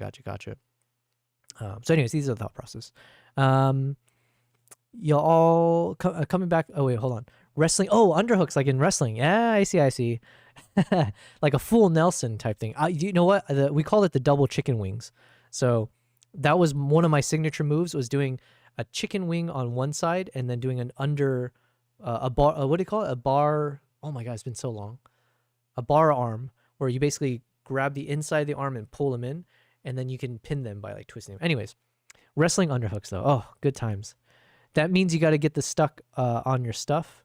So anyways, these are the thought process. Y'all all coming back. Oh wait, hold on. Wrestling. Oh, underhooks like in wrestling. Yeah, I see. Like a full Nelson type thing. You know what? We call it the double chicken wings. So that was one of my signature moves, was doing a chicken wing on one side and then doing an under a bar. What do you call it? A bar. Oh my God, it's been so long. A bar arm, where you basically grab the inside of the arm and pull them in, and then you can pin them by like twisting them. Anyways, wrestling underhooks though. Oh, good times. That means you got to get the stuck on your stuff.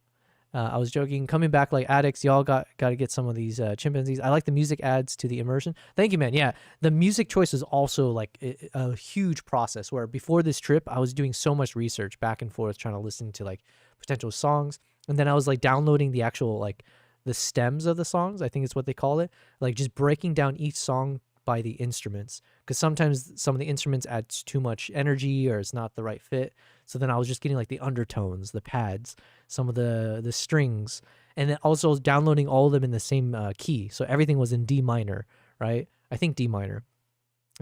I was joking. Coming back like addicts, y'all got to get some of these chimpanzees. I like the music adds to the immersion. Thank you, man. Yeah, the music choice is also like a huge process, where before this trip, I was doing so much research back and forth, trying to listen to like potential songs. And then I was like downloading the actual like the stems of the songs, I think it's what they call it. Like just breaking down each song by the instruments, because sometimes some of the instruments add too much energy or it's not the right fit. So then I was just getting like the undertones, the pads, some of the strings, and then also downloading all of them in the same key. So everything was in D minor, right? I think D minor.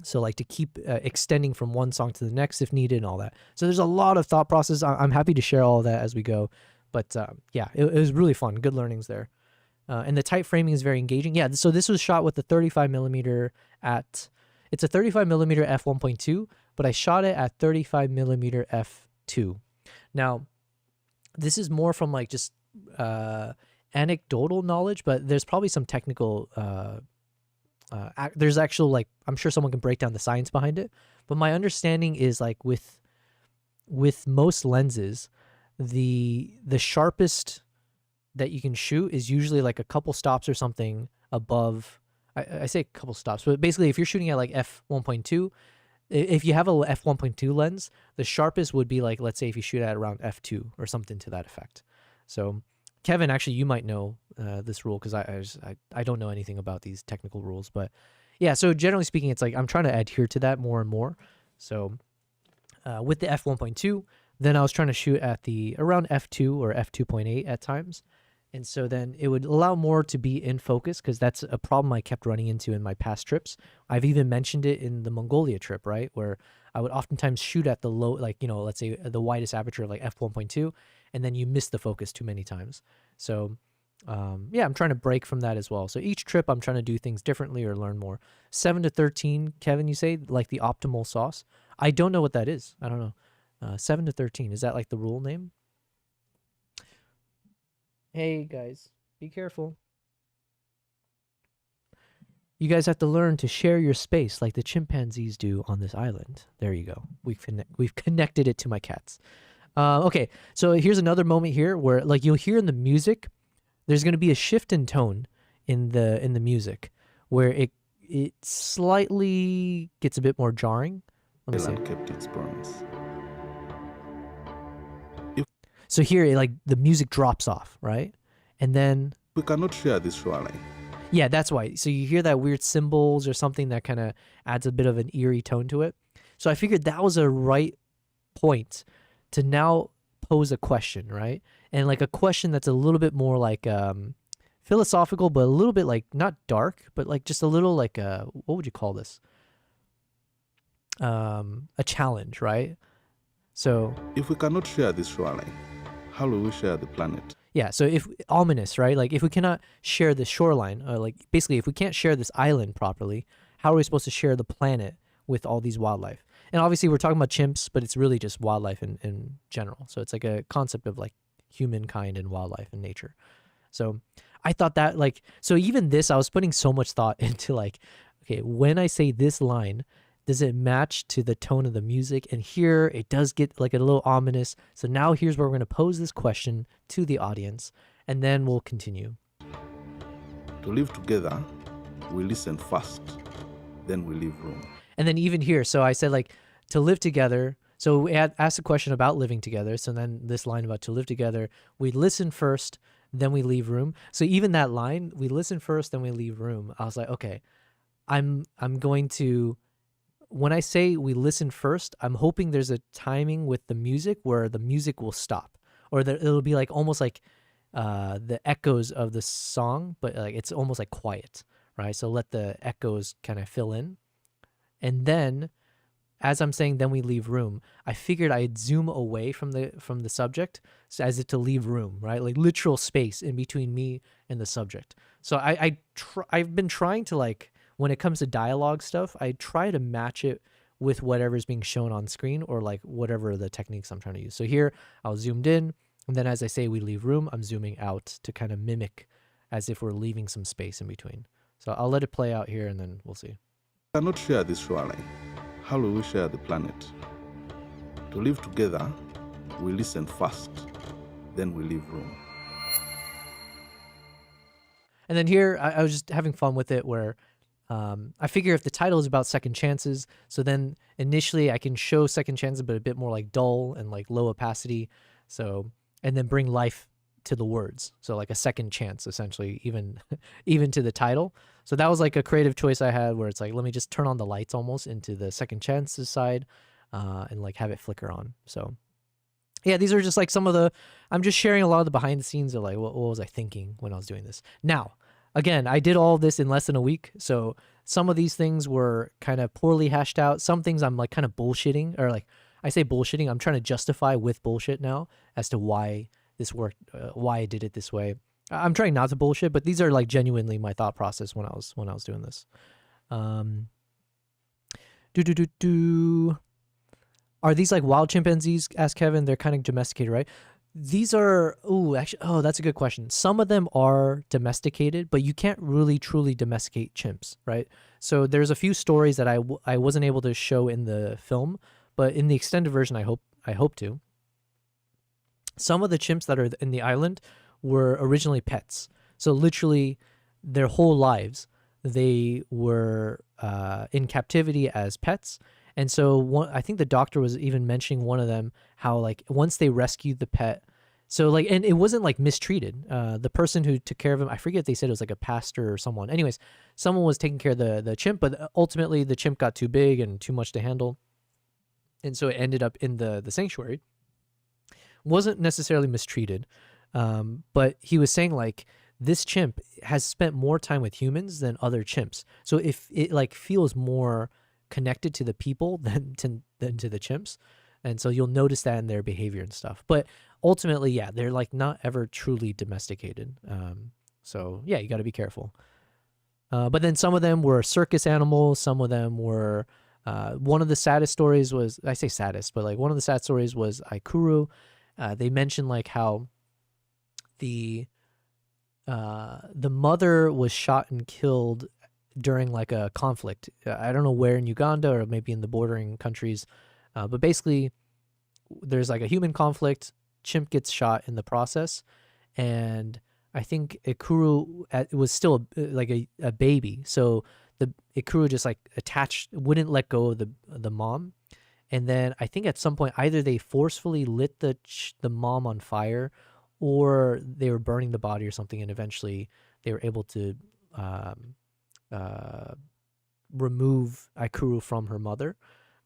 So like to keep extending from one song to the next if needed and all that. So there's a lot of thought process. I'm happy to share all of that as we go. But yeah, it was really fun. Good learnings there. And the tight framing is very engaging. Yeah, so this was shot with the 35 millimeter it's a 35 millimeter f1.2, but I shot it at 35 millimeter f2. Now, this is more from like just anecdotal knowledge, but there's probably some technical, there's actual like, I'm sure someone can break down the science behind it. But my understanding is like with most lenses, the sharpest that you can shoot is usually like a couple stops or something above. I say a couple stops, but basically if you're shooting at like f1.2, if you have a f1.2 lens, the sharpest would be like, let's say if you shoot at around f2 or something to that effect. So Kevin, actually, you might know this rule because I don't know anything about these technical rules, but yeah. So generally speaking, it's like I'm trying to adhere to that more and more. So with the f1.2, then I was trying to shoot at the around f2 or f2.8 at times. And so then it would allow more to be in focus because that's a problem I kept running into in my past trips. I've even mentioned it in the Mongolia trip, right? Where I would oftentimes shoot at the low, like, you know, let's say the widest aperture of like f1.2, and then you miss the focus too many times. So yeah, I'm trying to break from that as well. So each trip I'm trying to do things differently or learn more. 7 to 13, Kevin, you say, like the optimal sauce? I don't know what that is. I don't know. 7 to 13, is that like the rule name? Hey guys, be careful. You guys have to learn to share your space like the chimpanzees do on this island. There you go. We've connected it to my cats. Okay, so here's another moment here where, like, you'll hear in the music, there's going to be a shift in tone in the music where it slightly gets a bit more jarring. Let me see. Kept its promise. So here, like, the music drops off, right? And then We cannot share this shoreline. yeah, that's why. So you hear that weird cymbals or something that kind of adds a bit of an eerie tone to it. So I figured that was a right point to now pose a question, right? And like a question that's a little bit more like philosophical, but a little bit like not dark, but like just a little like what would you call this? A challenge, right? So If we cannot share this shoreline, how will we share the planet? yeah, so if ominous, right? Like if we cannot share the shoreline, like basically if we can't share this island properly, how are we supposed to share the planet with all these wildlife? And obviously we're talking about chimps, but it's really just wildlife in general. So it's like a concept of like humankind and wildlife and nature. So I thought that like, so even this, I was putting so much thought into like, okay, when I say this line, does it match to the tone of the music? And here it does get like a little ominous. So now here's where we're going to pose this question to the audience, and then we'll continue. To live together, we listen first, then we leave room. And then even here, so I said like to live together. So we asked a question about living together. So then this line about to live together, we listen first, then we leave room. So even that line, we listen first, then we leave room. I was like, okay, I'm going to, when I say we listen first, I'm hoping there's a timing with the music where the music will stop, or that it'll be like almost like the echoes of the song, but like it's almost like quiet, right? So let the echoes kind of fill in. And then as I'm saying, then we leave room, I figured I'd zoom away from the subject so as it to leave room, right? Like literal space in between me and the subject. So I've been trying to, like, when it comes to dialogue stuff, I try to match it with whatever's being shown on screen, or like whatever the techniques I'm trying to use. So here I'll zoomed in, and then as I say we leave room, I'm zooming out to kind of mimic as if we're leaving some space in between. So I'll let it play out here and then we'll see. We cannot share this shoreline. How will we share the planet? To live together, we listen first, then we leave room. And then here I was just having fun with it where I figure if the title is about second chances, so then initially I can show second chances, but a bit more like dull and like low opacity. So, and then bring life to the words. So like a second chance, essentially, even to the title. So that was like a creative choice I had where it's like, let me just turn on the lights almost into the second chances side and like have it flicker on. So yeah, these are just like some of the, I'm just sharing a lot of the behind the scenes of like, what was I thinking when I was doing this? Now, again, I did all of this in less than a week, so some of these things were kind of poorly hashed out. Some things I'm like kind of bullshitting, or like I say bullshitting, I'm trying to justify with bullshit now as to why this worked, why I did it this way. I'm trying not to bullshit, but these are like genuinely my thought process when I was doing this. Are these like wild chimpanzees? Asked Kevin. They're kind of domesticated, right? These are, that's a good question. Some of them are domesticated, but you can't really truly domesticate chimps, right? So there's a few stories that I wasn't able to show in the film, but in the extended version, I hope to. Some of the chimps that are in the island were originally pets. So literally their whole lives, they were in captivity as pets. And so I think the doctor was even mentioning one of them, how like once they rescued the pet, so like, and it wasn't like mistreated. The person who took care of him, I forget if they said it was like a pastor or someone. Anyways, someone was taking care of the chimp, but ultimately the chimp got too big and too much to handle. And so it ended up in the sanctuary. Wasn't necessarily mistreated, but he was saying like this chimp has spent more time with humans than other chimps. So if it like feels more connected to the people than to the chimps. And so you'll notice that in their behavior and stuff. But ultimately, yeah, they're like not ever truly domesticated. So yeah, you got to be careful. But then some of them were circus animals. Some of them were, one of the saddest stories was, I say saddest, but like one of the sad stories was Aikuru. They mentioned like how the mother was shot and killed during like a conflict. I don't know where in Uganda or maybe in the bordering countries. But basically, there's like a human conflict. Chimp gets shot in the process, and I think Ikuru was still like a baby, so the Ikuru just like attached, wouldn't let go of the mom, and then I think at some point either they forcefully lit the mom on fire, or they were burning the body or something, and eventually they were able to remove Ikuru from her mother.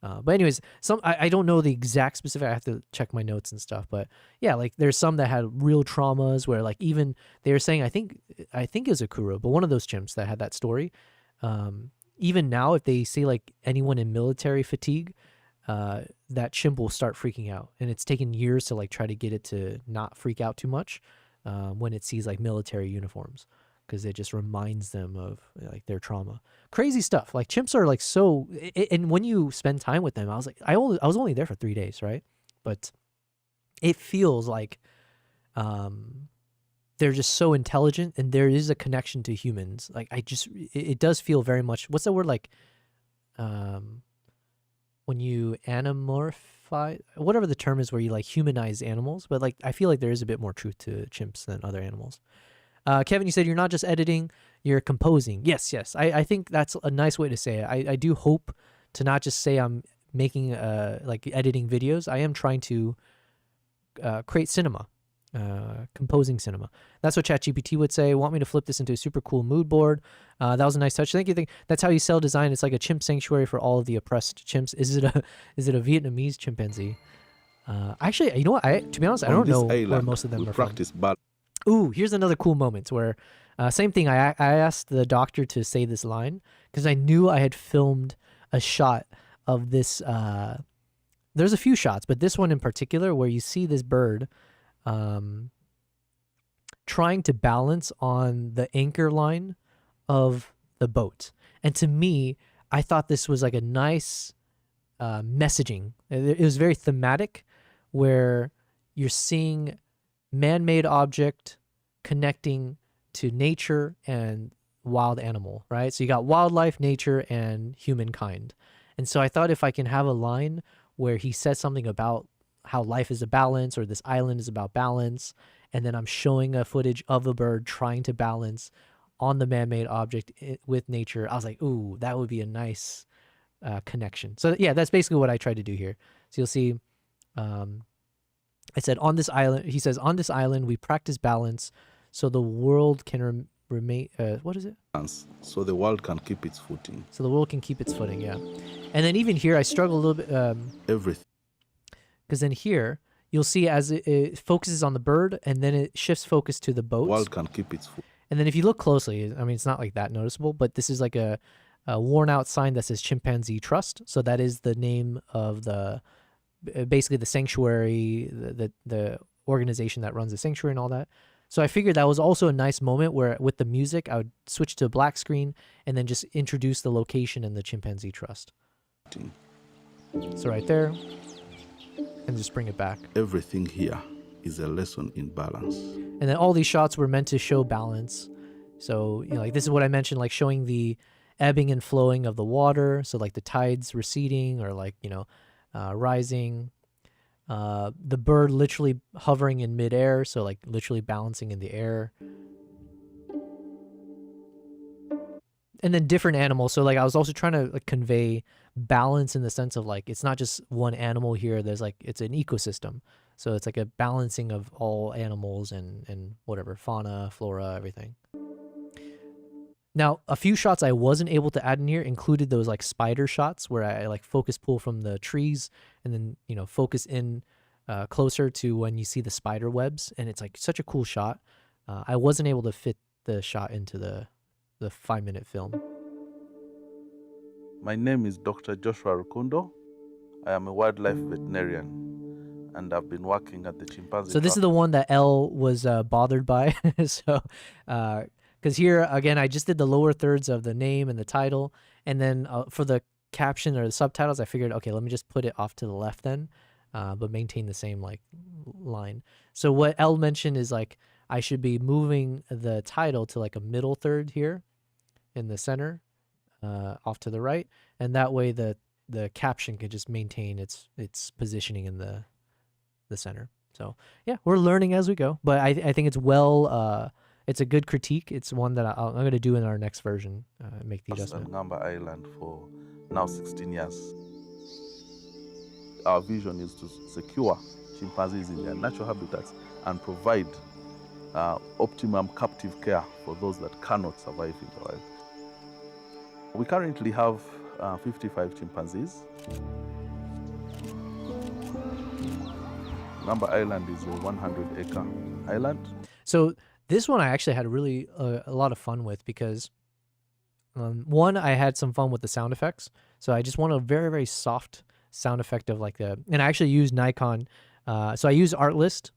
But anyways, I don't know the exact specific. I have to check my notes and stuff. But yeah, like there's some that had real traumas where like even they were saying I think it was Akuro, but one of those chimps that had that story. Even now, if they see like anyone in military fatigue, that chimp will start freaking out, and it's taken years to like try to get it to not freak out too much when it sees like military uniforms, because it just reminds them of like their trauma. Crazy stuff. Like chimps are like so, and when you spend time with them, I was like, I was only there for 3 days, right? But it feels like they're just so intelligent, and there is a connection to humans. Like it does feel very much, what's the word, like when you anamorphize, whatever the term is, where you like humanize animals, but like I feel like there is a bit more truth to chimps than other animals. Kevin, you said you're not just editing, you're composing. Yes. I think that's a nice way to say it. I do hope to not just say I'm making, like editing videos. I am trying to create cinema, composing cinema. That's what ChatGPT would say. Want me to flip this into a super cool mood board? That was a nice touch. Thank you. That's how you sell design. It's like a chimp sanctuary for all of the oppressed chimps. Is it a Vietnamese chimpanzee? Actually, you know what? To be honest, I don't know where most of them are from. Ooh, here's another cool moment where, same thing, I asked the doctor to say this line because I knew I had filmed a shot of this. There's a few shots, but this one in particular where you see this bird trying to balance on the anchor line of the boat. And to me, I thought this was like a nice messaging. It was very thematic, where you're seeing man-made object connecting to nature and wild animal, right? So you got wildlife, nature, and humankind. And so I thought if I can have a line where he says something about how life is a balance, or this island is about balance, and then I'm showing a footage of a bird trying to balance on the man-made object with nature, I was like, ooh, that would be a nice connection. So yeah, that's basically what I tried to do here. So you'll see, I said, on this island, he says, on this island, we practice balance so the world can remain, what is it? So the world can keep its footing. So the world can keep its footing, yeah. And then even here, I struggle a little bit. Everything. Because then here, you'll see as it focuses on the bird, and then it shifts focus to the boats. The world can keep its footing. And then if you look closely, I mean, it's not like that noticeable, but this is like a worn out sign that says Chimpanzee Trust. So that is the name of basically the sanctuary, the organization that runs the sanctuary and all that. So I figured that was also a nice moment where with the music, I would switch to a black screen and then just introduce the location and the Chimpanzee Trust. So right there, and just bring it back. Everything here is a lesson in balance. And then all these shots were meant to show balance. So, you know, like this is what I mentioned, like showing the ebbing and flowing of the water. So like the tides receding or like, you know, rising. The bird literally hovering in midair. So like literally balancing in the air. And then different animals. So like I was also trying to like convey balance in the sense of like it's not just one animal here. There's like it's an ecosystem, so it's like a balancing of all animals and whatever fauna, flora, everything. Now, a few shots I wasn't able to add in here included those like spider shots where I like focus pull from the trees and then, you know, focus in closer to when you see the spider webs. And it's like such a cool shot. I wasn't able to fit the shot into the 5-minute film. My name is Dr. Joshua Rukundo. I am a wildlife veterinarian, and I've been working at the chimpanzee. So this is the one that Elle was bothered by. So, because here again, I just did the lower thirds of the name and the title, and then for the caption or the subtitles, I figured, okay, let me just put it off to the left then, but maintain the same like line. So what Elle mentioned is like I should be moving the title to like a middle third here in the center, off to the right, and that way the caption can just maintain its positioning in the center. So yeah, we're learning as we go, but I think it's it's a good critique. It's one that I'm going to do in our next version, make the adjustment. Ngamba Island for now 16 years. Our vision is to secure chimpanzees in their natural habitats and provide optimum captive care for those that cannot survive in the wild. We currently have 55 chimpanzees. Ngamba Island is a 100-acre island. So this one I actually had really a lot of fun with because one, I had some fun with the sound effects. So I just want a very, very soft sound effect of like and I actually used Nikon. So I used Artlist,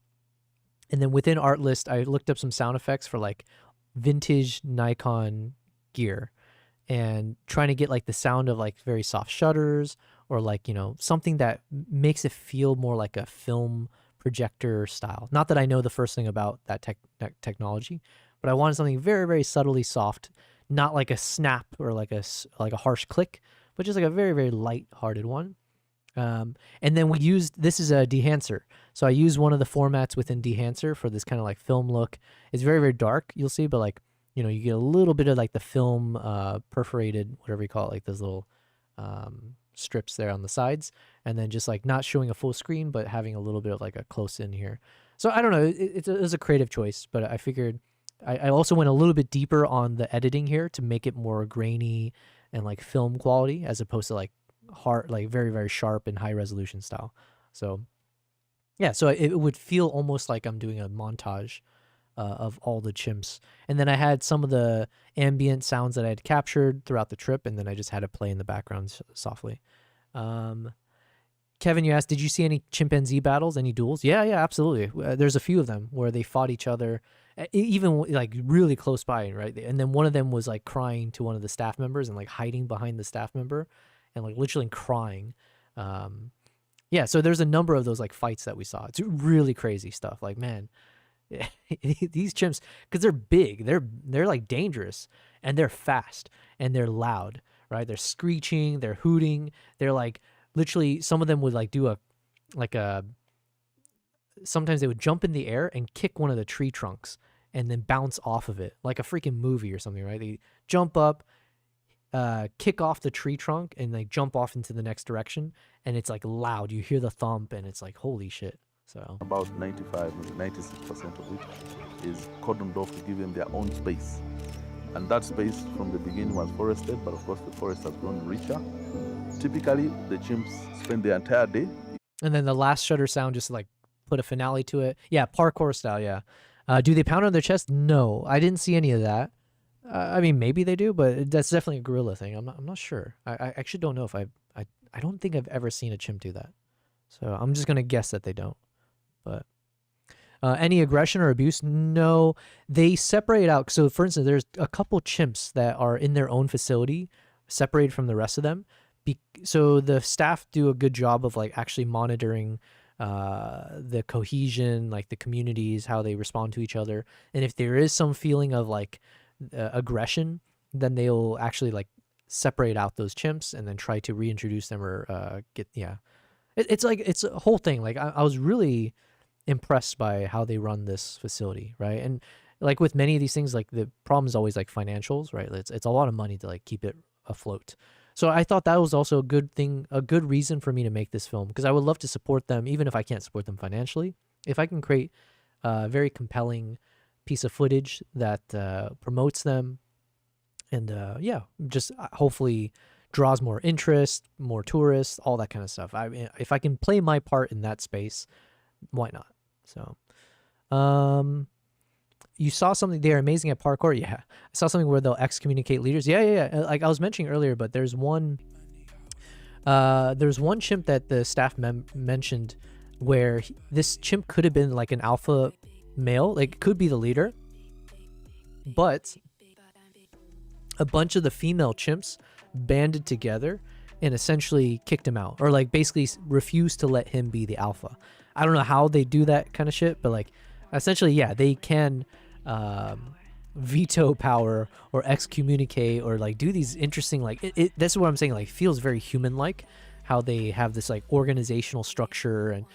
and then within Artlist, I looked up some sound effects for like vintage Nikon gear and trying to get like the sound of like very soft shutters or like, you know, something that makes it feel more like a film projector style. Not that I know the first thing about that technology, but I wanted something very, very subtly soft, not like a snap or like a harsh click, but just like a very, very light-hearted one. And then we used, this is a dehancer. So I used one of the formats within dehancer for this kind of like film look. It's very, very dark, you'll see, but like, you know, you get a little bit of like the film perforated, whatever you call it, like those little strips there on the sides, and then just like not showing a full screen, but having a little bit of like a close in here. So I don't know, it was a creative choice, but I figured I also went a little bit deeper on the editing here to make it more grainy and like film quality as opposed to like hard, like very, very sharp and high resolution style. So yeah, so it would feel almost like I'm doing a montage of all the chimps. And then I had some of the ambient sounds that I had captured throughout the trip, and then I just had it play in the background softly. Kevin, you asked, did you see any chimpanzee battles, any duels? Yeah, absolutely. There's a few of them where they fought each other, even like really close by, right? And then one of them was like crying to one of the staff members and like hiding behind the staff member and like literally crying. Yeah, so there's a number of those like fights that we saw. It's really crazy stuff. Like, man, these chimps, because they're big, they're like dangerous, and they're fast, and they're loud, right? They're screeching, they're hooting, they're like literally, some of them would like do sometimes they would jump in the air and kick one of the tree trunks and then bounce off of it like a freaking movie or something, right? They jump up, kick off the tree trunk, and they jump off into the next direction, and it's like loud, you hear the thump, and it's like holy shit. So about 95, 96% of it is cordoned off to give them their own space. And that space from the beginning was forested, but of course the forest has grown richer. Typically, the chimps spend the entire day. And then the last shutter sound just like put a finale to it. Yeah, parkour style, yeah. Do they pound on their chest? No, I didn't see any of that. I mean, maybe they do, but that's definitely a gorilla thing. I'm not sure. I actually don't know if I don't think I've ever seen a chimp do that. So I'm just going to guess that they don't. But any aggression or abuse? No, they separate out. So for instance, there's a couple chimps that are in their own facility, separated from the rest of them. So the staff do a good job of like actually monitoring the cohesion, like the communities, how they respond to each other. And if there is some feeling of like aggression, then they'll actually like separate out those chimps and then try to reintroduce them or it's like, it's a whole thing. Like I was really impressed by how they run this facility, right? And like with many of these things, like the problem is always like financials, right? It's a lot of money to like keep it afloat. So I thought that was also a good thing, a good reason for me to make this film, because I would love to support them, even if I can't support them financially. If I can create a very compelling piece of footage that promotes them and yeah, just hopefully draws more interest, more tourists, all that kind of stuff. If I can play my part in that space, why not? So, you saw something. They are amazing at parkour. Yeah, I saw something where they'll excommunicate leaders. Yeah. Like I was mentioning earlier, but there's one chimp that the staff mentioned where this chimp could have been like an alpha male, like could be the leader, but a bunch of the female chimps banded together and essentially kicked him out, or like basically refused to let him be the alpha. I don't know how they do that kind of shit, but like essentially, yeah, they can veto power or excommunicate or like do these interesting, like that's what I'm saying, like feels very human like how they have this like organizational structure and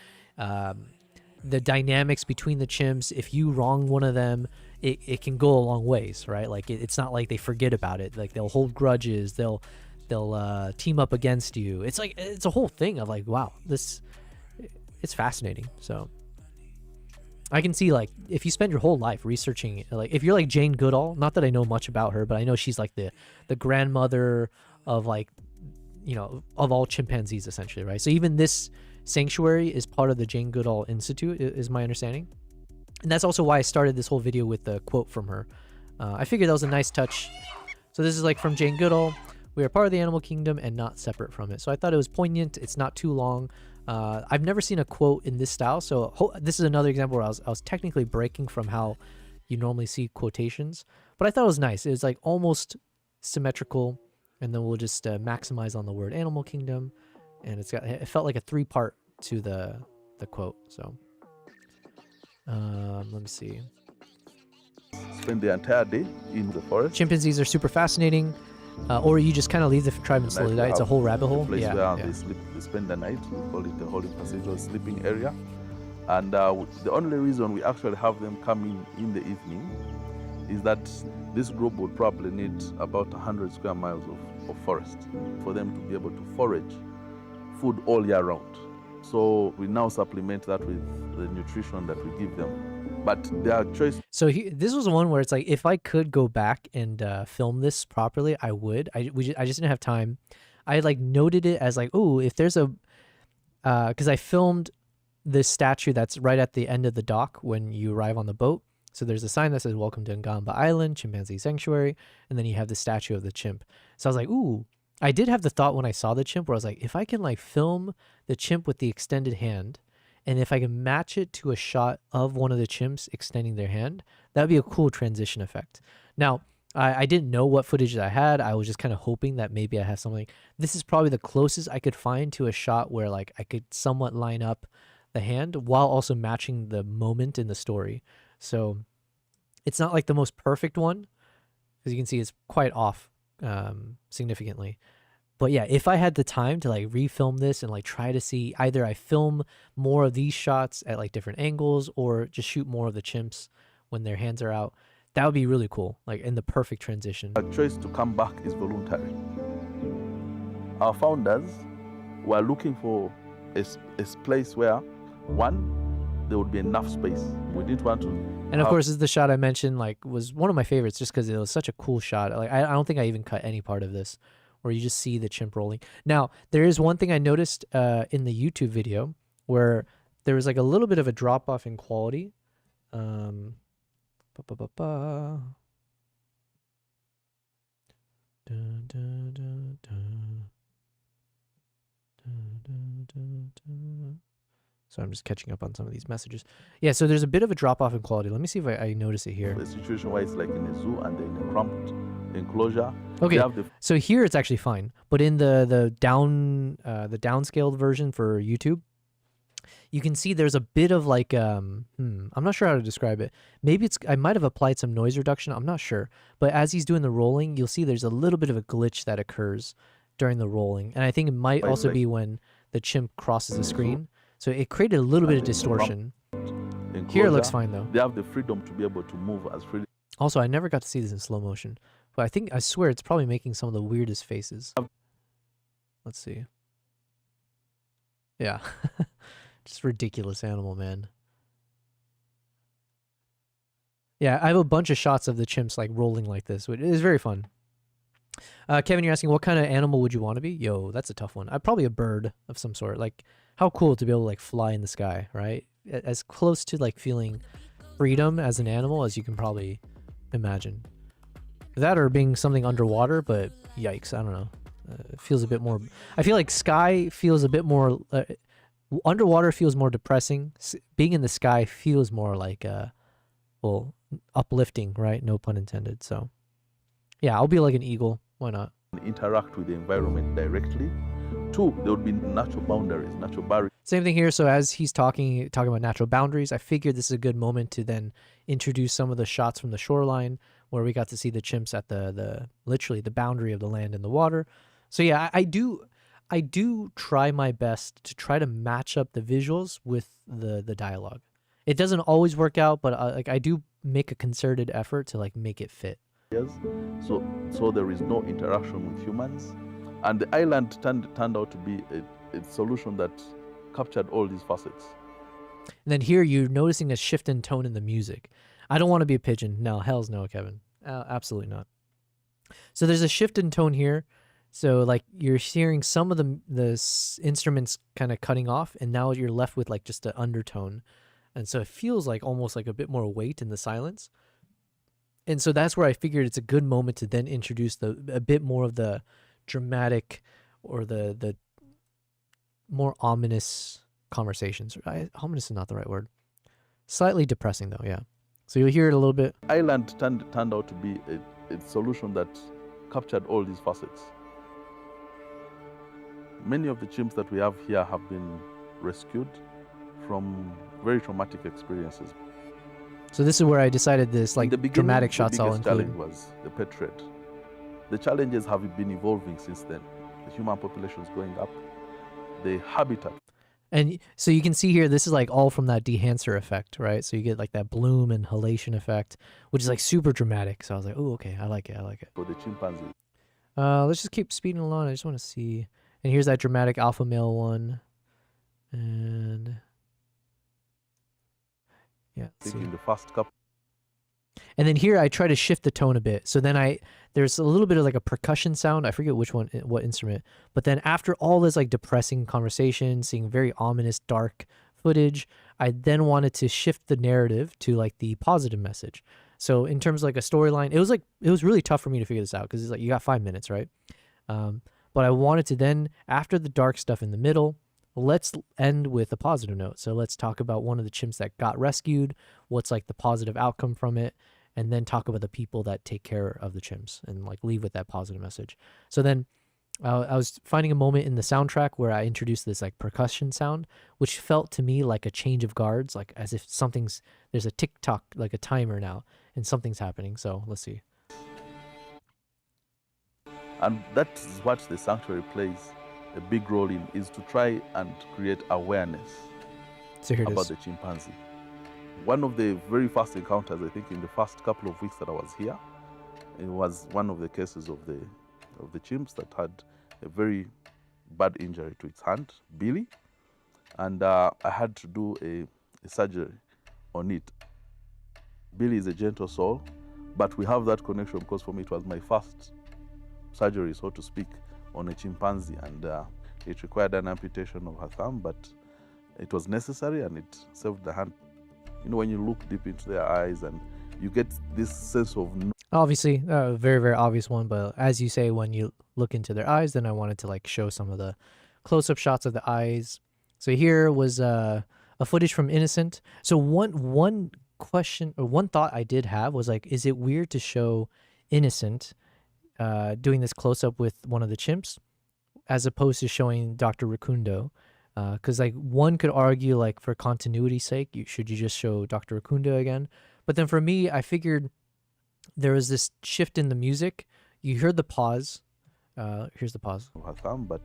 the dynamics between the chimps. If you wrong one of them, it can go a long ways, right? Like it's not like they forget about it. Like they'll hold grudges, they'll team up against you. It's like it's a whole thing of like, wow, it's fascinating. So I can see, like, if you spend your whole life researching, like if you're like Jane Goodall, not that I know much about her, but I know she's like the grandmother of, like, you know, of all chimpanzees essentially, right? So even this sanctuary is part of the Jane Goodall Institute, is my understanding. And that's also why I started this whole video with the quote from her. I figured that was a nice touch. So this is like from Jane Goodall: "We are part of the animal kingdom and not separate from it." So I thought it was poignant. It's not too long. I've never seen a quote in this style, so this is another example where I was technically breaking from how you normally see quotations, but I thought it was nice. It was like almost symmetrical, and then we'll just maximize on the word animal kingdom, and it felt like a 3-part to the quote. So let me see. Spend the entire day in the forest. Chimpanzees are super fascinating. Or you just kind of leave the tribe and slowly die. It's a whole rabbit hole. Place where they sleep, they spend the night. We call it the holy passage or sleeping area. And the only reason we actually have them come in the evening is that this group would probably need about 100 square miles of forest for them to be able to forage food all year round. So we now supplement that with the nutrition that we give them. But their choice. So this was one where it's like, if I could go back and film this properly, I would. I just didn't have time. I like noted it as like, oh, if there's a, because I filmed this statue that's right at the end of the dock when you arrive on the boat. So there's a sign that says "Welcome to Ngamba Island, Chimpanzee Sanctuary," and then you have the statue of the chimp. So I was like, ooh, I did have the thought when I saw the chimp where I was like, if I can like film the chimp with the extended hand, and if I can match it to a shot of one of the chimps extending their hand, that would be a cool transition effect. Now, I didn't know what footage I had. I was just kind of hoping that maybe I have something. This is probably the closest I could find to a shot where like I could somewhat line up the hand while also matching the moment in the story. So it's not like the most perfect one, because you can see it's quite off significantly. But yeah, if I had the time to like refilm this and like try to see, either I film more of these shots at like different angles or just shoot more of the chimps when their hands are out, that would be really cool, like in the perfect transition. Our choice to come back is voluntary. Our founders were looking for a place where, one, there would be enough space. We didn't want to. And of course, this is the shot I mentioned, like was one of my favorites just because it was such a cool shot. Like I don't think I even cut any part of this, where you just see the chimp rolling. Now, there is one thing I noticed in the YouTube video where there was like a little bit of a drop off in quality. So I'm just catching up on some of these messages. Yeah, so there's a bit of a drop off in quality. Let me see if I notice it here. A situation where it's like in a zoo and they're in a cramped enclosure. Okay, so here it's actually fine, but in the downscaled version for YouTube, you can see there's a bit of like I'm not sure how to describe it. Maybe I might have applied some noise reduction. I'm not sure, but as he's doing the rolling, you'll see there's a little bit of a glitch that occurs during the rolling, and I think it might also be when the chimp crosses the screen. So it created a little bit of distortion. Here it looks fine though. They have the freedom to be able to move as freely. Also, I never got to see this in slow motion, but I swear it's probably making some of the weirdest faces. Let's see. Yeah. Just ridiculous animal, man. Yeah, I have a bunch of shots of the chimps like rolling like this, which is very fun. Kevin, you're asking what kind of animal would you want to be? Yo, that's a tough one. I'd probably a bird of some sort. Like, how cool to be able to like fly in the sky, right? As close to like feeling freedom as an animal as you can probably imagine. That or being something underwater, but yikes, I don't know. It feels a bit more. I feel like sky feels a bit more. Underwater feels more depressing. Being in the sky feels more like well, uplifting, right? No pun intended. So yeah, I'll be like an eagle. Why not? Interact with the environment directly. Two, there would be natural boundaries, natural barriers. Same thing here. So as he's talking about natural boundaries, I figured this is a good moment to then introduce some of the shots from the shoreline where we got to see the chimps at the literally the boundary of the land and the water. So yeah, I do try my best to try to match up the visuals with the dialogue. It doesn't always work out, but like I do make a concerted effort to like make it fit. So there is no interaction with humans, and the island turned out to be a solution that captured all these facets. And then here you're noticing a shift in tone in the music. I don't want to be a pigeon. No, hell's no, Kevin. Absolutely not. So there's a shift in tone here. So like you're hearing some of the instruments kind of cutting off, and now you're left with like just an undertone. And so it feels like almost like a bit more weight in the silence. And so that's where I figured it's a good moment to then introduce a bit more of the dramatic or the more ominous conversations. Ominous is not the right word. Slightly depressing though, yeah. So you'll hear it a little bit. Island turned out to be a solution that captured all these facets. Many of the chimps that we have here have been rescued from very traumatic experiences. So this is where I decided this like dramatic shots I'll The include. challenge was the pet rate. The challenges have been evolving since then. The human population is going up. The habitat. And so you can see here, this is like all from that dehancer effect, right? So you get like that bloom and halation effect, which is like super dramatic. So I was like, oh, okay, I like it. For the chimpanzee. Let's just keep speeding along. I just want to see. And here's that dramatic alpha male one. And yeah. In the first couple. And then here I try to shift the tone a bit. So then there's a little bit of like a percussion sound. I forget which one, what instrument. But then after all this like depressing conversation, seeing very ominous, dark footage, I then wanted to shift the narrative to like the positive message. So in terms of like a storyline, it was really tough for me to figure this out because it's like you got 5 minutes, right? But I wanted to then, after the dark stuff in the middle, let's end with a positive note. So let's talk about one of the chimps that got rescued, what's like the positive outcome from it, and then talk about the people that take care of the chimps and like leave with that positive message. So then I was finding a moment in the soundtrack where I introduced this like percussion sound, which felt to me like a change of guards, like as if there's a tick-tock, like a timer now, and something's happening. So let's see. And that's what the sanctuary plays a big role in, is to try and create awareness So here it about is. the chimpanzee. One of the very first encounters, I think in the first couple of weeks that I was here, it was one of the cases of the chimps that had a very bad injury to its hand, Billy, and I had to do a surgery on it. Billy is a gentle soul, but we have that connection because for me it was my first surgery, so to speak, on a chimpanzee, and it required an amputation of her thumb, but it was necessary and it saved the hand. You know, when you look deep into their eyes and you get this sense of Obviously, a very, very obvious one, but as you say, when you look into their eyes, then I wanted to like show some of the close-up shots of the eyes. So here was a footage from Innocent. So one question or one thought I did have was like, is it weird to show Innocent doing this close-up with one of the chimps as opposed to showing Dr. Rakundo? Because like one could argue like for continuity's sake, should you just show Dr. Rakundo again? But then for me, I figured there was this shift in the music. You heard the pause. Here's the pause. her thumb, but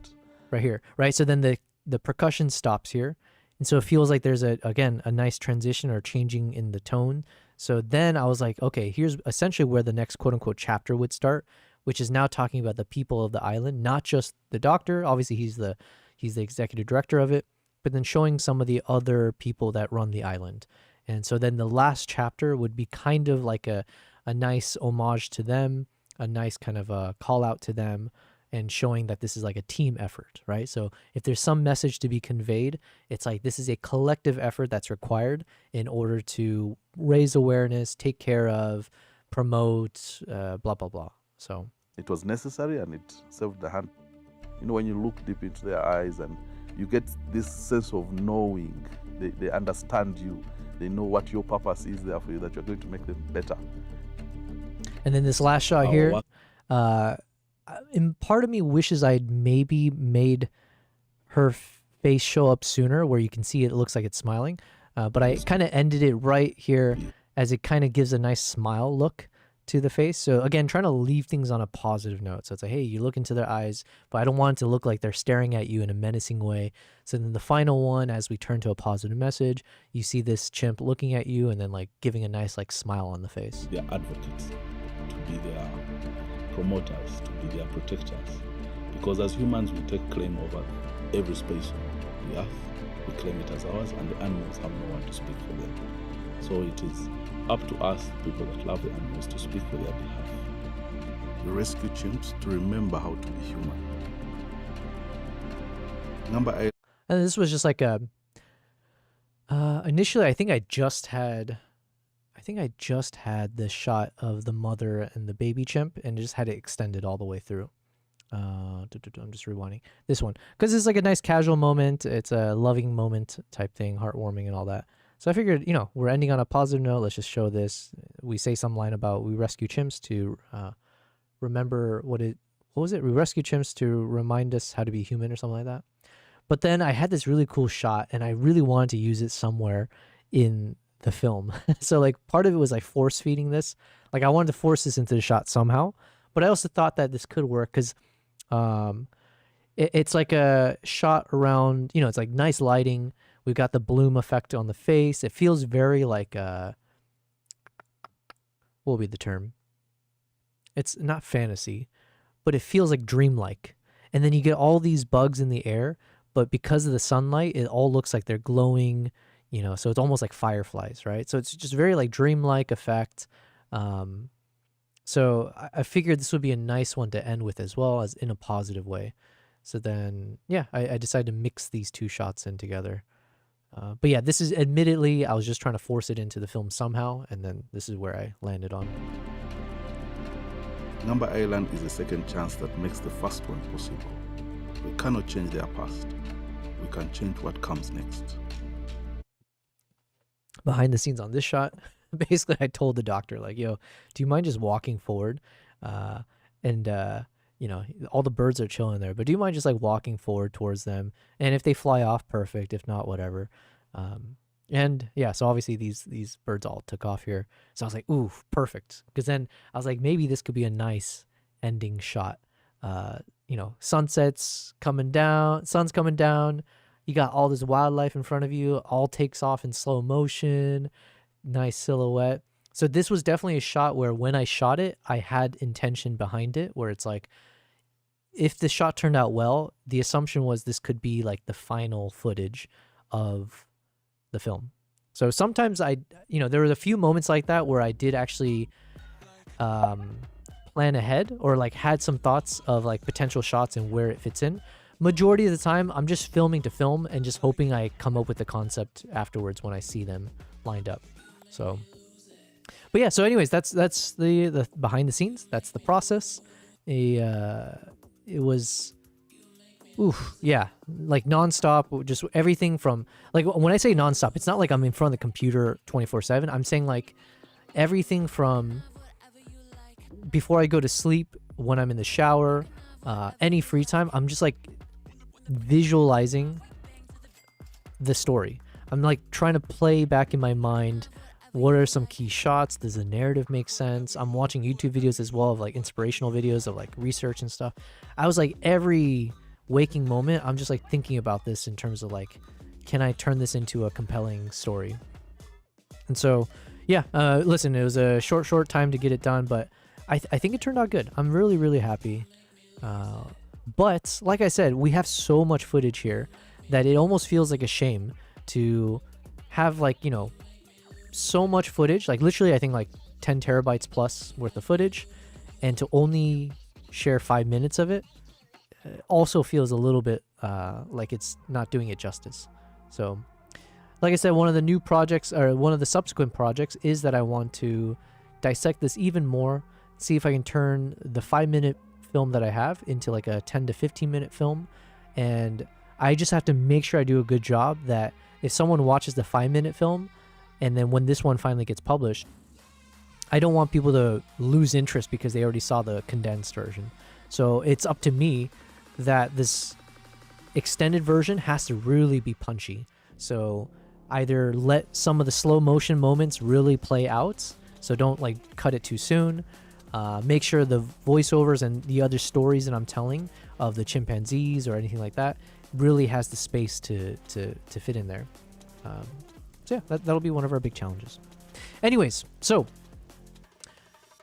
Right here, right? So then the percussion stops here. And so it feels like there's a nice transition or changing in the tone. So then I was like, okay, here's essentially where the next quote unquote chapter would start, which is now talking about the people of the island, not just the doctor. Obviously, he's the executive director of it, but then showing some of the other people that run the island. And so then the last chapter would be kind of like a nice homage to them, a nice kind of a call out to them, and showing that this is like a team effort, right? So if there's some message to be conveyed, it's like this is a collective effort that's required in order to raise awareness, take care of, promote, blah, blah, blah. So it was necessary and it served the hand. You know, when you look deep into their eyes and you get this sense of knowing, they understand you, they know what your purpose is there for you, that you're going to make them better. And then this last shot here, and part of me wishes I'd maybe made her face show up sooner where you can see it looks like it's smiling. But I kind of ended it right here as it kind of gives a nice smile look to the face. So again, trying to leave things on a positive note. So it's like, hey, you look into their eyes, but I don't want it to look like they're staring at you in a menacing way. So then the final one, as we turn to a positive message, you see this chimp looking at you and then like giving a nice like smile on the face. They are advocates, to be their promoters, to be their protectors. Because as humans, we take claim over every space on the earth. We claim it as ours, and the animals have no one to speak for them. So it is up to us, people that love the animals, to speak for their behalf. We rescue chimps to remember how to be human. Number 8. And this was just like a, initially I think I just had the shot of the mother and the baby chimp and just had it extended all the way through. I'm just rewinding this one because it's like a nice casual moment. It's a loving moment type thing, heartwarming and all that. So I figured, we're ending on a positive note. Let's just show this. We say some line about we rescue chimps to remember what was it? We rescue chimps to remind us how to be human or something like that. But then I had this really cool shot and I really wanted to use it somewhere in the film. So like part of it was like force feeding this. Like I wanted to force this into the shot somehow, but I also thought that this could work because it's like a shot around, it's like nice lighting. We've got the bloom effect on the face. It feels very like, what would be the term? It's not fantasy, but it feels like dreamlike. And then you get all these bugs in the air, but because of the sunlight, it all looks like they're glowing, so it's almost like fireflies, right? So it's just very like dreamlike effect. So I figured this would be a nice one to end with as well, as in a positive way. So then, yeah, I decided to mix these two shots in together. But yeah, this is admittedly, I was just trying to force it into the film somehow, and then this is where I landed on. Number Island is a second chance that makes the first one possible. We cannot change their past. We can change what comes next. Behind the scenes on this shot, basically I told the doctor, like, yo, do you mind just walking forward? All the birds are chilling there, but do you mind just like walking forward towards them? And if they fly off, perfect. If not, whatever. And yeah, so obviously these birds all took off here. So I was like, ooh, perfect. Because then I was like, maybe this could be a nice ending shot. Sun's coming down. You got all this wildlife in front of you, all takes off in slow motion, nice silhouette. So this was definitely a shot where when I shot it, I had intention behind it, where it's like, if the shot turned out well, the assumption was this could be like the final footage of the film. So sometimes there were a few moments like that where I did actually plan ahead or like had some thoughts of like potential shots and where it fits in. Majority of the time, I'm just filming to film and just hoping I come up with the concept afterwards when I see them lined up. So, but yeah, so anyways, that's the behind the scenes. That's the process. It was, like nonstop, just everything from, like when I say nonstop, it's not like I'm in front of the computer 24/7. I'm saying like everything from before I go to sleep, when I'm in the shower, any free time, I'm just like visualizing the story. I'm like trying to play back in my mind, what are some key shots? Does the narrative make sense? I'm watching YouTube videos as well of like inspirational videos of like research and stuff. I was like every waking moment, I'm just like thinking about this in terms of like, can I turn this into a compelling story? And so, yeah, listen, it was a short time to get it done, but I think it turned out good. I'm really, really happy. But like I said, we have so much footage here that it almost feels like a shame to have, like, you know, so much footage, like literally I think like 10 terabytes plus worth of footage, and to only share 5 minutes of it also feels a little bit like it's not doing it justice. So like I said, one of the new projects, or one of the subsequent projects, is that I want to dissect this even more, see if I can turn the 5-minute film that I have into like a 10 to 15 minute film. And I just have to make sure I do a good job that if someone watches the 5-minute film and then when this one finally gets published, I don't want people to lose interest because they already saw the condensed version. So it's up to me that this extended version has to really be punchy. So either let some of the slow motion moments really play out, so don't like cut it too soon. Make sure the voiceovers and the other stories that I'm telling of the chimpanzees or anything like that really has the space to fit in there. So yeah, that'll be one of our big challenges. Anyways, so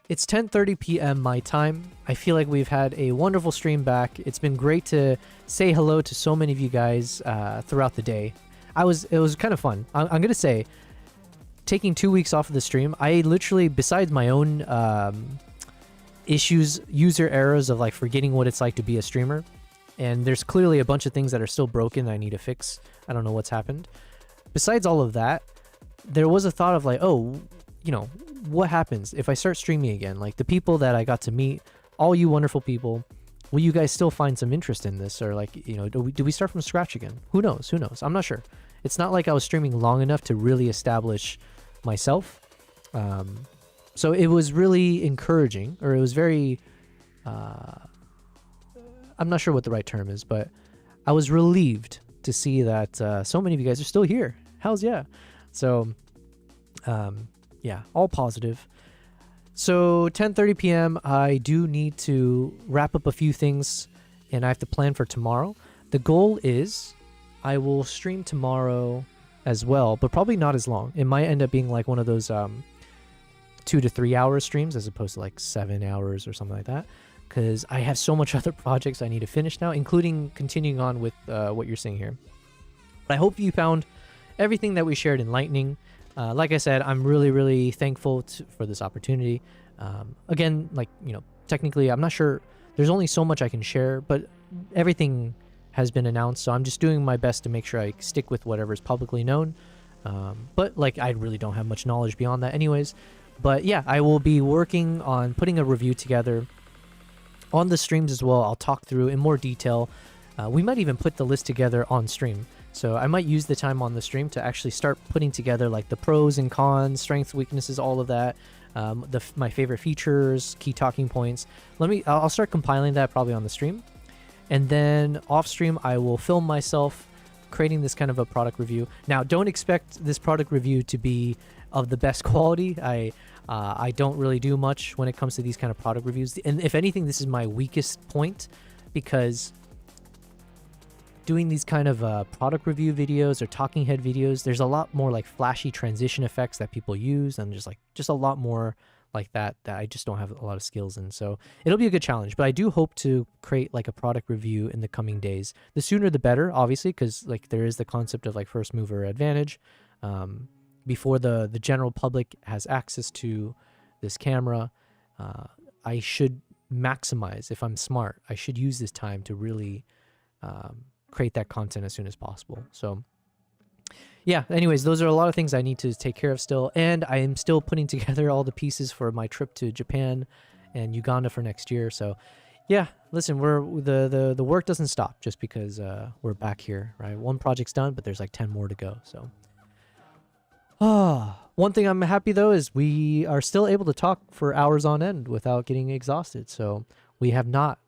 it's 10:30 p.m. my time. I feel like we've had a wonderful stream back. It's been great to say hello to so many of you guys throughout the day. It was kind of fun. I'm gonna say, taking 2 weeks off of the stream, I literally, besides my own issues, user errors of like forgetting what it's like to be a streamer, and there's clearly a bunch of things that are still broken that I need to fix. I don't know what's happened. Besides all of that, there was a thought of like, oh, you know, what happens if I start streaming again? Like the people that I got to meet, all you wonderful people, will you guys still find some interest in this? Or like, you know, do we start from scratch again? Who knows? Who knows? I'm not sure. It's not like I was streaming long enough to really establish myself. So it was really encouraging, or it was very, I'm not sure what the right term is, but I was relieved to see that so many of you guys are still here. Hells yeah. So, yeah, all positive. So 10:30 p.m. I do need to wrap up a few things, and I have to plan for tomorrow. The goal is I will stream tomorrow as well, but probably not as long. It might end up being like one of those 2 to 3 hour streams as opposed to like 7 hours or something like that, because I have so much other projects I need to finish now, including continuing on with what you're seeing here. But I hope you found everything that we shared enlightening. Like I said, I'm really, really thankful for this opportunity. Again, like, you know, technically, I'm not sure. There's only so much I can share, but everything has been announced, so I'm just doing my best to make sure I stick with whatever is publicly known. But like, I really don't have much knowledge beyond that anyways. But yeah, I will be working on putting a review together on the streams as well. I'll talk through in more detail. We might even put the list together on stream. So I might use the time on the stream to actually start putting together like the pros and cons, strengths, weaknesses, all of that. My favorite features, key talking points. I'll start compiling that probably on the stream. And then off stream, I will film myself creating this kind of a product review. Now, don't expect this product review to be of the best quality. I don't really do much when it comes to these kind of product reviews. And if anything, this is my weakest point, because doing these kind of product review videos or talking head videos, there's a lot more like flashy transition effects that people use, and just a lot more like that I just don't have a lot of skills in. So it'll be a good challenge, but I do hope to create like a product review in the coming days. The sooner the better, obviously, because like there is the concept of like first mover advantage. Before the general public has access to this camera, I should maximize, if I'm smart, I should use this time to really create that content as soon as possible. So yeah, anyways, those are a lot of things I need to take care of still, and I am still putting together all the pieces for my trip to Japan and Uganda for next year. So yeah, listen, the work doesn't stop just because we're back here, right? One project's done, but there's like 10 more to go. So one thing I'm happy though is we are still able to talk for hours on end without getting exhausted. So we have not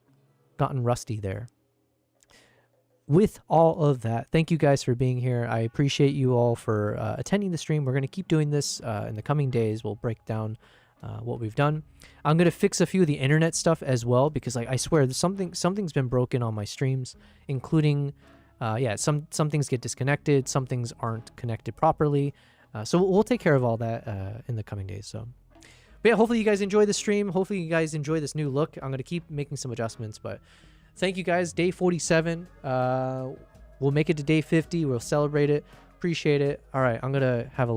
gotten rusty there. With all of that, thank you guys for being here. I appreciate you all for attending the stream. We're going to keep doing this in the coming days. We'll break down what we've done. I'm going to fix a few of the internet stuff as well, because like I swear something's been broken on my streams, including some things get disconnected, some things aren't connected properly. So we'll take care of all that in the coming days. So, But yeah, hopefully you guys enjoy the stream. Hopefully you guys enjoy this new look. I'm going to keep making some adjustments, but thank you guys. Day 47. We'll make it to day 50. We'll celebrate it. Appreciate it. All right, I'm going to have a